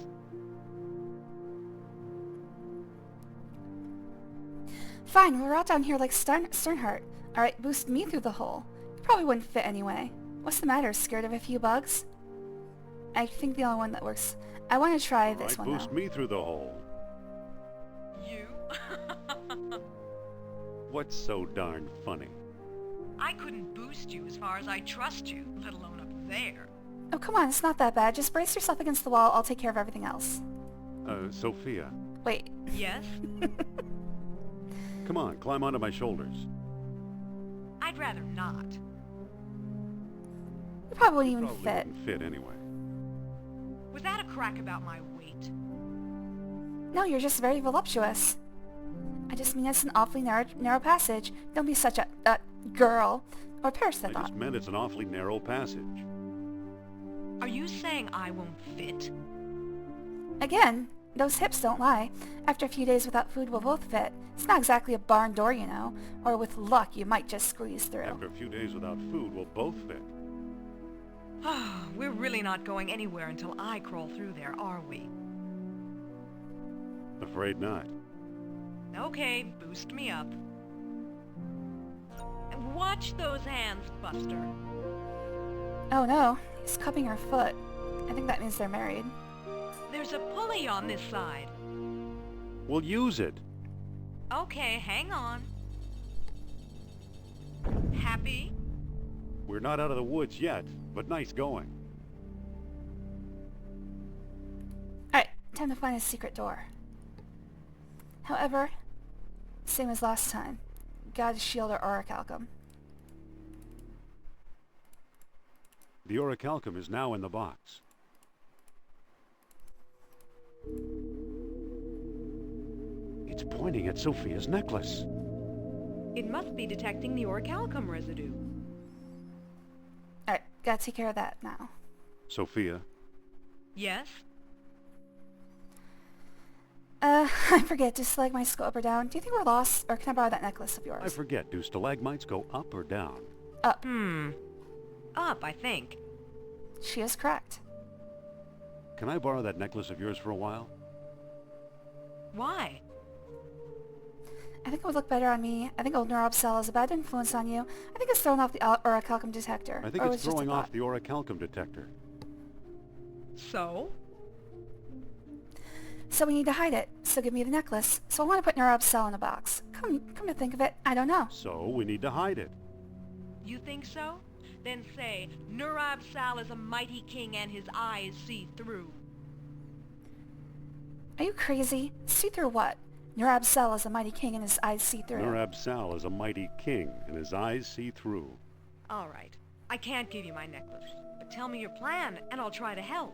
[SPEAKER 1] Fine, we're all down here like Sternhart. Alright, boost me through the hole. You probably wouldn't fit anyway. What's the matter, scared of a few bugs? I think the only one that works. I want to try this one
[SPEAKER 2] Boost
[SPEAKER 1] though.
[SPEAKER 2] me through the hole.
[SPEAKER 4] You?
[SPEAKER 2] What's so darn funny?
[SPEAKER 4] I couldn't boost you as far as I trust you, let alone up there.
[SPEAKER 1] Oh, come on, it's not that bad. Just brace yourself against the wall. I'll take care of everything else.
[SPEAKER 2] Sophia,
[SPEAKER 1] Wait.
[SPEAKER 4] Yes?
[SPEAKER 2] come on, climb onto my shoulders.
[SPEAKER 4] I'd rather not.
[SPEAKER 1] You probably wouldn't even
[SPEAKER 2] Probably
[SPEAKER 1] fit.
[SPEAKER 2] wouldn't fit anyway.
[SPEAKER 4] Was that a crack about my weight?
[SPEAKER 1] No, you're just very voluptuous. I just mean it's an awfully narrow passage. Don't be such a girl. Or Paris, I
[SPEAKER 2] I
[SPEAKER 1] thought.
[SPEAKER 2] just meant it's an awfully narrow passage.
[SPEAKER 4] Are you saying I won't fit?
[SPEAKER 1] Again, those hips don't lie. After a few days without food, we'll both fit. It's not exactly a barn door, you know. Or with luck, you might just squeeze through.
[SPEAKER 2] After a few days without food, we'll both fit.
[SPEAKER 4] We're really not going anywhere until I crawl through there, are we?
[SPEAKER 2] Afraid not.
[SPEAKER 4] Okay, boost me up. And watch those hands, Buster.
[SPEAKER 1] Oh no, he's cupping her foot. I think that means they're married.
[SPEAKER 4] There's a pulley on this side.
[SPEAKER 2] We'll use it.
[SPEAKER 4] Okay, hang on. Happy?
[SPEAKER 2] We're not out of the woods yet, but nice going.
[SPEAKER 1] Alright, time to find a secret door. However, same as last time. Gotta shield our orichalcum.
[SPEAKER 2] The orichalcum is now in the box. It's pointing at Sophia's necklace.
[SPEAKER 4] It must be detecting the orichalcum residue.
[SPEAKER 1] Alright, gotta take care of that now.
[SPEAKER 2] Sophia,
[SPEAKER 4] Yes?
[SPEAKER 1] I forget, do stalagmites go up or down? Do you think we're lost, or can I borrow that necklace of yours?
[SPEAKER 2] I forget, do stalagmites go up or down?
[SPEAKER 1] Up.
[SPEAKER 4] Up, I think.
[SPEAKER 1] She is correct.
[SPEAKER 2] Can I borrow that necklace of yours for a while?
[SPEAKER 4] Why?
[SPEAKER 1] I think it would look better on me. I think old Neurobcell has a bad influence on you. I think it's thrown off the orichalcum detector.
[SPEAKER 2] I think
[SPEAKER 1] Or
[SPEAKER 2] it's
[SPEAKER 1] was just a
[SPEAKER 2] throwing off
[SPEAKER 1] thought.
[SPEAKER 2] the orichalcum detector.
[SPEAKER 4] So?
[SPEAKER 1] So we need to hide it. So give me the necklace. So I want to put Neurobcell in a box. Come to think of it, I don't know.
[SPEAKER 2] So we need to hide it.
[SPEAKER 4] You think so? Then say, Nurab Sal is a mighty king and his eyes see through.
[SPEAKER 1] Are you crazy? See through what? Neurobcell is a mighty king and his eyes see through.
[SPEAKER 2] Nurab Sal is a mighty king, and his eyes see through.
[SPEAKER 4] All right. I can't give you my necklace, but tell me your plan and I'll try to help.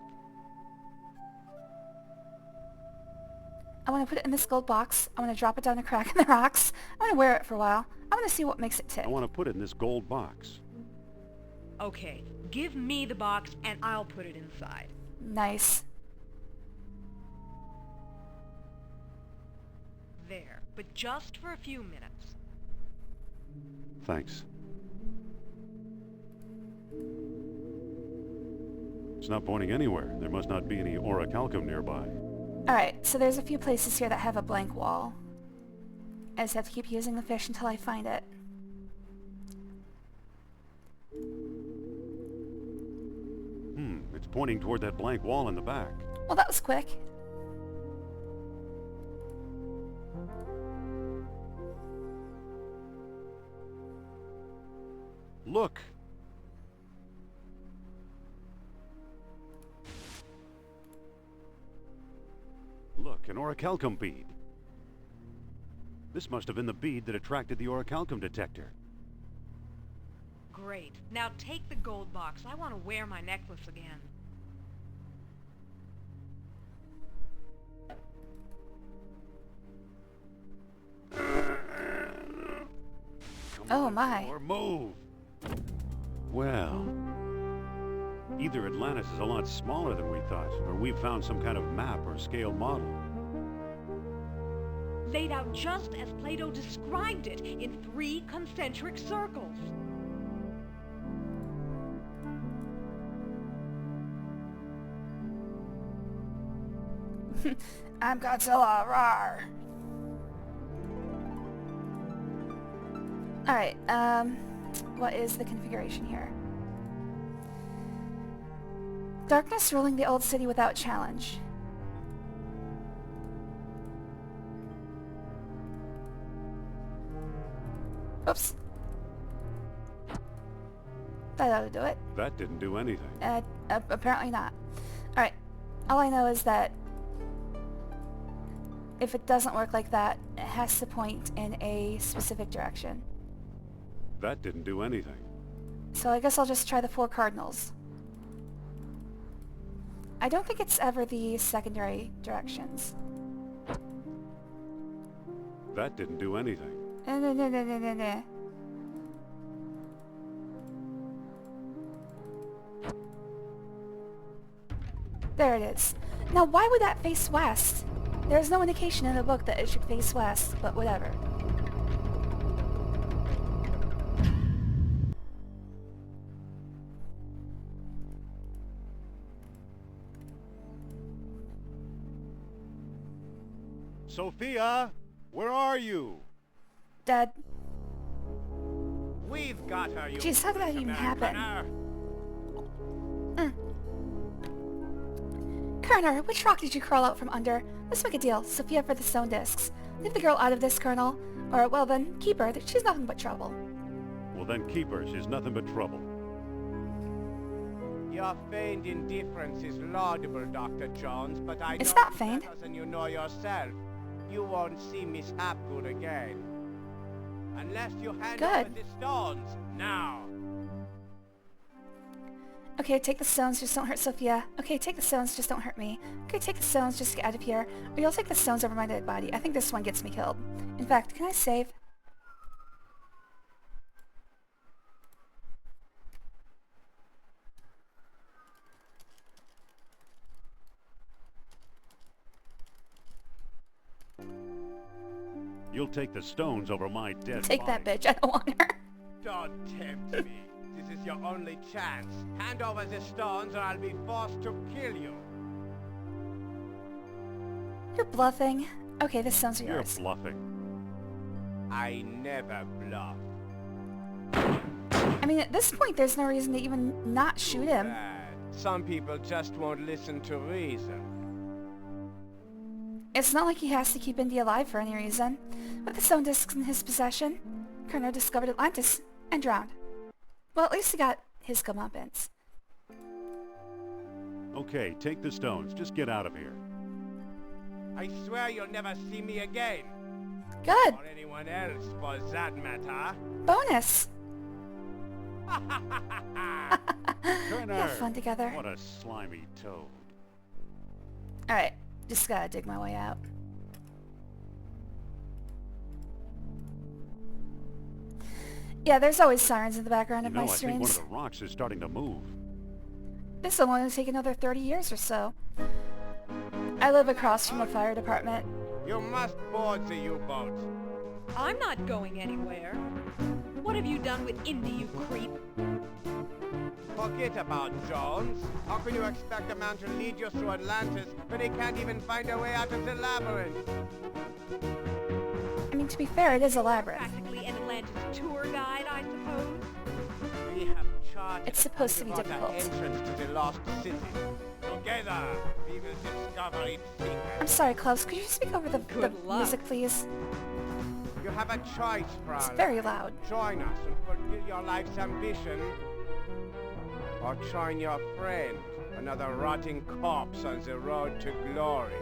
[SPEAKER 1] I want to put it in this gold box. I want to drop it down a crack in the rocks. I want to wear it for a while. I want to see what makes it tick.
[SPEAKER 2] I want to put it in this gold box.
[SPEAKER 4] Okay, give me the box and I'll put it inside.
[SPEAKER 1] Nice.
[SPEAKER 4] There, but just for a few minutes.
[SPEAKER 2] Thanks. It's not pointing anywhere. There must not be any orichalcum nearby.
[SPEAKER 1] Alright, so there's a few places here that have a blank wall. I just have to keep using the fish until I find it.
[SPEAKER 2] It's pointing toward that blank wall in the back.
[SPEAKER 1] Well, that was quick.
[SPEAKER 2] Look! Look, an orichalcum bead. This must have been the bead that attracted the orichalcum detector.
[SPEAKER 4] Great. Now take the gold box. I want to wear my necklace again.
[SPEAKER 1] Oh my.
[SPEAKER 2] Or move! Well... either Atlantis is a lot smaller than we thought, or we've found some kind of map or scale model.
[SPEAKER 4] Laid out just as Plato described it, in 3 concentric circles.
[SPEAKER 1] I'm Godzilla, rawr! Alright, what is the configuration here? Darkness ruling the old city without challenge. Oops. That ought to do it.
[SPEAKER 2] That didn't do anything.
[SPEAKER 1] Apparently not. Alright, all I know is that if it doesn't work like that, it has to point in a specific direction.
[SPEAKER 2] That didn't do anything.
[SPEAKER 1] So I guess I'll just try the 4 cardinals. I don't think it's ever the secondary directions.
[SPEAKER 2] That didn't do anything.
[SPEAKER 1] No. There it is. Now why would that face west? There's no indication in the book that it should face west, but whatever.
[SPEAKER 2] Sophia, where are you?
[SPEAKER 1] Dead.
[SPEAKER 3] We've got her, you
[SPEAKER 1] Jeez, how did that even happen? Kerner, which rock did you crawl out from under? Let's make a deal. Sophia for the stone discs. Leave the girl out of this, Colonel. Or, well then, keep her. She's nothing but trouble.
[SPEAKER 2] Well then keep her, she's nothing but trouble.
[SPEAKER 3] Your feigned indifference is laudable, Dr. Jones, but I
[SPEAKER 1] It's
[SPEAKER 3] know
[SPEAKER 1] not feigned.
[SPEAKER 3] better than you know yourself. You won't see Miss Hapgood again. Unless you hand over
[SPEAKER 1] Good.
[SPEAKER 3] the stones, now.
[SPEAKER 1] Okay, take the stones, just don't hurt Sophia. Okay, take the stones, just don't hurt me. Okay, take the stones, just get out of here. Or you'll take the stones over my dead body. I think this one gets me killed. In fact, can I save?
[SPEAKER 2] You'll take the stones over my dead
[SPEAKER 1] Take
[SPEAKER 2] body.
[SPEAKER 1] that bitch, I don't want her.
[SPEAKER 3] Don't tempt me. This is your only chance. Hand over the stones or I'll be forced to kill you.
[SPEAKER 1] You're bluffing. Okay, the stones are
[SPEAKER 2] You're
[SPEAKER 1] yours.
[SPEAKER 2] bluffing.
[SPEAKER 3] I never bluff.
[SPEAKER 1] I mean, at this point, there's no reason to even not shoot him.
[SPEAKER 3] Bad. Some people just won't listen to reason.
[SPEAKER 1] It's not like he has to keep Indy alive for any reason. With the stone discs in his possession, Kerner discovered Atlantis and drowned. Well, at least he got his comeuppance.
[SPEAKER 2] Okay, take the stones. Just get out of here.
[SPEAKER 3] I swear you'll never see me again.
[SPEAKER 1] Good.
[SPEAKER 3] Or anyone else, for that matter.
[SPEAKER 1] Bonus.
[SPEAKER 2] Kerner!
[SPEAKER 1] Have fun together.
[SPEAKER 2] What a slimy toad.
[SPEAKER 1] Alright, just gotta dig my way out. Yeah, there's always sirens in the background
[SPEAKER 2] You
[SPEAKER 1] of
[SPEAKER 2] know,
[SPEAKER 1] my
[SPEAKER 2] I think one of
[SPEAKER 1] streams.
[SPEAKER 2] the rocks is starting to move.
[SPEAKER 1] This will only take another 30 years or so. I live across from a fire department.
[SPEAKER 3] You must board the U-boat.
[SPEAKER 4] I'm not going anywhere. What have you done with Indy, you creep?
[SPEAKER 3] Forget about Jones. How can you expect a man to lead you through Atlantis when he can't even find a way out of the labyrinth?
[SPEAKER 1] I mean, to be fair, it is a labyrinth.
[SPEAKER 4] Practically an Atlantis tour guide, I suppose.
[SPEAKER 3] We have charted
[SPEAKER 1] It's supposed to be
[SPEAKER 3] the
[SPEAKER 1] difficult.
[SPEAKER 3] entrance to the lost city. Together, we will discover its secret.
[SPEAKER 1] I'm sorry, Klaus, could you speak over the
[SPEAKER 4] Good luck.
[SPEAKER 1] music, please?
[SPEAKER 3] You have a choice,
[SPEAKER 1] It's
[SPEAKER 3] Fran.
[SPEAKER 1] very loud.
[SPEAKER 3] Join us and fulfill your life's ambition. Or join your friend, another rotting corpse on the road to glory.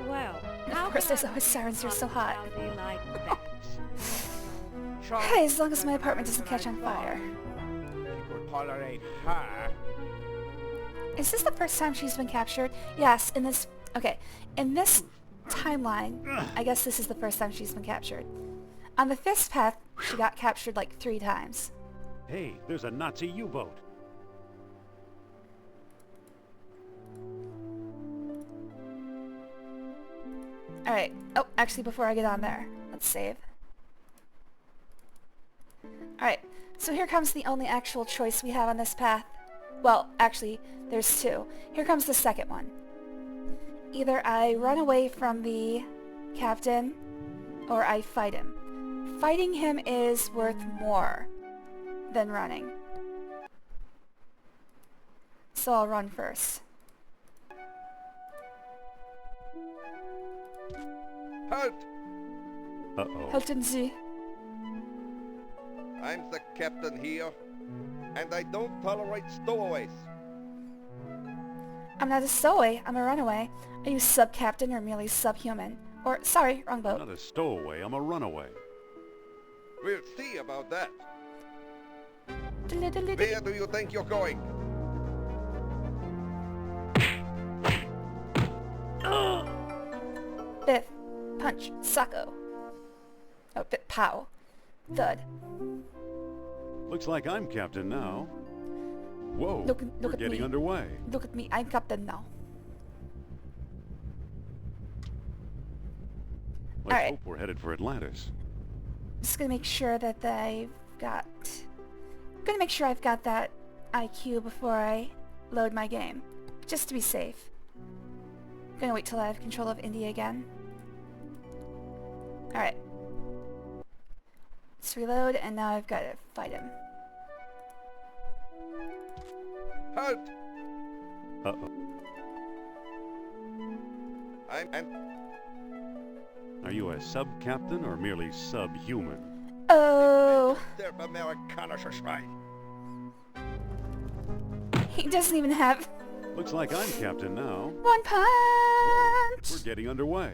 [SPEAKER 4] Well,
[SPEAKER 1] Of
[SPEAKER 4] how
[SPEAKER 1] course,
[SPEAKER 4] can
[SPEAKER 1] there's
[SPEAKER 4] I
[SPEAKER 1] always sirens, they're so hot.
[SPEAKER 4] hospitality like that?
[SPEAKER 1] Hey, as long as my apartment doesn't catch on fire.
[SPEAKER 3] He could tolerate her.
[SPEAKER 1] Is this the first time she's been captured? Yes, in this... Okay, in this timeline, I guess this is the first time she's been captured. On the fifth path, she got captured like 3 times.
[SPEAKER 2] Hey, there's a Nazi U-boat.
[SPEAKER 1] Alright. Oh, actually, before I get on there, let's save. Alright, so here comes the only actual choice we have on this path. Well, actually, there's 2. Here comes the second one. Either I run away from the captain, or I fight him. fighting him is worth more than running. So I'll run first.
[SPEAKER 5] Halt!
[SPEAKER 2] Uh-oh.
[SPEAKER 1] Halten Sie.
[SPEAKER 5] I'm the captain here, and I don't tolerate stowaways.
[SPEAKER 1] I'm not a stowaway, I'm a runaway. Are you sub-captain or merely subhuman? Or, sorry, wrong
[SPEAKER 2] I'm
[SPEAKER 1] boat.
[SPEAKER 2] not a stowaway, I'm a runaway.
[SPEAKER 5] We'll see about that.
[SPEAKER 1] Diddle-diddle-diddle.
[SPEAKER 5] Where do you think you're going?
[SPEAKER 1] Biff. Punch. Sacco. Oh, pow. Thud.
[SPEAKER 2] Looks like I'm captain now. Whoa,
[SPEAKER 1] Look
[SPEAKER 2] we're
[SPEAKER 1] at
[SPEAKER 2] getting
[SPEAKER 1] me.
[SPEAKER 2] underway.
[SPEAKER 1] Look at me, I'm captain now.
[SPEAKER 2] Let's
[SPEAKER 1] Alright.
[SPEAKER 2] hope we're headed for Atlantis.
[SPEAKER 1] Just gonna make sure that I've got... Gonna make sure I've got that IQ before I load my game. Just to be safe. Gonna wait till I have control of Indy again. Alright. Let's reload, and now I've got to fight him.
[SPEAKER 5] Halt!
[SPEAKER 2] Uh-oh.
[SPEAKER 5] I'm...
[SPEAKER 2] Are you a sub-captain or merely subhuman?
[SPEAKER 1] Oh!
[SPEAKER 5] Der amerikanische Schwein.
[SPEAKER 1] He doesn't even have
[SPEAKER 2] Looks like I'm captain now.
[SPEAKER 1] one punch!
[SPEAKER 2] We're getting underway.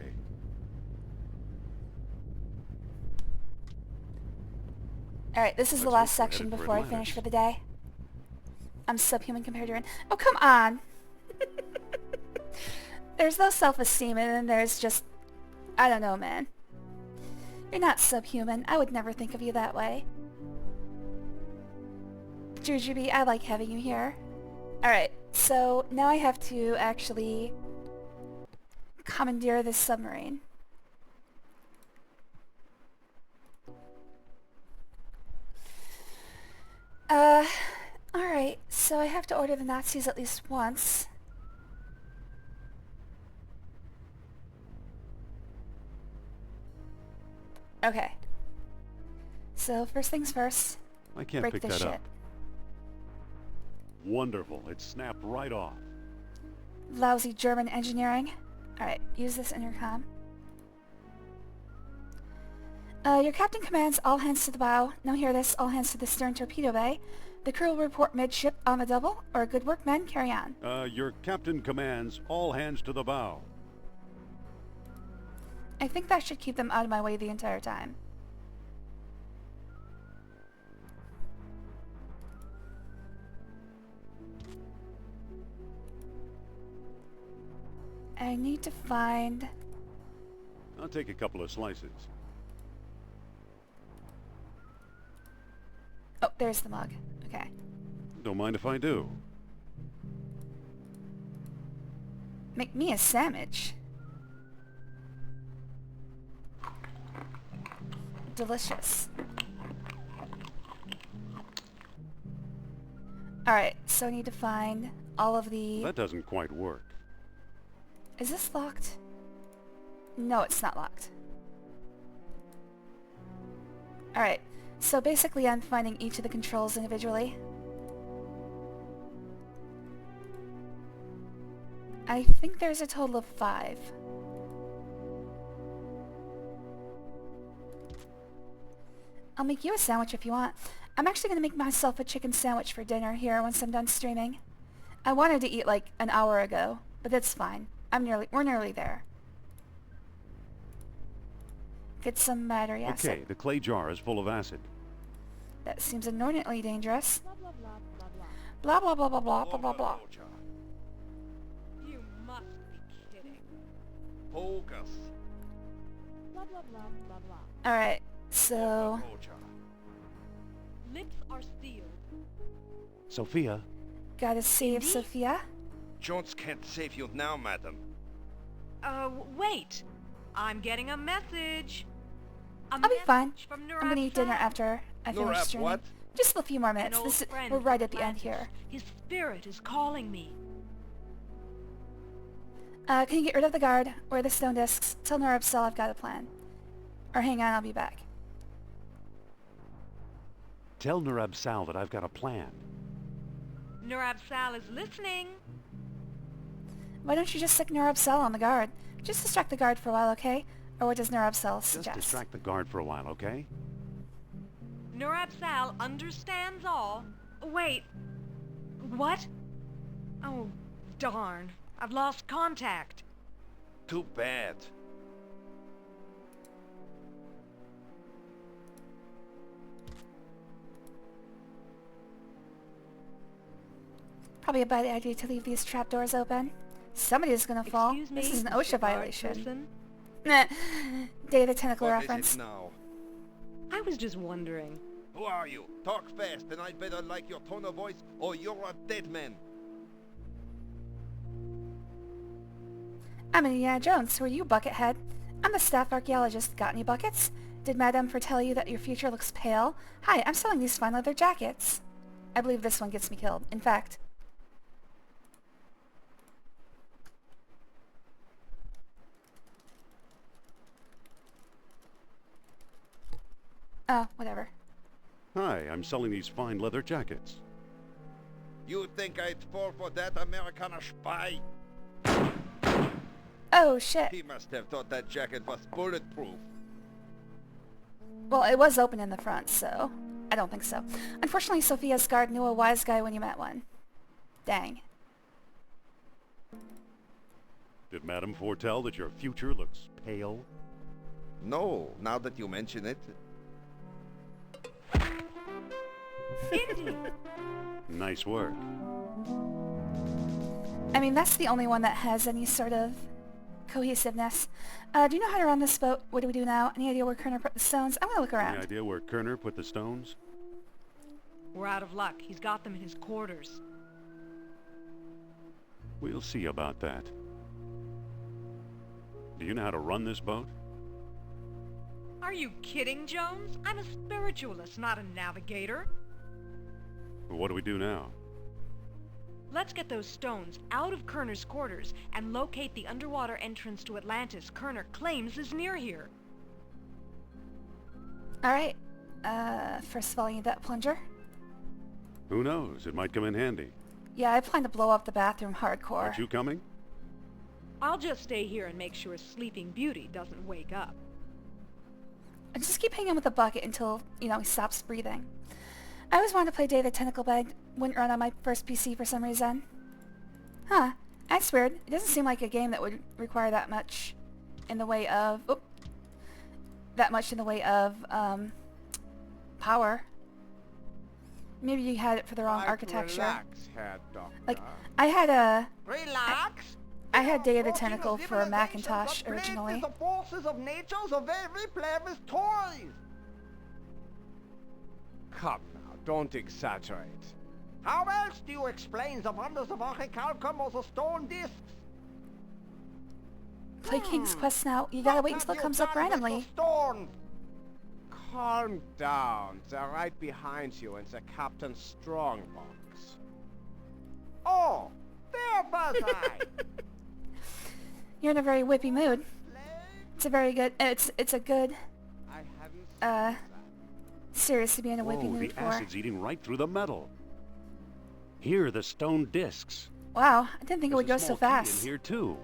[SPEAKER 1] Alright, this is the
[SPEAKER 2] Let's
[SPEAKER 1] last
[SPEAKER 2] hope we're
[SPEAKER 1] section
[SPEAKER 2] headed for
[SPEAKER 1] before I
[SPEAKER 2] Atlantis.
[SPEAKER 1] finish for the day. I'm subhuman compared to Ren. Oh, come on! There's no self-esteem, and then there's just... I don't know, man. You're not subhuman. I would never think of you that way. Jujubee, I like having you here. Alright, so now I have to actually commandeer this submarine. Alright, so I have to order the Nazis at least once. Okay. So, first things first,
[SPEAKER 2] I can't
[SPEAKER 1] break
[SPEAKER 2] pick
[SPEAKER 1] this
[SPEAKER 2] that
[SPEAKER 1] shit.
[SPEAKER 2] up. Wonderful, it snapped right off.
[SPEAKER 1] Lousy German engineering. Alright, use this intercom. Your captain commands all hands to the bow. Now hear this, all hands to the stern torpedo bay. The crew will report midship on the double, or good work, men, carry on.
[SPEAKER 2] Your captain commands all hands to the bow.
[SPEAKER 1] I think that should keep them out of my way the entire time. I need to find...
[SPEAKER 2] I'll take a couple of slices.
[SPEAKER 1] Oh, there's the mug. Okay.
[SPEAKER 2] Don't mind if I do.
[SPEAKER 1] Make me a sandwich. Delicious. Alright, so I need to find all of the...
[SPEAKER 2] That doesn't quite work.
[SPEAKER 1] Is this locked? No, it's not locked. Alright, so basically I'm finding each of the controls individually. I think there's a total of 5. I'll make you a sandwich if you want. I'm actually going to make myself a chicken sandwich for dinner here once I'm done streaming. I wanted to eat like an hour ago, but that's fine. We're nearly there. Get some battery acid.
[SPEAKER 2] Okay, the clay jar is full of acid.
[SPEAKER 1] That seems inordinately dangerous.
[SPEAKER 4] Blah, blah, blah, blah, blah.
[SPEAKER 1] Blah blah blah blah blah blah blah blah.
[SPEAKER 4] You must be kidding.
[SPEAKER 5] Focus.
[SPEAKER 4] Blah, blah, blah, blah, blah.
[SPEAKER 1] Alright, so...
[SPEAKER 4] Lips are sealed.
[SPEAKER 2] Sophia,
[SPEAKER 1] Gotta save
[SPEAKER 4] Indy?
[SPEAKER 1] Sophia.
[SPEAKER 5] Jones can't save you now, madam.
[SPEAKER 4] Wait. I'm getting a message.
[SPEAKER 1] I'll be fine.
[SPEAKER 4] From
[SPEAKER 1] I'm gonna eat dinner after I finish
[SPEAKER 5] Nurab,
[SPEAKER 1] streaming.
[SPEAKER 5] what?
[SPEAKER 1] Just a few more
[SPEAKER 4] An
[SPEAKER 1] minutes.
[SPEAKER 4] old
[SPEAKER 1] This is,
[SPEAKER 4] friend
[SPEAKER 1] we're right
[SPEAKER 4] from
[SPEAKER 1] at the end
[SPEAKER 4] Atlantis.
[SPEAKER 1] here.
[SPEAKER 4] His spirit is calling me.
[SPEAKER 1] Can you get rid of the guard? Or the stone discs? Tell Norab I've got a plan. Or hang on, I'll be back.
[SPEAKER 2] Tell Nurab Sal that I've got a plan.
[SPEAKER 4] Nurab Sal is listening.
[SPEAKER 1] Why don't you just stick Nurab Sal on the guard? Just distract the guard for a while, okay? Or what does Nurab Sal
[SPEAKER 2] Just
[SPEAKER 1] suggest?
[SPEAKER 2] distract the guard for a while, okay?
[SPEAKER 4] Nurab Sal understands all. Wait. What? Oh, darn. I've lost contact.
[SPEAKER 5] Too bad.
[SPEAKER 1] Probably a bad idea to leave these trapdoors open. Somebody's gonna fall.
[SPEAKER 4] Excuse me,
[SPEAKER 1] This is an
[SPEAKER 4] Mr.
[SPEAKER 1] OSHA
[SPEAKER 4] Guard
[SPEAKER 1] violation.
[SPEAKER 4] person?
[SPEAKER 1] Nah. Day of the Tentacle
[SPEAKER 5] What
[SPEAKER 1] reference.
[SPEAKER 5] is it now?
[SPEAKER 4] I was just wondering.
[SPEAKER 5] Who are you? Talk fast, and I'd better like your tone of voice, or you're a dead man.
[SPEAKER 1] I'm Indiana Jones. Who are you, Buckethead? I'm the staff archaeologist. Got any buckets? Did Madame foretell you that your future looks pale? Hi, I'm selling these fine leather jackets. I believe this one gets me killed. In fact... Oh, whatever.
[SPEAKER 2] Hi, I'm selling these fine leather jackets.
[SPEAKER 5] You think I'd fall for that Americana spy?
[SPEAKER 1] Oh, shit.
[SPEAKER 5] He must have thought that jacket was bulletproof.
[SPEAKER 1] Well, it was open in the front, so... I don't think so. Unfortunately, Sophia's guard knew a wise guy when you met one. Dang.
[SPEAKER 2] Did Madame foretell that your future looks pale?
[SPEAKER 5] No, now that you mention it.
[SPEAKER 4] Indy!
[SPEAKER 2] Nice work.
[SPEAKER 1] I mean, that's the only one that has any sort of cohesiveness. Do you know how to run this boat? What do we do now? Any idea where Kerner put the stones? I'm gonna look around.
[SPEAKER 2] Any idea where Kerner put the stones?
[SPEAKER 4] We're out of luck. He's got them in his quarters.
[SPEAKER 2] We'll see about that. Do you know how to run this boat?
[SPEAKER 4] Are you kidding, Jones? I'm a spiritualist, not a navigator.
[SPEAKER 2] What do we do now?
[SPEAKER 4] Let's get those stones out of Kerner's quarters and locate the underwater entrance to Atlantis Kerner claims is near here.
[SPEAKER 1] Alright. First of all, you need that plunger.
[SPEAKER 2] Who knows? It might come in handy.
[SPEAKER 1] Yeah, I plan to blow up the bathroom hardcore.
[SPEAKER 2] Aren't you coming?
[SPEAKER 4] I'll just stay here and make sure Sleeping Beauty doesn't wake up.
[SPEAKER 1] I just keep hanging with the bucket until, you know, he stops breathing. I always wanted to play Day of the Tentacle, but I wouldn't run on my first PC for some reason. Huh. That's weird. It doesn't seem like a game that would require that much in the way of... Oh, that much in the way of, power. Maybe you had it for the wrong architecture.
[SPEAKER 3] Relax, Herr Doctor.
[SPEAKER 1] Like, I had a...
[SPEAKER 3] Relax.
[SPEAKER 1] I had Day of the Tentacle for a Macintosh originally.
[SPEAKER 3] The forces of nature of every play with toys. Come now, don't exaggerate. How else do you explain the wonders of orichalcum or the stone discs?
[SPEAKER 1] Play King's Quest now. You gotta wait until it comes up randomly.
[SPEAKER 3] Stone. Calm down. They're right behind you in the Captain's strongbox. Oh, there was I.
[SPEAKER 1] You're in a very whippy mood. It's a very good... It's a good...
[SPEAKER 3] I hadn't
[SPEAKER 1] series to be in a whippy
[SPEAKER 2] Whoa,
[SPEAKER 1] mood
[SPEAKER 2] the
[SPEAKER 1] for.
[SPEAKER 2] acid's eating right through the metal. Here are the stone discs.
[SPEAKER 1] Wow, I didn't think it would go
[SPEAKER 2] There's a
[SPEAKER 1] so
[SPEAKER 2] small key
[SPEAKER 1] fast.
[SPEAKER 2] in here too.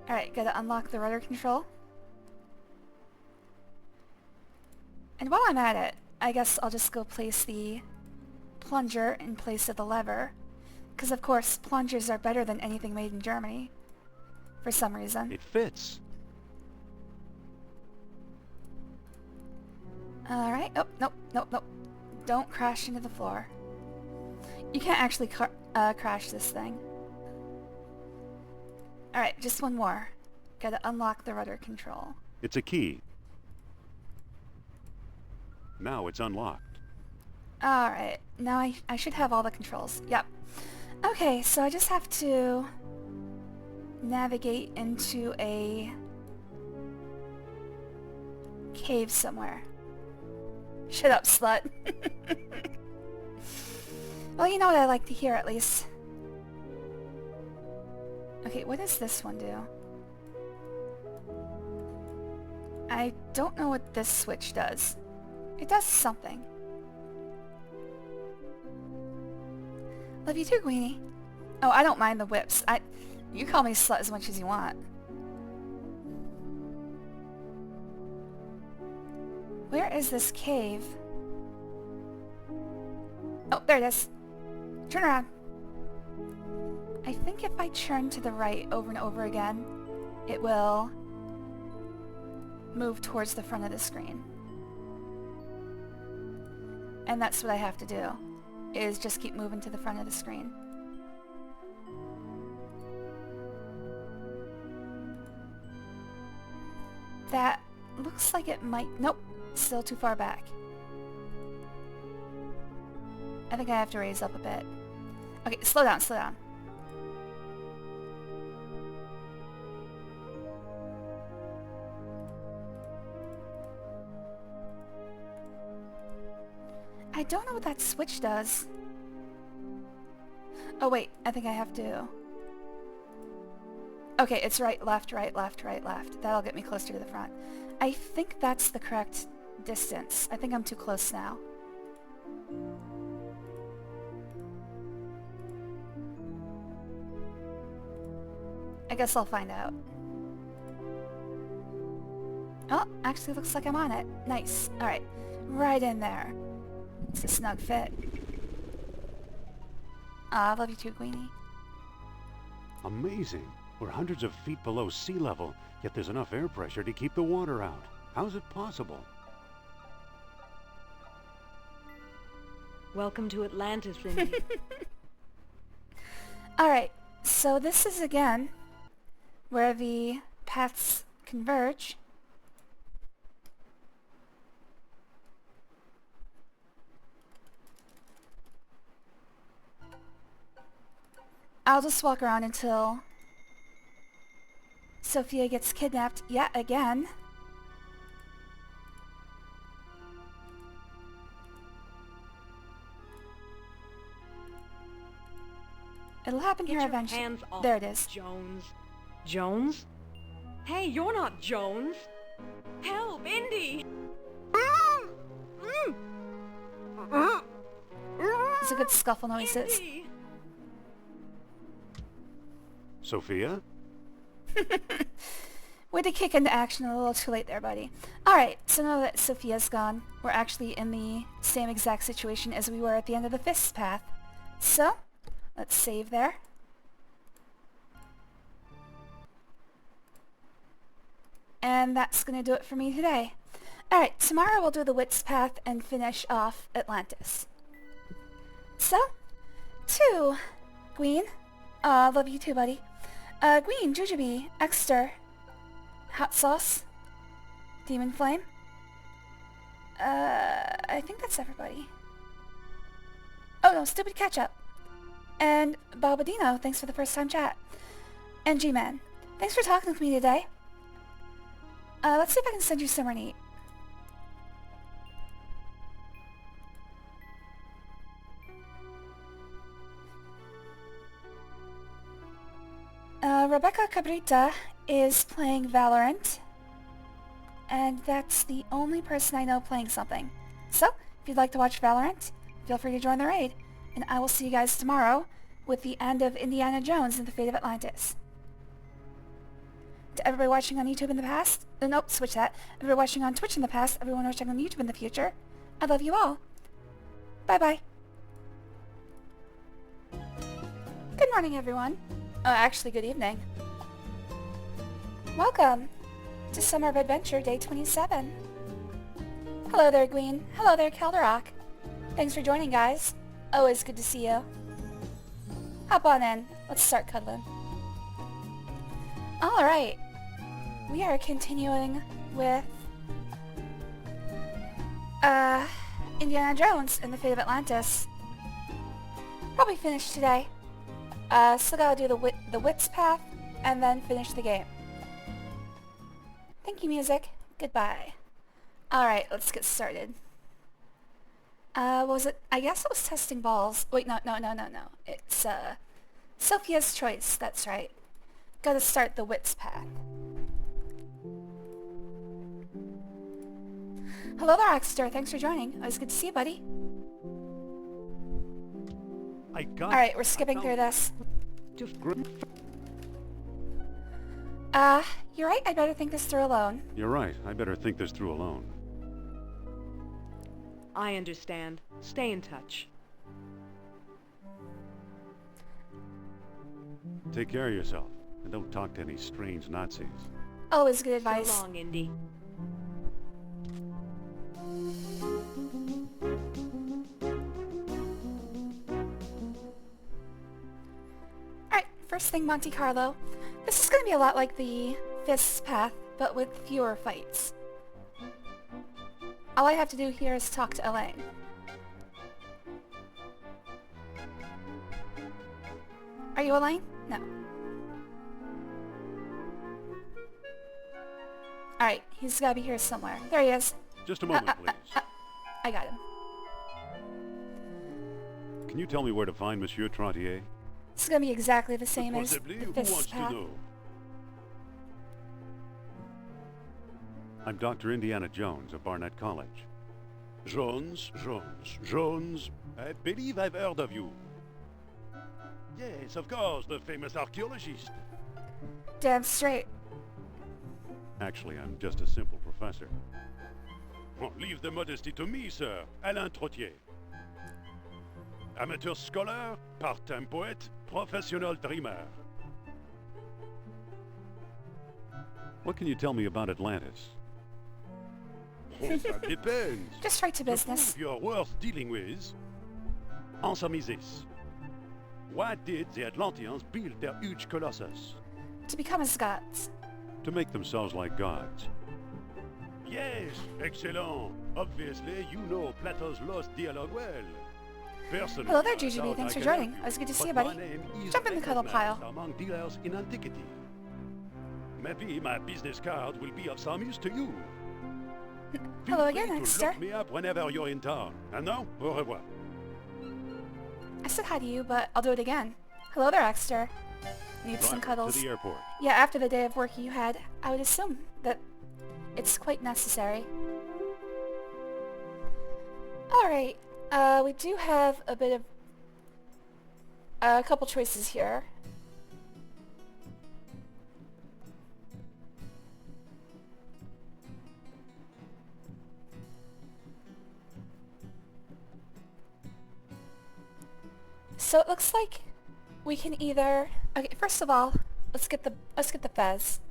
[SPEAKER 1] Alright, gotta unlock the rudder control. And while I'm at it, I guess I'll just go place the plunger in place of the lever. Because of course, plungers are better than anything made in Germany. For some reason.
[SPEAKER 2] It fits.
[SPEAKER 1] Alright, oh, nope, nope, nope. Don't crash into the floor. You can't actually crash this thing. Alright, just one more. Gotta unlock the rudder control.
[SPEAKER 2] It's a key. Now it's unlocked.
[SPEAKER 1] Alright, now I should have all the controls. Yep. Okay, so I just have to navigate into a cave somewhere. Shut up, slut. Well, you know what I like to hear, at least. Okay, what does this one do? I don't know what this switch does. It does something. Love you too, Queenie. Oh, I don't mind the whips. You call me slut as much as you want. Where is this cave? Oh, there it is. Turn around. I think if I turn to the right over and over again, it will move towards the front of the screen. And that's what I have to do, is just keep moving to the front of the screen. That looks like it might... Nope, still too far back. I think I have to raise up a bit. Okay, slow down, slow down. I don't know what that switch does. Oh wait, I think I have to... Okay, it's right, left, right, left, right, left. That'll get me closer to the front. I think that's the correct distance. I think I'm too close now. I guess I'll find out. Oh, actually looks like I'm on it. Nice. Alright. Right in there. It's a snug fit. I love you too, Queenie.
[SPEAKER 2] Amazing. We're hundreds of feet below sea level, yet there's enough air pressure to keep the water out. How's it possible?
[SPEAKER 4] Welcome to Atlantis, Indy.
[SPEAKER 1] Alright, so this is again where the paths converge. I'll just walk around until Sophia gets kidnapped yet again. It'll happen
[SPEAKER 4] Get
[SPEAKER 1] here
[SPEAKER 4] your
[SPEAKER 1] eventually.
[SPEAKER 4] hands off
[SPEAKER 1] There it is.
[SPEAKER 4] Jones. Jones? Hey, you're not Jones. Help, Indy!
[SPEAKER 1] It's a good scuffle noises.
[SPEAKER 4] Indy!
[SPEAKER 2] Sophia?
[SPEAKER 1] Way to kick into action a little too late there, buddy. Alright, so now that Sophia's gone, we're actually in the same exact situation as we were at the end of the Fists path. So, let's save there. And that's going to do it for me today. Alright, tomorrow we'll do the Wits path and finish off Atlantis. So, to Gween. Love you too, buddy. Gween, Jujubee, Exter, Hot Sauce, Demon Flame. I think that's everybody. Oh no, Stupid Ketchup. And Bobadino, thanks for the first time chat. And G-Man, thanks for talking with me today. Let's see if I can send you somewhere neat. Rebecca Cabrita is playing Valorant, and that's the only person I know playing something. So, if you'd like to watch Valorant, feel free to join the raid, and I will see you guys tomorrow with the end of Indiana Jones and the Fate of Atlantis. To everybody watching on YouTube in the past, nope, switch that. Everybody watching on Twitch in the past, everyone watching on YouTube in the future, I love you all. Bye-bye. Good morning, everyone. Actually, good evening. Welcome to Summer of Adventure Day 27. Hello there, Gween. Hello there, Calderock. Thanks for joining, guys. Always good to see you. Hop on in. Let's start cuddling. Alright. We are continuing with Indiana Jones and the Fate of Atlantis. Probably finished today. Still gotta do the Wits path, and then finish the game. Thank you, music. Goodbye. Alright, let's get started. What was it? I guess it was testing balls. Wait, no. It's, Sophia's Choice, that's right. Gotta start the Wits path. Hello there, Axter. Thanks for joining. Always good to see you, buddy.
[SPEAKER 2] I I got
[SPEAKER 1] Alright,
[SPEAKER 2] it.
[SPEAKER 1] we're skipping
[SPEAKER 2] I
[SPEAKER 1] through
[SPEAKER 2] found
[SPEAKER 1] this.
[SPEAKER 6] Just
[SPEAKER 1] You're right, I'd better think this through alone.
[SPEAKER 2] You're right. I better think this through alone.
[SPEAKER 4] I understand. Stay in touch.
[SPEAKER 2] Take care of yourself, and don't talk to any strange Nazis.
[SPEAKER 1] Always good advice.
[SPEAKER 4] So long, Indy.
[SPEAKER 1] Alright, first thing Monte Carlo. This is going to be a lot like the Fists path, but with fewer fights. All I have to do here is talk to Elaine. Are you Elaine? No. Alright, he's gotta be here somewhere. There he is.
[SPEAKER 2] Just a moment, please.
[SPEAKER 1] I got him.
[SPEAKER 2] Can you tell me where to find Monsieur Trottier?
[SPEAKER 1] This is gonna be exactly the same as
[SPEAKER 2] Possibly,
[SPEAKER 1] the
[SPEAKER 2] who
[SPEAKER 1] Fists
[SPEAKER 2] wants to
[SPEAKER 1] path.
[SPEAKER 2] know? I'm Dr. Indiana Jones of Barnett College. Jones. I believe I've heard of you. Yes, of course, the famous archaeologist.
[SPEAKER 1] Damn straight.
[SPEAKER 2] Actually, I'm just a simple professor. Oh, leave the modesty to me, sir. Alain Trottier. Amateur scholar, part-time poet, professional dreamer. What can you tell me about Atlantis? Oh, that depends.
[SPEAKER 1] Just right to
[SPEAKER 2] The
[SPEAKER 1] business.
[SPEAKER 2] fool you're worth dealing with. Answer me this. Why did the Atlanteans build their huge colossus?
[SPEAKER 1] To become as gods.
[SPEAKER 2] To make themselves like gods. Yes, excellent. Obviously, you know Plato's lost dialogue well. Personally,
[SPEAKER 1] Hello there,
[SPEAKER 2] I
[SPEAKER 1] GGB.
[SPEAKER 2] doubt
[SPEAKER 1] Thanks
[SPEAKER 2] I
[SPEAKER 1] for
[SPEAKER 2] can
[SPEAKER 1] joining.
[SPEAKER 2] help
[SPEAKER 1] It was good to see you,
[SPEAKER 2] but
[SPEAKER 1] buddy.
[SPEAKER 2] my name is
[SPEAKER 1] Jump in the cuddle pile.
[SPEAKER 2] recognized among dealers in antiquity. Maybe my business card will be of some use to you. Feel
[SPEAKER 1] Hello
[SPEAKER 2] free
[SPEAKER 1] again,
[SPEAKER 2] to
[SPEAKER 1] Exeter.
[SPEAKER 2] look me up whenever you're in town. And now, au revoir.
[SPEAKER 1] I said hi to you, but I'll do it again. Hello there, Exeter. Need some
[SPEAKER 2] Drive
[SPEAKER 1] cuddles.
[SPEAKER 2] to the airport.
[SPEAKER 1] Yeah, after the day of work you had, I would assume that it's quite necessary. Alright, we do have a bit of... a couple choices here. So it looks like we can either... Okay, first of all, let's get the fez.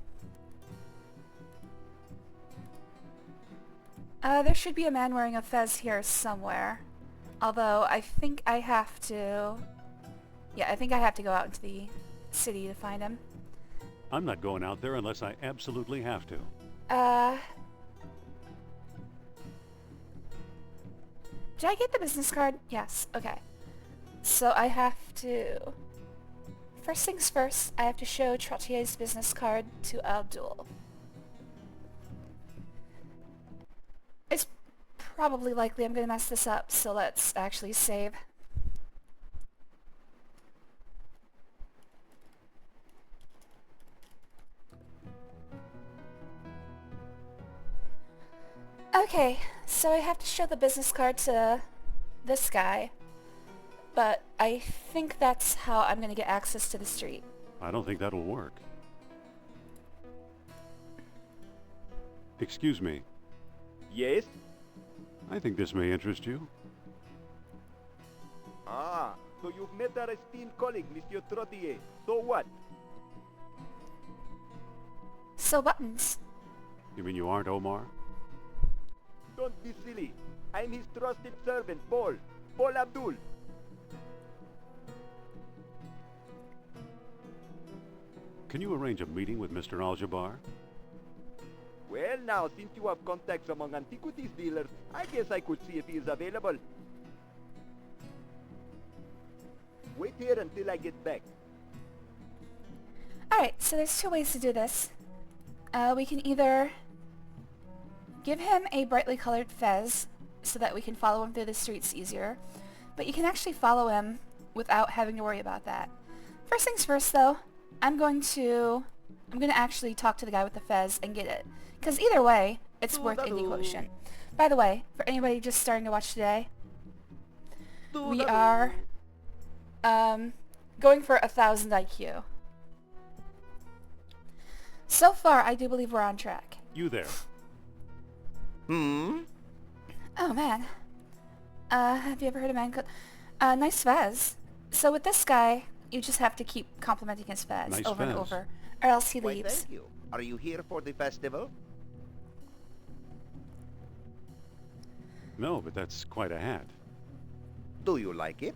[SPEAKER 1] There should be a man wearing a fez here somewhere. Although, I think I have to... Yeah, I think I have to go out into the city to find him.
[SPEAKER 2] I'm not going out there unless I absolutely have to.
[SPEAKER 1] Did I get the business card? Yes, okay. So I have to... First things first, I have to show Trottier's business card to Abdul. It's probably likely I'm going to mess this up, so let's actually save. Okay, so I have to show the business card to this guy, but I think that's how I'm going to get access to the street.
[SPEAKER 2] I don't think that'll work. Excuse me.
[SPEAKER 3] Yes?
[SPEAKER 2] I think this may interest you.
[SPEAKER 3] Ah, so you've met our esteemed colleague, Monsieur Trottier. So what?
[SPEAKER 1] So Buttons.
[SPEAKER 2] You mean you aren't Omar?
[SPEAKER 3] Don't be silly. I'm his trusted servant, Paul. Paul Abdul.
[SPEAKER 2] Can you arrange a meeting with Mr. Al-Jabbar?
[SPEAKER 3] Well, now, since you have contacts among antiquities dealers, I guess I could see if he is available. Wait here until I get back.
[SPEAKER 1] Alright, so there's two ways to do this. We can either give him a brightly colored fez so that we can follow him through the streets easier, but you can actually follow him without having to worry about that. First things first though, I'm going to actually talk to the guy with the fez and get it. Because either way, it's worth Indy quotient. By the way, for anybody just starting to watch today, we are going for 1,000 IQ. So far, I do believe we're on track.
[SPEAKER 2] You there.
[SPEAKER 5] Hmm?
[SPEAKER 1] Oh man. Have you ever heard of a man called... nice fez. So with this guy, you just have to keep complimenting his fez
[SPEAKER 2] Nice
[SPEAKER 1] over and
[SPEAKER 2] fez.
[SPEAKER 1] over, or else he
[SPEAKER 5] Why,
[SPEAKER 1] leaves.
[SPEAKER 5] thank you. Are you here for the festival?
[SPEAKER 2] No, but that's quite a hat.
[SPEAKER 5] Do you like it?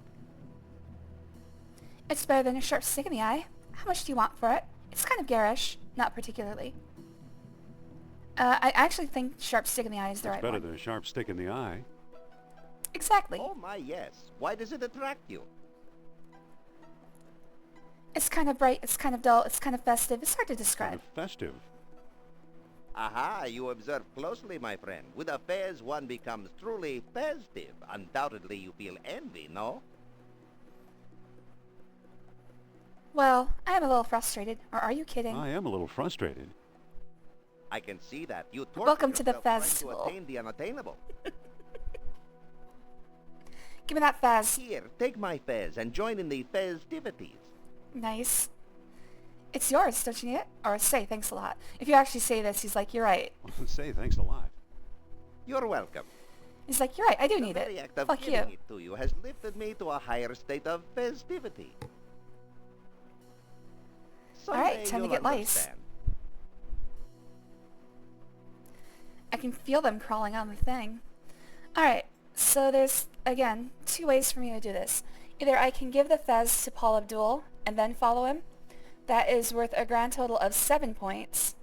[SPEAKER 1] It's better than a sharp stick in the eye. How much do you want for it? It's kind of garish. Not particularly. I actually think sharp stick in the eye is the
[SPEAKER 2] That's
[SPEAKER 1] right
[SPEAKER 2] better
[SPEAKER 1] one.
[SPEAKER 2] than a sharp stick in the eye.
[SPEAKER 1] Exactly.
[SPEAKER 5] Oh my, yes. Why does it attract you?
[SPEAKER 1] It's kind of bright, it's kind of dull, it's kind of festive. It's hard to
[SPEAKER 2] Kind
[SPEAKER 1] describe.
[SPEAKER 2] of festive.
[SPEAKER 5] Aha, you observe closely, my friend. With a fez, one becomes truly festive. Undoubtedly, you feel envy, no?
[SPEAKER 1] Well, I am a little frustrated. Or are you kidding?
[SPEAKER 2] I am a little frustrated.
[SPEAKER 5] I can see that. You torture
[SPEAKER 1] Welcome to the
[SPEAKER 5] yourself trying
[SPEAKER 1] festival.
[SPEAKER 5] to attain the unattainable.
[SPEAKER 1] Give me that fez.
[SPEAKER 5] Here, take my fez and join in the festivities.
[SPEAKER 1] Nice. It's yours, don't you need it? Or say thanks a lot. If you actually say this, he's like, you're right.
[SPEAKER 2] Say thanks a lot.
[SPEAKER 5] You're welcome.
[SPEAKER 1] He's like, you're right, I do
[SPEAKER 5] The
[SPEAKER 1] need
[SPEAKER 5] very
[SPEAKER 1] it.
[SPEAKER 5] act of
[SPEAKER 1] Fuck
[SPEAKER 5] giving
[SPEAKER 1] you.
[SPEAKER 5] it to you has lifted me to a higher state of festivity.
[SPEAKER 1] Alright,
[SPEAKER 5] Someday
[SPEAKER 1] time to
[SPEAKER 5] you'll
[SPEAKER 1] get lice.
[SPEAKER 5] understand.
[SPEAKER 1] I can feel them crawling on the thing. Alright, so there's, again, two ways for me to do this. Either I can give the fez to Paul Abdul and then follow him. That is worth a grand total of 7 points.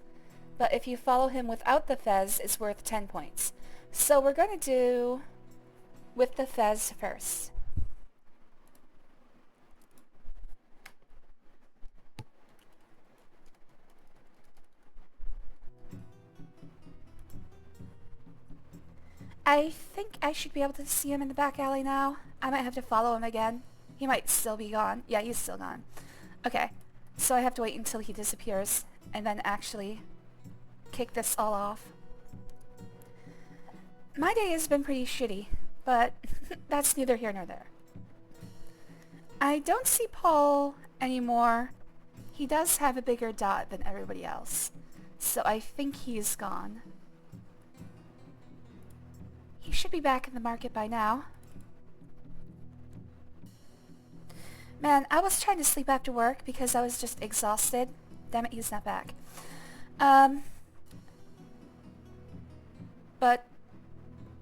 [SPEAKER 1] But if you follow him without the fez, it's worth 10 points. So we're going to do with the fez first. I think I should be able to see him in the back alley now. I might have to follow him again. He might still be gone. Yeah, he's still gone. Okay, so I have to wait until he disappears and then actually kick this all off. My day has been pretty shitty, but that's neither here nor there. I don't see Paul anymore. He does have a bigger dot than everybody else, so I think he's gone. He should be back in the market by now. Man, I was trying to sleep after work because I was just exhausted. Damn it, he's not back. But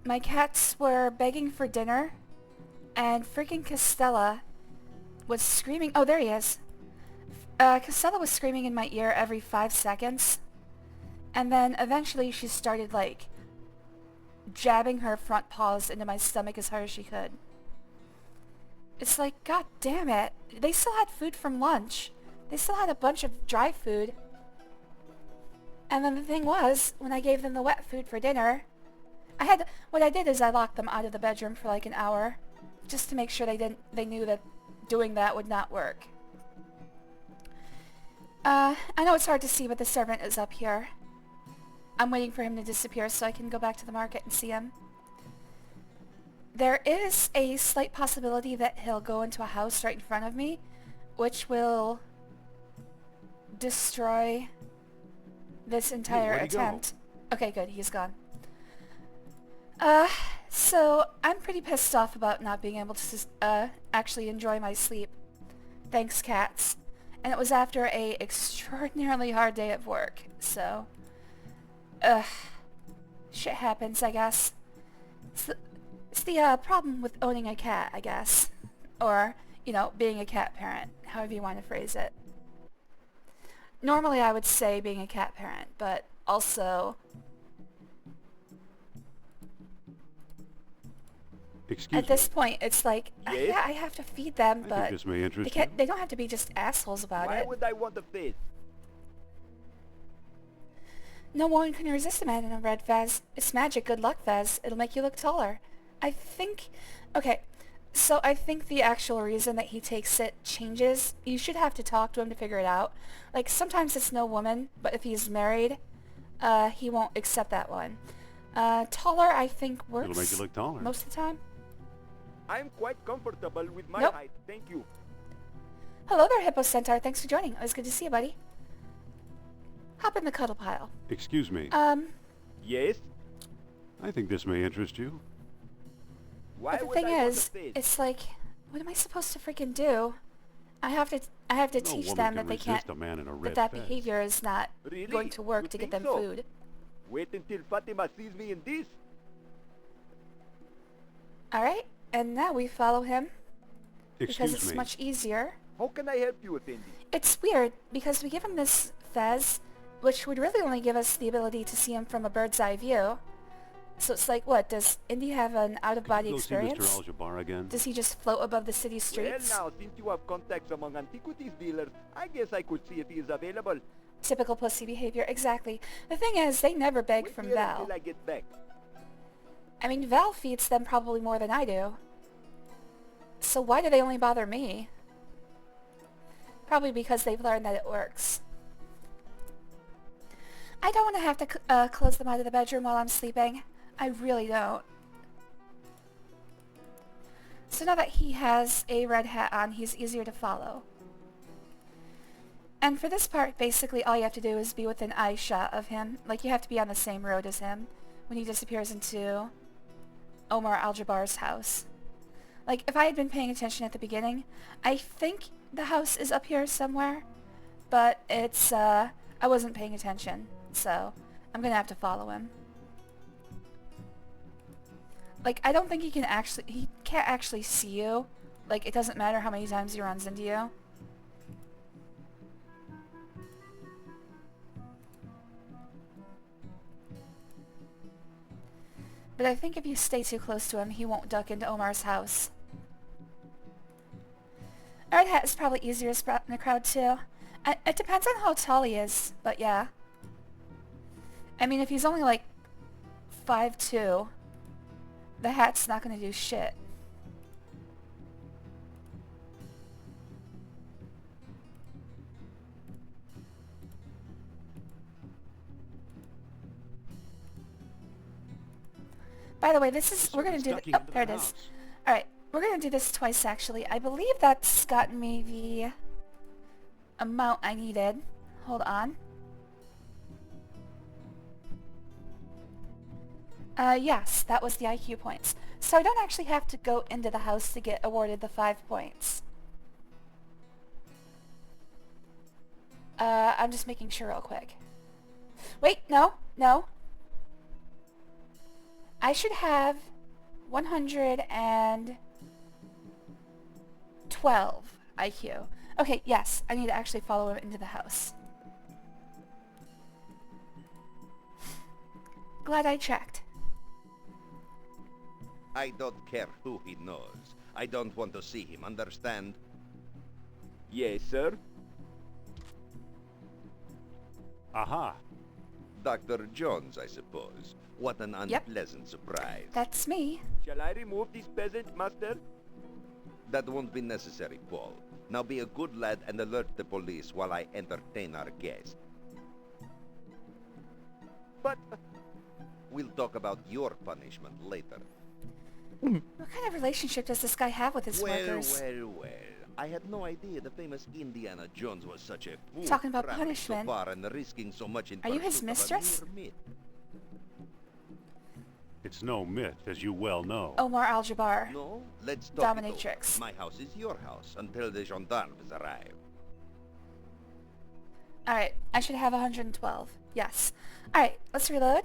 [SPEAKER 1] my cats were begging for dinner, and freaking Costella was screaming. Oh, there he is. Costella was screaming in my ear every 5 seconds, and then eventually she started, like, jabbing her front paws into my stomach as hard as she could. It's like, god damn it. They still had food from lunch. They still had a bunch of dry food. And then the thing was, when I gave them the wet food for dinner, what I did is I locked them out of the bedroom for like an hour, just to make sure they knew that doing that would not work. I know it's hard to see, but the servant is up here. I'm waiting for him to disappear so I can go back to the market and see him. There is a slight possibility that he'll go into a house right in front of me, which will destroy this entire
[SPEAKER 2] where'd he go?
[SPEAKER 1] attempt. Okay, good, he's gone. So I'm pretty pissed off about not being able to actually enjoy my sleep. Thanks, cats. And it was after a extraordinarily hard day at work, so... shit happens, I guess. It's the problem with owning a cat, I guess. Or, you know, being a cat parent, however you want to phrase it. Normally I would say being a cat parent, but also...
[SPEAKER 2] Excuse
[SPEAKER 1] At this point, it's like,
[SPEAKER 5] Yes?
[SPEAKER 1] yeah, I have to feed them,
[SPEAKER 2] me. I
[SPEAKER 1] but
[SPEAKER 2] think this may interest you.
[SPEAKER 1] they don't have to be just assholes about
[SPEAKER 3] Why
[SPEAKER 1] it.
[SPEAKER 3] would I want a fez?
[SPEAKER 1] No one can resist a man in a red fez. It's magic, good luck fez. It'll make you look taller. I think... Okay, so I think the actual reason that he takes it changes. You should have to talk to him to figure it out. Like, sometimes it's no woman, but if he's married, he won't accept that one. Taller, I think, works
[SPEAKER 2] It'll make you look taller.
[SPEAKER 1] most of the time.
[SPEAKER 3] I'm quite comfortable with my
[SPEAKER 1] Nope.
[SPEAKER 3] height, thank you.
[SPEAKER 1] Hello there, Hippo Centaur. Thanks for joining. It was good to see you, buddy. Hop in the cuddle pile.
[SPEAKER 2] Excuse me.
[SPEAKER 3] Yes?
[SPEAKER 2] I think this may interest you.
[SPEAKER 3] Why
[SPEAKER 1] But the
[SPEAKER 3] would
[SPEAKER 1] thing
[SPEAKER 3] I want
[SPEAKER 1] is,
[SPEAKER 3] a face?
[SPEAKER 1] it's like, what am I supposed to freaking do? I have to
[SPEAKER 2] No
[SPEAKER 1] teach
[SPEAKER 2] woman
[SPEAKER 1] them
[SPEAKER 2] can
[SPEAKER 1] that they
[SPEAKER 2] resist
[SPEAKER 1] can't,
[SPEAKER 2] a man in a red
[SPEAKER 1] that
[SPEAKER 2] fez.
[SPEAKER 1] behavior is not
[SPEAKER 3] Really?
[SPEAKER 1] going to work
[SPEAKER 3] You
[SPEAKER 1] to get
[SPEAKER 3] think
[SPEAKER 1] them
[SPEAKER 3] so?
[SPEAKER 1] food.
[SPEAKER 3] Wait until Fatima sees me in this.
[SPEAKER 1] Alright, and now we follow him because
[SPEAKER 2] Excuse
[SPEAKER 1] it's
[SPEAKER 2] me.
[SPEAKER 1] much easier.
[SPEAKER 3] How can I help you, Indy?
[SPEAKER 1] It's weird because we give him this fez, which would really only give us the ability to see him from a bird's eye view. So it's like, what, does Indy have an out-of-body
[SPEAKER 2] Could you go see
[SPEAKER 1] experience?
[SPEAKER 2] Mr. Al-Jabbar again?
[SPEAKER 1] Does he just float above the city streets?
[SPEAKER 3] Well, now, since you have contacts among antiquities dealers, I guess I could see if he is available.
[SPEAKER 1] Typical pussy behavior, exactly. The thing is, they never beg
[SPEAKER 3] Wait
[SPEAKER 1] from
[SPEAKER 3] here
[SPEAKER 1] Val.
[SPEAKER 3] until I get back.
[SPEAKER 1] I mean, Val feeds them probably more than I do. So why do they only bother me? Probably because they've learned that it works. I don't want to have to close them out of the bedroom while I'm sleeping. I really don't. So now that he has a red hat on, he's easier to follow. And for this part, basically all you have to do is be within eye shot of him. Like, you have to be on the same road as him when he disappears into Omar Al-Jabbar's house. Like, if I had been paying attention at the beginning, I think the house is up here somewhere, but it's, I wasn't paying attention, so I'm gonna have to follow him. Like, I don't think he can't actually see you. Like, it doesn't matter how many times he runs into you. But I think if you stay too close to him, he won't duck into Omar's house. A red hat is probably easier to spot in the crowd too. It depends on how tall he is, but yeah. I mean, if he's only like 5'2", the hat's not gonna do shit. By the way, this is, we're gonna do, oh, there it is. Alright, we're gonna do this twice actually. I believe that's gotten me the amount I needed. Hold on. Yes, that was the IQ points. So I don't actually have to go into the house to get awarded the 5 points. I'm just making sure real quick. Wait, no. I should have 112 IQ. Okay, yes, I need to actually follow him into the house. Glad I checked.
[SPEAKER 5] I don't care who he knows. I don't want to see him, understand?
[SPEAKER 3] Yes, sir.
[SPEAKER 2] Aha!
[SPEAKER 5] Dr. Jones, I suppose. What an
[SPEAKER 1] Yep.
[SPEAKER 5] unpleasant surprise.
[SPEAKER 1] That's me.
[SPEAKER 3] Shall I remove this peasant, master?
[SPEAKER 5] That won't be necessary, Paul. Now be a good lad and alert the police while I entertain our guest.
[SPEAKER 3] But
[SPEAKER 5] We'll talk about your punishment later.
[SPEAKER 1] What kind of relationship does this guy have with his workers?
[SPEAKER 5] Well. I had no idea the famous Indiana Jones was such a fool.
[SPEAKER 1] Talking about
[SPEAKER 5] traveling
[SPEAKER 1] punishment.
[SPEAKER 5] So far and risking so much in
[SPEAKER 1] Are you his
[SPEAKER 5] pursuit of a
[SPEAKER 1] mistress?
[SPEAKER 5] mere myth.
[SPEAKER 2] It's no myth, as you well know.
[SPEAKER 1] Omar Al-Jabbar.
[SPEAKER 5] No, let's talk it
[SPEAKER 1] Dominatrix.
[SPEAKER 5] over. My house is your house until the gendarmes arrive.
[SPEAKER 1] Alright, I should have 112. Yes. Alright, let's reload.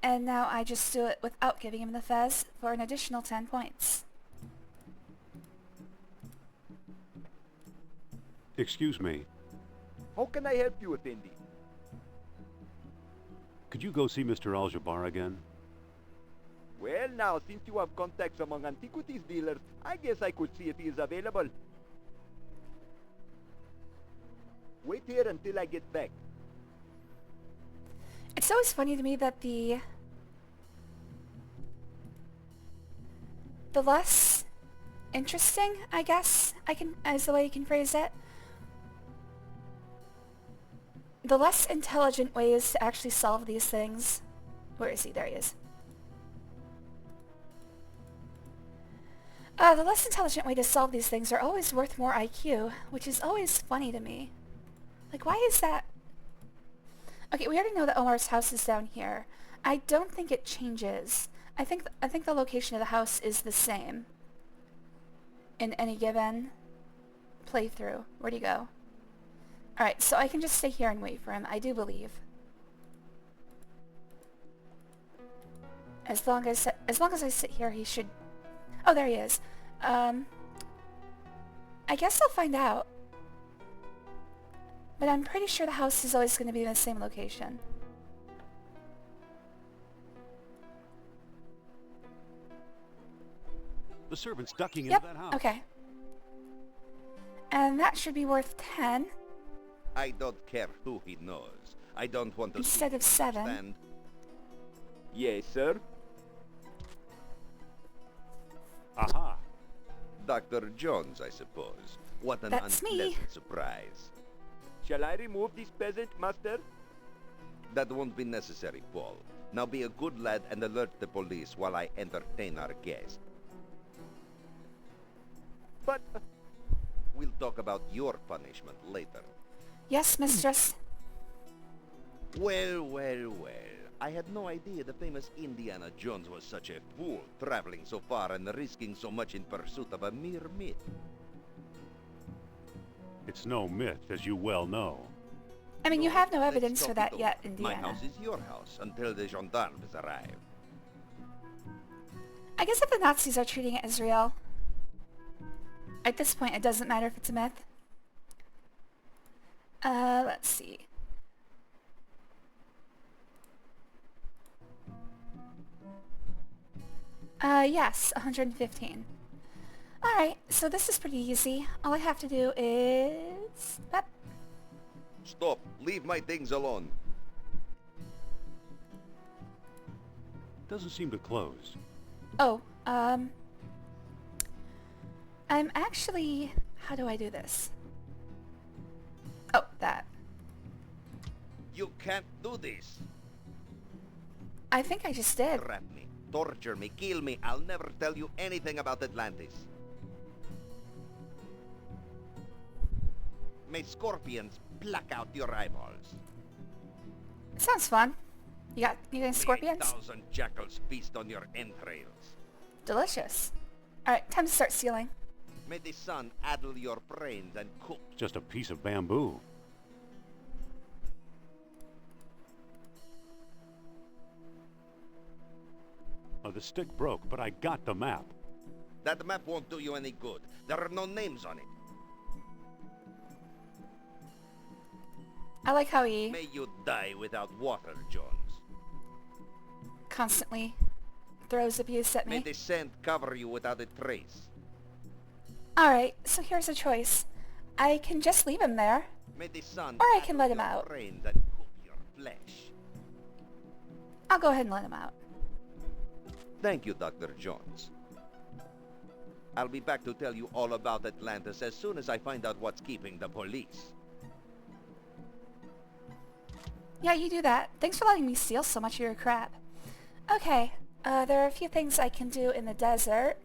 [SPEAKER 1] And now I just do it without giving him the fez for an additional 10 points.
[SPEAKER 2] Excuse me.
[SPEAKER 3] how can I help you, Indy?
[SPEAKER 2] Could you go see Mr. Al-Jabbar again?
[SPEAKER 3] Well, now, since you have contacts among antiquities dealers, I guess I could see if he is available. Wait here until I get back.
[SPEAKER 1] It's always funny to me that the less interesting, I guess, is the way you can phrase it. The less intelligent ways to actually solve these things. Where is he? There he is. The less intelligent way to solve these things are always worth more IQ, which is always funny to me. Like, why is that? Okay, we already know that Omar's house is down here. I don't think it changes. I think the location of the house is the same in any given playthrough. Where'd he go? Alright, so I can just stay here and wait for him, I do believe. As long as I sit here, he should... Oh, there he is. I guess I'll find out. But I'm pretty sure the house is always going to be in the same location.
[SPEAKER 2] The servant's ducking
[SPEAKER 1] Yep,
[SPEAKER 2] into that house.
[SPEAKER 1] okay. And that should be worth 10.
[SPEAKER 5] I don't care who he knows. I don't want to
[SPEAKER 1] Instead
[SPEAKER 5] see
[SPEAKER 1] of
[SPEAKER 5] him,
[SPEAKER 1] 7.
[SPEAKER 5] understand?
[SPEAKER 3] Yes, sir.
[SPEAKER 2] Aha.
[SPEAKER 5] Dr. Jones, I suppose. What an
[SPEAKER 1] That's me.
[SPEAKER 5] unpleasant surprise.
[SPEAKER 3] Shall I remove this peasant, master?
[SPEAKER 5] That won't be necessary, Paul. Now be a good lad and alert the police while I entertain our guest.
[SPEAKER 3] But...
[SPEAKER 5] We'll talk about your punishment later.
[SPEAKER 1] Yes, mistress.
[SPEAKER 5] Well, well, well. I had no idea the famous Indiana Jones was such a fool, traveling so far and risking so much in pursuit of a mere myth.
[SPEAKER 2] It's no myth, as you well know.
[SPEAKER 1] I mean, you have no
[SPEAKER 5] Let's
[SPEAKER 1] evidence
[SPEAKER 5] talk
[SPEAKER 1] for
[SPEAKER 5] it
[SPEAKER 1] that
[SPEAKER 5] over.
[SPEAKER 1] yet,
[SPEAKER 5] My
[SPEAKER 1] Indiana.
[SPEAKER 5] house is your house until the gendarmes arrive.
[SPEAKER 1] I guess if the Nazis are treating it as real, at this point it doesn't matter if it's a myth. Let's see. Yes, 115. Alright, so this is pretty easy. All I have to do is...
[SPEAKER 5] Stop! Leave my things alone!
[SPEAKER 2] Doesn't seem to close.
[SPEAKER 1] Oh, I'm actually... How do I do this? Oh, that.
[SPEAKER 5] You can't do this!
[SPEAKER 1] I think I just did.
[SPEAKER 5] Trap me, torture me, kill me. I'll never tell you anything about Atlantis. May scorpions pluck out your eyeballs.
[SPEAKER 1] Sounds fun. You got any scorpions?
[SPEAKER 5] 8,000 jackals feast on your entrails.
[SPEAKER 1] Delicious. Alright, time to start sealing.
[SPEAKER 5] May the sun addle your brains and cook.
[SPEAKER 2] Just a piece of bamboo. Oh, the stick broke, but I got the map.
[SPEAKER 5] That map won't do you any good. There are no names on it.
[SPEAKER 1] I like how he
[SPEAKER 5] May you die without water, Jones.
[SPEAKER 1] constantly throws abuse at
[SPEAKER 5] May
[SPEAKER 1] me.
[SPEAKER 5] the sand cover you without a trace.
[SPEAKER 1] Alright, so here's a choice. I can just leave him there,
[SPEAKER 5] May the sun
[SPEAKER 1] or I can
[SPEAKER 5] addle
[SPEAKER 1] let him
[SPEAKER 5] your
[SPEAKER 1] out.
[SPEAKER 5] brains and cook your flesh.
[SPEAKER 1] I'll go ahead and let him out.
[SPEAKER 5] Thank you, Dr. Jones. I'll be back to tell you all about Atlantis as soon as I find out what's keeping the police.
[SPEAKER 1] Yeah, you do that. Thanks for letting me steal so much of your crap. Okay, there are a few things I can do in the desert.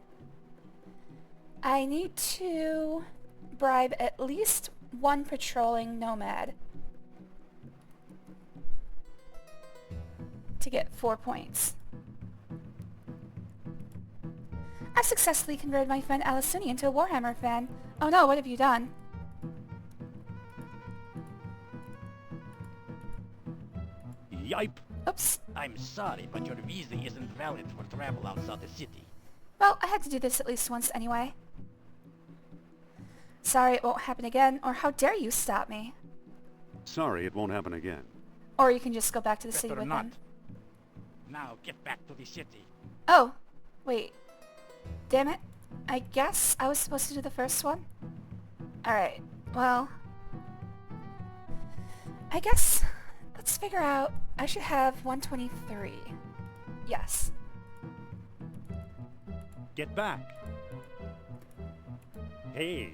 [SPEAKER 1] I need to bribe at least one patrolling nomad to get 4 points. I've successfully converted my friend Alasuni into a Warhammer fan. Oh no, what have you done?
[SPEAKER 2] Yipe!
[SPEAKER 1] Oops.
[SPEAKER 12] I'm sorry, but your visa isn't valid for travel outside the city.
[SPEAKER 1] Well, I had to do this at least once anyway. Sorry it won't happen again, or how dare you stop me?
[SPEAKER 2] Sorry, it won't happen again.
[SPEAKER 1] Or you can just go back to the city
[SPEAKER 12] Better
[SPEAKER 1] with
[SPEAKER 12] not.
[SPEAKER 1] him.
[SPEAKER 12] Now get back to the city.
[SPEAKER 1] Oh, wait. Damn it. I guess I was supposed to do the first one? Alright, well... I guess... Let's figure out... I should have 123. Yes.
[SPEAKER 2] Get back! Hey!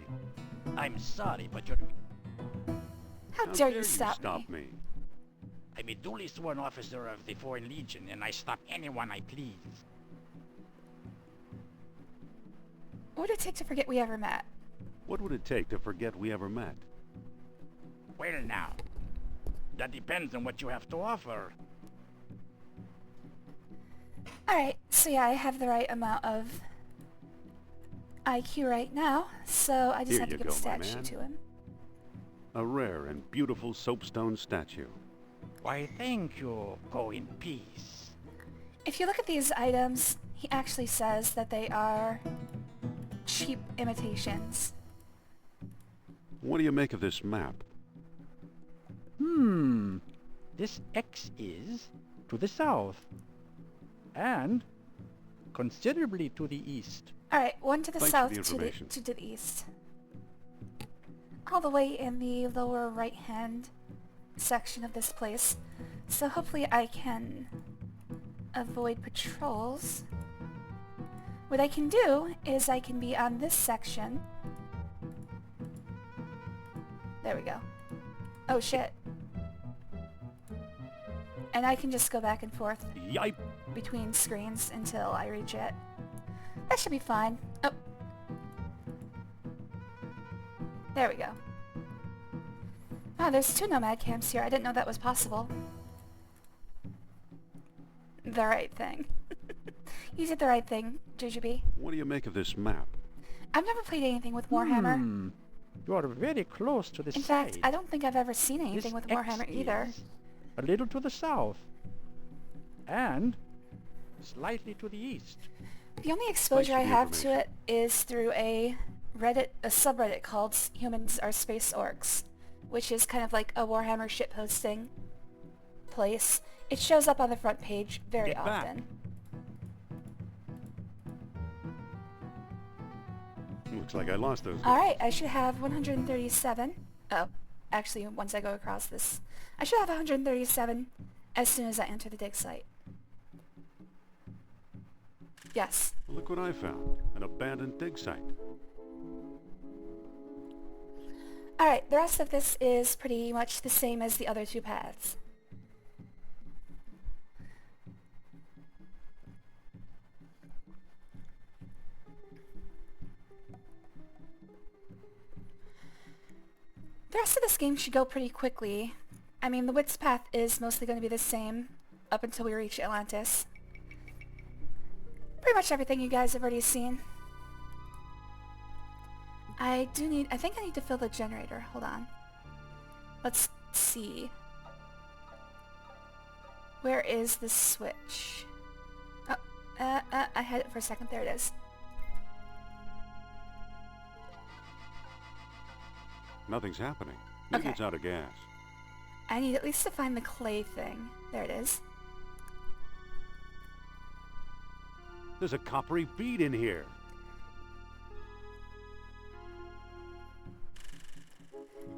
[SPEAKER 12] I'm sorry, but your...
[SPEAKER 1] How dare you stop me?
[SPEAKER 12] I'm a duly sworn officer of the Foreign Legion, and I stop anyone I please.
[SPEAKER 1] What would it take to forget we ever met?
[SPEAKER 2] What would it take to forget we ever met?
[SPEAKER 12] Well now, that depends on what you have to offer.
[SPEAKER 1] Alright, so yeah, I have the right amount of IQ right now, so I just
[SPEAKER 2] Here
[SPEAKER 1] have to
[SPEAKER 2] you
[SPEAKER 1] give a
[SPEAKER 2] go, my
[SPEAKER 1] statue
[SPEAKER 2] man.
[SPEAKER 1] to him.
[SPEAKER 2] A rare and beautiful soapstone statue.
[SPEAKER 12] Why, thank you. Go in peace.
[SPEAKER 1] If you look at these items, he actually says that they are cheap imitations.
[SPEAKER 2] What do you make of this map?
[SPEAKER 9] This X is to the south and considerably to the east.
[SPEAKER 1] Alright, one to the
[SPEAKER 2] Thanks for
[SPEAKER 1] south,
[SPEAKER 2] the information.
[SPEAKER 1] to the east. All the way in the lower right-hand section of this place. So hopefully I can avoid patrols. What I can do is I can be on this section. There we go. Oh shit. And I can just go back and forth
[SPEAKER 2] Yipe!
[SPEAKER 1] between screens until I reach it. That should be fine. Oh. There we go. Wow, there's 2 nomad camps here. I didn't know that was possible. The right thing. You did the right thing, Jujubee.
[SPEAKER 2] What do you make of this map?
[SPEAKER 1] I've never played anything with Warhammer.
[SPEAKER 9] You are very close to the
[SPEAKER 1] In
[SPEAKER 9] side.
[SPEAKER 1] fact, I don't think I've ever seen anything
[SPEAKER 9] This
[SPEAKER 1] with Warhammer
[SPEAKER 9] X
[SPEAKER 1] either.
[SPEAKER 9] is a little to the south and slightly to the east.
[SPEAKER 1] The only exposure I
[SPEAKER 2] the
[SPEAKER 1] have to
[SPEAKER 2] information.
[SPEAKER 1] it is through a subreddit called Humans Are Space Orcs, which is kind of like a Warhammer shitposting place. It shows up on the front page very
[SPEAKER 2] Get back.
[SPEAKER 1] often.
[SPEAKER 2] Looks like I lost those guys.
[SPEAKER 1] Alright, I should have 137. Oh, actually, once I go across this, I should have 137 as soon as I enter the dig site. Yes.
[SPEAKER 2] Look what I found. An abandoned dig site.
[SPEAKER 1] Alright, the rest of this is pretty much the same as the other 2 paths. The rest of this game should go pretty quickly. I mean, the Wits path is mostly going to be the same up until we reach Atlantis. Pretty much everything you guys have already seen. I think I need to fill the generator. Hold on. Let's see. Where is the switch? Oh, I had it for a second. There it is.
[SPEAKER 2] Nothing's happening. Maybe
[SPEAKER 1] Okay.
[SPEAKER 2] it's out of gas.
[SPEAKER 1] I need at least to find the clay thing. There it is.
[SPEAKER 2] There's a coppery bead in here.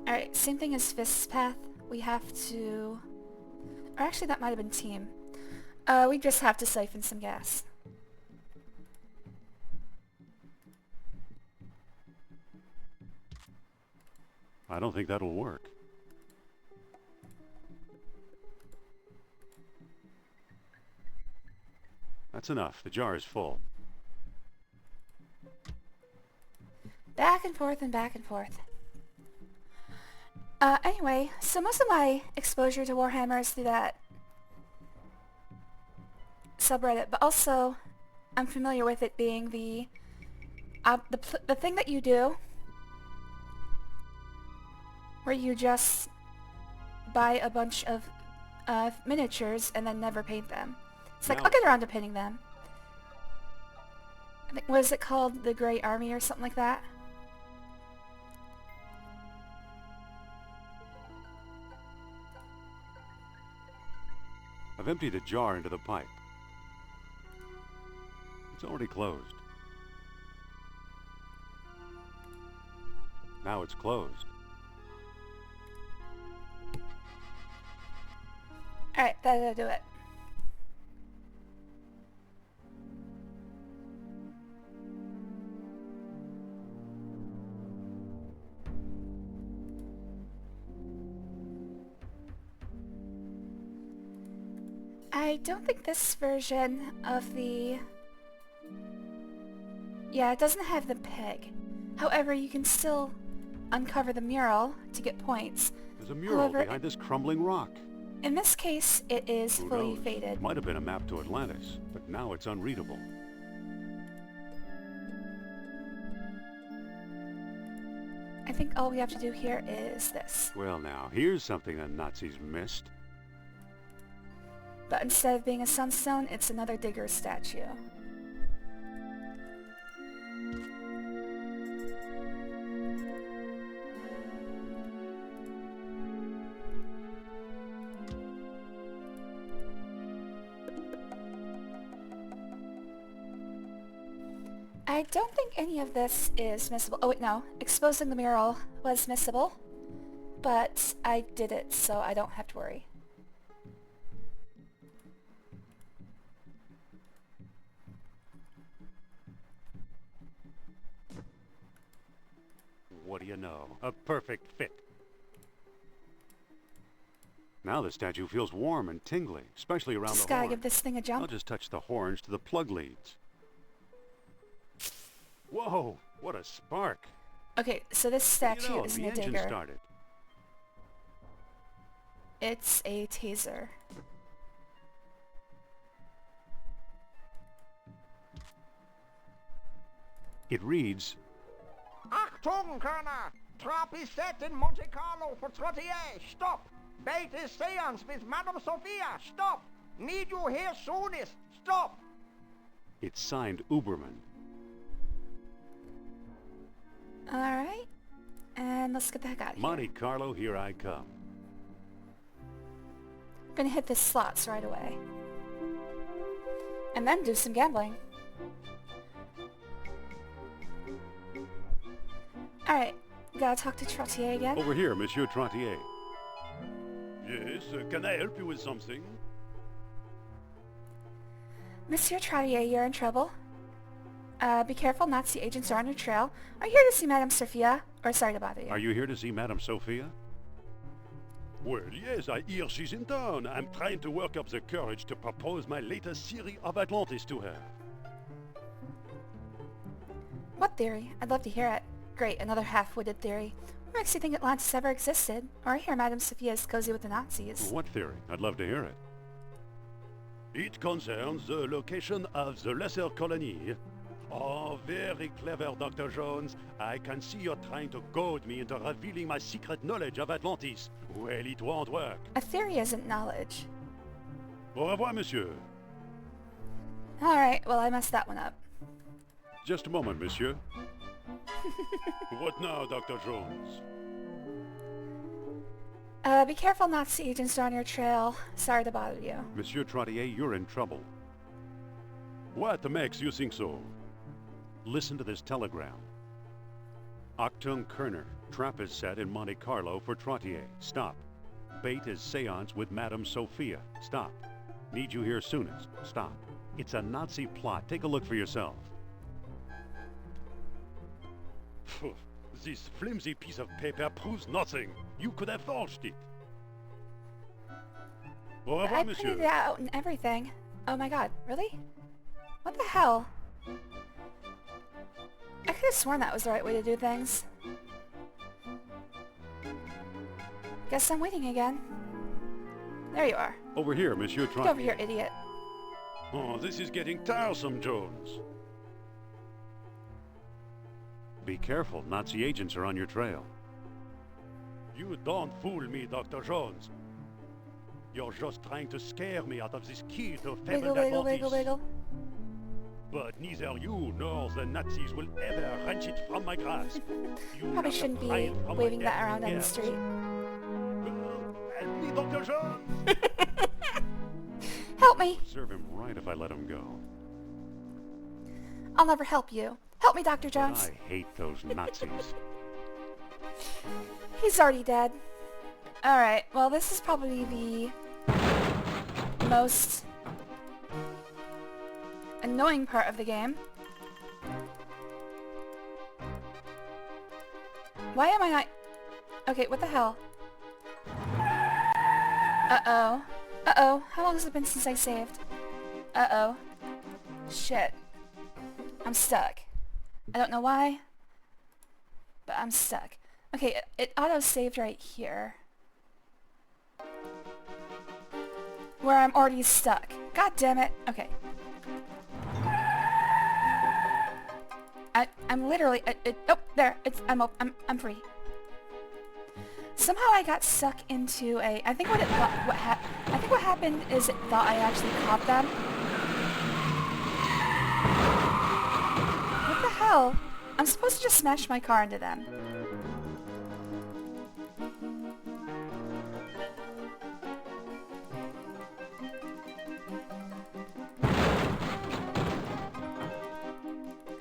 [SPEAKER 1] Alright, same thing as Fist's path. We have to... Or actually, that might have been team. We just have to siphon some gas.
[SPEAKER 2] I don't think that'll work. That's enough. The jar is full.
[SPEAKER 1] Back and forth and back and forth. Anyway, so most of my exposure to Warhammer is through that subreddit, but also I'm familiar with it being the thing that you do where you just buy a bunch of miniatures and then never paint them. It's like,
[SPEAKER 2] Now-
[SPEAKER 1] I'll get around to painting them. I think, what is it called? The Grey Army or something like that?
[SPEAKER 2] I've emptied a jar into the pipe. It's already closed. Now it's closed.
[SPEAKER 1] Alright, that'll do it. I don't think this version of the Yeah, it doesn't have the peg. However, you can still uncover the mural to get points.
[SPEAKER 2] There's a mural
[SPEAKER 1] However,
[SPEAKER 2] behind this crumbling rock.
[SPEAKER 1] In this case, it is
[SPEAKER 2] Who
[SPEAKER 1] fully
[SPEAKER 2] knows?
[SPEAKER 1] faded.
[SPEAKER 2] Might have been a map to Atlantis, but now it's unreadable.
[SPEAKER 1] I think all we have to do here is this.
[SPEAKER 2] Well now, here's something the Nazis missed.
[SPEAKER 1] But instead of being a sunstone, it's another digger statue. I don't think any of this is missable. Oh wait, no. Exposing the mural was missable. But I did it, so I don't have to worry.
[SPEAKER 2] What do you know? A perfect fit. Now the statue feels warm and tingly, especially around
[SPEAKER 1] Just
[SPEAKER 2] the
[SPEAKER 1] gotta
[SPEAKER 2] horn.
[SPEAKER 1] give this thing a
[SPEAKER 2] I'll
[SPEAKER 1] jump.
[SPEAKER 2] just touch the horns to the plug leads. Whoa, what a spark.
[SPEAKER 1] Okay, so this statue
[SPEAKER 2] You know,
[SPEAKER 1] isn't
[SPEAKER 2] the
[SPEAKER 1] a
[SPEAKER 2] engine
[SPEAKER 1] digger.
[SPEAKER 2] started.
[SPEAKER 1] It's a taser.
[SPEAKER 2] It reads,
[SPEAKER 3] Achtung, Colonel! Trap is set in Monte Carlo for Trottier. Stop! Bait is seance with Madame Sophia. Stop! Need you here soonest. Stop!
[SPEAKER 2] it's signed Uberman.
[SPEAKER 1] Alright. And let's get the heck out of here.
[SPEAKER 2] Monte Carlo, here I come.
[SPEAKER 1] I'm gonna hit the slots right away. And then do some gambling. Alright, gotta talk to Trottier again.
[SPEAKER 2] Over here, Monsieur Trottier.
[SPEAKER 10] Yes, can I help you with something?
[SPEAKER 1] Monsieur Trottier, you're in trouble. Be careful, Nazi agents are on your trail. Are you here to see Madame Sophia? Or sorry to bother you.
[SPEAKER 2] Are you here to see Madame Sophia?
[SPEAKER 10] Well, yes, I hear she's in town. I'm trying to work up the courage to propose my latest theory of Atlantis to her.
[SPEAKER 1] What theory? I'd love to hear it. Great, another half-witted theory. What makes you think Atlantis ever existed? Or I hear Madame Sophia is cozy with the Nazis.
[SPEAKER 2] What theory? I'd love to hear it.
[SPEAKER 10] It concerns the location of the lesser colony. Oh, very clever, Dr. Jones. I can see you're trying to goad me into revealing my secret knowledge of Atlantis. Well, it won't work.
[SPEAKER 1] A theory isn't knowledge.
[SPEAKER 10] Au revoir, monsieur.
[SPEAKER 1] Alright, well I messed that one up.
[SPEAKER 2] Just a moment, monsieur.
[SPEAKER 10] What now, Dr. Jones?
[SPEAKER 1] Be careful, Nazi agents are on your trail. Sorry to bother you.
[SPEAKER 2] Monsieur Trottier, you're in trouble.
[SPEAKER 10] What makes you think so?
[SPEAKER 2] Listen to this telegram. Achtung Kerner. Trap is set in Monte Carlo for Trottier. Stop. Bait is seance with Madame Sophia. Stop. Need you here soonest. Stop. It's a Nazi plot. Take a look for yourself.
[SPEAKER 10] Phew, this flimsy piece of paper proves nothing. You could have forged it. Au revoir,
[SPEAKER 1] I
[SPEAKER 10] monsieur.
[SPEAKER 1] printed it out and everything. Oh my god, really? What the hell? I could have sworn that was the right way to do things. Guess I'm waiting again. There you are.
[SPEAKER 2] Over here, Monsieur
[SPEAKER 1] Get
[SPEAKER 2] Trottier.
[SPEAKER 1] over here, idiot.
[SPEAKER 10] Oh, this is getting tiresome, Jones.
[SPEAKER 2] Be careful. Nazi agents are on your trail.
[SPEAKER 10] You don't fool me, Dr. Jones. You're just trying to scare me out of this key to
[SPEAKER 1] Wiggle,
[SPEAKER 10] fabled
[SPEAKER 1] wiggle,
[SPEAKER 10] Atlantis.
[SPEAKER 1] wiggle, wiggle.
[SPEAKER 10] But neither you nor the Nazis will ever wrench it from my grasp. You
[SPEAKER 1] Probably
[SPEAKER 10] have to
[SPEAKER 1] shouldn't
[SPEAKER 10] pry
[SPEAKER 1] be
[SPEAKER 10] it from
[SPEAKER 1] waving
[SPEAKER 10] my
[SPEAKER 1] that
[SPEAKER 10] dead
[SPEAKER 1] around on the
[SPEAKER 10] ears.
[SPEAKER 1] street.
[SPEAKER 10] Help me, Dr. Jones!
[SPEAKER 1] Help me!
[SPEAKER 2] Serve him right if I let him go.
[SPEAKER 1] I'll never help you. Help me, Dr.
[SPEAKER 2] But
[SPEAKER 1] Jones.
[SPEAKER 2] I hate those Nazis.
[SPEAKER 1] He's already dead. Alright, well this is probably the most annoying part of the game. Why am I not... Okay, what the hell? Uh-oh. Uh-oh. How long has it been since I saved? Uh-oh. Shit. I'm stuck. I don't know why, but I'm stuck. Okay, it auto-saved right here. Where I'm already stuck. God damn it. Okay. I'm literally... oh, there. I'm free. Somehow I got stuck into a... I think what happened is it thought I actually caught them. What the hell? I'm supposed to just smash my car into them.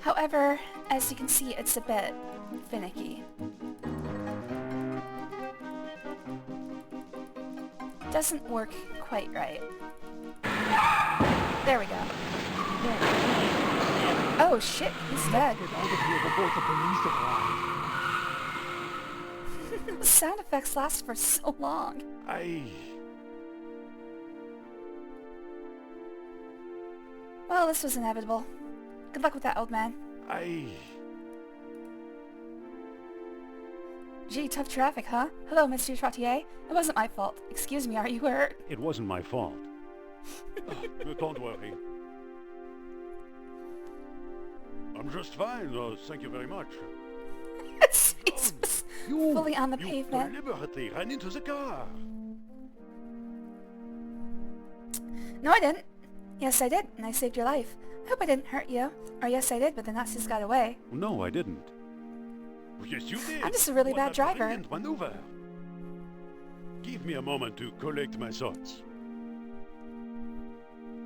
[SPEAKER 1] However, as you can see, it's a bit finicky. Doesn't work quite right. There we go. Oh shit, he's dead. The sound effects last for so long. Well, this was inevitable. Good luck with that, old man. Gee, tough traffic, huh? Hello, Mr. Trottier. It wasn't my fault. Excuse me, are you hurt?
[SPEAKER 2] It wasn't my fault. Don't worry. I'm just fine, thank you very much.
[SPEAKER 1] His face was fully on the pavement.
[SPEAKER 2] You deliberately ran into the car.
[SPEAKER 1] No, I didn't. Yes, I did, and I saved your life. I hope I didn't hurt you. Or yes, I did, but the Nazis got away.
[SPEAKER 2] No, I didn't. Yes, you did.
[SPEAKER 1] I'm just a really bad driver.
[SPEAKER 2] Brilliant maneuver. Give me a moment to collect my thoughts.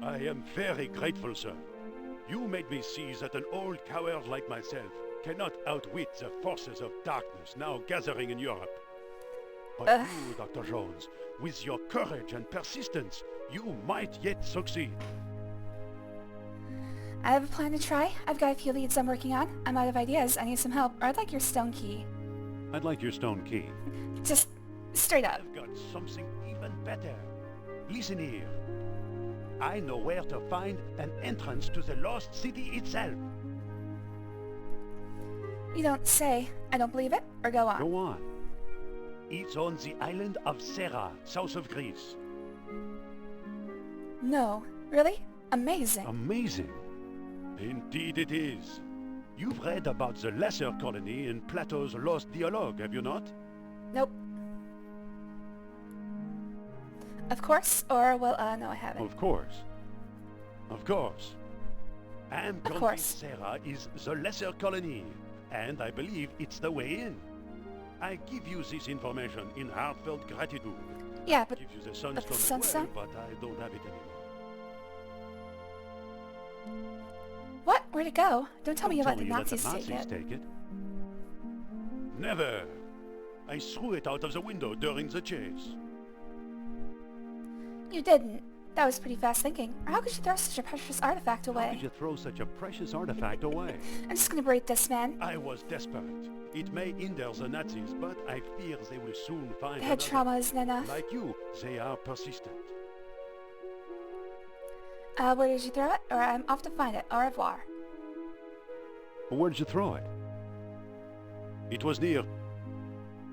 [SPEAKER 2] I am very grateful, sir. You made me see that an old coward like myself cannot outwit the forces of darkness now gathering in Europe. But you, Dr. Jones, with your courage and persistence, you might yet succeed.
[SPEAKER 1] I have a plan to try. I've got a few leads I'm working on. I'm out of ideas. I need some help, or I'd like your stone key.
[SPEAKER 2] I'd like your stone key.
[SPEAKER 1] Just straight up.
[SPEAKER 2] I've got something even better. Listen here. I know where to find an entrance to the lost city itself.
[SPEAKER 1] You don't say. I don't believe it, or go on.
[SPEAKER 2] Go on. It's on the island of Serra, south of Greece.
[SPEAKER 1] No. Really? Amazing.
[SPEAKER 2] Amazing? Indeed it is. You've read about the lesser colony in Plato's Lost Dialogue, have you not?
[SPEAKER 1] Nope. Of course, or, well, no, I haven't.
[SPEAKER 2] Of course. Of course. I'm convinced Serra is the lesser colony, and I believe it's the way in. I give you this information in heartfelt gratitude.
[SPEAKER 1] Yeah, but...
[SPEAKER 2] Give you the sunstone
[SPEAKER 1] the sunstone?
[SPEAKER 2] as well, but I don't have it anymore.
[SPEAKER 1] What? Where'd it go? Don't tell me you let the
[SPEAKER 2] Nazis
[SPEAKER 1] take it.
[SPEAKER 2] Take it. Never. I threw it out of the window during the chase.
[SPEAKER 1] You didn't. That was pretty fast thinking. Or how could you throw such a precious artifact away?
[SPEAKER 2] How could you throw such a precious artifact away?
[SPEAKER 1] I'm just gonna berate this man.
[SPEAKER 2] I was desperate. It may hinder the Nazis, but I fear they will soon find
[SPEAKER 1] They had
[SPEAKER 2] another.
[SPEAKER 1] trauma isn't enough.
[SPEAKER 2] Like you, they are persistent.
[SPEAKER 1] Where did you throw it? Or I'm off to find it. Au revoir.
[SPEAKER 2] Where did you throw it? It was near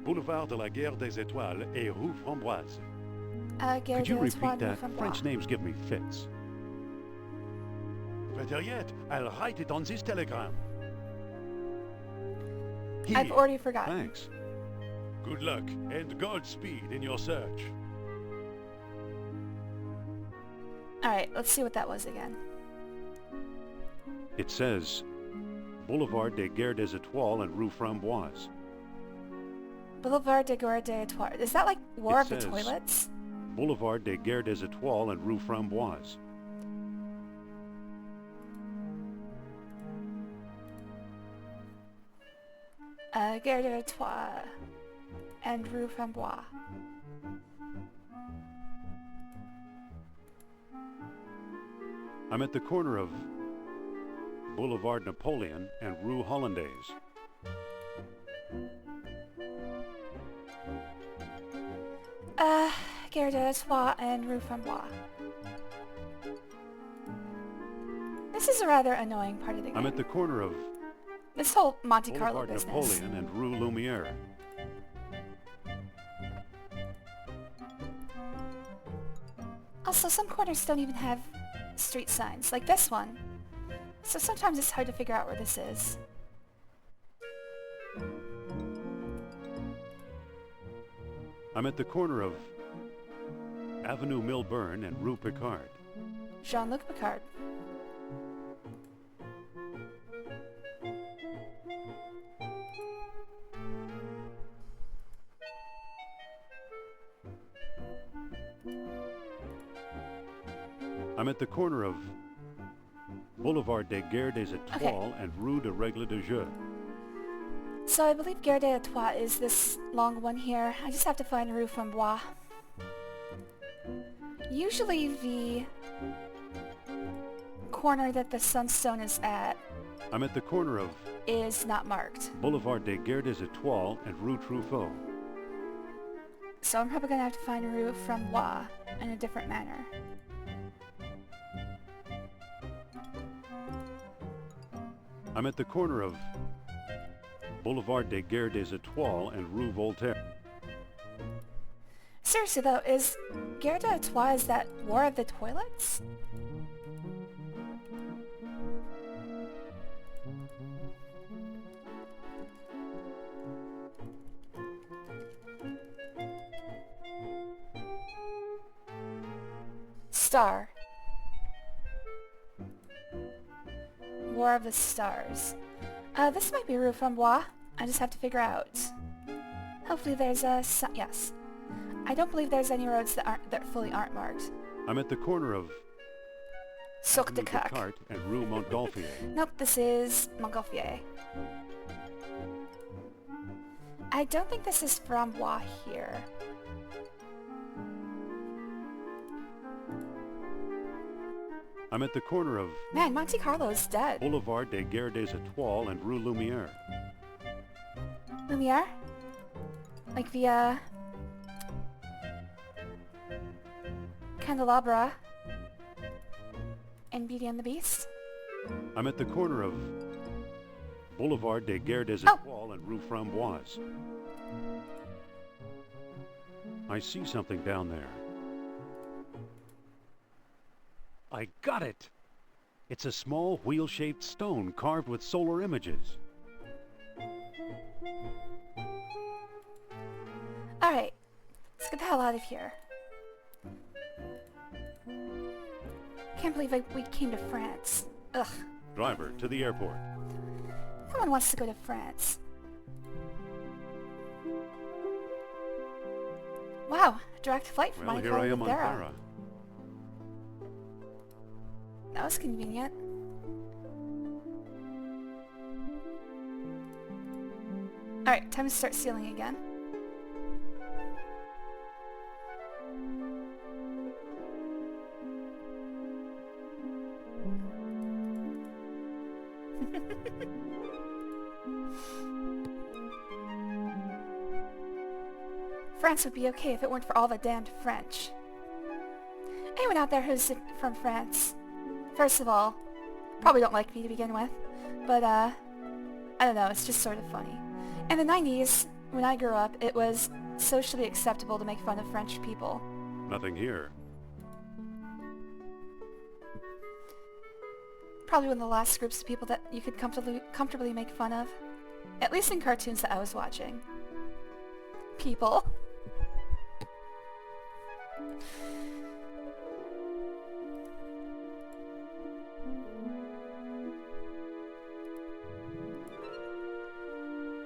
[SPEAKER 2] Boulevard de la Guerre des Étoiles et Rue Framboise. Could you repeat that? French names give me fits. Better yet, I'll write it on this telegram. Here.
[SPEAKER 1] I've already forgotten.
[SPEAKER 2] Thanks. Good luck and Godspeed in your search.
[SPEAKER 1] Alright, let's see what that was again.
[SPEAKER 2] It says Boulevard des Guerres des Étoiles and Rue Framboise.
[SPEAKER 1] Boulevard des Guerres des Étoiles. Is that like War of the Toilets?
[SPEAKER 2] Boulevard des Guerres des Étoiles and Rue Framboise.
[SPEAKER 1] Guerre des Étoiles and Rue Framboise.
[SPEAKER 2] I'm at the corner of Boulevard Napoleon and Rue Hollandaise.
[SPEAKER 1] Guerre des Étoiles and Rue Framboise. This is a rather annoying part of the game.
[SPEAKER 2] I'm at the corner of
[SPEAKER 1] This whole Monte Carlo
[SPEAKER 2] Boulevard
[SPEAKER 1] business.
[SPEAKER 2] Napoleon and Rue Lumiere.
[SPEAKER 1] Also, some corners don't even have street signs, like this one. So sometimes it's hard to figure out where this is.
[SPEAKER 2] I'm at the corner of Avenue Milburn and Rue Picard.
[SPEAKER 1] Jean-Luc Picard.
[SPEAKER 2] I'm at the corner of Boulevard des Guerres des Étoiles and Rue de Règle de Jeu.
[SPEAKER 1] So I believe Gare des Étoiles is this long one here. I just have to find Rue Frambois. Usually the corner that the sunstone is at
[SPEAKER 2] I'm at the corner of
[SPEAKER 1] is not marked.
[SPEAKER 2] Boulevard des Guerres des Étoiles and Rue Truffaut.
[SPEAKER 1] So I'm probably gonna have to find Rue Frambois in a different manner.
[SPEAKER 2] I'm at the corner of Boulevard des Guerres des Étoiles and Rue Voltaire.
[SPEAKER 1] Seriously though, is Gare des Étoiles that War of the Toilets? Star. War of the Stars. This might be Rue Frambois. I just have to figure out. Hopefully there's a... yes. I don't believe there's any roads that fully aren't marked.
[SPEAKER 2] I'm at the corner of
[SPEAKER 1] Soc de
[SPEAKER 2] Rue
[SPEAKER 1] Cac.
[SPEAKER 2] Descartes and Rue Montgolfier.
[SPEAKER 1] Nope, this is Montgolfier. I don't think this is Frambois here.
[SPEAKER 2] I'm at the corner of
[SPEAKER 1] Man, Monte Carlo is dead.
[SPEAKER 2] Boulevard des Guerres des Étoiles and Rue Lumiere.
[SPEAKER 1] Lumiere? Like the, Candelabra and Beauty and the Beast?
[SPEAKER 2] I'm at the corner of Boulevard des Guerres des
[SPEAKER 1] Oh.
[SPEAKER 2] Étoiles and Rue Framboise. I see something down there. I got it! It's a small wheel-shaped stone carved with solar images.
[SPEAKER 1] Alright, let's get the hell out of here. Can't believe we came to France. Ugh,
[SPEAKER 2] Driver, to the airport.
[SPEAKER 1] no one wants to go to France. Wow, direct flight from
[SPEAKER 2] Well,
[SPEAKER 1] Monte
[SPEAKER 2] here I
[SPEAKER 1] Carlo
[SPEAKER 2] am
[SPEAKER 1] to
[SPEAKER 2] on
[SPEAKER 1] Dara.
[SPEAKER 2] Para.
[SPEAKER 1] That was convenient. Alright, time to start sealing again. France would be okay if it weren't for all the damned French. Anyone out there who's from France, first of all, probably don't like me to begin with, but I don't know, it's just sort of funny. In the 90s, when I grew up, it was socially acceptable to make fun of French people.
[SPEAKER 2] Nothing here.
[SPEAKER 1] Probably one of the last groups of people that you could comfortably make fun of. At least in cartoons that I was watching. People.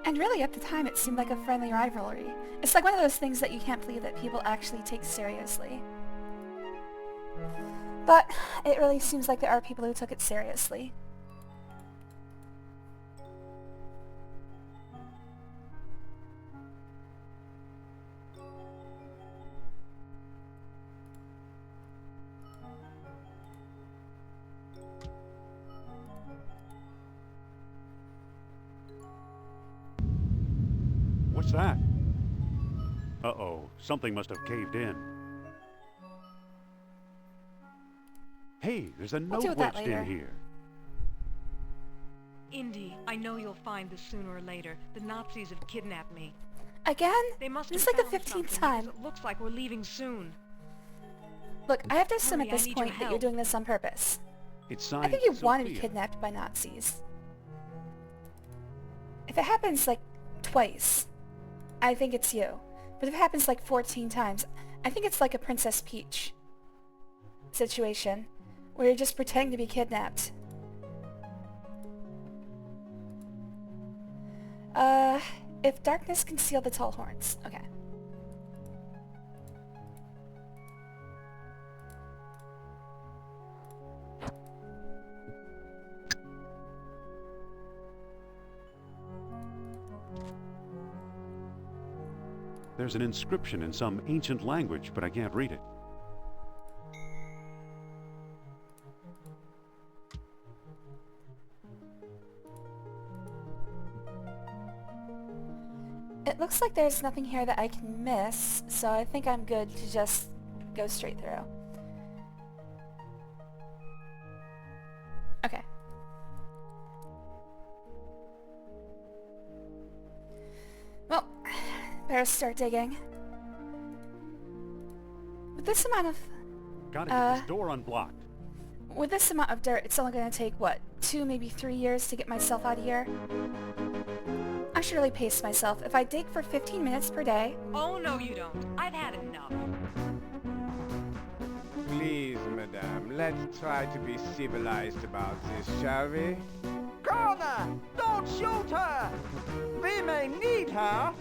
[SPEAKER 1] And really, at the time, it seemed like a friendly rivalry. It's like one of those things that you can't believe that people actually take seriously. But it really seems like there are people who took it seriously.
[SPEAKER 2] What's that? Uh-oh, something must have caved in. Hey, there's a
[SPEAKER 1] We'll
[SPEAKER 2] note
[SPEAKER 1] deal with that
[SPEAKER 2] wedged
[SPEAKER 1] later.
[SPEAKER 2] in here.
[SPEAKER 4] Indy, I know you'll find this sooner or later. The Nazis have kidnapped me.
[SPEAKER 1] Again?
[SPEAKER 4] They must
[SPEAKER 1] This is
[SPEAKER 4] have
[SPEAKER 1] like the
[SPEAKER 4] found
[SPEAKER 1] 15th
[SPEAKER 4] something,
[SPEAKER 1] time.
[SPEAKER 4] because it looks like we're leaving soon.
[SPEAKER 1] Look, I have to assume
[SPEAKER 4] Hurry,
[SPEAKER 1] at
[SPEAKER 4] I
[SPEAKER 1] this
[SPEAKER 4] need your
[SPEAKER 1] point that you're
[SPEAKER 4] help.
[SPEAKER 1] doing this on purpose.
[SPEAKER 2] It's
[SPEAKER 1] I
[SPEAKER 2] signed
[SPEAKER 1] think you want to be
[SPEAKER 2] Sophia.
[SPEAKER 1] kidnapped by Nazis. If it happens like twice, I think it's you. But if it happens like 14 times, I think it's like a Princess Peach situation, where you're just pretending to be kidnapped. If darkness conceal the tall horns. Okay.
[SPEAKER 2] There's an inscription in some ancient language, but I can't read it.
[SPEAKER 1] It looks like there's nothing here that I can miss, so I think I'm good to just go straight through. Okay. Well, better start digging. With this amount of...
[SPEAKER 2] Gotta get this door unblocked.
[SPEAKER 1] With this amount of dirt, it's only going to take, what, 2, maybe 3 years to get myself out of here? I should really pace myself. If I dig for 15 minutes per day...
[SPEAKER 4] Oh, no you don't. I've had enough.
[SPEAKER 3] Please, madame, let's try to be civilized about this, shall we? Connor! Don't shoot her! We may need her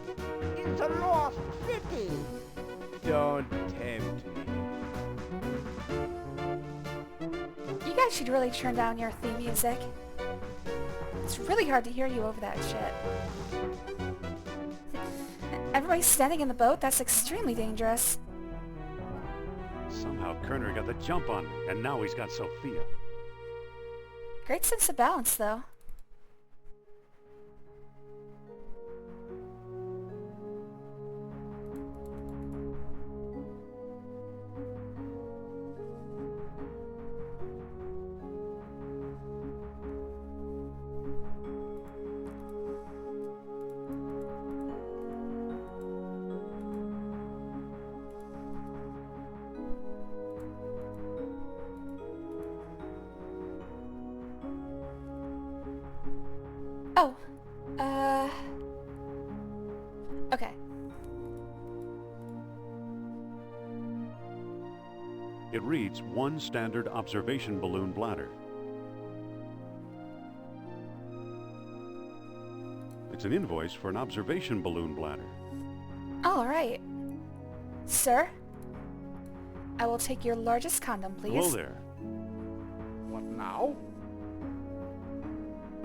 [SPEAKER 3] in the lost city! Don't tempt me.
[SPEAKER 1] You guys should really turn down your theme music. It's really hard to hear you over that shit. Everybody's standing in the boat? That's extremely dangerous.
[SPEAKER 2] Somehow Kerner got the jump on me, and now he's got Sophia.
[SPEAKER 1] Great sense of balance, though. Oh, okay.
[SPEAKER 2] It reads, 1 standard observation balloon bladder. It's an invoice for an observation balloon bladder.
[SPEAKER 1] All right. Sir, I will take your largest condom, please.
[SPEAKER 2] Hello there.
[SPEAKER 9] What now?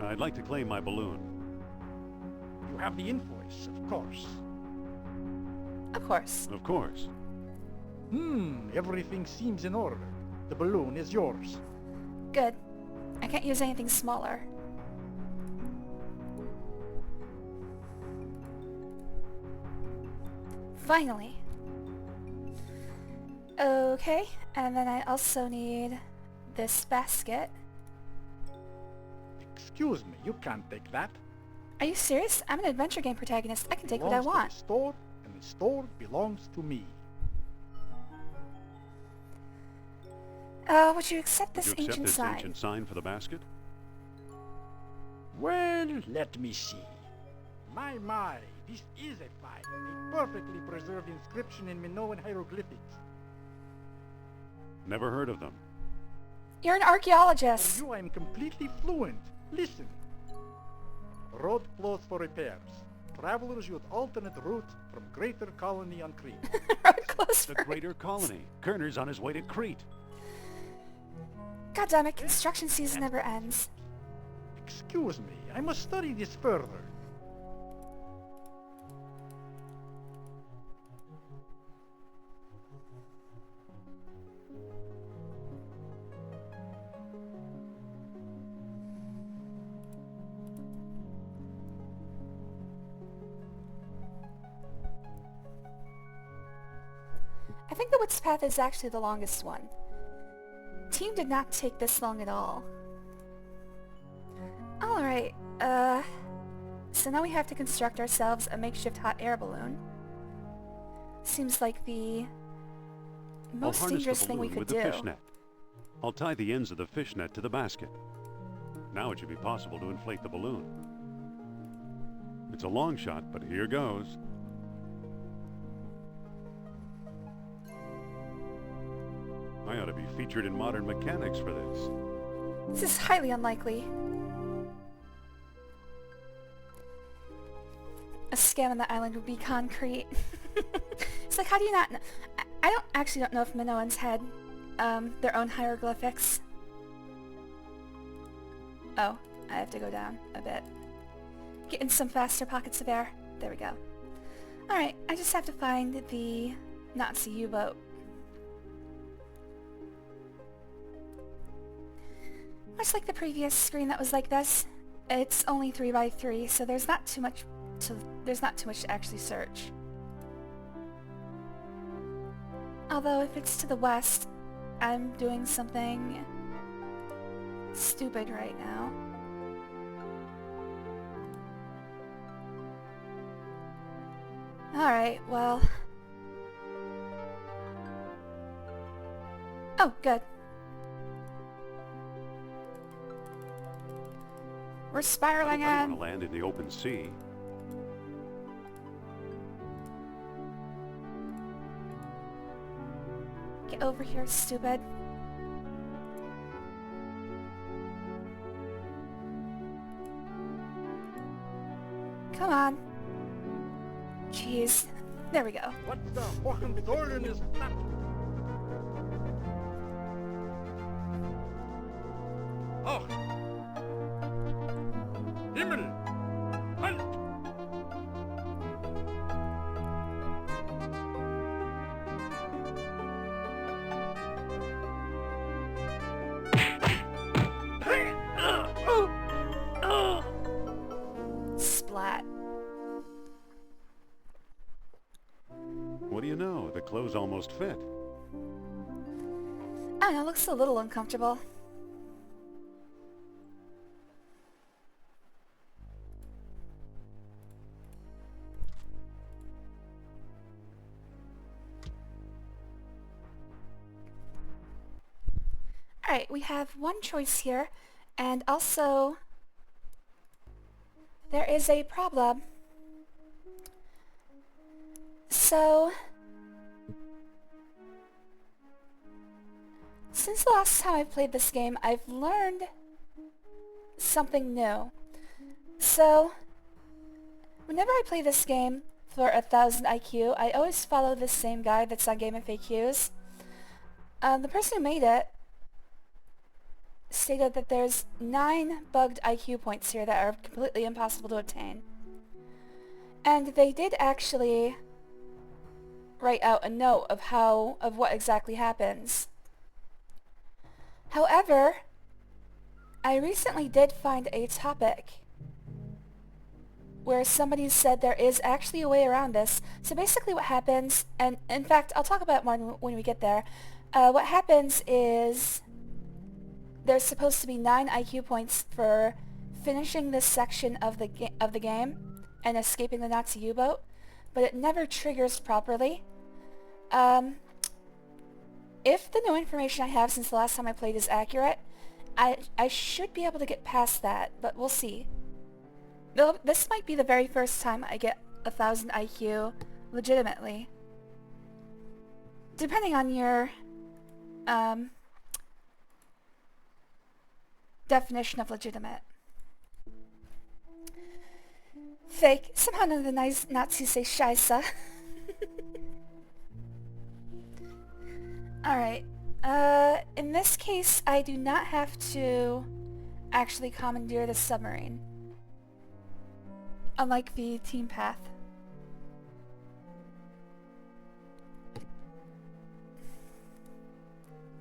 [SPEAKER 2] I'd like to claim my balloon.
[SPEAKER 9] You have the invoice, of course.
[SPEAKER 1] Of course.
[SPEAKER 2] Of course.
[SPEAKER 9] Everything seems in order. The balloon is yours.
[SPEAKER 1] Good. I can't use anything smaller. Finally. Okay, and then I also need this basket.
[SPEAKER 9] Excuse me, you can't take that.
[SPEAKER 1] Are you serious? I'm an adventure game protagonist. I can take what I
[SPEAKER 9] Belongs to
[SPEAKER 1] want.
[SPEAKER 9] the store, and the store belongs to me.
[SPEAKER 1] Would you accept this
[SPEAKER 2] Would you accept
[SPEAKER 1] ancient
[SPEAKER 2] this
[SPEAKER 1] sign?
[SPEAKER 2] ancient sign for the basket?
[SPEAKER 9] Well, let me see. My, this is a find. A perfectly preserved inscription in Minoan hieroglyphics.
[SPEAKER 2] Never heard of them.
[SPEAKER 1] You're an
[SPEAKER 9] For
[SPEAKER 1] archaeologist.
[SPEAKER 9] you, I am completely fluent. Listen. Road closed for repairs. Travelers use alternate route from Greater Colony on Crete.
[SPEAKER 1] Road closed
[SPEAKER 2] The
[SPEAKER 1] for...
[SPEAKER 2] Greater Colony. Kerner's on his way to Crete.
[SPEAKER 1] God damn it, construction season never ends.
[SPEAKER 9] Excuse me, I must study this further.
[SPEAKER 1] I think the Woods Path is actually the longest one. Team did not take this long at all. Alright, So now we have to construct ourselves a makeshift hot air balloon. Seems like the
[SPEAKER 2] I'll
[SPEAKER 1] most
[SPEAKER 2] harness
[SPEAKER 1] dangerous
[SPEAKER 2] the
[SPEAKER 1] thing we
[SPEAKER 2] balloon
[SPEAKER 1] could
[SPEAKER 2] with the
[SPEAKER 1] do.
[SPEAKER 2] fishnet. I'll tie the ends of the fishnet to the basket. Now it should be possible to inflate the balloon. It's a long shot, but here goes. I ought to be featured in Modern Mechanics for this.
[SPEAKER 1] This is highly unlikely. A scam on the island would be concrete. It's like, how do you not know? I don't know if Minoans had their own hieroglyphics. Oh, I have to go down a bit. Get in some faster pockets of air. There we go. Alright, I just have to find the Nazi U-boat. Much like the previous screen that was like this, it's only 3x3, so there's not too much to actually search. Although if it's to the west, I'm doing something stupid right now. Alright, well... Oh, good. We're spiraling
[SPEAKER 2] I
[SPEAKER 1] in.
[SPEAKER 2] want to land in the open sea.
[SPEAKER 1] Get over here, stupid. Come on. Jeez. There we go.
[SPEAKER 6] What the Hohenzollern is that? Oh! Himmel! Halt!
[SPEAKER 1] Splat.
[SPEAKER 2] What do you know? The clothes almost fit.
[SPEAKER 1] I don't know, it looks a little uncomfortable. Alright, we have one choice here, and also there is a problem. So, since the last time I played this game, I've learned something new. So, whenever I play this game for 1000 IQ, I always follow this same guide that's on Game FAQs. The person who made it stated that there's 9 bugged IQ points here that are completely impossible to obtain. And they did actually write out a note of what exactly happens. However, I recently did find a topic where somebody said there is actually a way around this. So basically what happens, and in fact I'll talk about one when we get there, what happens is there's supposed to be 9 IQ points for finishing this section of the game and escaping the Nazi U-boat, but it never triggers properly. If the new information I have since the last time I played is accurate, I should be able to get past that, but we'll see. This might be the very first time I get 1000 IQ legitimately. Depending on your definition of legitimate. Fake. Somehow none of the nice Nazis say Scheisse. Alright. In this case, I do not have to actually commandeer the submarine. Unlike the team path.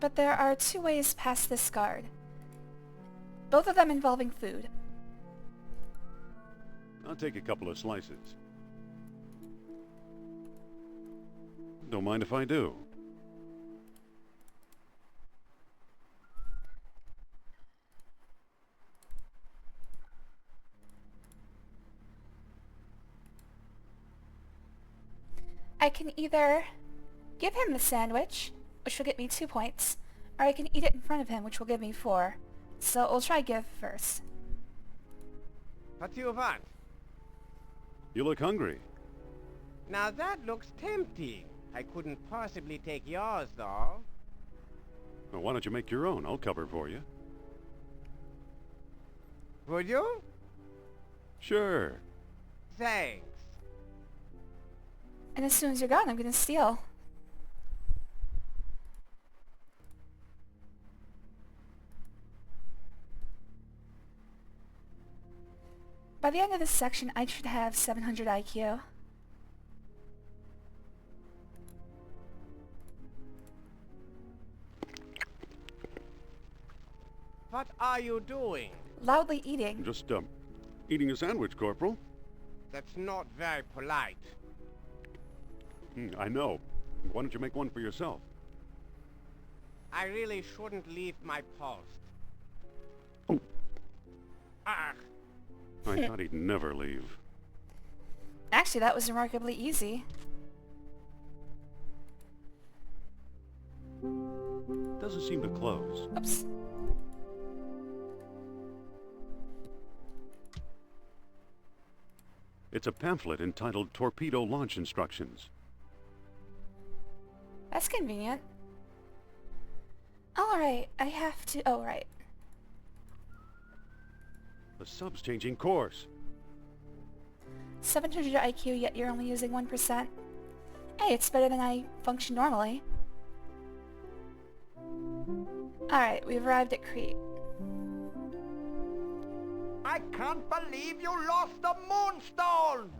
[SPEAKER 1] But there are 2 ways past this guard. Both of them involving food.
[SPEAKER 2] I'll take a couple of slices. Don't mind if I do.
[SPEAKER 1] I can either give him the sandwich, which will get me 2 points, or I can eat it in front of him, which will give me 4. So we'll try give first.
[SPEAKER 3] What do you want?
[SPEAKER 2] You look hungry.
[SPEAKER 3] Now that looks tempting. I couldn't possibly take yours, though.
[SPEAKER 2] Well, why don't you make your own? I'll cover for you.
[SPEAKER 3] Would you?
[SPEAKER 2] Sure.
[SPEAKER 3] Thanks.
[SPEAKER 1] And as soon as you're gone, I'm gonna steal. By the end of this section, I should have 700 IQ.
[SPEAKER 3] What are you doing?
[SPEAKER 1] Loudly eating.
[SPEAKER 2] Just, eating a sandwich, Corporal.
[SPEAKER 3] That's not very polite.
[SPEAKER 2] I know. Why don't you make one for yourself?
[SPEAKER 3] I really shouldn't leave my post.
[SPEAKER 2] Oh.
[SPEAKER 3] Ah!
[SPEAKER 2] I thought he'd never leave.
[SPEAKER 1] Actually, that was remarkably easy.
[SPEAKER 2] Doesn't seem to close.
[SPEAKER 1] Oops.
[SPEAKER 2] It's a pamphlet entitled Torpedo Launch Instructions.
[SPEAKER 1] That's convenient. Alright, I have to... Oh, right.
[SPEAKER 2] The sub's changing course.
[SPEAKER 1] 700 IQ, yet you're only using 1%. Hey, it's better than I function normally. Alright, we've arrived at Crete.
[SPEAKER 3] I can't believe you lost the Moonstone!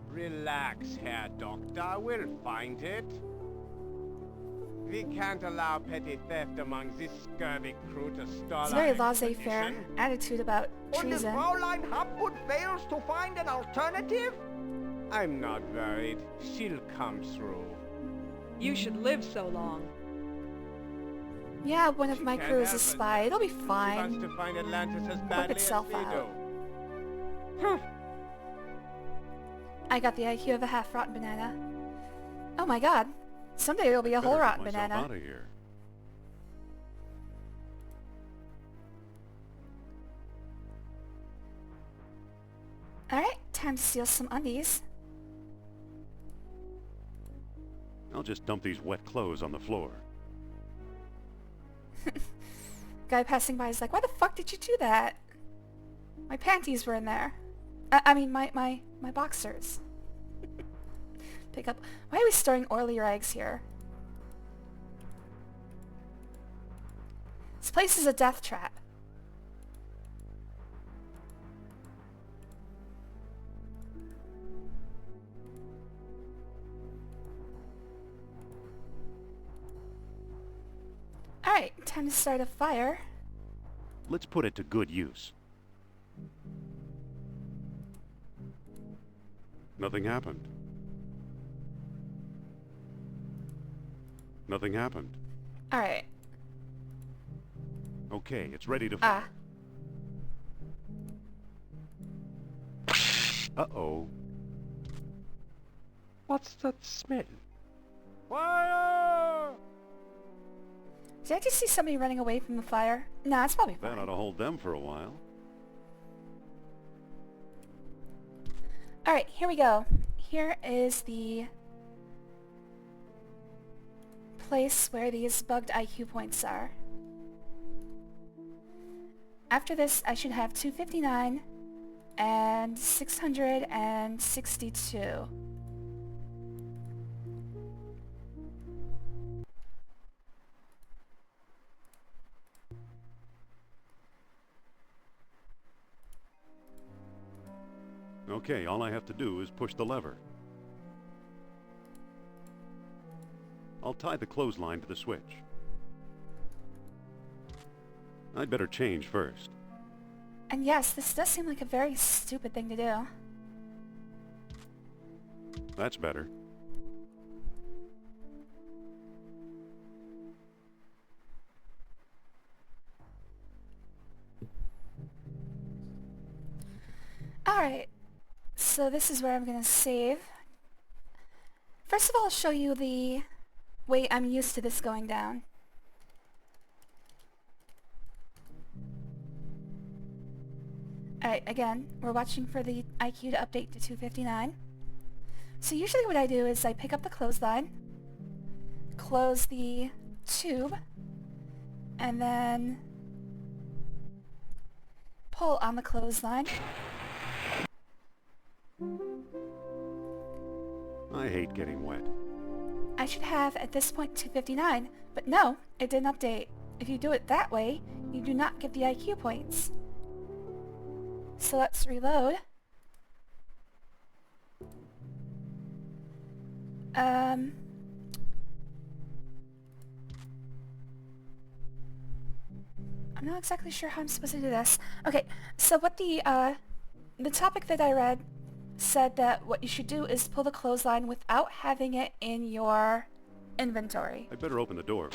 [SPEAKER 3] Relax, Herr Doctor. We'll find it. We can't allow petty theft among this scurvy crew to stall
[SPEAKER 1] It's a very
[SPEAKER 3] our
[SPEAKER 1] laissez-faire
[SPEAKER 3] expedition.
[SPEAKER 1] attitude about
[SPEAKER 3] And if
[SPEAKER 1] treason.
[SPEAKER 3] Fraulein Hopwood fails to find an alternative, I'm not worried. She'll come through.
[SPEAKER 4] You should live so long.
[SPEAKER 1] Yeah, one of my
[SPEAKER 3] Can't
[SPEAKER 1] crew is a
[SPEAKER 3] help it.
[SPEAKER 1] spy. It'll be
[SPEAKER 3] She wants
[SPEAKER 1] fine.
[SPEAKER 3] to find Atlantis as badly as
[SPEAKER 1] itself
[SPEAKER 3] we
[SPEAKER 1] out.
[SPEAKER 3] do.
[SPEAKER 1] I got the IQ of a half-rotten banana. Oh my god. Someday there'll be a whole
[SPEAKER 2] Better
[SPEAKER 1] rotten
[SPEAKER 2] get myself
[SPEAKER 1] banana.
[SPEAKER 2] out of here.
[SPEAKER 1] Alright, time to steal some undies.
[SPEAKER 2] I'll just dump these wet clothes on the floor.
[SPEAKER 1] Guy passing by is like, why the fuck did you do that? My panties were in there. I mean, my boxers. Pick up. Why are we storing oily rags here? This place is a death trap. Alright, time to start a fire.
[SPEAKER 2] Let's put it to good use. Nothing happened. Nothing happened.
[SPEAKER 1] Alright.
[SPEAKER 2] Okay, it's ready to
[SPEAKER 1] Ah.
[SPEAKER 2] Uh-oh.
[SPEAKER 11] What's that smell?
[SPEAKER 3] Fire!
[SPEAKER 1] Did I just see somebody running away from the fire? Nah, it's probably
[SPEAKER 2] That ought
[SPEAKER 1] fine.
[SPEAKER 2] to hold them for a while.
[SPEAKER 1] Alright, here we go. Here is the place where these bugged IQ points are. After this, I should have 259 and 662.
[SPEAKER 2] Okay, all I have to do is push the lever. I'll tie the clothesline to the switch. I'd better change first.
[SPEAKER 1] And yes, this does seem like a very stupid thing to do.
[SPEAKER 2] That's better.
[SPEAKER 1] Alright, so this is where I'm gonna save. First of all, I'll show you the way I'm used to this going down. Alright, again, we're watching for the IQ to update to 259. So usually what I do is I pick up the clothesline, close the tube, and then pull on the clothesline.
[SPEAKER 2] I hate getting wet.
[SPEAKER 1] I should have, at this point, 259, but no, it didn't update. If you do it that way, you do not get the IQ points. So let's reload. I'm not exactly sure how I'm supposed to do this. Okay, so what the topic that I read said that what you should do is pull the clothesline without having it in your inventory.
[SPEAKER 2] I'd better open the door.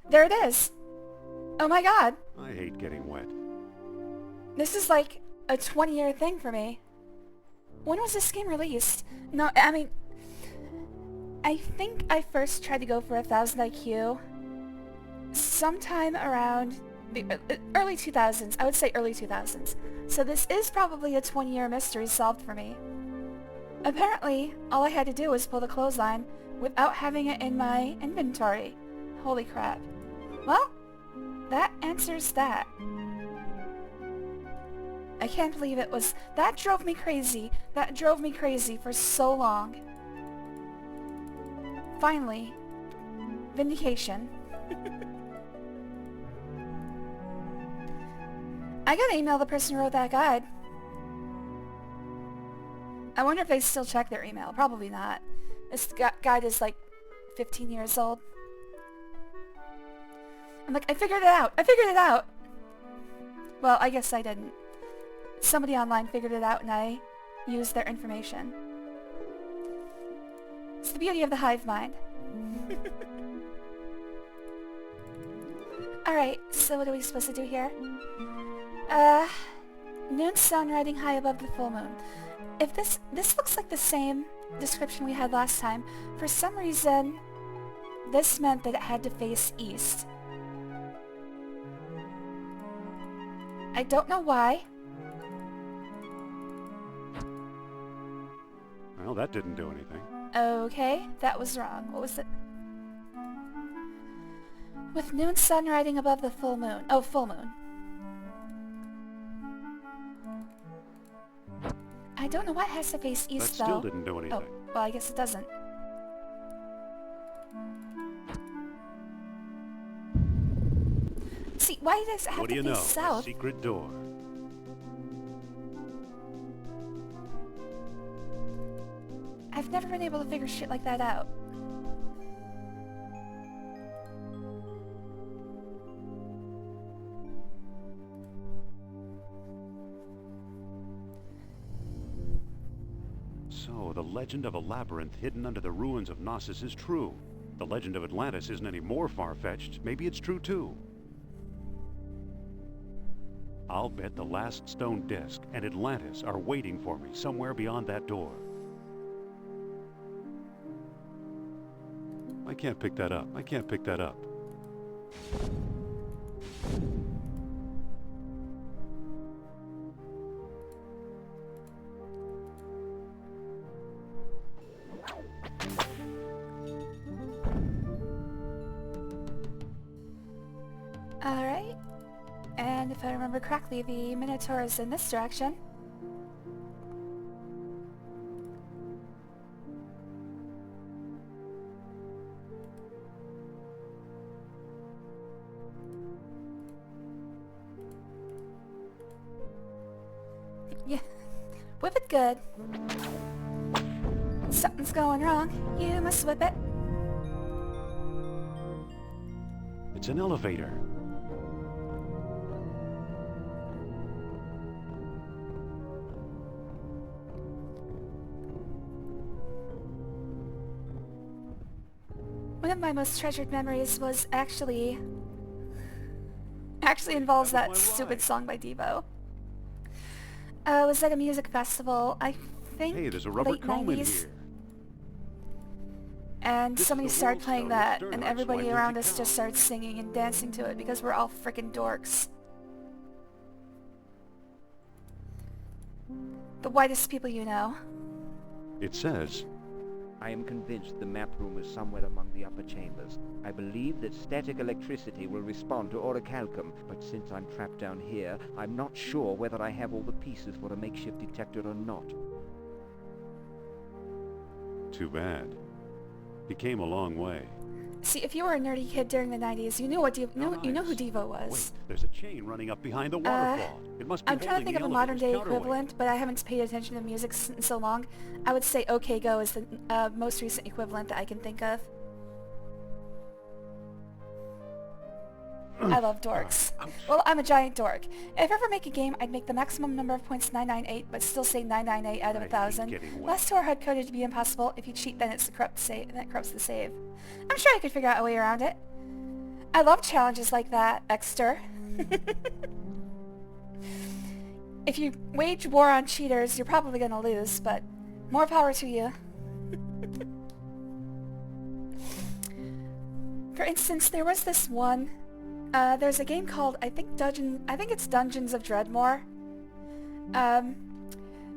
[SPEAKER 1] There it is! Oh my god!
[SPEAKER 2] I hate getting wet.
[SPEAKER 1] This is like a 20-year thing for me. When was this game released? No, I mean, I think I first tried to go for 1000 IQ sometime around the early 2000s. I would say early 2000s. So this is probably a 20-year mystery solved for me. Apparently, all I had to do was pull the clothesline without having it in my inventory. Holy crap. Well, that answers that. I can't believe it was... That drove me crazy. That drove me crazy for so long. Finally, vindication. I gotta email the person who wrote that guide. I wonder if they still check their email. Probably not. This guide is like 15 years old. I'm like, I figured it out! I figured it out! Well, I guess I didn't. Somebody online figured it out and I used their information. It's the beauty of the hive mind. Alright, so what are we supposed to do here? Noon sun riding high above the full moon. If this looks like the same description we had last time, for some reason, this meant that it had to face east. I don't know why.
[SPEAKER 2] Well, that didn't do anything.
[SPEAKER 1] Okay, that was wrong. What was it? With noon sun riding above the full moon. Oh, full moon. I don't know why it has to face east,
[SPEAKER 2] That
[SPEAKER 1] though.
[SPEAKER 2] still didn't do anything.
[SPEAKER 1] Oh, well, I guess it doesn't. See, why does it have
[SPEAKER 2] What do
[SPEAKER 1] to
[SPEAKER 2] you
[SPEAKER 1] face
[SPEAKER 2] know? A
[SPEAKER 1] south?
[SPEAKER 2] secret door.
[SPEAKER 1] I've never been able to figure shit like that out.
[SPEAKER 2] So, the legend of a labyrinth hidden under the ruins of Knossos is true. The legend of Atlantis isn't any more far-fetched. Maybe it's true, too. I'll bet the last stone disc and Atlantis are waiting for me somewhere beyond that door. I can't pick that up. I can't pick that up.
[SPEAKER 1] Alright. And if I remember correctly, the Minotaur is in this direction. Yeah, whip it good. Something's going wrong. You must whip it.
[SPEAKER 2] It's an elevator.
[SPEAKER 1] One of my most treasured memories was actually involves that stupid song by Devo. It was like a music festival, I think
[SPEAKER 2] Hey, there's a rubber
[SPEAKER 1] late
[SPEAKER 2] comb in
[SPEAKER 1] 90s.
[SPEAKER 2] here.
[SPEAKER 1] And
[SPEAKER 2] This
[SPEAKER 1] somebody
[SPEAKER 2] is the
[SPEAKER 1] started
[SPEAKER 2] world
[SPEAKER 1] playing
[SPEAKER 2] star,
[SPEAKER 1] that,
[SPEAKER 2] Stern
[SPEAKER 1] and
[SPEAKER 2] Hearts,
[SPEAKER 1] everybody
[SPEAKER 2] why
[SPEAKER 1] around
[SPEAKER 2] don't
[SPEAKER 1] us
[SPEAKER 2] you
[SPEAKER 1] just
[SPEAKER 2] come?
[SPEAKER 1] started singing and dancing to it because we're all freaking dorks. The whitest people you know.
[SPEAKER 2] It says,
[SPEAKER 3] I am convinced the map room is somewhere among the upper chambers. I believe that static electricity will respond to orichalcum, but since I'm trapped down here, I'm not sure whether I have all the pieces for a makeshift detector or not.
[SPEAKER 2] too bad. He came a long way.
[SPEAKER 1] See, if you were a nerdy kid during the 90s, you knew what you know who Devo was.
[SPEAKER 2] Wait, there's a chain running up behind the waterfall. It must be
[SPEAKER 1] I'm trying to
[SPEAKER 2] holding
[SPEAKER 1] think
[SPEAKER 2] the
[SPEAKER 1] of a modern day
[SPEAKER 2] elevator's counterweight.
[SPEAKER 1] equivalent, but I haven't paid attention to music in so long. I would say OK Go is the most recent equivalent that I can think of. I love dorks. Well, I'm a giant dork. If I ever make a game, I'd make the maximum number of points 998, but still say 998 out of
[SPEAKER 2] I hate
[SPEAKER 1] 1,000.
[SPEAKER 2] getting wet.
[SPEAKER 1] Less to our hard coded to be impossible. If you cheat, then it's then it corrupts the save. I'm sure I could figure out a way around it. I love challenges like that, Exter. If you wage war on cheaters, you're probably gonna lose, but more power to you. For instance, there was this one. There's a game called, I think it's Dungeons of Dreadmore.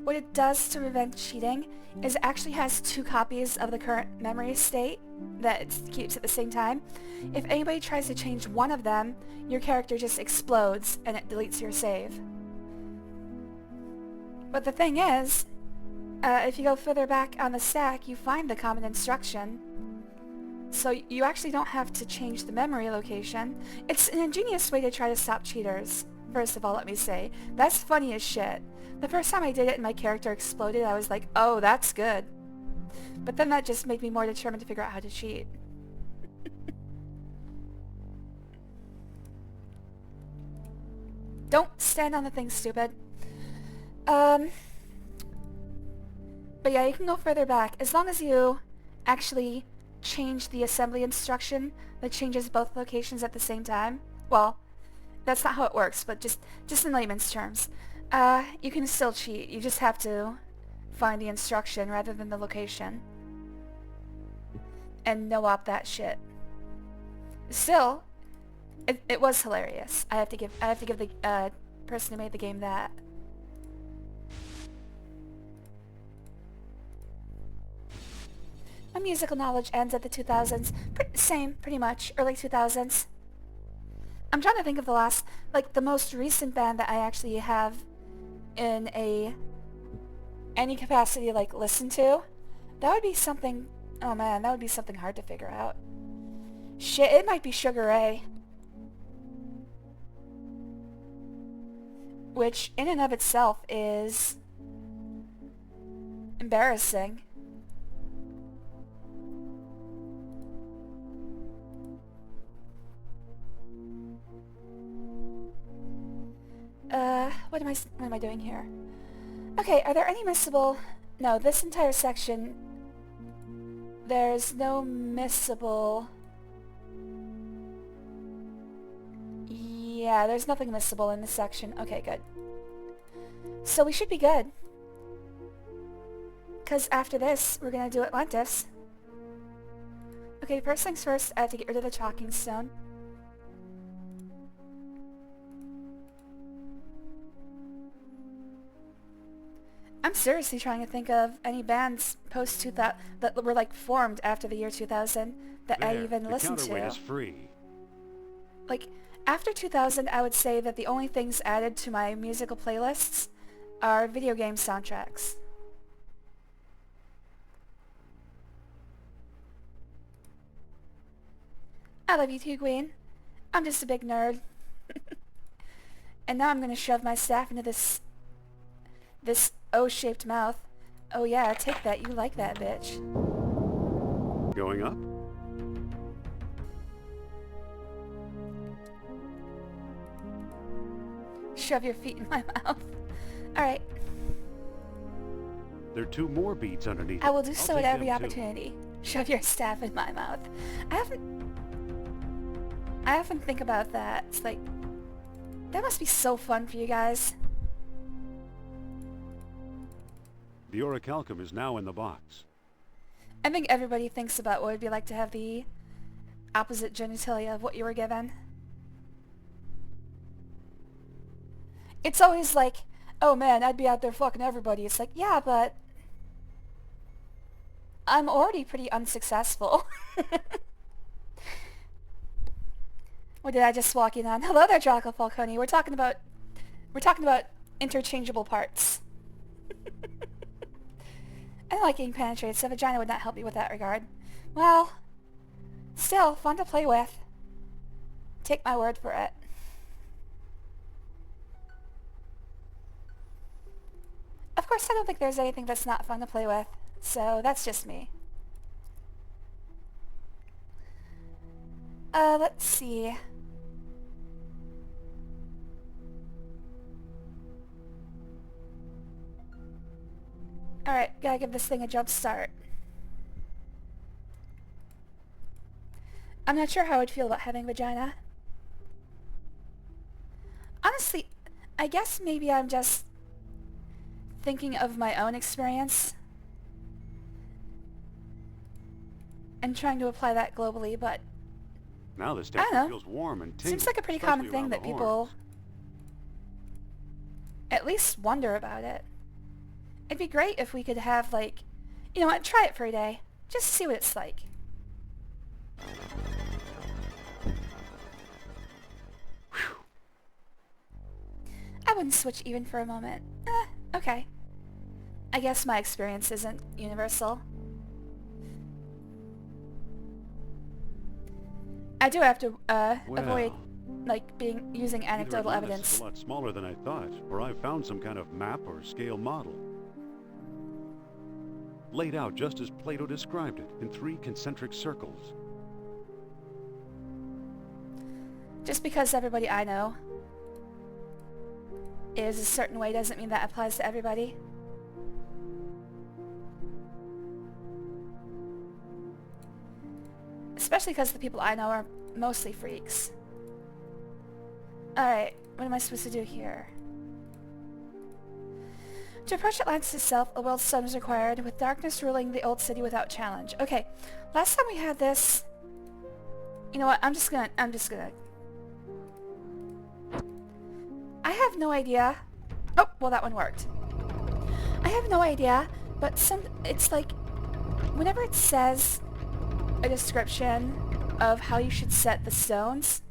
[SPEAKER 1] What it does to prevent cheating is it actually has 2 copies of the current memory state that it keeps at the same time. If anybody tries to change one of them, your character just explodes and it deletes your save. But the thing is, if you go further back on the stack, you find the common instruction. So you actually don't have to change the memory location. It's an ingenious way to try to stop cheaters. First of all, let me say, that's funny as shit. The first time I did it and my character exploded, I was like, oh, that's good. But then that just made me more determined to figure out how to cheat. Don't stand on the thing, stupid. But yeah, you can go further back. As long as you actually change the assembly instruction that changes both locations at the same time. Well, that's not how it works, but just in layman's terms. You can still cheat. You just have to find the instruction rather than the location. And no-op that shit. Still, it was hilarious. I have to give the person who made the game that. My musical knowledge ends at the 2000s. Pretty much. Early 2000s. I'm trying to think of the most recent band that I actually have in any capacity, listen to. That would be something, oh man, that would be something hard to figure out. Shit, it might be Sugar Ray. Which, in and of itself, is embarrassing. What am I doing here? Okay, are there any missable... No, this entire section... There's no missable... Yeah, there's nothing missable in this section. Okay, good. So we should be good. Because after this, we're gonna do Atlantis. Okay, first things first, I have to get rid of the talking stone. I'm seriously trying to think of any bands post-2000 that were formed after the year 2000 that I even listened to.
[SPEAKER 2] The counterweight is free.
[SPEAKER 1] After 2000, I would say that the only things added to my musical playlists are video game soundtracks. I love you too, Queen. I'm just a big nerd. And now I'm gonna shove my staff into this O-shaped mouth. Oh yeah, take that. You like that, bitch.
[SPEAKER 2] Going up?
[SPEAKER 1] Shove your feet in my mouth. Alright.
[SPEAKER 2] There are 2 more beads underneath.
[SPEAKER 1] I will do
[SPEAKER 2] I'll
[SPEAKER 1] so
[SPEAKER 2] take
[SPEAKER 1] at every
[SPEAKER 2] them too.
[SPEAKER 1] opportunity. Shove your staff in my mouth. I often think about that. It's that must be so fun for you guys.
[SPEAKER 2] The orichalcum is now in the box.
[SPEAKER 1] I think everybody thinks about what it would be like to have the opposite genitalia of what you were given. It's always like, oh man, I'd be out there fucking everybody. It's like, yeah, but I'm already pretty unsuccessful. What did I just walk in on? Hello there, Draco Falcone. We're talking about interchangeable parts. I don't like getting penetrated, so vagina would not help me with that regard. Well, still, fun to play with. Take my word for it. Of course, I don't think there's anything that's not fun to play with, so that's just me. Let's see. Alright, gotta give this thing a jump start. I'm not sure how I'd feel about having vagina. Honestly, I guess maybe I'm just thinking of my own experience and trying to apply that globally, but
[SPEAKER 2] Now the
[SPEAKER 1] I
[SPEAKER 2] statue
[SPEAKER 1] don't know.
[SPEAKER 2] feels warm and tingling.
[SPEAKER 1] Seems like a pretty common
[SPEAKER 2] especially
[SPEAKER 1] thing
[SPEAKER 2] around
[SPEAKER 1] that
[SPEAKER 2] the
[SPEAKER 1] people
[SPEAKER 2] horns.
[SPEAKER 1] at least wonder about it. It'd be great if we could have, like, you know what, try it for a day. Just to see what it's like. I wouldn't switch even for a moment. Okay. I guess my experience isn't universal. I do have to, avoid, like, using anecdotal
[SPEAKER 2] Atlantis
[SPEAKER 1] evidence.
[SPEAKER 2] is a lot smaller than I thought, or I've found some kind of map or scale model. Laid out just as Plato described it, in 3 concentric circles.
[SPEAKER 1] Just because everybody I know is a certain way doesn't mean that applies to everybody. Especially because the people I know are mostly freaks. Alright, what am I supposed to do here? To approach Atlantis itself, a world stone is required, with darkness ruling the old city without challenge. Okay, last time we had this... You know what, I'm just gonna... I have no idea... Oh, well that one worked. I have no idea, but it's like... Whenever it says a description of how you should set the stones,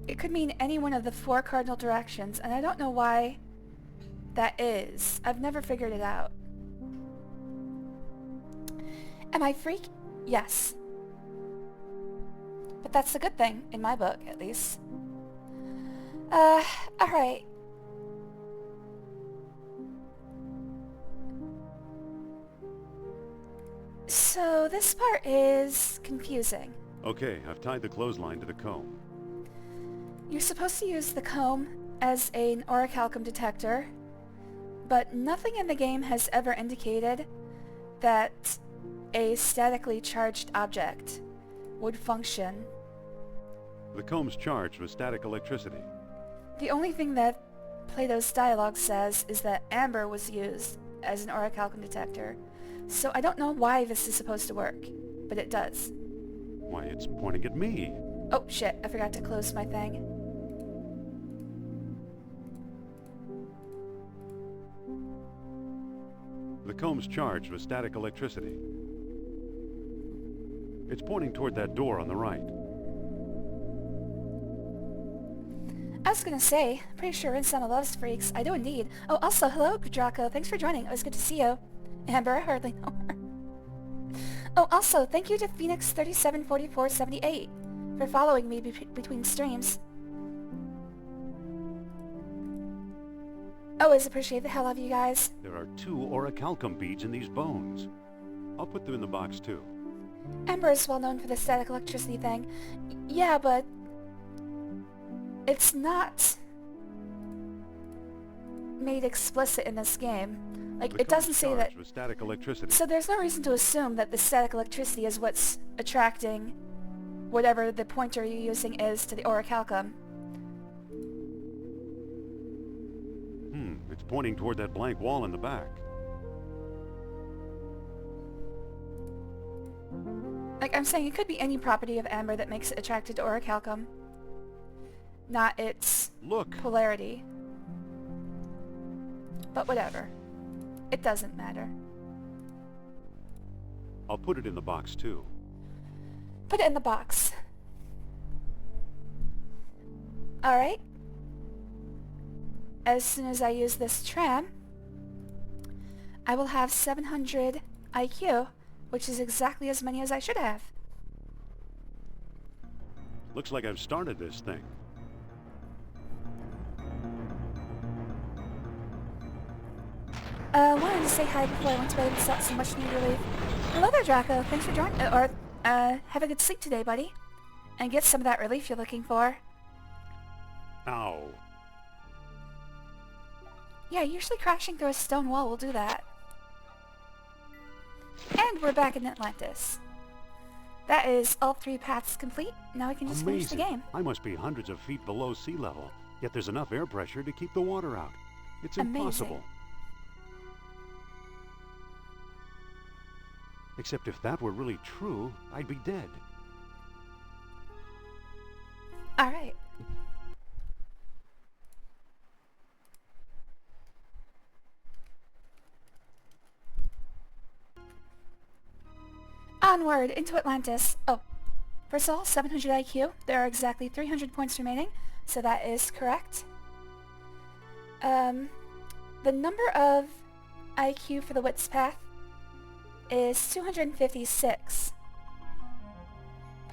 [SPEAKER 1] it could mean any one of the 4 cardinal directions, and I don't know why that is. I've never figured it out. Am I freak? Yes. But that's a good thing, in my book, at least. Alright. So this part is confusing.
[SPEAKER 2] Okay, I've tied the clothesline to the comb.
[SPEAKER 1] You're supposed to use the comb as an orichalcum detector, but nothing in the game has ever indicated that a statically charged object would function.
[SPEAKER 2] The comb's charged with static electricity.
[SPEAKER 1] The only thing that Plato's dialogue says is that amber was used as an orichalcum detector, so I don't know why this is supposed to work, but it does.
[SPEAKER 2] Why, it's pointing at me.
[SPEAKER 1] Oh shit, I forgot to close my thing.
[SPEAKER 2] The comb's charged with static electricity. It's pointing toward that door on the right.
[SPEAKER 1] I was gonna say, pretty sure Insama loves freaks. I do indeed. Oh, also, hello, Draco. Thanks for joining. It was good to see you. Amber, I hardly know her. Oh, also, thank you to Phoenix374478 for following me between streams. Always appreciate the hell out of you guys.
[SPEAKER 2] There are 2 orichalcum beads in these bones. I'll put them in the box too.
[SPEAKER 1] Amber is well known for the static electricity thing. Yeah, but it's not made explicit in this game. Like, it doesn't say that...
[SPEAKER 2] with static electricity.
[SPEAKER 1] So there's no reason to assume that the static electricity is what's attracting whatever the pointer you're using is to the orichalcum.
[SPEAKER 2] It's pointing toward that blank wall in the back.
[SPEAKER 1] Like I'm saying, it could be any property of amber that makes it attracted to orichalcum, not its polarity. But whatever. It doesn't matter.
[SPEAKER 2] I'll put it in the box, too.
[SPEAKER 1] Put it in the box. Alright. As soon as I use this tram, I will have 700 IQ, which is exactly as many as I should have.
[SPEAKER 2] Looks like I've started this thing.
[SPEAKER 1] Wanted to say hi before I went to bed and sought some much needed relief. Hello there, Draco. Thanks for joining. Have a good sleep today, buddy. And get some of that relief you're looking for.
[SPEAKER 2] Ow.
[SPEAKER 1] Yeah, usually crashing through a stone wall will do that. And we're back in Atlantis. That is all 3 paths complete. Now we can just finish the game.
[SPEAKER 2] I must be hundreds of feet below sea level, yet there's enough air pressure to keep the water out. It's impossible.
[SPEAKER 1] Amazing.
[SPEAKER 2] Except if that were really true, I'd be dead.
[SPEAKER 1] Alright. Onward into Atlantis. Oh, first of all, 700 IQ. There are exactly 300 points remaining, so that is correct. The number of IQ for the Wits path is 256.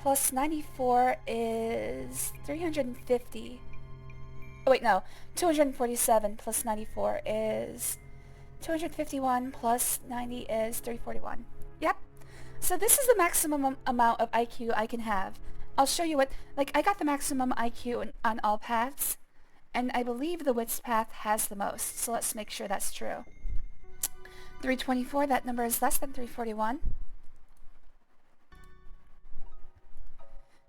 [SPEAKER 1] Plus 94 is 350. Oh wait, no. 247 plus 94 is 251 plus 90 is 341. Yep. So this is the maximum amount of IQ I can have. I'll show you what, like I got the maximum IQ on all paths, and I believe the Wits path has the most, so let's make sure that's true. 324, that number is less than 341.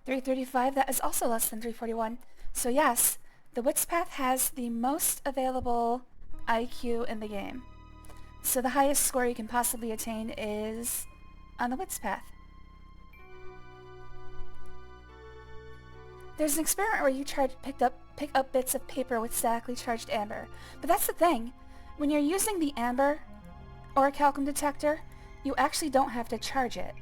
[SPEAKER 1] 335, that is also less than 341. So yes, the Wits path has the most available IQ in the game. So the highest score you can possibly attain is on the Wits path. There's an experiment where you pick up bits of paper with statically charged amber. But that's the thing. When you're using the amber orichalcum detector, you actually don't have to charge it.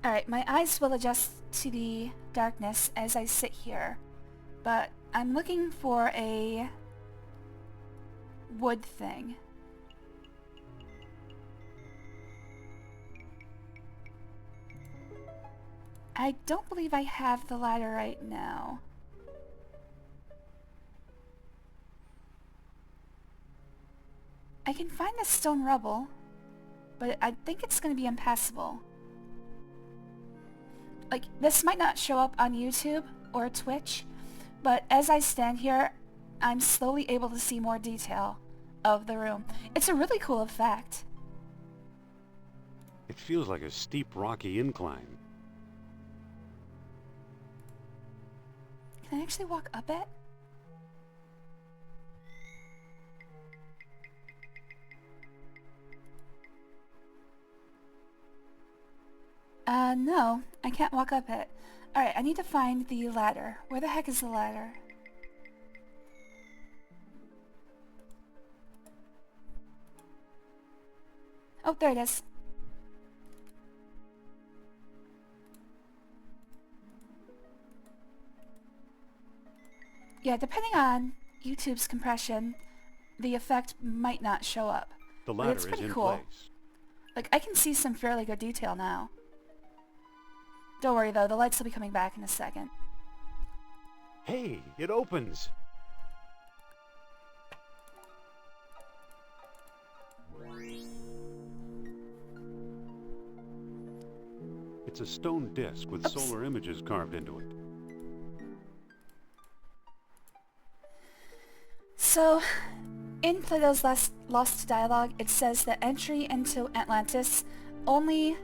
[SPEAKER 1] Alright, my eyes will adjust to the darkness as I sit here, but I'm looking for a wood thing. I don't believe I have the ladder right now. I can find the stone rubble, but I think it's going to be impassable. Like, this might not show up on YouTube or Twitch, but as I stand here, I'm slowly able to see more detail of the room. It's a really cool effect.
[SPEAKER 2] It feels like a steep, rocky incline.
[SPEAKER 1] Can I actually walk up it? No, I can't walk up it. Alright, I need to find the ladder. Where the heck is the ladder? Oh, there it is. Yeah, depending on YouTube's compression, the effect might not show up.
[SPEAKER 2] The
[SPEAKER 1] but
[SPEAKER 2] ladder
[SPEAKER 1] it's
[SPEAKER 2] is
[SPEAKER 1] pretty
[SPEAKER 2] in
[SPEAKER 1] cool.
[SPEAKER 2] place.
[SPEAKER 1] Like, I can see some fairly good detail now. Don't worry though, the lights will be coming back in a second.
[SPEAKER 2] Hey, it opens! It's a stone disc with solar images carved into it.
[SPEAKER 1] So, in Plato's Lost Dialogue, it says that entry into Atlantis only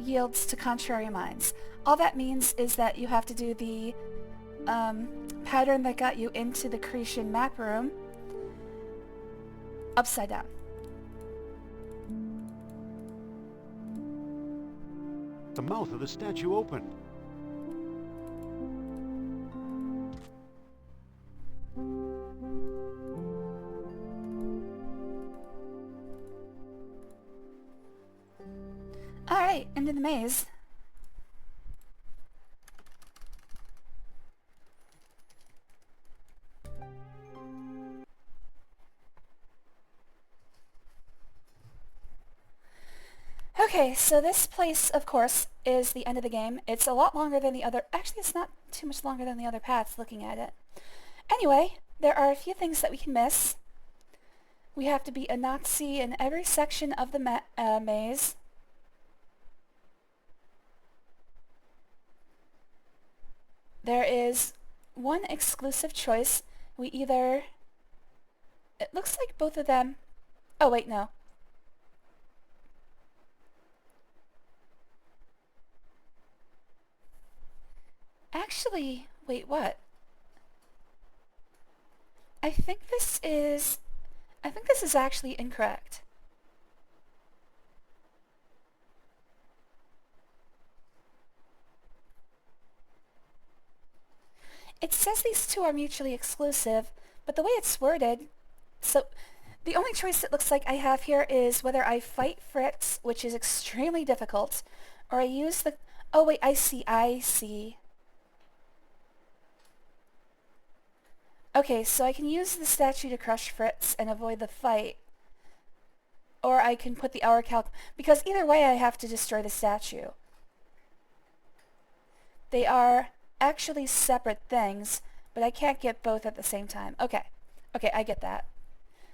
[SPEAKER 1] yields to contrary minds. All that means is that you have to do the pattern that got you into the Cretan map room upside down.
[SPEAKER 2] The mouth of the statue opened.
[SPEAKER 1] Alright, into the maze. Okay, so this place, of course, is the end of the game. It's a lot longer than the other... Actually, it's not too much longer than the other paths, looking at it. Anyway, there are a few things that we can miss. We have to be a Nazi in every section of the maze. There is one exclusive choice. We either... It looks like both of them... Oh, wait, no. Actually, wait, what? I think this is actually incorrect. It says these two are mutually exclusive, but the way it's worded, so the only choice it looks like I have here is whether I fight Fritz, which is extremely difficult, or I use the... Oh wait, I see. Okay, so I can use the statue to crush Fritz and avoid the fight. Or I can put the hour calc... Because either way I have to destroy the statue. They are actually separate things, but I can't get both at the same time. Okay, I get that.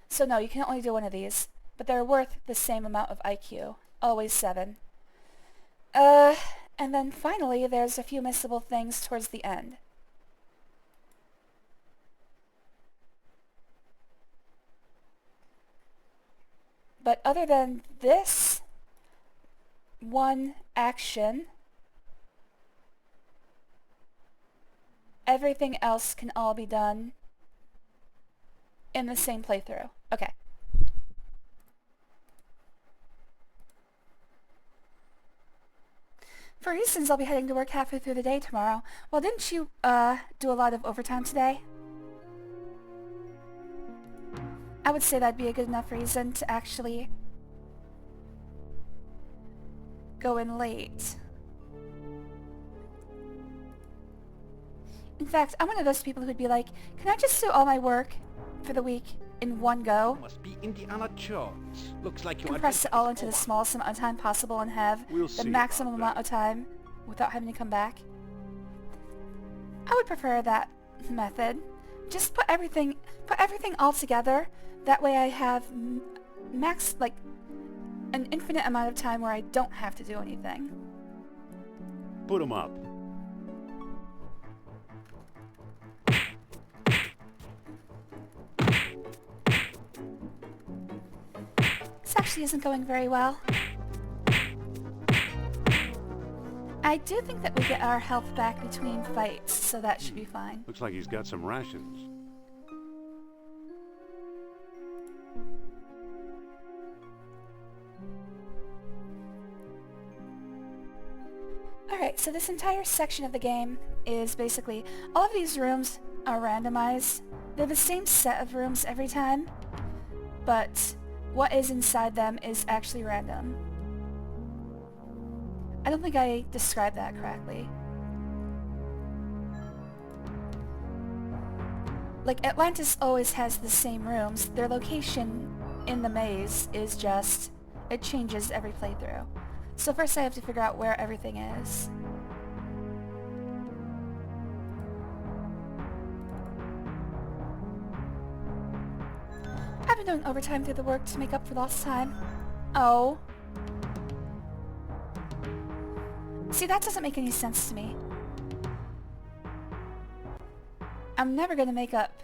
[SPEAKER 1] So no, you can only do one of these, but they're worth the same amount of IQ. Always 7. And then finally there's a few missable things towards the end. But other than this one action, everything else can all be done in the same playthrough. Okay. For reasons, I'll be heading to work halfway through the day tomorrow. Well, didn't you, do a lot of overtime today? I would say that'd be a good enough reason to actually go in late. In fact, I'm one of those people who'd be like, can I just do all my work for the week in one go?
[SPEAKER 6] Must be Indiana Jones. Looks like you
[SPEAKER 1] Compress it all into the smallest amount of time possible and have the maximum amount of time without having to come back. I would prefer that method. Just put everything all together. That way I have an infinite amount of time where I don't have to do anything.
[SPEAKER 2] Put 'em up.
[SPEAKER 1] This actually isn't going very well. I do think that we get our health back between fights, so that should be fine.
[SPEAKER 2] Looks like he's got some rations.
[SPEAKER 1] Alright, so this entire section of the game is basically... All of these rooms are randomized. They're the same set of rooms every time, but what is inside them is actually random. I don't think I described that correctly. Like, Atlantis always has the same rooms. Their location in the maze is just... It changes every playthrough. So first I have to figure out where everything is. I've been doing overtime through the work to make up for lost time. Oh. See, that doesn't make any sense to me. I'm never gonna make up.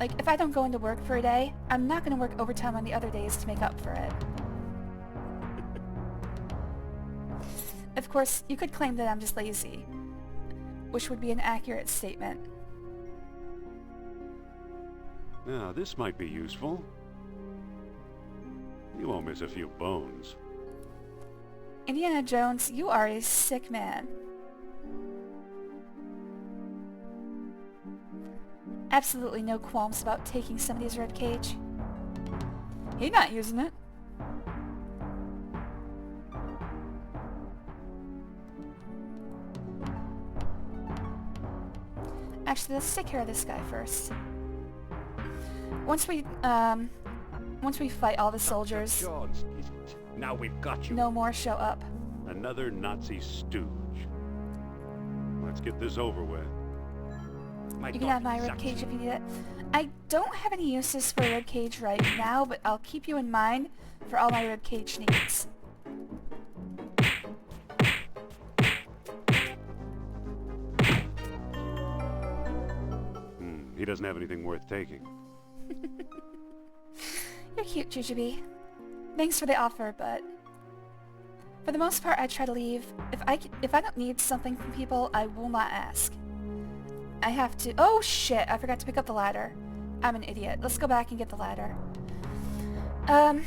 [SPEAKER 1] Like, if I don't go into work for a day, I'm not gonna work overtime on the other days to make up for it. Of course, you could claim that I'm just lazy, which would be an accurate statement.
[SPEAKER 2] Now, this might be useful. You won't miss a few bones.
[SPEAKER 1] Indiana Jones, you are a sick man. Absolutely no qualms about taking somebody's ribcage. He's not using it. Actually, let's take care of this guy first. Once we fight all the soldiers,
[SPEAKER 2] Jones, is it?
[SPEAKER 12] Now we've got you.
[SPEAKER 1] no more show up.
[SPEAKER 2] Another Nazi stooge. Let's get this over with.
[SPEAKER 1] You can have my ribcage if you need it. I don't have any uses for ribcage right now, but I'll keep you in mind for all my ribcage needs.
[SPEAKER 2] He doesn't have anything worth taking.
[SPEAKER 1] You're cute, Jujubee. Thanks for the offer, but for the most part, I try to leave. If I don't need something from people, I will not ask. I have to... Oh, shit! I forgot to pick up the ladder. I'm an idiot. Let's go back and get the ladder. I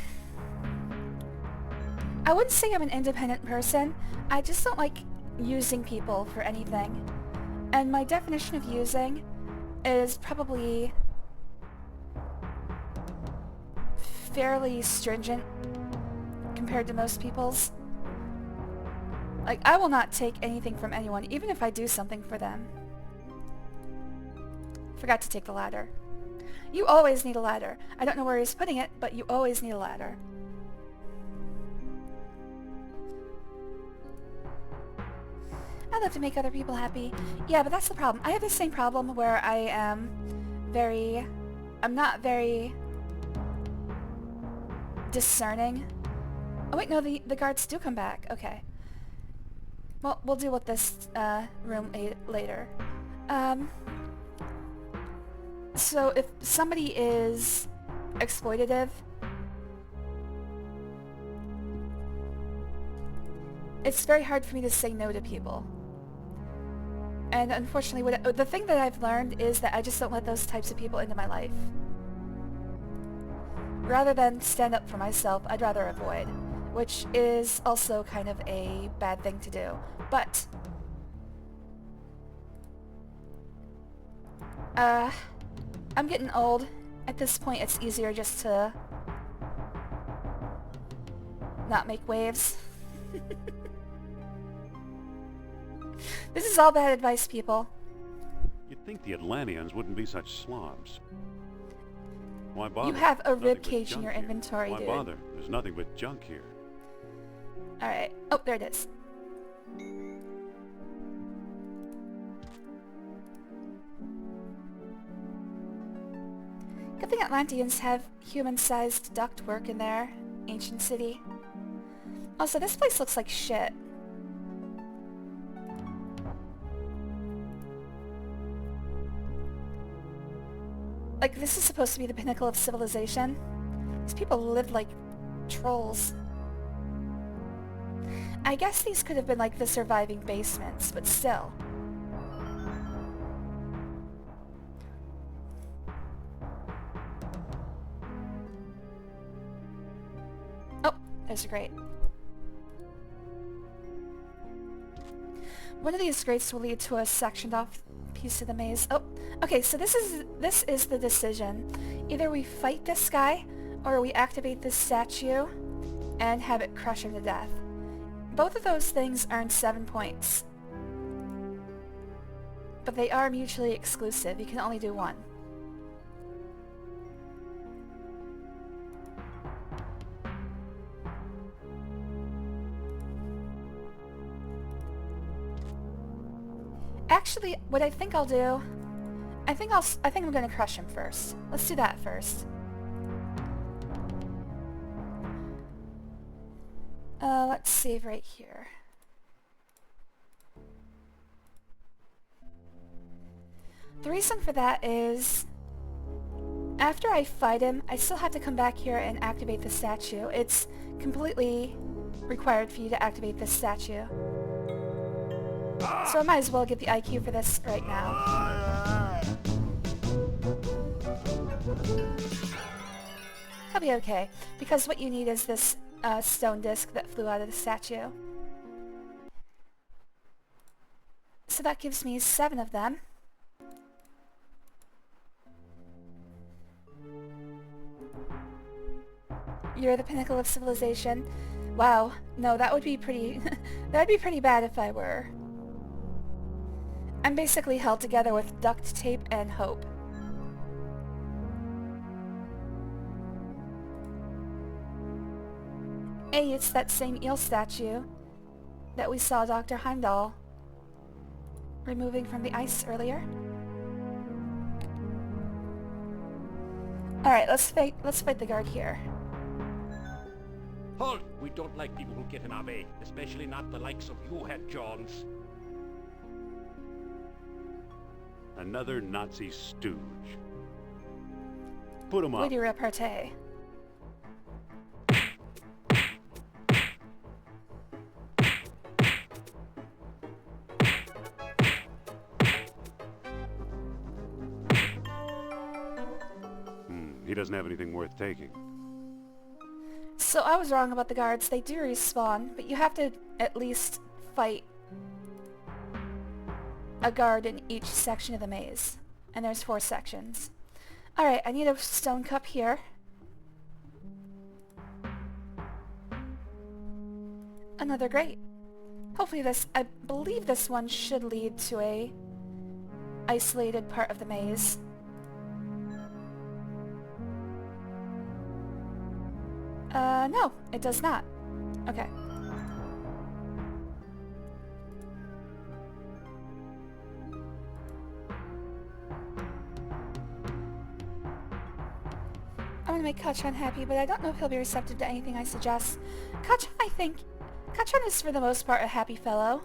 [SPEAKER 1] wouldn't say I'm an independent person. I just don't like using people for anything. And my definition of using is probably fairly stringent compared to most people's. Like, I will not take anything from anyone, even if I do something for them. Forgot to take the ladder. You always need a ladder. I don't know where he's putting it, but you always need a ladder. I love to make other people happy. Yeah, but that's the problem. I have the same problem where I am I'm not very discerning. Oh wait, no, the guards do come back. Okay. Well, we'll deal with this room later. So if somebody is exploitative, it's very hard for me to say no to people. And unfortunately, the thing that I've learned is that I just don't let those types of people into my life. Rather than stand up for myself, I'd rather avoid, which is also kind of a bad thing to do. But I'm getting old. At this point, it's easier just to not make waves. This is all bad advice, people.
[SPEAKER 2] You'd think the Atlanteans wouldn't be such slobs. Why bother?
[SPEAKER 1] You have a
[SPEAKER 2] Nothing but
[SPEAKER 1] ribcage in your
[SPEAKER 2] junk here.
[SPEAKER 1] inventory,
[SPEAKER 2] Why
[SPEAKER 1] dude.
[SPEAKER 2] bother? There's nothing but junk here.
[SPEAKER 1] Alright. Oh, there it is. Good thing Atlanteans have human-sized ductwork in their ancient city. Also, this place looks like shit. Like, this is supposed to be the pinnacle of civilization. These people lived like trolls. I guess these could have been like the surviving basements, but still. Oh, there's a grate. One of these grates will lead to a sectioned off piece of the maze. Oh, okay, so this is the decision. Either we fight this guy, or we activate this statue and have it crush him to death. Both of those things earn 7 points. But they are mutually exclusive. You can only do one. Actually, what I think I'll do, I think I'm gonna crush him first. Let's do that first. Let's save right here. The reason for that is, after I fight him, I still have to come back here and activate the statue. It's completely required for you to activate this statue. So I might as well get the IQ for this right now. I'll be okay, because what you need is this stone disc that flew out of the statue. So that gives me 7 of them. You're the pinnacle of civilization. Wow, no, that would be pretty... that would be pretty bad if I were. I'm basically held together with duct tape and hope. Hey, it's that same eel statue that we saw Dr. Heimdall removing from the ice earlier. Alright, let's fight the guard here.
[SPEAKER 6] Halt! We don't like people who get in our way, especially not the likes of you, Head Jones.
[SPEAKER 2] Another Nazi stooge. Put him up.
[SPEAKER 1] Witty repartee.
[SPEAKER 2] He doesn't have anything worth taking.
[SPEAKER 1] So I was wrong about the guards. They do respawn, but you have to at least fight a guard in each section of the maze. And there's 4 sections. Alright, I need a stone cup here. Another grate. Hopefully I believe this one should lead to a isolated part of the maze. No, it does not. Okay. I'm gonna make Kachan happy, but I don't know if he'll be receptive to anything I suggest. Kachan is for the most part a happy fellow.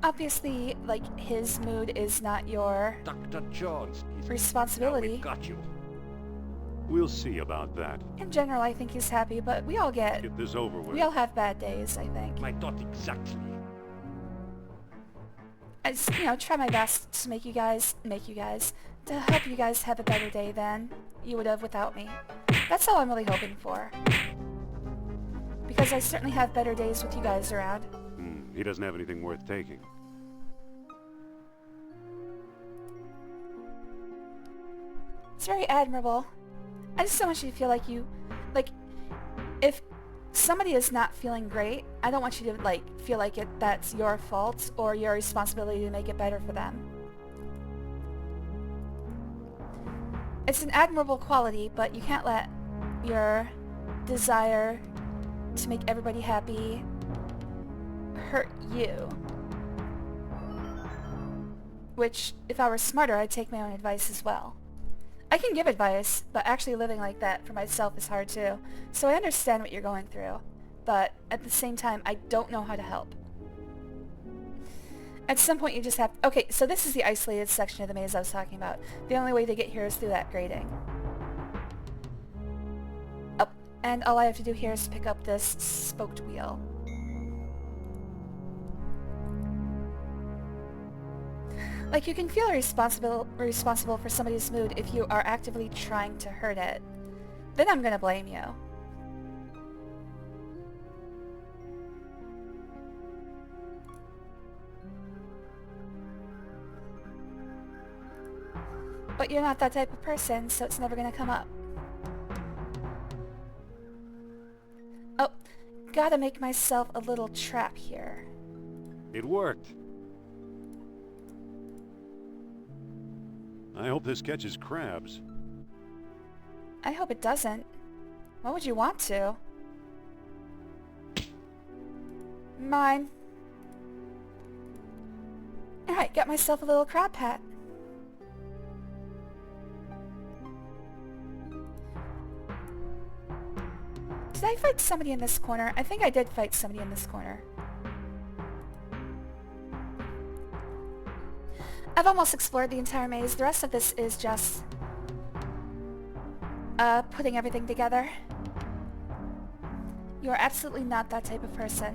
[SPEAKER 1] Obviously, like, his mood is not your
[SPEAKER 6] Dr. Jones,
[SPEAKER 1] responsibility.
[SPEAKER 6] Now we've got you.
[SPEAKER 2] We'll see about that.
[SPEAKER 1] In general, I think he's happy, but we all
[SPEAKER 2] Get this over with.
[SPEAKER 1] we all have bad days, I think.
[SPEAKER 6] My thought exactly.
[SPEAKER 1] I just, try my best to make you guys, to help you guys have a better day than you would have without me. That's all I'm really hoping for. Because I certainly have better days with you guys around.
[SPEAKER 2] He doesn't have anything worth taking.
[SPEAKER 1] It's very admirable. I just don't want you to feel like if somebody is not feeling great, I don't want you to, feel like that's your fault or your responsibility to make it better for them. It's an admirable quality, but you can't let your desire to make everybody happy hurt you. Which, if I were smarter, I'd take my own advice as well. I can give advice, but actually living like that for myself is hard too. So I understand what you're going through, but at the same time, I don't know how to help. At some point you just have... Okay, so this is the isolated section of the maze I was talking about. The only way to get here is through that grating. Oh, and all I have to do here is pick up this spoked wheel. Like, you can feel responsible for somebody's mood if you are actively trying to hurt it. Then I'm gonna blame you. But you're not that type of person, so it's never gonna come up. Oh, gotta make myself a little trap here.
[SPEAKER 2] It worked. I hope this catches crabs.
[SPEAKER 1] I hope it doesn't. Why would you want to? Mine. Alright, got myself a little crab hat. Did I fight somebody in this corner? I think I did fight somebody in this corner. I've almost explored the entire maze. The rest of this is just putting everything together. You're absolutely not that type of person.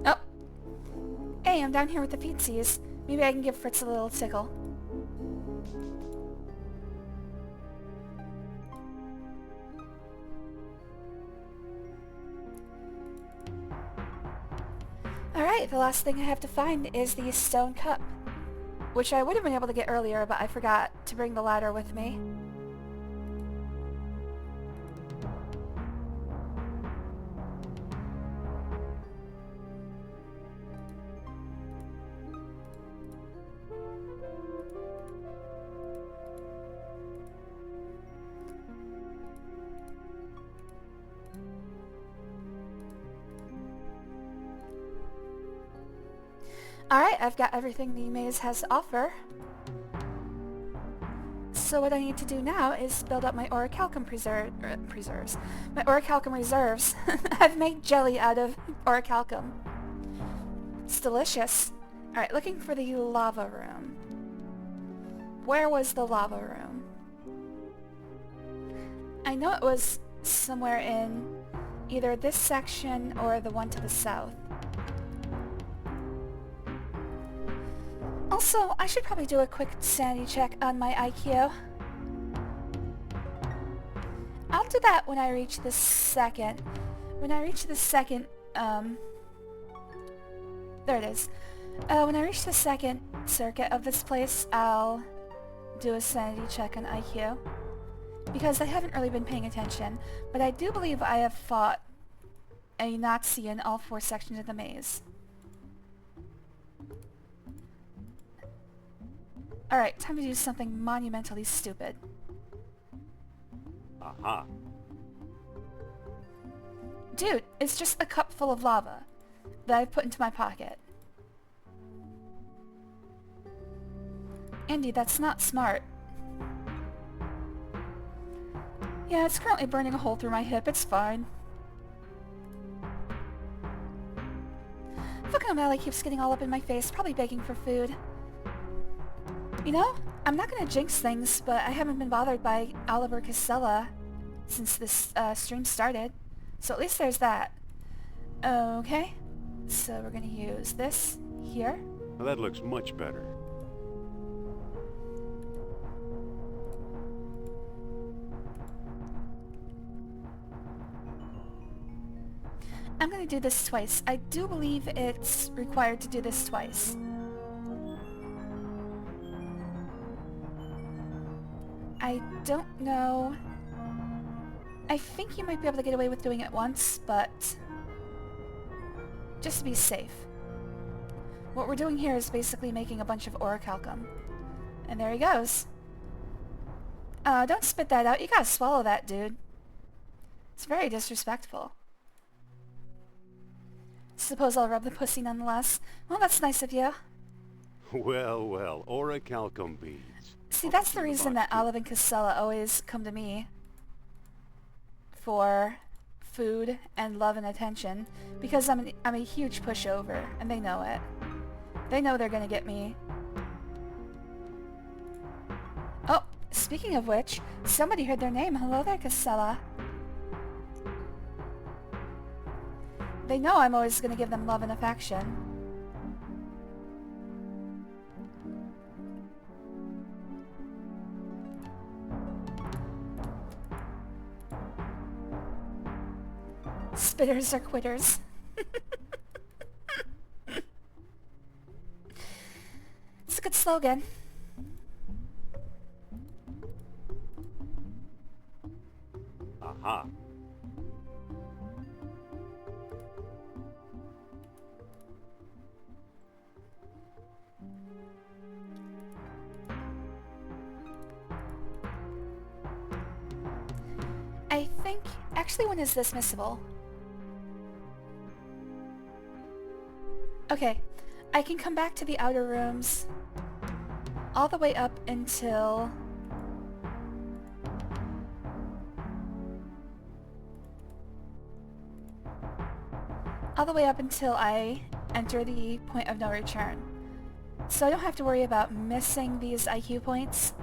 [SPEAKER 1] Oh! Hey, I'm down here with the feetsies. Maybe I can give Fritz a little tickle. Alright, the last thing I have to find is the stone cup, which I would have been able to get earlier, but I forgot to bring the ladder with me. Alright, I've got everything the maze has to offer. So what I need to do now is build up my orichalcum preserves. My orichalcum reserves. I've made jelly out of orichalcum. It's delicious. Alright, looking for the lava room. Where was the lava room? I know it was somewhere in either this section or the one to the south. Also, I should probably do a quick sanity check on my IQ. I'll do that when I reach the second. When I reach the second, there it is. When I reach the second circuit of this place, I'll do a sanity check on IQ. Because I haven't really been paying attention, but I do believe I have fought a Nazi in all 4 sections of the maze. Alright, time to do something monumentally stupid.
[SPEAKER 2] Aha.
[SPEAKER 1] Dude, it's just a cup full of lava that I've put into my pocket. Indy, that's not smart. Yeah, it's currently burning a hole through my hip, it's fine. Fucking O'Malley keeps getting all up in my face, probably begging for food. You know, I'm not gonna jinx things, but I haven't been bothered by Oliver Casella since this stream started. So at least there's that. Okay, so we're gonna use this here.
[SPEAKER 2] Well, that looks much better.
[SPEAKER 1] I'm gonna do this twice. I do believe it's required to do this twice. I don't know. I think you might be able to get away with doing it once, but just to be safe. What we're doing here is basically making a bunch of orichalcum. And there he goes. Don't spit that out. You gotta swallow that, dude. It's very disrespectful. Suppose I'll rub the pussy nonetheless. Well, that's nice of you.
[SPEAKER 2] Well, well, orichalcum beads.
[SPEAKER 1] See, that's the reason that Olive and Casella always come to me for food and love and attention, because I'm a huge pushover, and they know it. They know they're gonna get me. Oh, speaking of which, somebody heard their name. Hello there, Casella. They know I'm always gonna give them love and affection. Spitters are quitters. It's a good slogan.
[SPEAKER 2] Aha.
[SPEAKER 1] I think... Actually, when is this missable? Okay, I can come back to the outer rooms all the way up until... all the way up until I enter the point of no return. So I don't have to worry about missing these IQ points.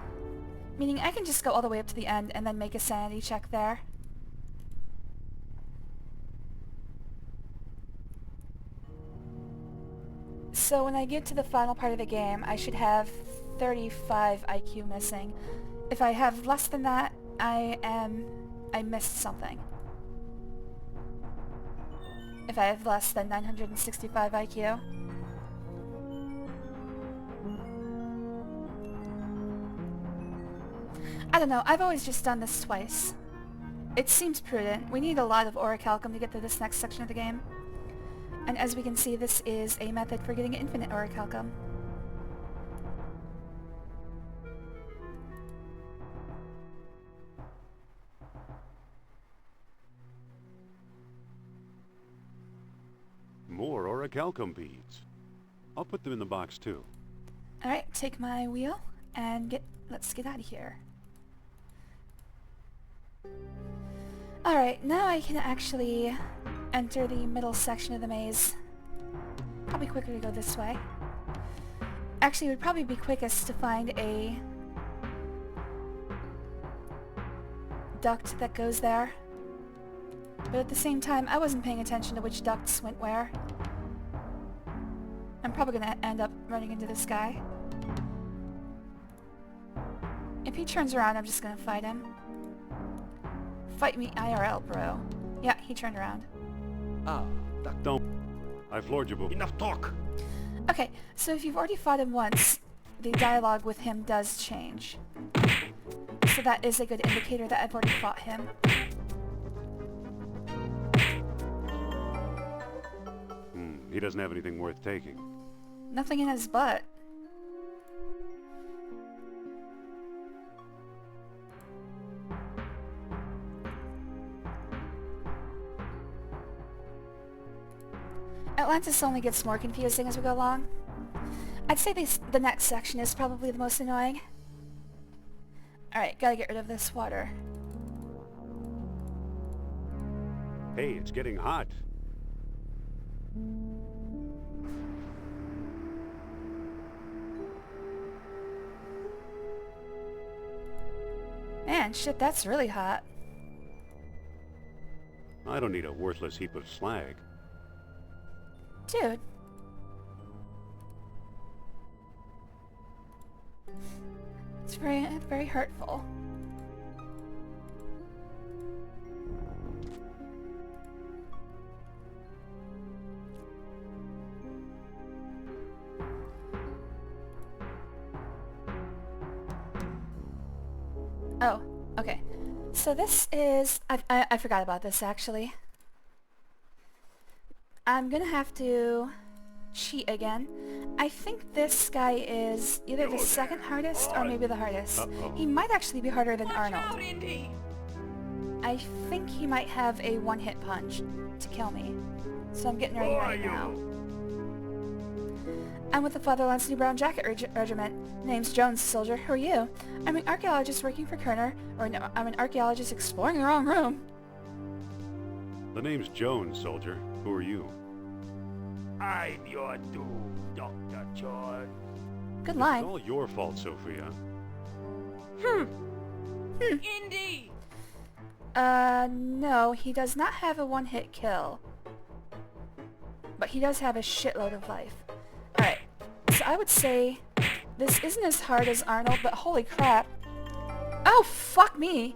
[SPEAKER 1] Meaning I can just go all the way up to the end and then make a sanity check there. So when I get to the final part of the game, I should have 35 IQ missing. If I have less than that, I missed something. If I have less than 965 IQ. I don't know, I've always just done this twice. It seems prudent. We need a lot of orichalcum to get to this next section of the game. And as we can see, this is a method for getting infinite orichalcum.
[SPEAKER 2] More orichalcum beads. I'll put them in the box too.
[SPEAKER 1] Alright, take my wheel and let's get out of here. Alright, now I can actually enter the middle section of the maze. Probably quicker to go this way. Actually, it would probably be quickest to find a duct that goes there. But at the same time, I wasn't paying attention to which ducts went where. I'm probably gonna end up running into this guy. If he turns around, I'm just gonna fight him. Fight me IRL, bro. Yeah, he turned around.
[SPEAKER 6] Ah,
[SPEAKER 2] Don't. I floored you, boo.
[SPEAKER 6] enough talk.
[SPEAKER 1] Okay, so if you've already fought him once, the dialogue with him does change. So that is a good indicator that I've already fought him.
[SPEAKER 2] He doesn't have anything worth taking.
[SPEAKER 1] Nothing in his butt. Atlantis only gets more confusing as we go along. I'd say the next section is probably the most annoying. Alright, gotta get rid of this water.
[SPEAKER 2] Hey, it's getting hot.
[SPEAKER 1] Man, shit, that's really hot.
[SPEAKER 2] I don't need a worthless heap of slag.
[SPEAKER 1] Dude. It's very hurtful. Oh, okay. So this is... I forgot about this, actually. I'm gonna have to cheat again. I think this guy is either the second hardest or maybe the hardest. He might actually be harder than Arnold.
[SPEAKER 4] Watch out, Indy!
[SPEAKER 1] I think he might have a one-hit punch to kill me. So I'm getting ready right now. I'm with the Fatherland's New Brown Jacket Regiment. Name's Jones, soldier. Who are you? I'm an archaeologist working for Kerner. Or no, I'm an archaeologist exploring the wrong room.
[SPEAKER 2] The name's Jones, soldier. Who are you?
[SPEAKER 12] I'm your doom, Dr. George.
[SPEAKER 1] Good
[SPEAKER 2] It's
[SPEAKER 1] line.
[SPEAKER 2] all your fault, Sophia.
[SPEAKER 4] Indy!
[SPEAKER 1] No, he does not have a one-hit kill. But he does have a shitload of life. Alright, so I would say this isn't as hard as Arnold, but holy crap. Oh, fuck me!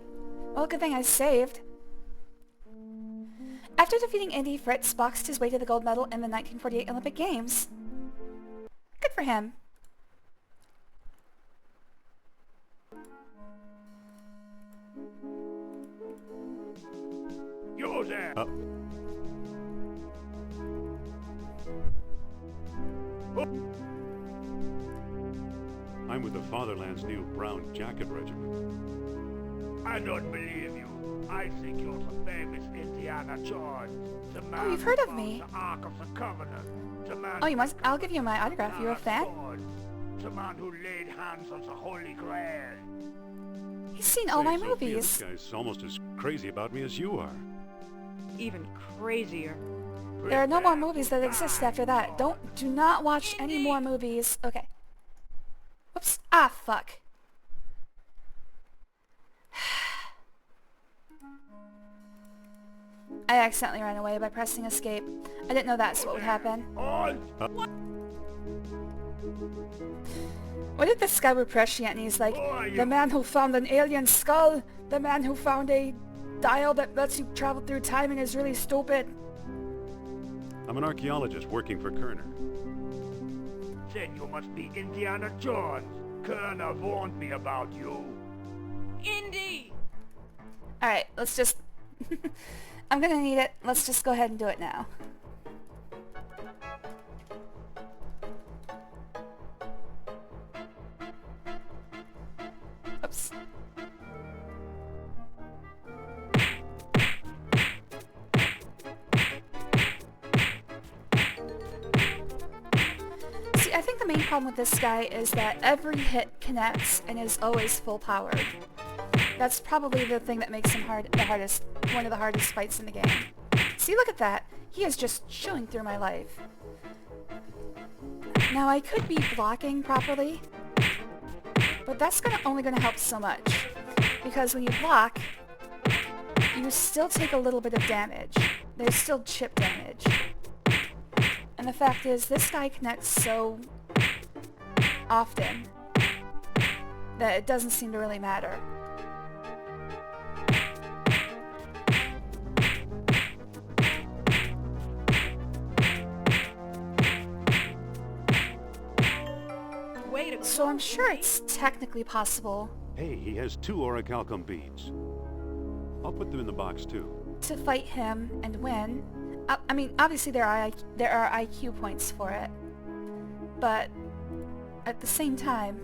[SPEAKER 1] Well, good thing I saved. After defeating Indy, Fritz boxed his way to the gold medal in the 1948 Olympic Games. Good for him.
[SPEAKER 12] You there!
[SPEAKER 2] I'm with the Fatherland's New Brown Jacket Regiment.
[SPEAKER 12] I don't believe you. I think you're the famous Indiana Jones. The man
[SPEAKER 1] you've heard
[SPEAKER 12] who
[SPEAKER 1] of
[SPEAKER 12] found
[SPEAKER 1] me.
[SPEAKER 12] The Ark of the Covenant. The man
[SPEAKER 1] Oh, you
[SPEAKER 12] who
[SPEAKER 1] must... I'll give you my autograph. You're a
[SPEAKER 12] Dark
[SPEAKER 1] fan?
[SPEAKER 12] Sword. The man who laid hands on the Holy Grail.
[SPEAKER 1] He's seen all my
[SPEAKER 2] Hey, Sophia,
[SPEAKER 1] movies.
[SPEAKER 2] This guy's almost as crazy about me as you are.
[SPEAKER 4] Even crazier.
[SPEAKER 1] There are no more movies that exist after that. Do not watch any more movies. Okay, Ah, fuck. I accidentally ran away by pressing escape. I didn't know that's what would happen. What if this guy were prescient and he's like, the man who found an alien skull, the man who found a dial that lets you travel through time and is really stupid.
[SPEAKER 2] I'm an archaeologist working for Kerner.
[SPEAKER 12] Then you must be Indiana Jones. Kerner warned me about you.
[SPEAKER 4] Indy!
[SPEAKER 1] Alright, let's just... I'm gonna need it. Let's just go ahead and do it now. Oops. See, I think the main problem with this guy is that every hit connects and is always full powered. That's probably the thing that makes him one of the hardest fights in the game. See, look at that. He is just chewing through my life. Now, I could be blocking properly, but that's only gonna help so much. Because when you block, you still take a little bit of damage. There's still chip damage. And the fact is, this guy connects so often that it doesn't seem to really matter. So I'm sure it's technically possible
[SPEAKER 2] Hey, he has 2 orichalcum beads. I'll put them in the box too.
[SPEAKER 1] to fight him and win. I mean, obviously there are IQ points for it, but at the same time,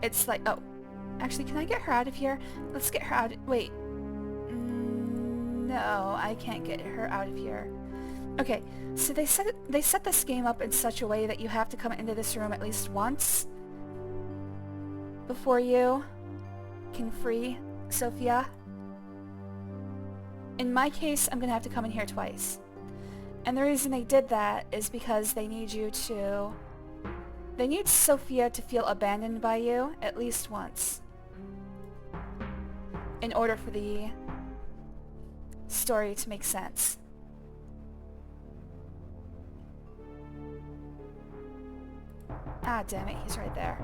[SPEAKER 1] it's like, oh, actually, can I get her out of here? Let's get her out. Wait, no, I can't get her out of here. Okay, so they set this game up in such a way that you have to come into this room at least once before you can free Sophia. In my case, I'm gonna have to come in here twice. And the reason they did that is because they need Sophia to feel abandoned by you at least once in order for the story to make sense. Ah, damn it, he's right there.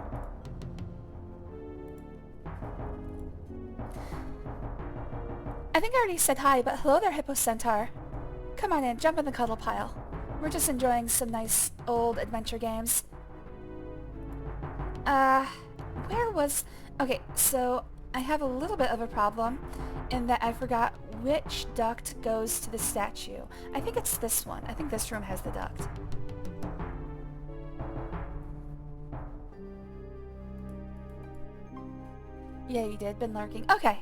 [SPEAKER 1] I think I already said hi, but hello there, Hippo Centaur. Come on in, jump in the cuddle pile. We're just enjoying some nice old adventure games. Where was... Okay, so I have a little bit of a problem in that I forgot which duct goes to the statue. I think it's this one. I think this room has the duct. Yeah, you did. Been lurking. Okay.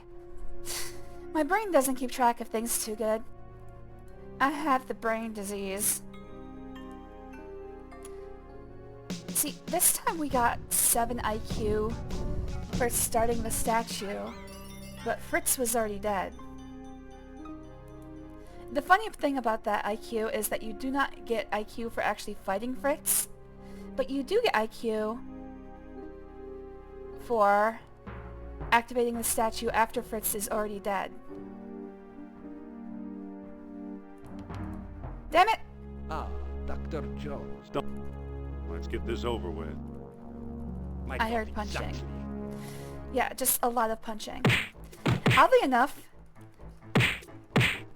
[SPEAKER 1] My brain doesn't keep track of things too good. I have the brain disease. See, this time we got 7 IQ for starting the statue, but Fritz was already dead. The funny thing about that IQ is that you do not get IQ for actually fighting Fritz, but you do get IQ for activating the statue after Fritz is already dead. Damn it!
[SPEAKER 6] Ah, Dr. Jones.
[SPEAKER 2] Let's get this over with.
[SPEAKER 1] I heard punching. Yeah, just a lot of punching. Oddly enough,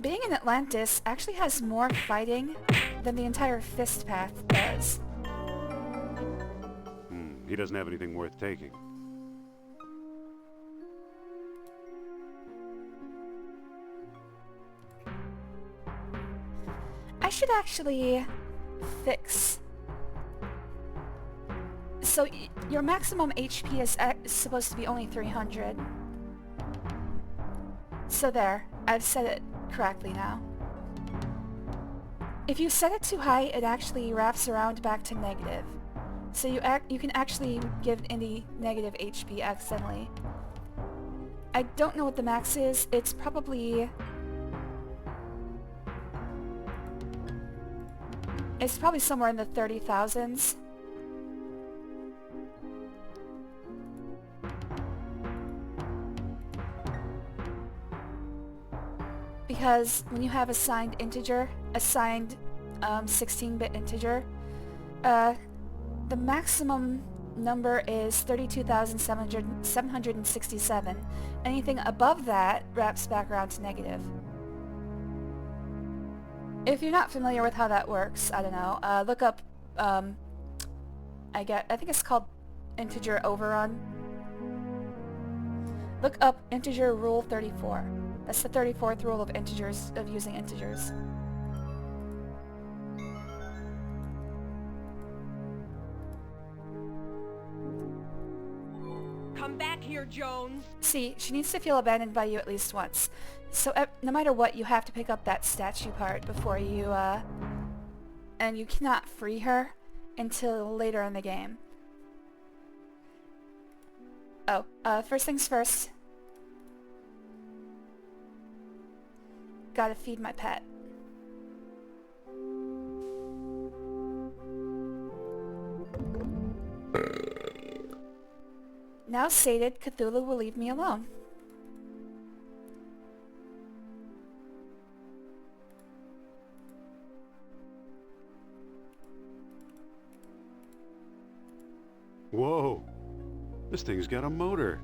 [SPEAKER 1] being in Atlantis actually has more fighting than the entire fist path does.
[SPEAKER 2] He doesn't have anything worth taking.
[SPEAKER 1] I should actually fix... So, your maximum HP is supposed to be only 300. So there, I've set it correctly now. If you set it too high, it actually wraps around back to negative. So you can actually give Indy negative HP accidentally. I don't know what the max is. It's probably... It's probably somewhere in the 30,000s. because when you have assigned 16-bit integer, the maximum number is 32,767. Anything above that wraps back around to negative. If you're not familiar with how that works, I don't know, look up, I think it's called integer overrun. Look up integer rule 34. That's the 34th rule of integers, of using integers.
[SPEAKER 4] Come back here, Jones.
[SPEAKER 1] See, she needs to feel abandoned by you at least once. So no matter what, you have to pick up that statue part before you, and you cannot free her until later in the game. Oh, first things first. Gotta feed my pet. Now sated, Cthulhu will leave me alone.
[SPEAKER 2] Whoa. This thing's got a motor.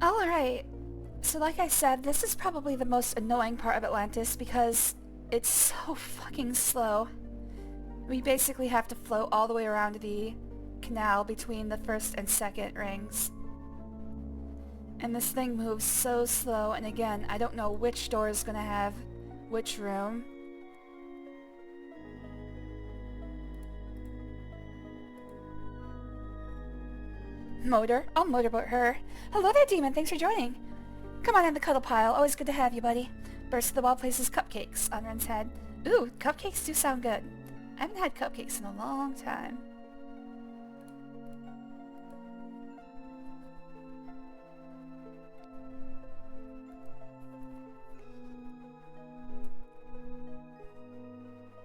[SPEAKER 1] Alright. So like I said, this is probably the most annoying part of Atlantis because it's so fucking slow. We basically have to float all the way around the canal between the first and second rings. And this thing moves so slow, and again, I don't know which door is gonna have which room. Motor? I'll motorboat her. Hello there, Demon. Thanks for joining. Come on in the cuddle pile. Always good to have you, buddy. Burst of the Wall places cupcakes on Ren's head. Ooh, cupcakes do sound good. I haven't had cupcakes in a long time.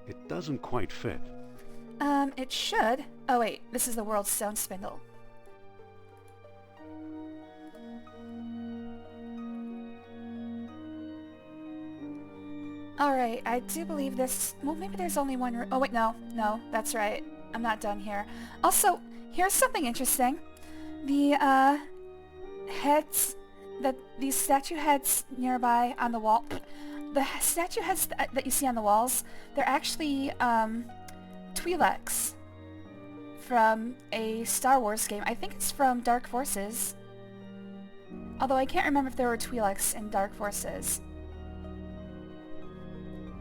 [SPEAKER 2] It doesn't quite fit.
[SPEAKER 1] It should. Oh wait, this is the world's stone spindle. Alright, I do believe this... Well, maybe there's only one room. Oh wait, no, that's right. I'm not done here. Also, here's something interesting. The, heads... These statue heads nearby on the wall... The statue heads that you see on the walls, they're actually, Twi'leks from a Star Wars game. I think it's from Dark Forces. Although I can't remember if there were Twi'leks in Dark Forces.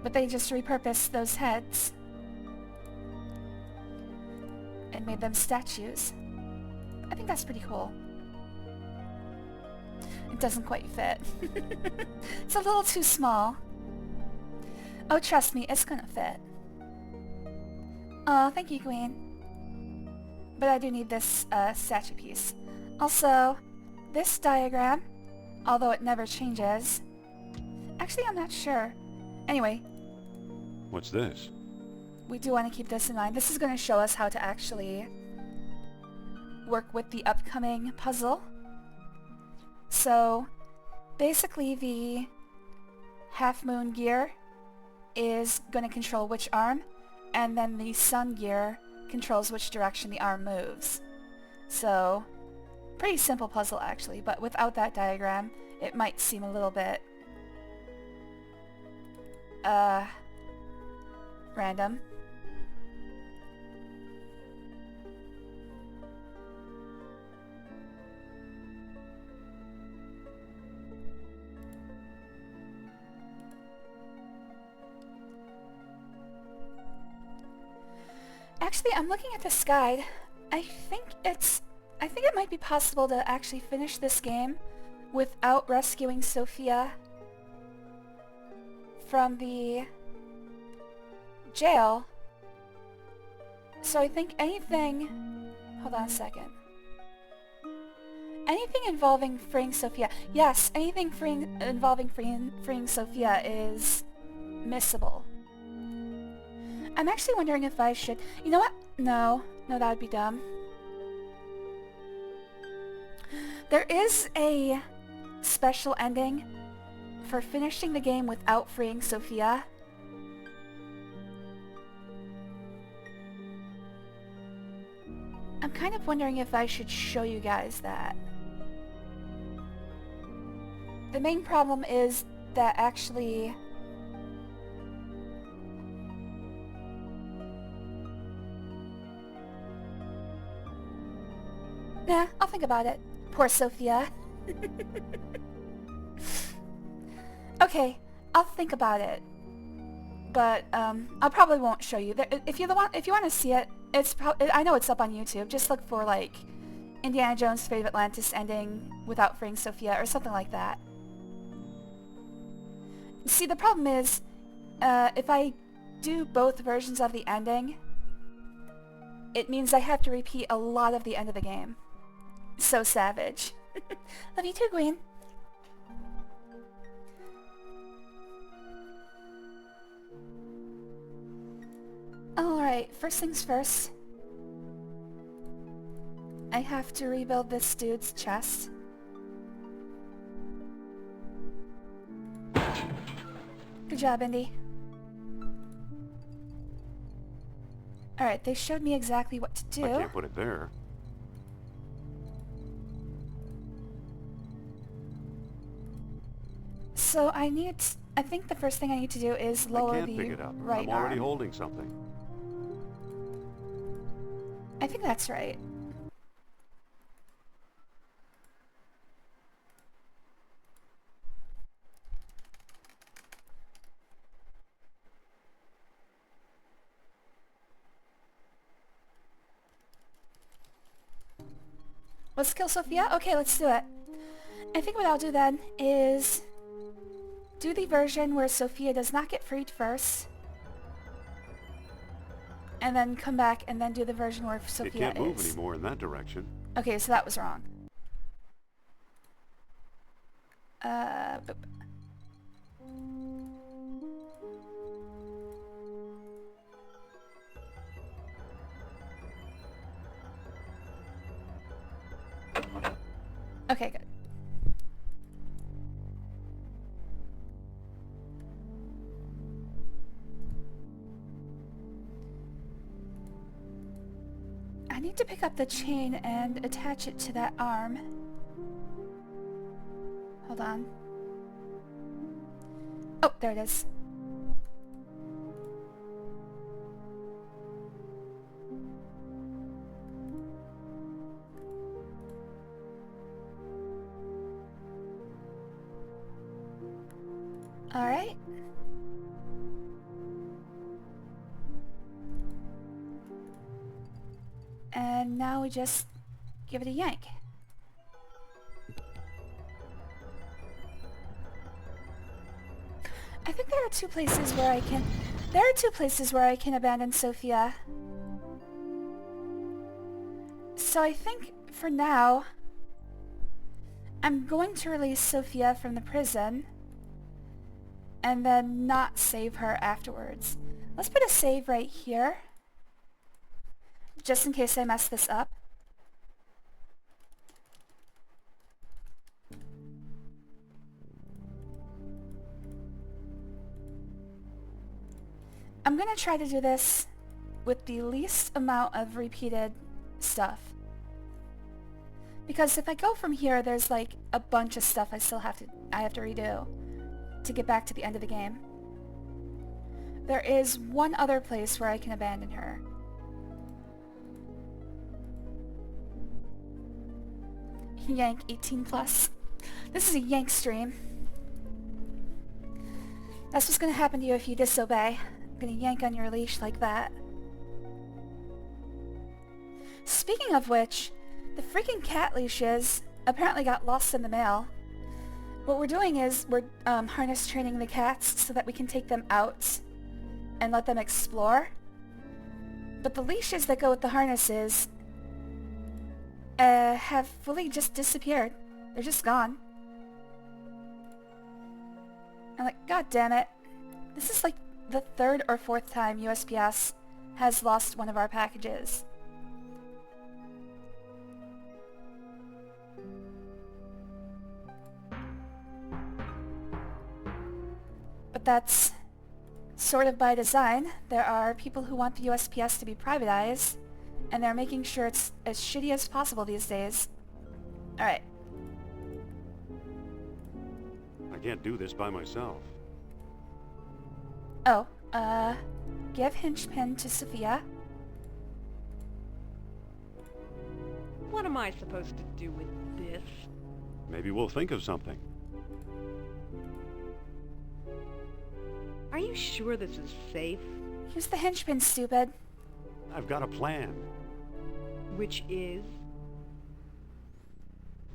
[SPEAKER 1] But they just repurposed those heads and made them statues. I think that's pretty cool. It doesn't quite fit. It's a little too small. Oh, trust me, it's gonna fit. Oh, thank you, Queen. But I do need this statue piece. Also, this diagram, although it never changes... Actually, I'm not sure. Anyway.
[SPEAKER 2] What's this?
[SPEAKER 1] We do want to keep this in mind. This is going to show us how to actually work with the upcoming puzzle. So, basically the half moon gear is going to control which arm, and then the sun gear controls which direction the arm moves. So, pretty simple puzzle actually, but without that diagram, it might seem a little bit random. Actually, I'm looking at this guide. I think it might be possible to actually finish this game without rescuing Sophia from the jail. So I think anything... Hold on a second. Anything involving freeing Sophia... Yes, anything involving freeing Sophia is missable. I'm actually wondering if I should... You know what? No, that would be dumb. There is a special ending for finishing the game without freeing Sophia. I'm kind of wondering if I should show you guys that. The main problem is that actually... Nah, I'll think about it. Poor Sophia. Okay, I'll think about it. But I probably won't show you. If you want to see it, I know it's up on YouTube. Just look for like Indiana Jones' Fate of Atlantis ending without freeing Sophia or something like that. See, the problem is, if I do both versions of the ending, it means I have to repeat a lot of the end of the game. So savage. Love you too, Queen. Alright, first things first. I have to rebuild this dude's chest. Good job, Indy. Alright, they showed me exactly what to do.
[SPEAKER 2] I can't put it there.
[SPEAKER 1] So I think the first thing I need to do is lower
[SPEAKER 2] I can't
[SPEAKER 1] the
[SPEAKER 2] pick it up.
[SPEAKER 1] right
[SPEAKER 2] I'm already
[SPEAKER 1] arm.
[SPEAKER 2] holding something.
[SPEAKER 1] I think that's right. Let's kill Sophia? Okay, let's do it. I think what I'll do then is do the version where Sophia does not get freed first, and then come back and then do the version where Sophia is.
[SPEAKER 2] It can't move anymore in that direction.
[SPEAKER 1] Okay, so that was wrong. Boop. Okay, good. I need to pick up the chain and attach it to that arm. Hold on. Oh, there it is. Alright. And now we just give it a yank. I think there are two places where I can abandon Sophia. So I think for now I'm going to release Sophia from the prison and then not save her afterwards. Let's put a save right here, just in case I mess this up. I'm gonna try to do this with the least amount of repeated stuff. Because if I go from here, there's like a bunch of stuff I have to redo to get back to the end of the game. There is one other place where I can abandon her. Yank 18 plus. This is a yank stream. That's what's gonna happen to you if you disobey. I'm gonna yank on your leash like that. Speaking of which, the freaking cat leashes apparently got lost in the mail. What we're doing is we're harness training the cats so that we can take them out and let them explore. But the leashes that go with the harnesses have fully just disappeared. They're just gone. I'm like, god damn it. This is like the third or fourth time USPS has lost one of our packages. But that's sort of by design. There are people who want the USPS to be privatized, and they're making sure it's as shitty as possible these days. Alright.
[SPEAKER 2] I can't do this by myself.
[SPEAKER 1] Oh, give Hinchpin to Sophia.
[SPEAKER 4] What am I supposed to do with this?
[SPEAKER 2] Maybe we'll think of something.
[SPEAKER 4] Are you sure this is safe?
[SPEAKER 1] Use the Hinchpin, stupid.
[SPEAKER 2] I've got a plan.
[SPEAKER 4] Which is?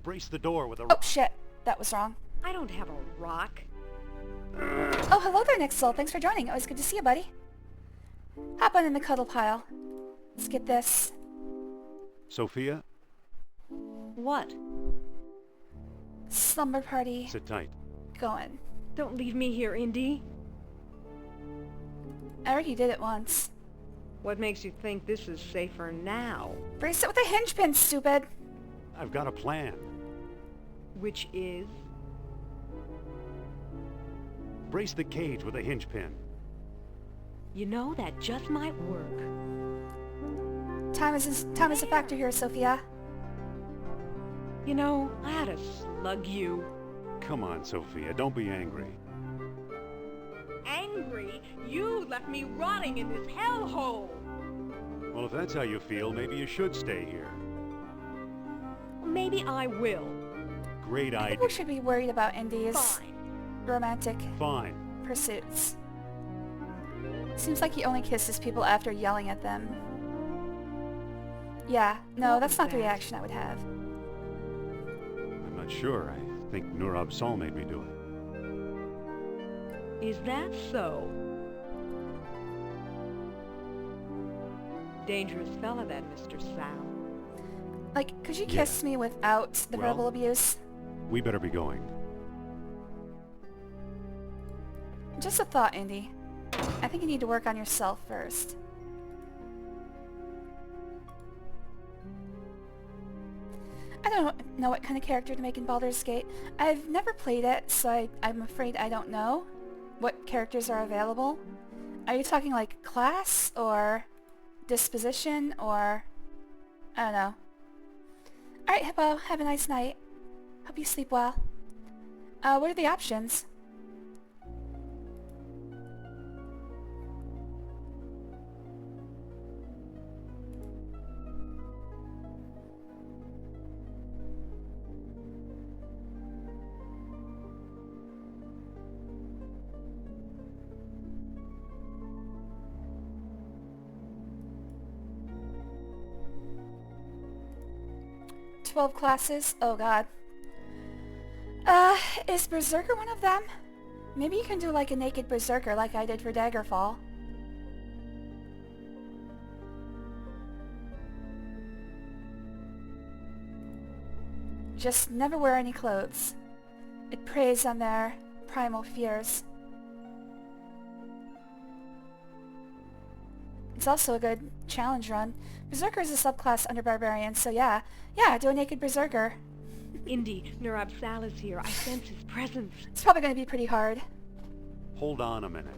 [SPEAKER 2] Brace the door with a...
[SPEAKER 1] Oh, shit. That was wrong.
[SPEAKER 4] I don't have a rock.
[SPEAKER 1] Oh, hello there, Nixel. Thanks for joining. Always good to see you, buddy. Hop on in the cuddle pile. Let's get this.
[SPEAKER 2] Sophia,
[SPEAKER 4] What?
[SPEAKER 1] Slumber party
[SPEAKER 2] sit tight.
[SPEAKER 1] going.
[SPEAKER 4] Don't leave me here, Indy.
[SPEAKER 1] I already did it once.
[SPEAKER 4] What makes you think this is safer now?
[SPEAKER 1] Brace it with a hinge pin, stupid.
[SPEAKER 2] I've got a plan.
[SPEAKER 4] Which is?
[SPEAKER 2] Brace the cage with a hinge pin.
[SPEAKER 4] You know, that just might work.
[SPEAKER 1] Time is a factor here, Sophia.
[SPEAKER 4] You know, I had to slug you.
[SPEAKER 2] Come on, Sophia, don't be angry.
[SPEAKER 4] Angry? You left me rotting in this hellhole!
[SPEAKER 2] Well, if that's how you feel, maybe you should stay here.
[SPEAKER 4] Maybe I will.
[SPEAKER 2] Great
[SPEAKER 1] I think
[SPEAKER 2] idea.
[SPEAKER 1] we should be worried about Indy's
[SPEAKER 4] Fine.
[SPEAKER 1] romantic
[SPEAKER 2] Fine.
[SPEAKER 1] pursuits. Seems like he only kisses people after yelling at them. Yeah, no,
[SPEAKER 4] What
[SPEAKER 1] that's
[SPEAKER 4] was
[SPEAKER 1] not the
[SPEAKER 4] that?
[SPEAKER 1] reaction I would have.
[SPEAKER 2] I'm not sure. I think Nurab Sol made me do it.
[SPEAKER 4] Is that so? Dangerous fella, that Mr. Sal.
[SPEAKER 1] Like, could you
[SPEAKER 2] Yeah.
[SPEAKER 1] kiss me without the
[SPEAKER 2] Well-
[SPEAKER 1] verbal abuse?
[SPEAKER 2] We better be going.
[SPEAKER 1] Just a thought, Indy. I think you need to work on yourself first. I don't know what kind of character to make in Baldur's Gate. I've never played it, so I'm afraid I don't know what characters are available. Are you talking like class, or disposition, or... I don't know. Alright, Hippo, have a nice night. Hope you sleep well. What are the options? "12 classes? Oh god. Is Berserker one of them? Maybe you can do like a naked Berserker like I did for Daggerfall. Just never wear any clothes. It preys on their primal fears. It's also a good challenge run. Berserker is a subclass under Barbarian, so yeah, do a naked Berserker.
[SPEAKER 4] Indy, Nurab Sal is here. I sense his presence.
[SPEAKER 1] It's probably going to be pretty hard.
[SPEAKER 2] Hold on a minute.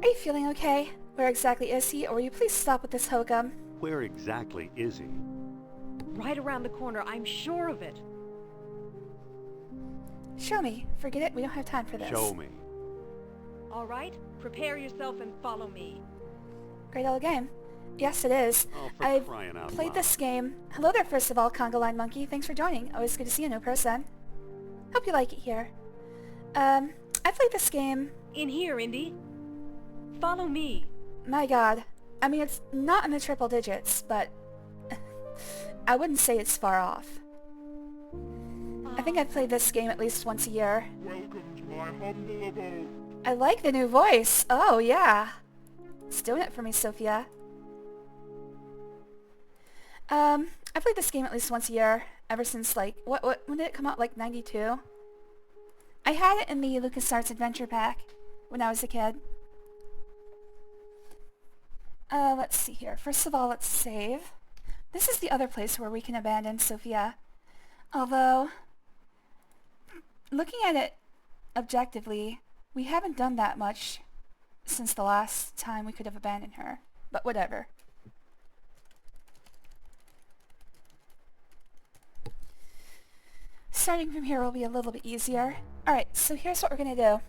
[SPEAKER 1] Are you feeling okay? Where exactly is he, or will you please stop with this hokum?
[SPEAKER 2] Where exactly is he?
[SPEAKER 4] Right around the corner, I'm sure of it.
[SPEAKER 1] Show me. Forget it, we don't have time for this.
[SPEAKER 2] Show me.
[SPEAKER 4] All right, prepare yourself and follow me.
[SPEAKER 1] Great old game. Yes, it is.
[SPEAKER 2] Oh, for
[SPEAKER 1] I've
[SPEAKER 2] crying out
[SPEAKER 1] played
[SPEAKER 2] loud.
[SPEAKER 1] this game. Hello there, first of all, Conga Line Monkey. Thanks for joining. Always good to see you, new person. Hope you like it here. I played this game...
[SPEAKER 4] In here, Indy. Follow me.
[SPEAKER 1] My god. I mean, it's not in the triple digits, but... I wouldn't say it's far off. I think I've played this game at least once a year.
[SPEAKER 12] Welcome to my humble abode.
[SPEAKER 1] I like the new voice. Oh, yeah. It's doing it for me, Sophia. I played this game at least once a year, ever since, like, when did it come out, like, 92? I had it in the LucasArts Adventure Pack when I was a kid. Let's see here. First of all, let's save. This is the other place where we can abandon Sophia. Although, looking at it objectively, we haven't done that much since the last time we could have abandoned her. But whatever. Starting from here will be a little bit easier. Alright, so here's what we're going to do.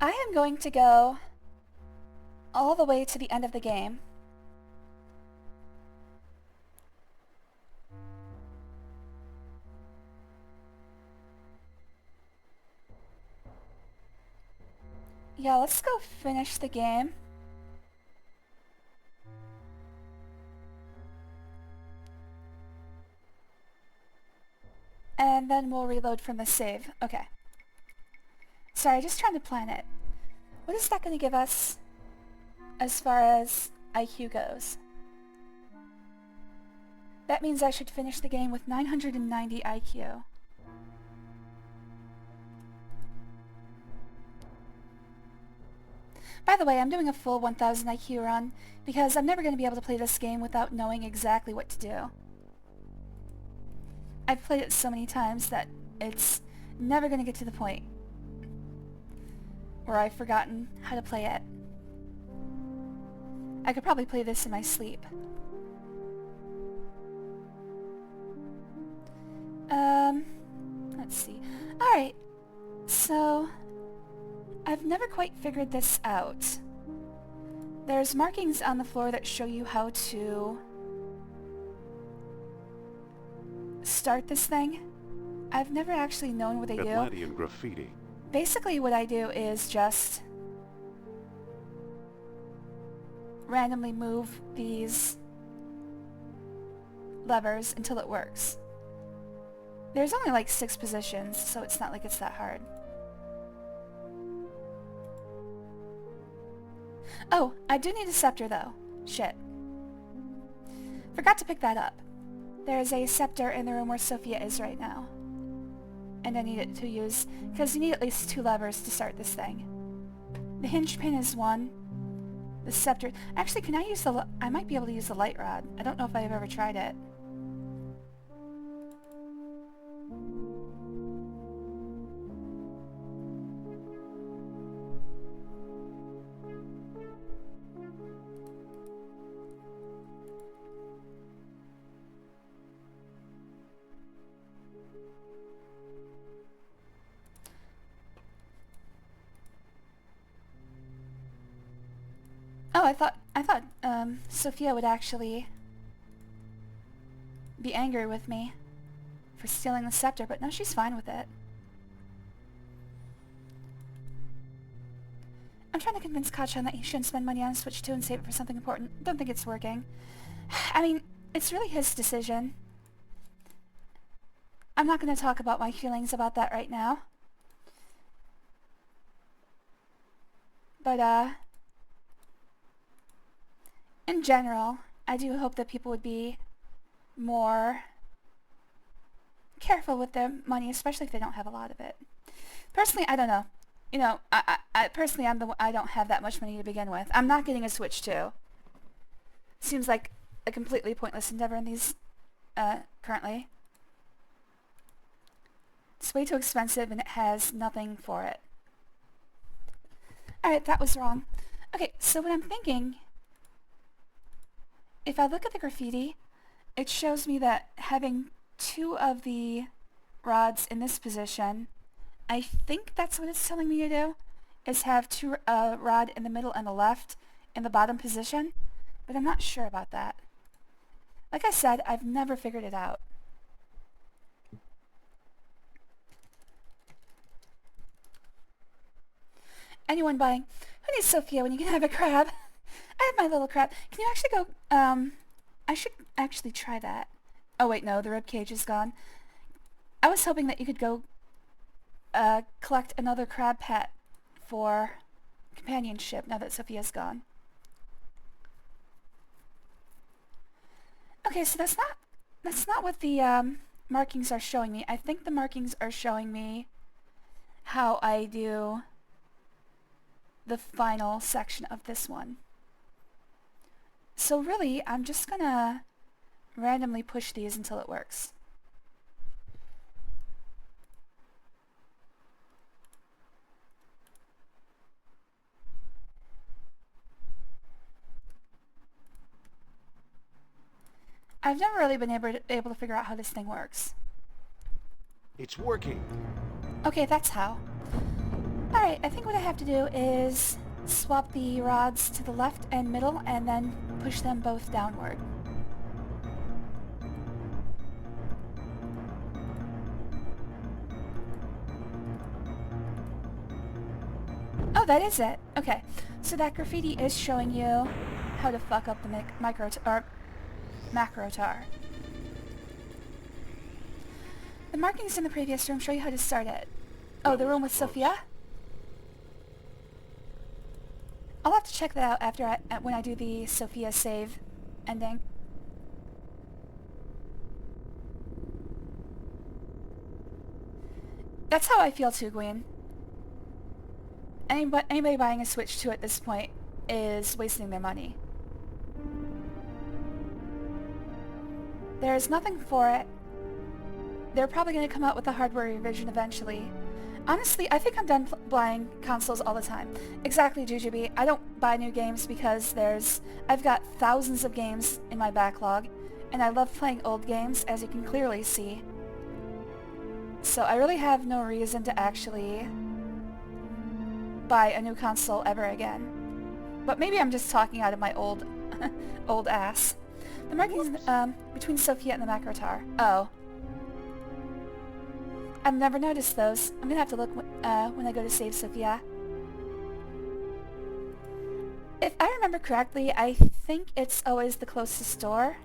[SPEAKER 1] I am going to go all the way to the end of the game. Yeah, let's go finish the game. And then we'll reload from the save. Okay. Sorry, just trying to plan it. What is that going to give us as far as IQ goes? That means I should finish the game with 990 IQ. By the way, I'm doing a full 1000 IQ run because I'm never going to be able to play this game without knowing exactly what to do. I've played it so many times that it's never going to get to the point where I've forgotten how to play it. I could probably play this in my sleep. Let's see. Alright, so I've never quite figured this out. There's markings on the floor that show you how to start this thing. I've never actually known what they do.
[SPEAKER 10] Atlantean graffiti.
[SPEAKER 1] Basically what I do is just randomly move these levers until it works. There's only like 6 positions, so it's not like it's that hard. Oh, I do need a scepter though. Shit. Forgot to pick that up. There's a scepter in the room where Sophia is right now. And I need it to use, because you need at least 2 levers to start this thing. The hinge pin is 1. The scepter... Actually, can I use the... I might be able to use the light rod. I don't know if I've ever tried it. Oh, I thought Sophia would actually be angry with me for stealing the scepter, but no, she's fine with it. I'm trying to convince Kachan that he shouldn't spend money on Switch 2 and save it for something important. Don't think it's working. I mean, it's really his decision. I'm not going to talk about my feelings about that right now. But, in general, I do hope that people would be more careful with their money, especially if they don't have a lot of it. Personally, I don't know. You know, I personally, I don't have that much money to begin with. I'm not getting a Switch 2. Seems like a completely pointless endeavor in these, currently. It's way too expensive and it has nothing for it. Alright, that was wrong. Okay, so what I'm thinking... If I look at the graffiti, it shows me that having 2 of the rods in this position, I think that's what it's telling me to do, is have 2 rod in the middle and the left in the bottom position, but I'm not sure about that. Like I said, I've never figured it out. Anyone buying, who needs Sophia when you can have a crab? I have my little crab. Can you actually go, I should actually try that. Oh wait, no, the rib cage is gone. I was hoping that you could go, collect another crab pet for companionship now that Sophia's gone. Okay, so that's not what the, markings are showing me. I think the markings are showing me how I do the final section of this one. So really, I'm just gonna randomly push these until it works. I've never really been able to figure out how this thing works.
[SPEAKER 5] It's working.
[SPEAKER 1] Okay, that's how. Alright, I think what I have to do is swap the rods to the left and middle and then push them both downward. Oh, that is it. Okay, so that graffiti is showing you how to fuck up the macro tar. The markings in the previous room show you how to start it. Oh, the room with Sophia? I'll have to check that out after when I do the Sophia save ending. That's how I feel too, Gwen. Anybody buying a Switch 2 at this point is wasting their money. There's nothing for it. They're probably going to come out with a hardware revision eventually. Honestly, I think I'm done buying consoles all the time. Exactly, Jujubee. I don't buy new games because I've got thousands of games in my backlog, and I love playing old games, as you can clearly see. So I really have no reason to actually buy a new console ever again. But maybe I'm just talking out of my old ass. The markings between Sophia and the macro tar. Oh. I've never noticed those. I'm gonna have to look when I go to save Sophia. If I remember correctly, I think it's always the closest door.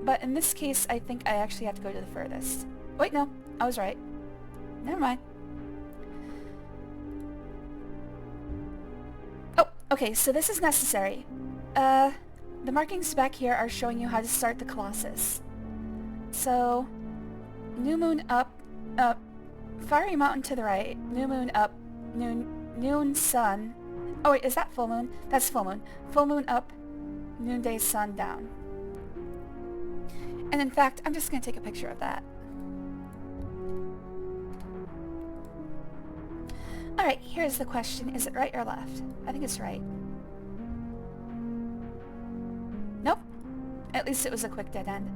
[SPEAKER 1] But in this case, I think I actually have to go to the furthest. Wait, no. I was right. Never mind. Oh, okay, so this is necessary. The markings back here are showing you how to start the Colossus. So, new moon up, fiery mountain to the right, new moon up, noon sun. Oh wait, is that full moon? That's full moon. Full moon up, noonday sun down. And in fact, I'm just going to take a picture of that. Alright, here's the question. Is it right or left? I think it's right. Nope. At least it was a quick dead end.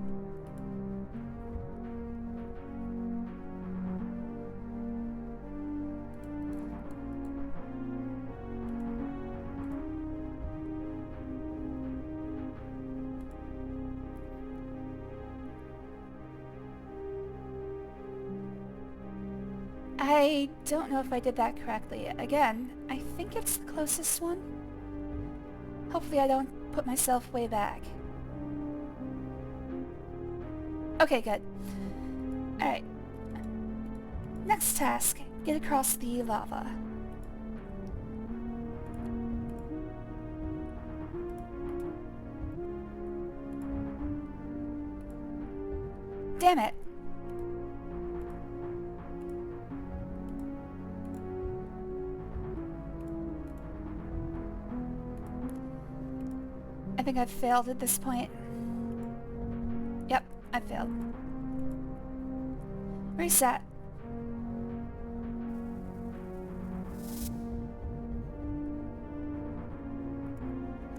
[SPEAKER 1] I don't know if I did that correctly. Again, I think it's the closest one. Hopefully I don't put myself way back. Okay, good. Alright. Next task, get across the lava. Damn it. I think I've failed at this point. Yep, I failed. Reset.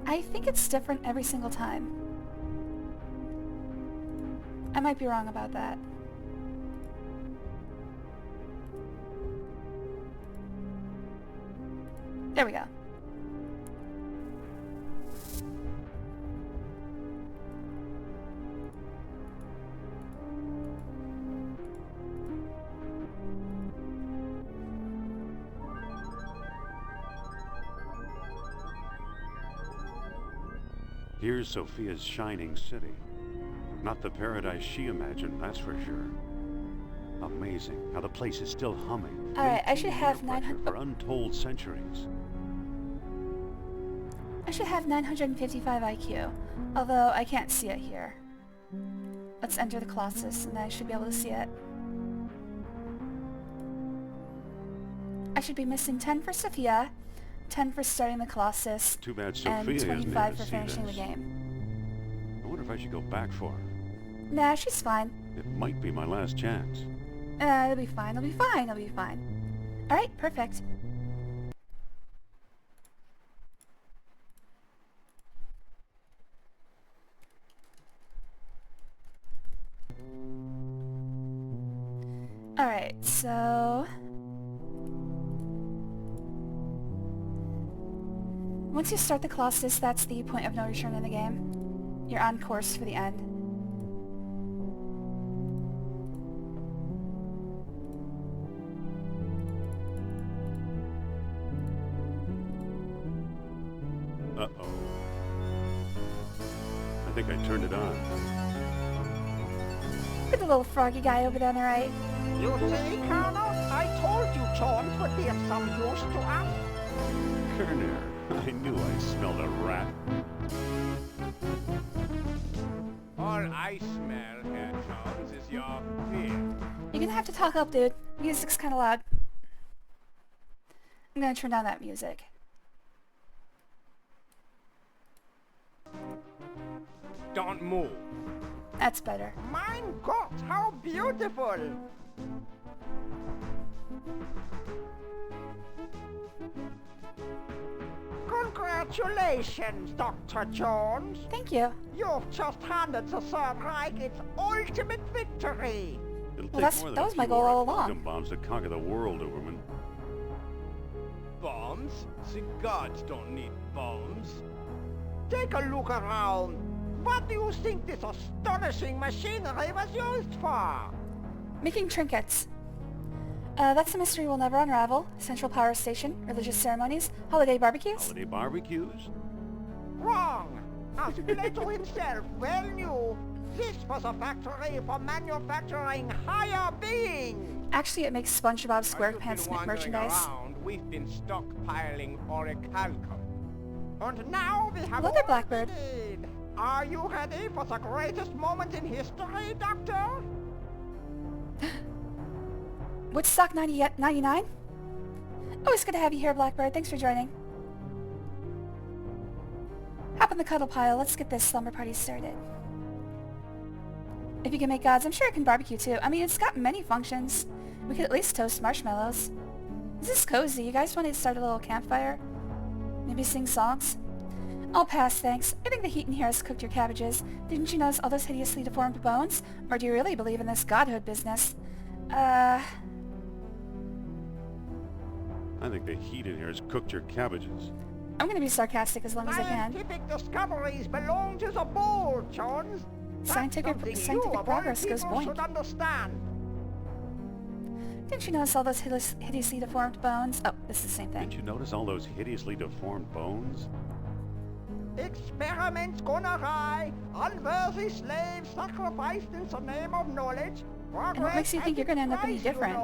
[SPEAKER 1] I think it's different every single time. I might be wrong about that. There we go.
[SPEAKER 2] Here's Sophia's shining city. Not the paradise she imagined, that's for sure. Amazing how the place is still humming.
[SPEAKER 1] Alright, I should have
[SPEAKER 2] 900 for untold centuries.
[SPEAKER 1] I should have 955 IQ, although I can't see it here. Let's enter the Colossus, and I should be able to see it. I should be missing 10 for Sophia, 10 for starting the Colossus,
[SPEAKER 2] Too bad Sophia
[SPEAKER 1] and
[SPEAKER 2] isn't
[SPEAKER 1] 25
[SPEAKER 2] here
[SPEAKER 1] for
[SPEAKER 2] to see
[SPEAKER 1] finishing the
[SPEAKER 2] this.
[SPEAKER 1] game.
[SPEAKER 2] I wonder if I should go back for her.
[SPEAKER 1] Nah, she's fine.
[SPEAKER 2] It might be my last chance.
[SPEAKER 1] It'll be fine, it'll be fine, it'll be fine. Alright, perfect. so... Once you start the Colossus, that's the point of no return in the game. You're on course for the end.
[SPEAKER 2] Uh-oh. I think I turned it on.
[SPEAKER 1] Look at the little froggy guy over there on the right.
[SPEAKER 3] You see, Colonel? I told you Jones would be of some use to us.
[SPEAKER 2] Kerner, I knew I smelled a rat.
[SPEAKER 6] All I smell, Herr Jones, is your fear.
[SPEAKER 1] You're gonna have to talk up, dude. Music's kinda loud. I'm gonna turn down that music.
[SPEAKER 6] Don't move.
[SPEAKER 1] That's better.
[SPEAKER 3] Mein Gott, how beautiful! Congratulations, Dr. Jones.
[SPEAKER 1] Thank you.
[SPEAKER 3] You've just handed the Third Reich its ultimate victory.
[SPEAKER 2] It'll
[SPEAKER 1] Well,
[SPEAKER 2] take
[SPEAKER 1] that
[SPEAKER 2] more than
[SPEAKER 1] was
[SPEAKER 2] a
[SPEAKER 1] my
[SPEAKER 2] few
[SPEAKER 1] goal all
[SPEAKER 2] atom
[SPEAKER 1] along.
[SPEAKER 2] bombs to conquer the world, Uberman.
[SPEAKER 6] Bombs? The gods don't need bombs.
[SPEAKER 3] Take a look around. What do you think this astonishing machinery was used for?
[SPEAKER 1] Making trinkets. That's a mystery we'll never unravel. Central power station, religious ceremonies, holiday barbecues.
[SPEAKER 2] Holiday barbecues?
[SPEAKER 3] Wrong. As Plato himself well knew, this was a factory for manufacturing higher beings.
[SPEAKER 1] Actually, it makes SpongeBob SquarePants merchandise.
[SPEAKER 6] Around, we've been stockpiling orichalcum.
[SPEAKER 3] And now we have
[SPEAKER 1] Hello there, Blackbird.
[SPEAKER 3] Indeed. Are you ready for the greatest moment in history, Doctor?
[SPEAKER 1] Woodstock 99? Always good to have you here, Blackbird. Thanks for joining. Hop in the cuddle pile. Let's get this slumber party started. If you can make gods, I'm sure it can barbecue too. I mean, it's got many functions. We could at least toast marshmallows. This is cozy. You guys want to start a little campfire? Maybe sing songs? I'll pass, thanks. I think the heat in here has cooked your cabbages. Didn't you notice all those hideously deformed bones? Or do you really believe in this godhood business?
[SPEAKER 2] I think the heat in here has cooked your cabbages.
[SPEAKER 1] I'm gonna be sarcastic as long as I can.
[SPEAKER 3] Scientific discoveries belong to the board, Jones. That's
[SPEAKER 1] Scientific
[SPEAKER 3] something you
[SPEAKER 1] progress
[SPEAKER 3] of all
[SPEAKER 1] goes
[SPEAKER 3] people
[SPEAKER 1] boink.
[SPEAKER 3] should understand.
[SPEAKER 1] Didn't you notice all those hideously deformed bones? Oh, this is the same
[SPEAKER 2] Didn't
[SPEAKER 1] thing.
[SPEAKER 2] you notice all those hideously deformed bones?
[SPEAKER 3] Experiments gone awry, unworthy slaves sacrificed in the name of knowledge.
[SPEAKER 1] And what makes you think you're gonna end up any different?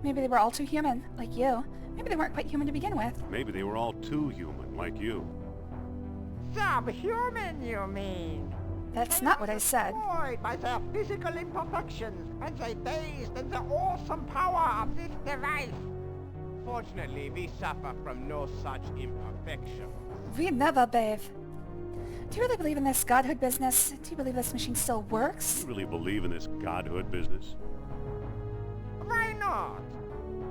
[SPEAKER 1] Maybe they were all too human, like you. Maybe they weren't quite human to begin with.
[SPEAKER 2] Maybe they were all too human, like you.
[SPEAKER 3] Subhuman, you mean?
[SPEAKER 1] That's not what I said.
[SPEAKER 3] Destroyed by their physical imperfections, and they bathed in the awesome power of this device.
[SPEAKER 6] Fortunately, we suffer from no such imperfection.
[SPEAKER 1] We never bathe. Do you really believe in this godhood business? Do you believe this machine still works?
[SPEAKER 2] You really believe in this godhood business?
[SPEAKER 3] Why not?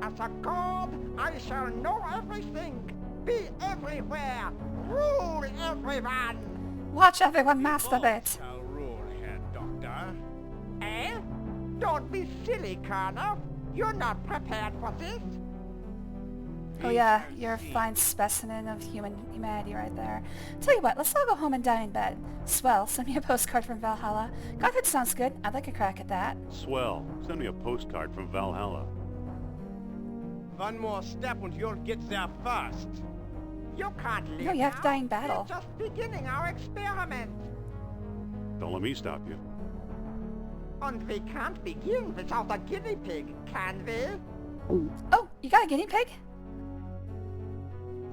[SPEAKER 3] As a god, I shall know everything, be everywhere, rule everyone.
[SPEAKER 1] Watch everyone masturbate.
[SPEAKER 6] Shall rule, Herr Doctor.
[SPEAKER 3] Eh? Don't be silly, Colonel. You're not prepared for this.
[SPEAKER 1] Oh yeah, you're a fine specimen of humanity right there. Tell you what, let's all go home and die in bed. Swell, send me a postcard from Valhalla. Godhood sounds good. I'd like a crack at that.
[SPEAKER 2] Swell. Send me a postcard from Valhalla.
[SPEAKER 6] One more step and you'll get there first.
[SPEAKER 3] You can't leave
[SPEAKER 1] No, you have to
[SPEAKER 3] now.
[SPEAKER 1] die in battle.
[SPEAKER 3] We're just beginning our experiment.
[SPEAKER 2] Don't let me stop you.
[SPEAKER 3] And we can't begin without a guinea pig, can we?
[SPEAKER 1] Oh, you got a guinea pig?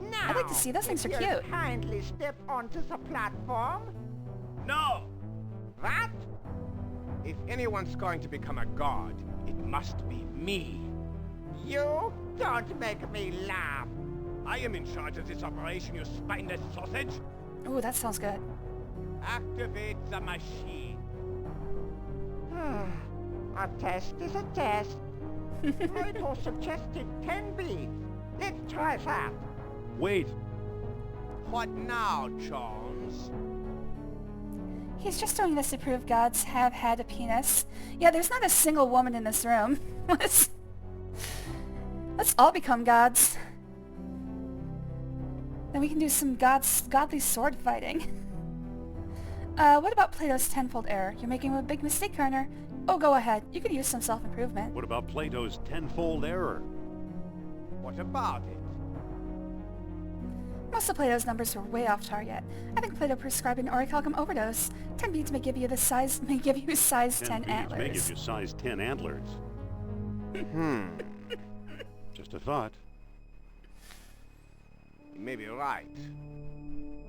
[SPEAKER 3] Now,
[SPEAKER 1] I'd like to see those things
[SPEAKER 3] if
[SPEAKER 1] are
[SPEAKER 3] you'll
[SPEAKER 1] cute.
[SPEAKER 3] kindly step onto the platform.
[SPEAKER 6] No!
[SPEAKER 3] What?
[SPEAKER 6] If anyone's going to become a god, it must be me.
[SPEAKER 3] You? Don't make me laugh.
[SPEAKER 6] I am in charge of this operation, you spineless sausage.
[SPEAKER 1] Ooh, that sounds good.
[SPEAKER 6] Activate the machine.
[SPEAKER 3] A test is a test. Plato suggested 10 beats. Let's try that.
[SPEAKER 2] Wait!
[SPEAKER 6] What now, Jones?
[SPEAKER 1] He's just doing this to prove gods have had a penis. Yeah, there's not a single woman in this room. Let's all become gods. Then we can do some godly sword fighting. What about Plato's tenfold error? You're making a big mistake, Kerner. Oh, go ahead. You could use some self-improvement.
[SPEAKER 2] What about Plato's tenfold error?
[SPEAKER 3] What about it?
[SPEAKER 1] Most of Plato's numbers were way off target. I think Plato prescribed an orichalcum overdose. 10 beads may give you size 10 antlers.
[SPEAKER 2] May give you size 10 antlers. Just a thought.
[SPEAKER 3] You may be right.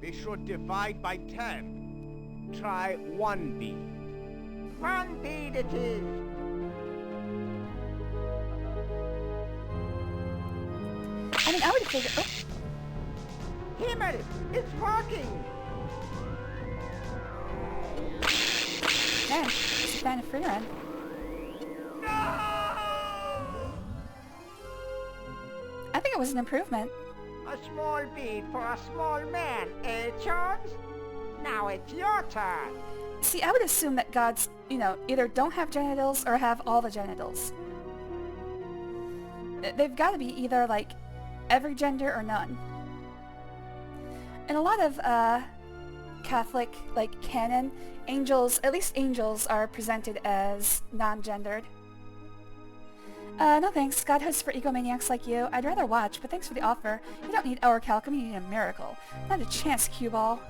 [SPEAKER 3] We should divide by 10. Try 1 bead. 1 bead it is.
[SPEAKER 1] I mean, I would have figured... Oh.
[SPEAKER 3] Himmel! It's working!
[SPEAKER 1] Man, it's a fan of free run. I think it was an improvement.
[SPEAKER 7] A small bead for a small man, eh, Charles? Now it's your turn.
[SPEAKER 1] See, I would assume that gods, either don't have genitals or have all the genitals. They've got to be either, like, every gender or none. In a lot of Catholic, like, canon, at least angels are presented as non-gendered. No thanks. Godhood's for egomaniacs like you. I'd rather watch, but thanks for the offer. You don't need orichalcum, you need a miracle. Not a chance, cue ball.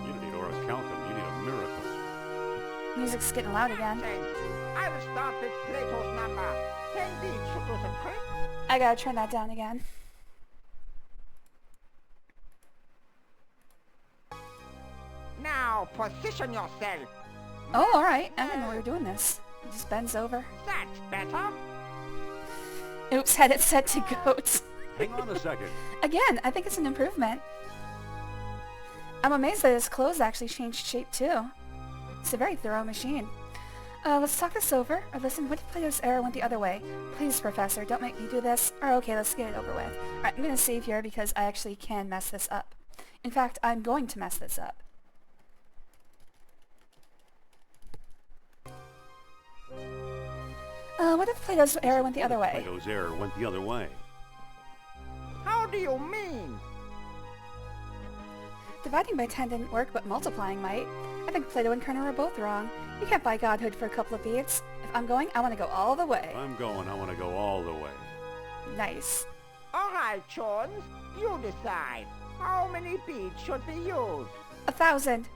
[SPEAKER 2] You don't need orichalcum, you need a miracle.
[SPEAKER 1] Music's getting loud again.
[SPEAKER 7] I will start with Plato's number. 10 beads should do the trick.
[SPEAKER 1] I gotta turn that down again.
[SPEAKER 7] Now, position yourself.
[SPEAKER 1] Oh, alright. I didn't know we were doing this. It just bends over.
[SPEAKER 7] That's better.
[SPEAKER 1] Oops, had it set to goats.
[SPEAKER 2] Hang on a second.
[SPEAKER 1] Again, I think it's an improvement. I'm amazed that his clothes actually changed shape too. It's a very thorough machine. Let's talk this over. Or listen, what if Plato's error went the other way? Please, Professor, don't make me do this. Or okay, let's get it over with. Alright, I'm gonna save here because I actually can mess this up. In fact, I'm going to mess this up. What if Plato's error went the other way?
[SPEAKER 2] Plato's error went the other way.
[SPEAKER 7] How do you mean?
[SPEAKER 1] Dividing by 10 didn't work, but multiplying might. I think Plato and Kerner are both wrong. You can't buy godhood for a couple of beads. If I'm going, I want to go all the way.
[SPEAKER 2] If I'm going, I want to go all the way.
[SPEAKER 1] Nice.
[SPEAKER 7] All right, Jones. You decide. How many beads should we use?
[SPEAKER 1] 1,000.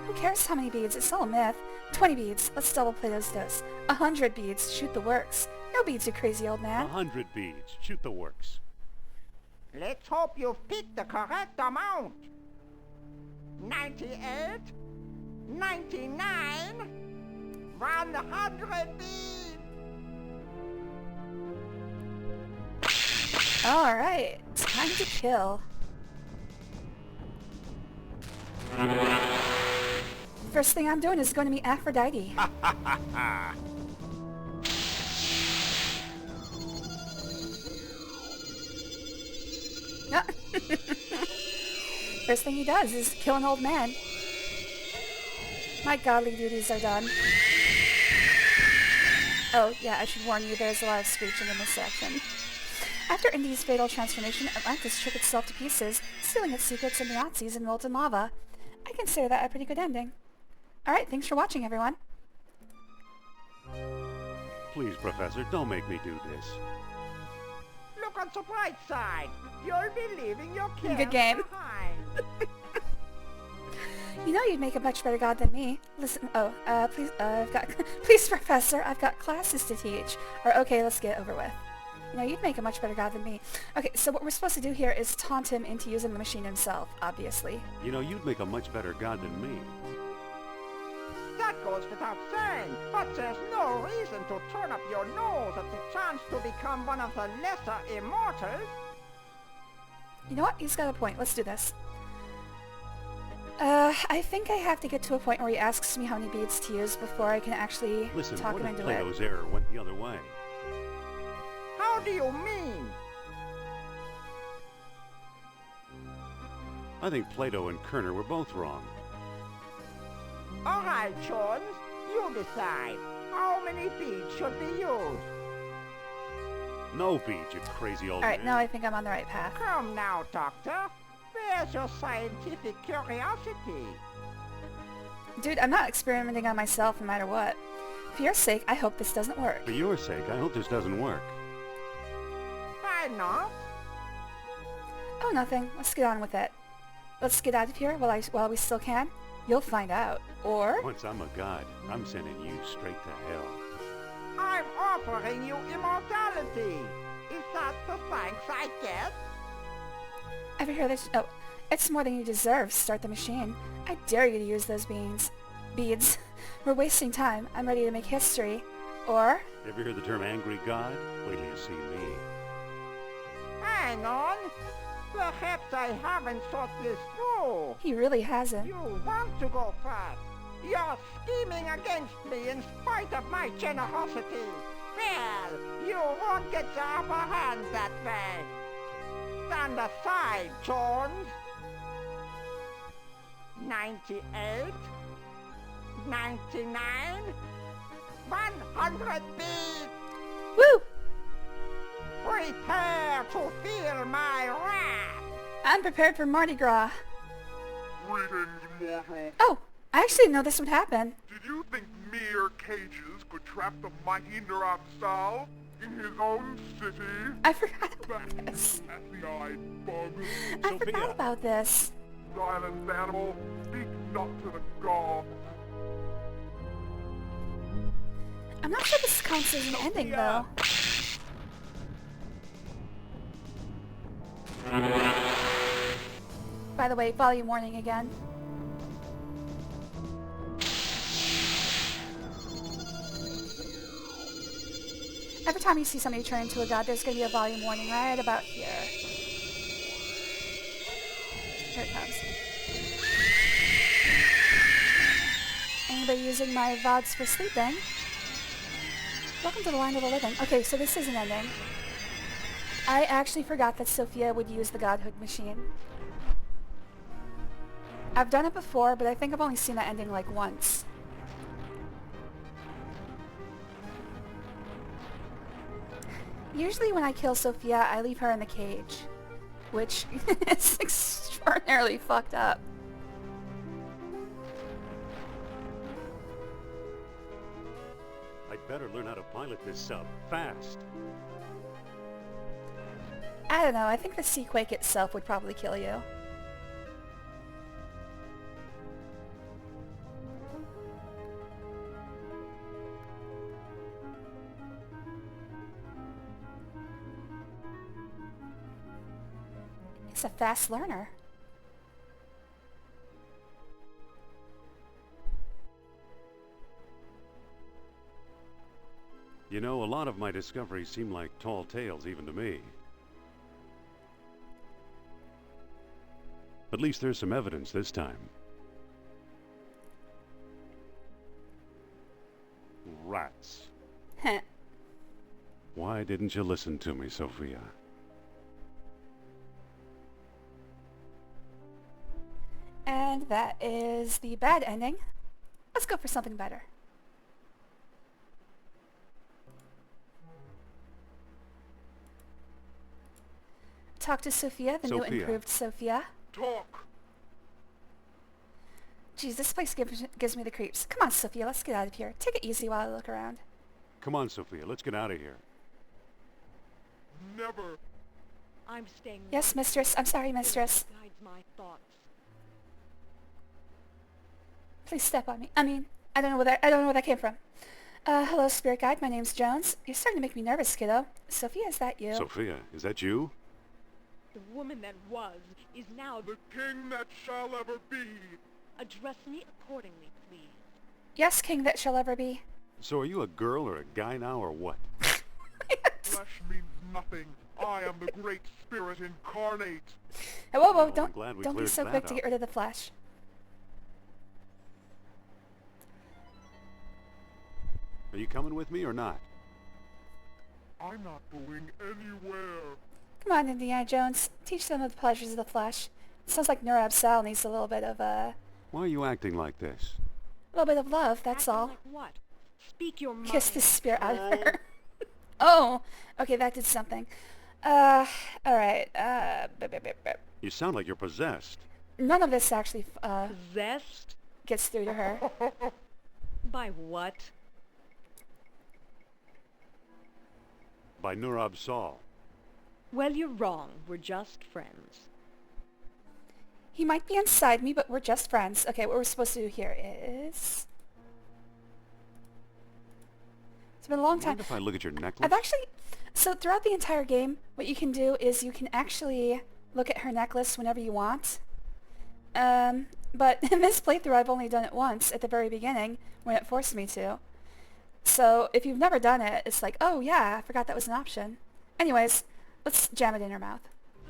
[SPEAKER 1] Who cares how many beads? It's still a myth. 20 beads. Let's double Plato's dose. 100 beads. Shoot the works. No beads, you crazy old man.
[SPEAKER 2] 100 beads. Shoot the works.
[SPEAKER 7] Let's hope you pick the correct amount. 98, 99, 100 beads.
[SPEAKER 1] Alright, time to kill. First thing I'm doing is going to meet Aphrodite. First thing he does is kill an old man. My godly duties are done. Oh, yeah, I should warn you, there's a lot of screeching in this section. After Indy's fatal transformation, Atlantis shook itself to pieces, stealing its secrets from the Nazis and molten lava. I consider that a pretty good ending. Alright, thanks for watching, everyone.
[SPEAKER 2] Please, Professor, don't make me do this.
[SPEAKER 7] Look on the bright side. You'll be leaving your kids
[SPEAKER 1] Good game.
[SPEAKER 7] behind.
[SPEAKER 1] You know you'd make a much better god than me. Listen, please, please, Professor, I've got classes to teach. Or, okay, let's get it over with. You know, you'd make a much better god than me. Okay, so what we're supposed to do here is taunt him into using the machine himself, obviously.
[SPEAKER 2] You know, you'd make a much better god than me.
[SPEAKER 7] That goes without saying, but there's no reason to turn up your nose at the chance to become one of the lesser immortals.
[SPEAKER 1] You know what? He's got a point. Let's do this. I think I have to get to a point where he asks me how many beads to use before I can actually
[SPEAKER 2] Listen,
[SPEAKER 1] talk
[SPEAKER 2] what
[SPEAKER 1] him
[SPEAKER 2] if
[SPEAKER 1] into it.
[SPEAKER 2] Plato's error went the other way?
[SPEAKER 7] How do you mean?
[SPEAKER 2] I think Plato and Kerner were both wrong.
[SPEAKER 3] All right, Jones, you decide. How many feet should we use?
[SPEAKER 2] No beat, you crazy old
[SPEAKER 1] Alright,
[SPEAKER 2] man.
[SPEAKER 1] now I think I'm on the right path.
[SPEAKER 3] Come now, Doctor. Where's your scientific curiosity?
[SPEAKER 1] Dude, I'm not experimenting on myself no matter what. For your sake, I hope this doesn't work.
[SPEAKER 2] For your sake, I hope this doesn't work.
[SPEAKER 3] Why not?
[SPEAKER 1] Oh, nothing. Let's get on with it. Let's get out of here while we still can. You'll find out. Or...
[SPEAKER 2] Once I'm a god, I'm sending you straight to hell.
[SPEAKER 3] I'm offering you immortality. Is that the thanks I get?
[SPEAKER 1] Ever hear this? Oh, it's more than you deserve. Start the machine. I dare you to use those beads. We're wasting time. I'm ready to make history. Or...
[SPEAKER 2] Ever hear the term angry god? Wait till you see me.
[SPEAKER 3] Hang on. Perhaps I haven't thought this through.
[SPEAKER 1] He really hasn't.
[SPEAKER 3] You want to go first. You're scheming against me in spite of my generosity. Well, you won't get the upper hand that way. Stand aside, Jones. 98, 99, 100 beats.
[SPEAKER 1] Woo!
[SPEAKER 3] Prepare to feel my wrath.
[SPEAKER 1] I'm prepared for Mardi Gras.
[SPEAKER 12] Greetings, mortal.
[SPEAKER 1] Oh, I actually didn't know this would happen.
[SPEAKER 12] Did you think mere cages could trap the mighty Neranthal in his own city?
[SPEAKER 1] I forgot about this.
[SPEAKER 12] Happy-eyed bug.
[SPEAKER 1] I forgot about this.
[SPEAKER 12] Silent animal, speak not to the gods.
[SPEAKER 1] I'm not sure this counts as an ending, though. By the way, volume warning again. Every time you see somebody turn into a god, there's going to be a volume warning right about here. Here it comes. Anybody using my VODs for sleeping? Welcome to the Line of the Living. Okay, so this is an ending. I actually forgot that Sophia would use the Godhood machine. I've done it before, but I think I've only seen that ending like once. Usually when I kill Sophia, I leave her in the cage, which is extraordinarily fucked up.
[SPEAKER 2] I'd better learn how to pilot this sub fast.
[SPEAKER 1] I don't know, I think the Seaquake itself would probably kill you. He's a fast learner.
[SPEAKER 2] You know, a lot of my discoveries seem like tall tales even to me. At least there's some evidence this time. Rats.
[SPEAKER 1] Heh.
[SPEAKER 2] Why didn't you listen to me, Sophia?
[SPEAKER 1] And that is the bad ending. Let's go for something better. Talk to Sophia, the new
[SPEAKER 2] Sophia.
[SPEAKER 1] improved Sophia.
[SPEAKER 12] Talk.
[SPEAKER 1] Jeez, this place gives me the creeps. Come on, Sophia, let's get out of here. Take it easy while I look around.
[SPEAKER 2] Come on, Sophia, let's get out of here.
[SPEAKER 12] Never.
[SPEAKER 4] I'm staying.
[SPEAKER 1] Yes, mistress. I'm sorry, mistress.
[SPEAKER 4] Guides my thoughts.
[SPEAKER 1] Please step on me. I mean, I don't know where that came from. Hello, spirit guide. My name's Jones. You're starting to make me nervous, kiddo. Sophia, is that you?
[SPEAKER 2] Sophia, is that you?
[SPEAKER 4] The woman that was is now.
[SPEAKER 12] The king that shall ever be.
[SPEAKER 4] Address me accordingly, please.
[SPEAKER 1] Yes, king that shall ever be.
[SPEAKER 2] So are you a girl or a guy now or what?
[SPEAKER 12] Flesh means nothing. I am the great spirit incarnate.
[SPEAKER 1] Hey, whoa,
[SPEAKER 2] Well, I'm
[SPEAKER 1] don't
[SPEAKER 2] glad we
[SPEAKER 1] be
[SPEAKER 2] cleared
[SPEAKER 1] so
[SPEAKER 2] that
[SPEAKER 1] quick to
[SPEAKER 2] up.
[SPEAKER 1] get rid of the flesh.
[SPEAKER 2] Are you coming with me or not?
[SPEAKER 12] I'm not going anywhere.
[SPEAKER 1] Come on, Indiana Jones. Teach them of the pleasures of the flesh. Sounds like Nurab Sal needs a little bit of
[SPEAKER 2] Why are you acting like this?
[SPEAKER 1] love, that's
[SPEAKER 4] Acting
[SPEAKER 1] all.
[SPEAKER 4] Like what? Speak your mind.
[SPEAKER 1] Kiss the spirit out of her. Oh, okay, that did something. Alright,
[SPEAKER 2] You sound like you're possessed.
[SPEAKER 1] none of this actually,
[SPEAKER 4] Possessed?
[SPEAKER 1] gets through to her.
[SPEAKER 4] By what?
[SPEAKER 2] By Nurab Sal.
[SPEAKER 4] Well, you're wrong. We're just friends.
[SPEAKER 1] He might be inside me, but we're just friends. Okay, what we're supposed to do here is... It's been a long time.
[SPEAKER 2] Mind if I look at your necklace?
[SPEAKER 1] I've actually... So throughout the entire game, what you can do is you can actually look at her necklace whenever you want. But in this playthrough, I've only done it once at the very beginning when it forced me to. So if you've never done it, it's like, oh yeah, I forgot that was an option. Anyways, let's jam it in her mouth.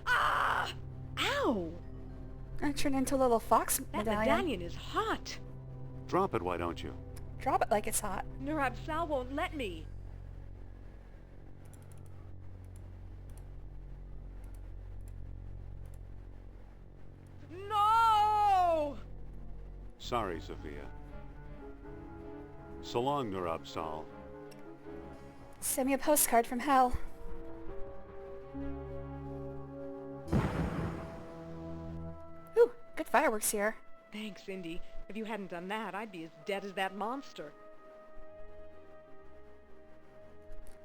[SPEAKER 4] Ah! Ow!
[SPEAKER 1] I turned into a little fox
[SPEAKER 4] That
[SPEAKER 1] medallion.
[SPEAKER 4] medallion is hot.
[SPEAKER 2] Drop it, why don't you?
[SPEAKER 1] Drop it like it's hot.
[SPEAKER 4] Nurab Sal won't let me. No!
[SPEAKER 2] Sorry, Sophia. So long, Nurab Sal.
[SPEAKER 1] Send me a postcard from hell. Ooh, good fireworks here.
[SPEAKER 4] Thanks, Indy. If you hadn't done that, I'd be as dead as that monster.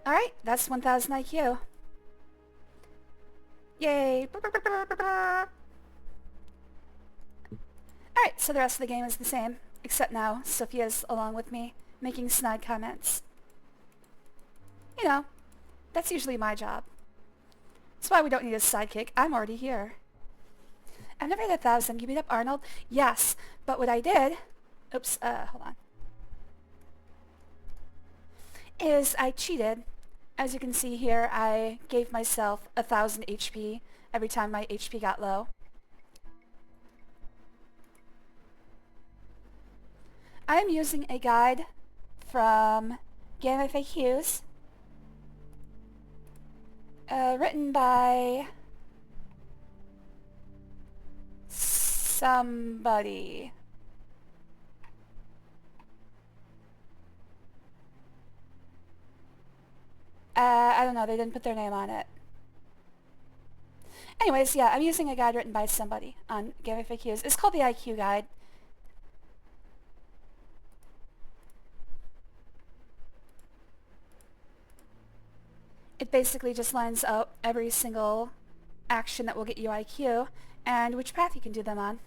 [SPEAKER 1] Alright, that's 1000 IQ. Yay! Alright, so the rest of the game is the same, except now Sophia's along with me, making snide comments. You know, that's usually my job. That's why we don't need a sidekick. I'm already here. I've never hit 1000. You beat up Arnold? Yes, but what I did... Oops, hold on. Is I cheated. As you can see here, I gave myself 1000 HP every time my HP got low. I am using a guide from Game FAQs, written by somebody. I don't know, they didn't put their name on it. Anyways, yeah, I'm using a guide written by somebody on Game FAQs. It's called the IQ Guide. It basically just lines out every single action that will get you IQ and which path you can do them on.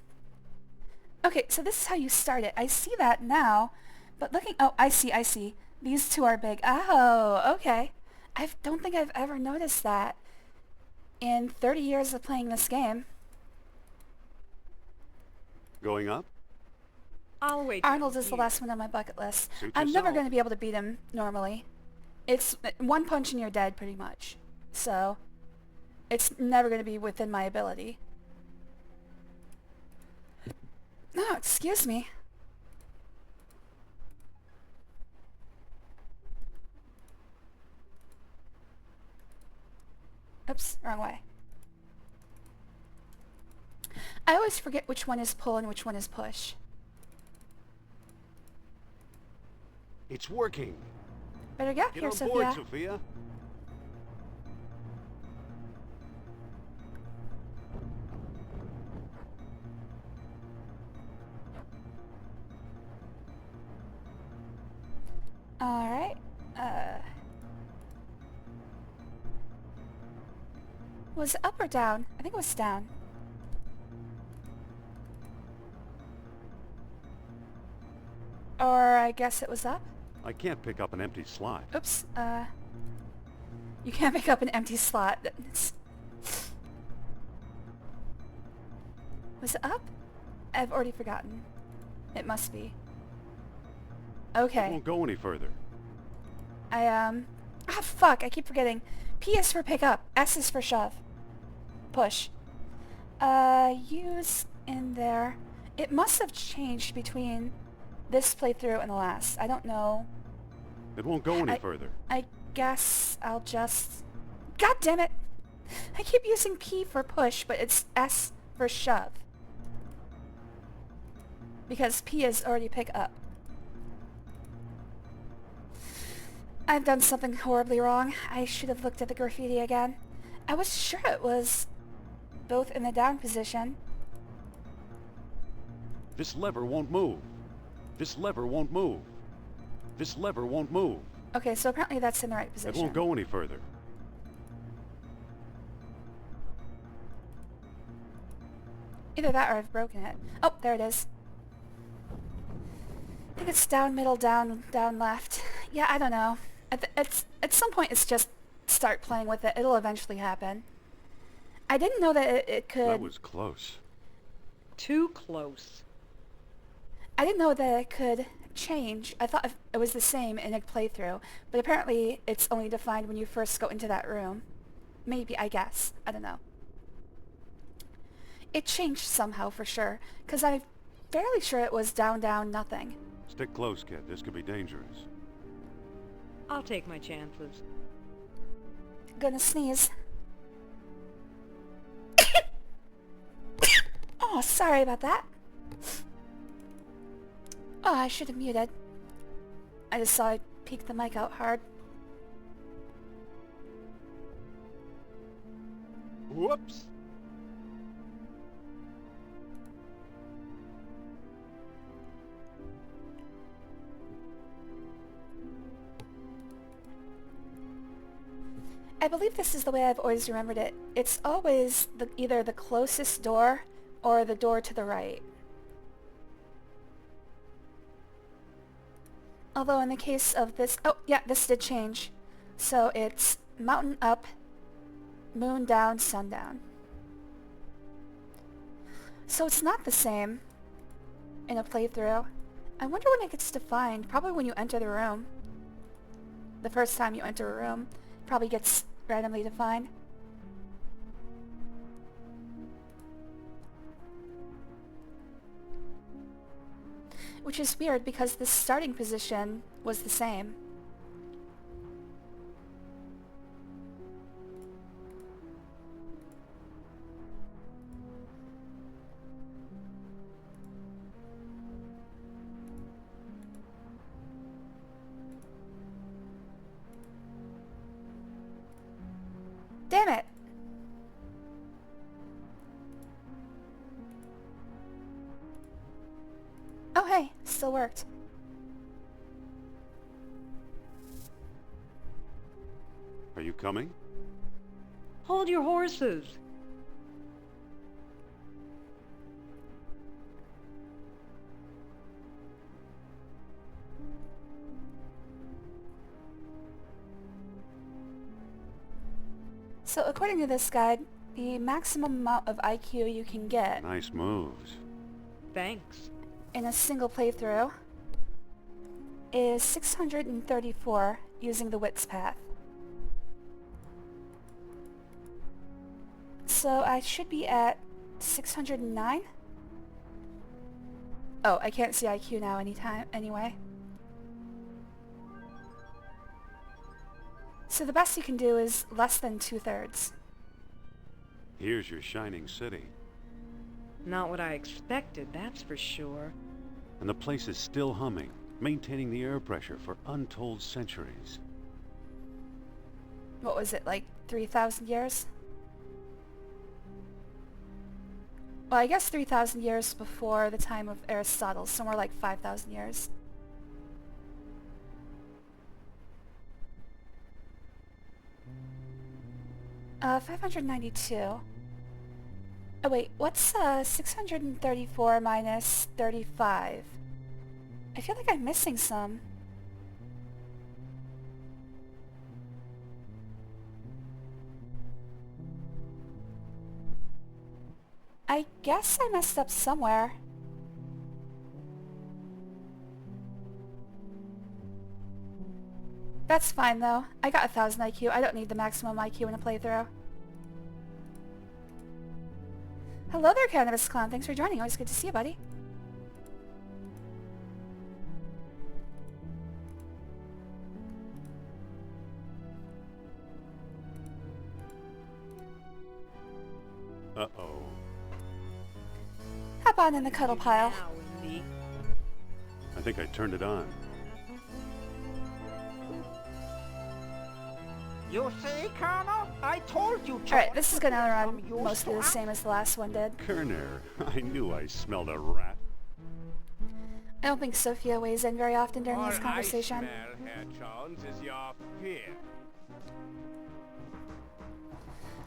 [SPEAKER 1] Okay, so this is how you start it. I see that now, but looking... Oh, I see. These two are big. Oh, okay. I don't think I've ever noticed that in 30 years of playing this game.
[SPEAKER 2] Going up?
[SPEAKER 4] I'll wait.
[SPEAKER 1] Arnold is the last one on my bucket list.
[SPEAKER 2] Suit
[SPEAKER 1] I'm never
[SPEAKER 2] yourself.
[SPEAKER 1] going to be able to beat him normally. It's one punch and you're dead, pretty much. So, it's never going to be within my ability. No, excuse me. Oops, wrong way. I always forget which one is pull and which one is push.
[SPEAKER 2] It's working.
[SPEAKER 1] Better get up
[SPEAKER 2] Get
[SPEAKER 1] here,
[SPEAKER 2] on board,
[SPEAKER 1] Sophia.
[SPEAKER 2] Sophia.
[SPEAKER 1] Alright, was it up or down? I think it was down. Or I guess it was up?
[SPEAKER 2] I can't pick up an empty slot.
[SPEAKER 1] Oops, you can't pick up an empty slot. Was it up? I've already forgotten. It must be.
[SPEAKER 2] It
[SPEAKER 1] Okay.
[SPEAKER 2] won't go any further.
[SPEAKER 1] Ah, fuck, I keep forgetting. P is for pick up. S is for shove. Push. Use in there. It must have changed between this playthrough and the last. I don't know.
[SPEAKER 2] It won't go any further.
[SPEAKER 1] I guess I'll just... God damn it! I keep using P for push, but it's S for shove. Because P is already pick up. I've done something horribly wrong. I should have looked at the graffiti again. I was sure it was both in the down position.
[SPEAKER 2] This lever won't move. This lever won't move. This lever won't move.
[SPEAKER 1] Okay, so apparently that's in the right
[SPEAKER 2] It
[SPEAKER 1] position.
[SPEAKER 2] won't go any further.
[SPEAKER 1] Either that or I've broken it. Oh, there it is. I think it's down, middle, down, down, left. Yeah, I don't know. At some point it's just start playing with it. It'll eventually happen. I didn't know that it could...
[SPEAKER 2] That was close.
[SPEAKER 4] Too close.
[SPEAKER 1] I didn't know that it could change. I thought it was the same in a playthrough, but apparently it's only defined when you first go into that room. Maybe, I guess. I don't know. It changed somehow for sure, because I'm fairly sure it was down, down, nothing.
[SPEAKER 2] Stick close, kid. This could be dangerous.
[SPEAKER 4] I'll take my chances.
[SPEAKER 1] Gonna sneeze. Oh, sorry about that. Oh, I should have muted. I just saw I peeked the mic out hard.
[SPEAKER 2] Whoops!
[SPEAKER 1] I believe this is the way I've always remembered it. It's always either the closest door or the door to the right. Although in the case of this... Oh, yeah, this did change. So it's mountain up, moon down, sun down. So it's not the same in a playthrough. I wonder when it gets defined. Probably when you enter the room. The first time you enter a room. Probably gets randomly defined. Which is weird because the starting position was the same. Damn it! Oh hey, still worked.
[SPEAKER 2] Are you coming?
[SPEAKER 4] Hold your horses.
[SPEAKER 1] So according to this guide, the maximum amount of IQ you can get
[SPEAKER 2] Nice moves.
[SPEAKER 4] Thanks.
[SPEAKER 1] in a single playthrough is 634 using the Wits path. So I should be at 609? Oh, I can't see IQ now anyway. So the best you can do is less than 2/3.
[SPEAKER 2] Here's your shining city.
[SPEAKER 4] Not what I expected, that's for sure.
[SPEAKER 2] And the place is still humming, maintaining the air pressure for untold centuries.
[SPEAKER 1] What was it, like 3,000 years? Well, I guess 3,000 years before the time of Aristotle, somewhere like 5,000 years. Uh, 592. Oh wait, what's 634 minus 35? I feel like I'm missing some. I guess I messed up somewhere. That's fine though. I got 1,000 IQ. I don't need the maximum IQ in a playthrough. Hello there, Cannabis Clown. Thanks for joining. Always good to see you, buddy.
[SPEAKER 2] Uh-oh.
[SPEAKER 1] hop on in the cuddle pile.
[SPEAKER 4] Now, Indy.
[SPEAKER 2] I think I turned it on.
[SPEAKER 3] You see, Colonel? I told you.
[SPEAKER 1] Alright, this is gonna run mostly the same as the last one did.
[SPEAKER 2] Kerner, I knew I smelled a rat.
[SPEAKER 1] I don't think Sophia weighs in very often during this
[SPEAKER 6] All
[SPEAKER 1] conversation.
[SPEAKER 6] I smell, Herr Jones, is your fear.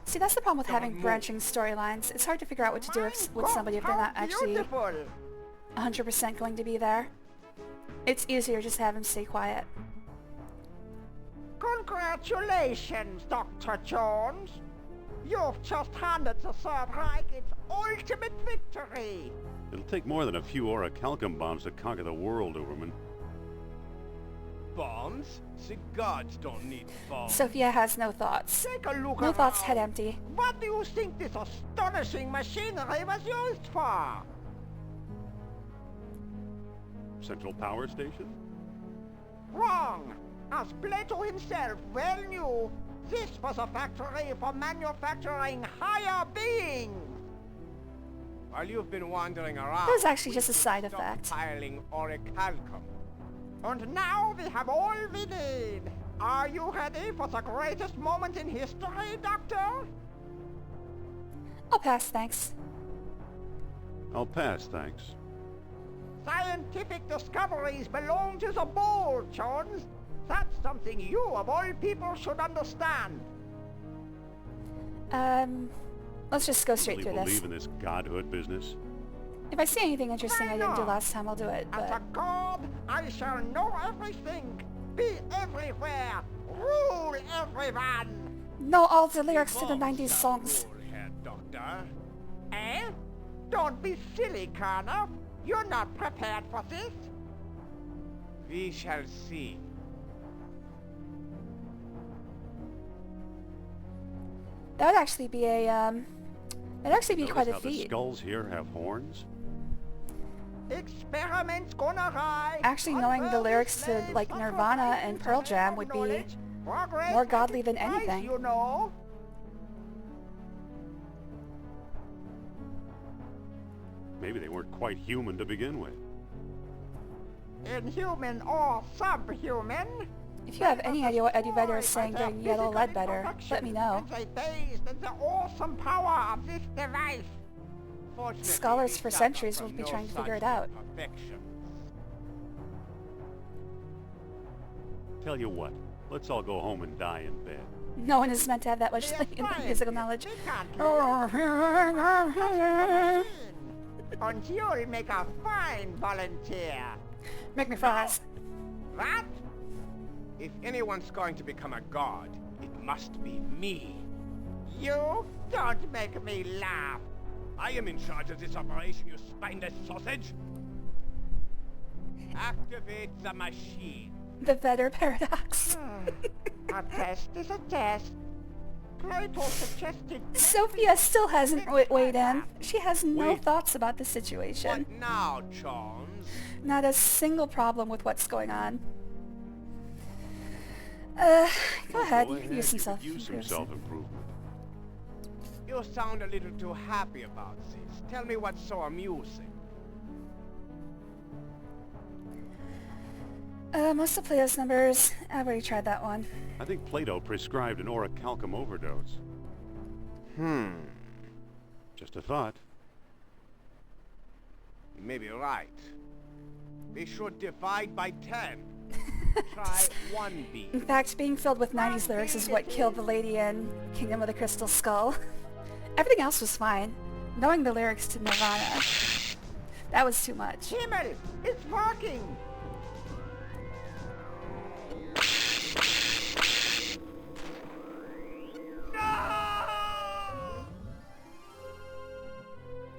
[SPEAKER 1] See, that's the problem with having branching storylines. It's hard to figure out what to do with somebody if they're not actually 100% going to be there. It's easier just to have him stay quiet.
[SPEAKER 3] Congratulations, Dr. Jones. You've just handed the Third Reich its ultimate victory.
[SPEAKER 2] It'll take more than a few orichalcum bombs to conquer the world, Uberman.
[SPEAKER 6] Bombs? The gods don't need bombs.
[SPEAKER 1] Sophia has no thoughts.
[SPEAKER 3] Take a look
[SPEAKER 1] No
[SPEAKER 3] around.
[SPEAKER 1] thoughts, head empty.
[SPEAKER 3] What do you think this astonishing machinery was used for?
[SPEAKER 2] Central Power Station?
[SPEAKER 3] Wrong. As Plato himself well knew, this was a factory for manufacturing higher beings.
[SPEAKER 6] While you've been wandering around,
[SPEAKER 1] That was actually just a side effect.
[SPEAKER 6] stockpiling orichalcum.
[SPEAKER 3] And now we have all we need. Are you ready for the greatest moment in history, Doctor?
[SPEAKER 1] I'll pass, thanks.
[SPEAKER 2] I'll pass, thanks.
[SPEAKER 3] Scientific discoveries belong to the bold, Jones. That's something you, of all people, should understand.
[SPEAKER 1] Let's just go straight
[SPEAKER 2] Really
[SPEAKER 1] through this.
[SPEAKER 2] believe in this godhood business?
[SPEAKER 1] If I see anything interesting I didn't do
[SPEAKER 3] not?
[SPEAKER 1] last time, I'll do it,
[SPEAKER 3] As
[SPEAKER 1] but...
[SPEAKER 3] a god, I shall know everything, be everywhere, rule everyone.
[SPEAKER 1] Know all the lyrics to the 90s songs.
[SPEAKER 6] Herr Doctor.
[SPEAKER 3] Eh? Don't be silly, Colonel. You're not prepared for this.
[SPEAKER 6] We shall see.
[SPEAKER 1] That would actually be a, that'd actually be
[SPEAKER 2] Notice
[SPEAKER 1] quite a
[SPEAKER 2] how the
[SPEAKER 1] feat.
[SPEAKER 2] skulls here have horns?
[SPEAKER 3] Experiments gonna rise.
[SPEAKER 1] Actually knowing the lyrics to, like, Nirvana and Pearl Jam would be more godly than anything.
[SPEAKER 3] You know.
[SPEAKER 2] Maybe they weren't quite human to begin with.
[SPEAKER 3] Inhuman or subhuman.
[SPEAKER 1] If you have any idea what Eddie Vedder is saying during Yellow Ledbetter, let me know.
[SPEAKER 3] And they bathed in the awesome power of this device.
[SPEAKER 6] Fortunately,
[SPEAKER 1] Scholars
[SPEAKER 6] we
[SPEAKER 1] for
[SPEAKER 6] suffer
[SPEAKER 1] centuries
[SPEAKER 6] from
[SPEAKER 1] will be
[SPEAKER 6] no
[SPEAKER 1] trying to figure
[SPEAKER 6] such
[SPEAKER 1] it out.
[SPEAKER 6] imperfections.
[SPEAKER 2] Tell you what, let's all go home and die in bed.
[SPEAKER 1] No one is meant to have that much musical knowledge.
[SPEAKER 3] We can't and you'll make a fine volunteer.
[SPEAKER 1] Make me fast.
[SPEAKER 3] What?
[SPEAKER 6] If anyone's going to become a god, it must be me.
[SPEAKER 3] You don't make me laugh.
[SPEAKER 6] I am in charge of this operation, you spineless sausage. Activate the machine.
[SPEAKER 1] The Vedder paradox.
[SPEAKER 3] A test is a test. Plato suggested...
[SPEAKER 1] Sophia still hasn't weighed in. She has no
[SPEAKER 6] Wait.
[SPEAKER 1] thoughts about the situation.
[SPEAKER 6] What now, Jones?
[SPEAKER 1] Not a single problem with what's going on. Go ahead. You can use some
[SPEAKER 2] you could use some
[SPEAKER 1] self-improvement.
[SPEAKER 2] self-improvement.
[SPEAKER 6] You sound a little too happy about this. Tell me what's so amusing.
[SPEAKER 1] Most of Plato's numbers. I've already tried that one.
[SPEAKER 2] I think Plato prescribed an orichalcum overdose. Just a thought.
[SPEAKER 6] You may be right. We should divide by 10. Try one beat.
[SPEAKER 1] In fact, being filled with 90s lyrics is what killed the lady in Kingdom of the Crystal Skull. Everything else was fine. Knowing the lyrics to Nirvana, that was too much.
[SPEAKER 3] Himmel! It's working!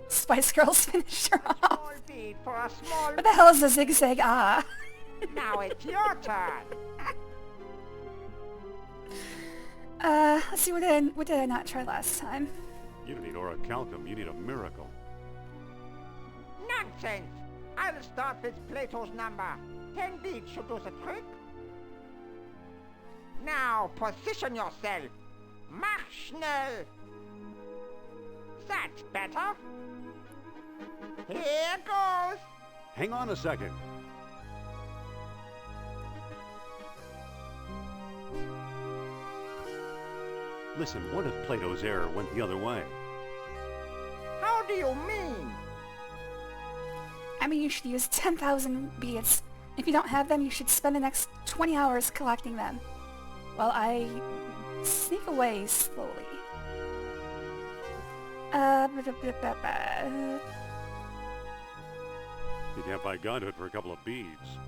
[SPEAKER 1] Spice Girls finished her off.
[SPEAKER 3] Small beat for a small...
[SPEAKER 1] What the hell is a zigzag ah?
[SPEAKER 3] Now it's your turn.
[SPEAKER 1] Let's see, what did I not try last time?
[SPEAKER 2] You don't need orichalcum, you need a miracle.
[SPEAKER 3] Nonsense! I'll start with Plato's number. 10 beats should do the trick. Now, position yourself. Mach schnell! That's better.
[SPEAKER 7] Here goes.
[SPEAKER 2] Hang on a second. Listen, what if Plato's error went the other way?
[SPEAKER 7] How do you mean?
[SPEAKER 1] I mean, you should use 10,000 beads. If you don't have them, you should spend the next 20 hours collecting them. While I sneak away slowly.
[SPEAKER 2] You can't buy godhood for a couple of beads.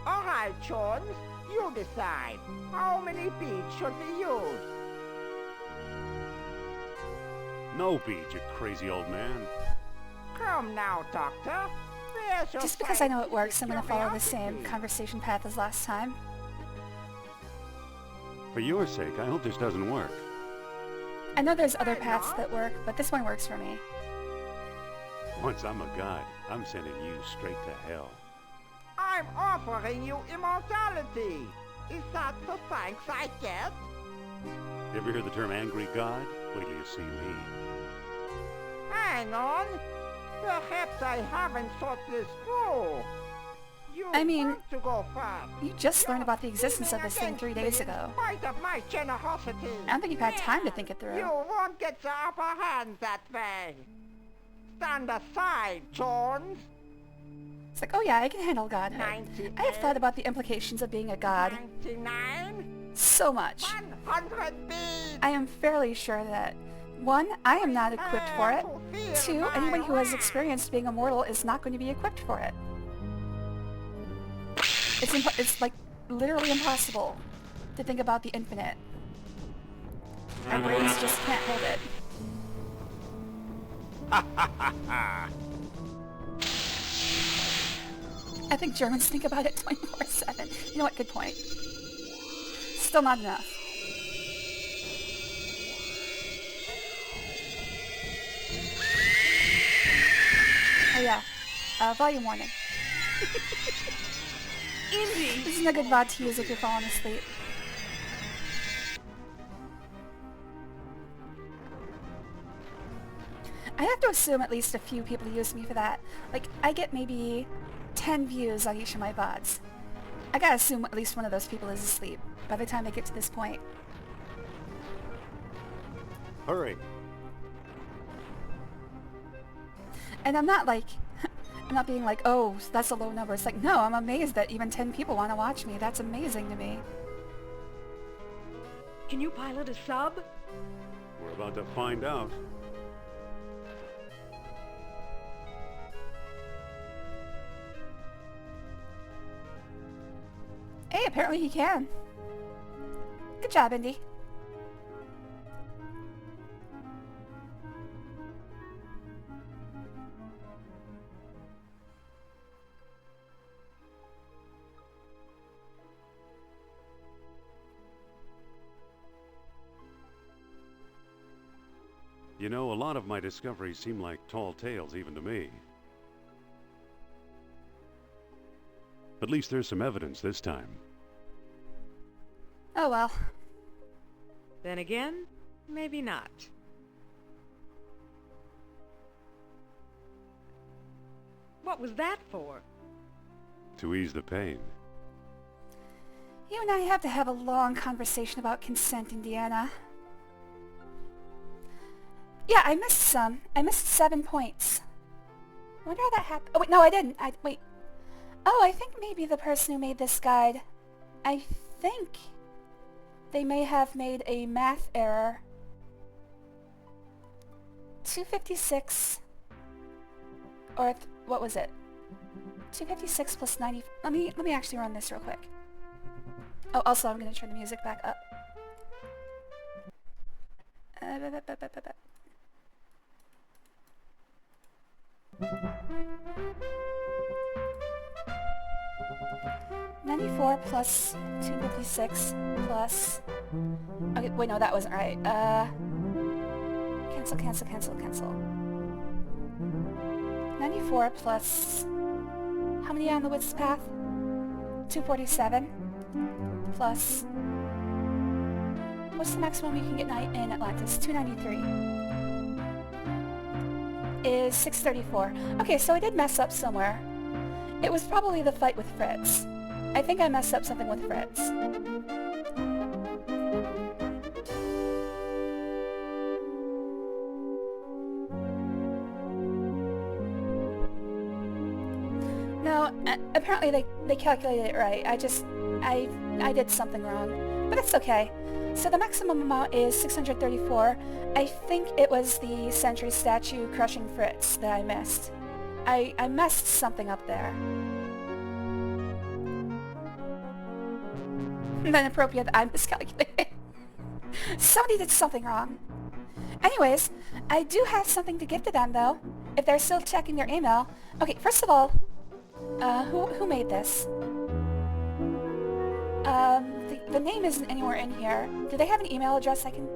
[SPEAKER 7] All right, Jones. You decide. How many beads should we use?
[SPEAKER 2] No beads, you crazy old man.
[SPEAKER 7] Come now, Doctor. Where's your
[SPEAKER 1] Just because I know it works, I'm gonna
[SPEAKER 7] scientific
[SPEAKER 1] follow the same
[SPEAKER 7] curiosity?
[SPEAKER 1] conversation path as last time.
[SPEAKER 2] For your sake, I hope this doesn't work.
[SPEAKER 1] I know there's other paths that work, but this one works for me.
[SPEAKER 2] Once I'm a god, I'm sending you straight to hell.
[SPEAKER 7] I'm offering you immortality. Is that the thanks I get?
[SPEAKER 2] You ever hear the term angry god? Wait till you see me.
[SPEAKER 7] Hang on. Perhaps I haven't thought this through. You
[SPEAKER 1] I mean,
[SPEAKER 7] want to go first.
[SPEAKER 1] You just learned about the existence of this thing 3 days ago.
[SPEAKER 7] In spite of my generosity.
[SPEAKER 1] I don't think you've had time to think it through.
[SPEAKER 7] You won't get the upper hand that way. Stand aside, Jones.
[SPEAKER 1] It's like, oh yeah, I can handle godhood.
[SPEAKER 7] 98.
[SPEAKER 1] I have thought about the implications of being a god
[SPEAKER 7] 99.
[SPEAKER 1] so much.
[SPEAKER 7] 100 beads.
[SPEAKER 1] I am fairly sure that 1, I am not equipped for it. 2, anybody who has experienced being immortal is not going to be equipped for it. It's like literally impossible to think about the infinite. Our brains just can't hold it. I think Germans think about it 24/7. You know what? Good point. Still not enough. Oh yeah. Volume warning.
[SPEAKER 4] Indy!
[SPEAKER 1] This isn't a good VOD to use if you're falling asleep. I have to assume at least a few people use me for that. Like, I get maybe 10 views on each of my VODs. I gotta assume at least one of those people is asleep by the time they get to this point.
[SPEAKER 2] Hurry.
[SPEAKER 1] And I'm not like, I'm not being like, oh, that's a low number. It's like, no, I'm amazed that even 10 people want to watch me. That's amazing to me.
[SPEAKER 4] Can you pilot a sub?
[SPEAKER 2] We're about to find out.
[SPEAKER 1] Hey, apparently he can. Good job, Indy.
[SPEAKER 2] You know, a lot of my discoveries seem like tall tales even to me. At least there's some evidence this time.
[SPEAKER 1] Oh well.
[SPEAKER 4] Then again, maybe not. What was that for?
[SPEAKER 2] To ease the pain.
[SPEAKER 1] You and I have to have a long conversation about consent, Indiana. Yeah, I missed some. I missed 7 points. I wonder how that happened. Oh wait, no I didn't. Wait. Oh, I think maybe the person who made this guide, I think they may have made a math error. 256, or what was it? 256 plus 90. Let me actually run this real quick. Oh, also I'm gonna turn the music back up. 94 plus 256 plus... Okay, wait, no, that wasn't right. Cancel. 94 plus... How many on the width's path? 247 plus... What's the maximum you can get in Atlantis? 293. is 634. Okay, so I did mess up somewhere. It was probably the fight with Fritz. I think I messed up something with Fritz. No, apparently they calculated it right. I did something wrong. But it's okay. So the maximum amount is 634. I think it was the Sentry statue crushing Fritz that I missed. I messed something up there. Then appropriate that I miscalculated. Somebody did something wrong. Anyways, I do have something to give to them though, if they're still checking their email. Okay, first of all, who made this? The name isn't anywhere in here. Do they have an email address I can...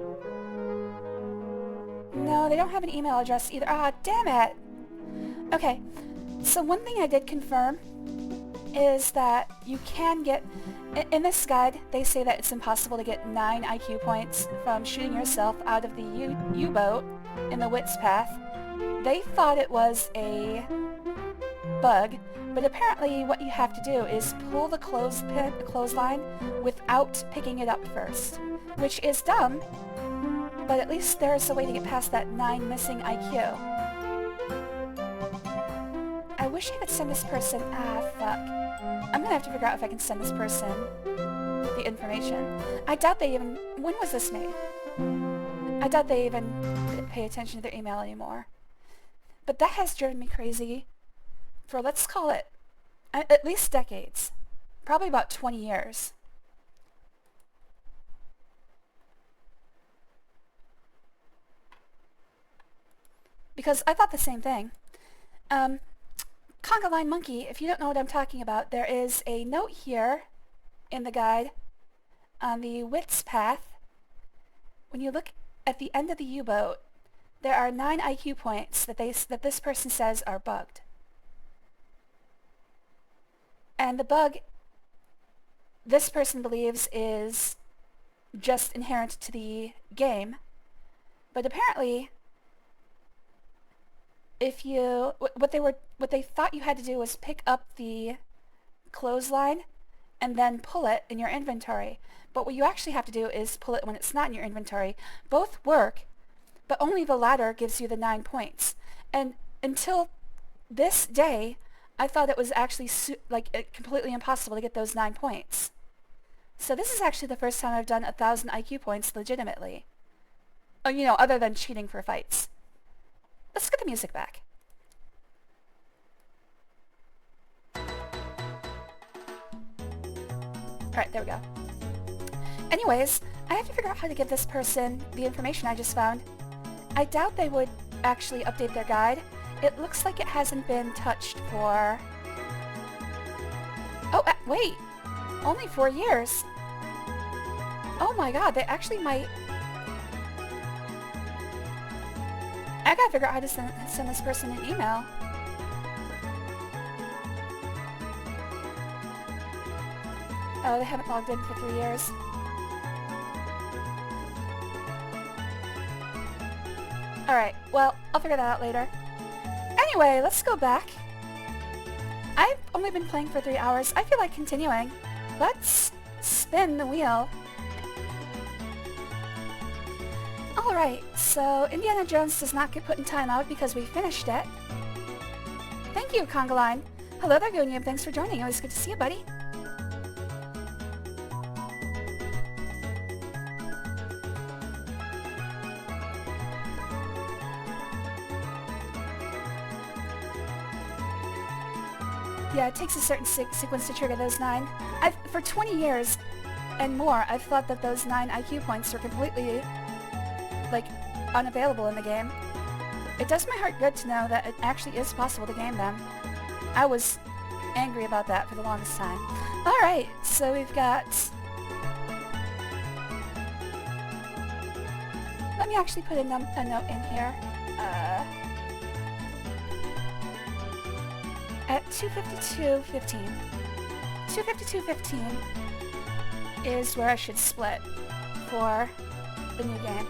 [SPEAKER 1] No, they don't have an email address either. Ah, damn it! Okay, so one thing I did confirm is that you can get... In this guide, they say that it's impossible to get 9 IQ points from shooting yourself out of the U-boat in the Wit's Path. They thought it was a bug, but apparently what you have to do is pull the clothesline without picking it up first, which is dumb, but at least there's a way to get past that 9 missing IQ. I wish I could send this person... Ah, fuck. I'm gonna have to figure out if I can send this person the information. I doubt they even... When was this made? I doubt they even pay attention to their email anymore. But that has driven me crazy for, let's call it, at least decades. Probably about 20 years. Because I thought the same thing. Conga Line Monkey, if you don't know what I'm talking about, there is a note here in the guide on the Wit's Path. When you look at the end of the U-boat, there are 9 IQ points that this person says are bugged. And the bug, this person believes, is just inherent to the game. But apparently, if you... What they thought you had to do was pick up the clothesline and then pull it in your inventory. But what you actually have to do is pull it when it's not in your inventory. Both work, but only the latter gives you the 9 points. And until this day, I thought it was actually completely impossible to get those 9 points. So this is actually the first time I've done 1,000 IQ points legitimately. Oh, you know, other than cheating for fights. Let's get the music back. Alright, there we go. Anyways, I have to figure out how to give this person the information I just found. I doubt they would actually update their guide. It looks like it hasn't been touched for... Oh, wait! Only 4 years! Oh my god, they actually might... I gotta figure out how to send this person an email. Oh, they haven't logged in for 3 years. Alright, well, I'll figure that out later. Anyway, let's go back. I've only been playing for 3 hours. I feel like continuing. Let's spin the wheel. Alright, so Indiana Jones does not get put in timeout because we finished it. Thank you, Conga Line. Hello there, Goonium. Thanks for joining. It was good to see you, buddy. Yeah, it takes a certain sequence to trigger those 9. For 20 years and more, I've thought that those 9 IQ points were completely, unavailable in the game. It does my heart good to know that it actually is possible to game them. I was angry about that for the longest time. Alright, so we've got... Let me actually put a note in here. At 252.15. 252.15 is where I should split for the new game.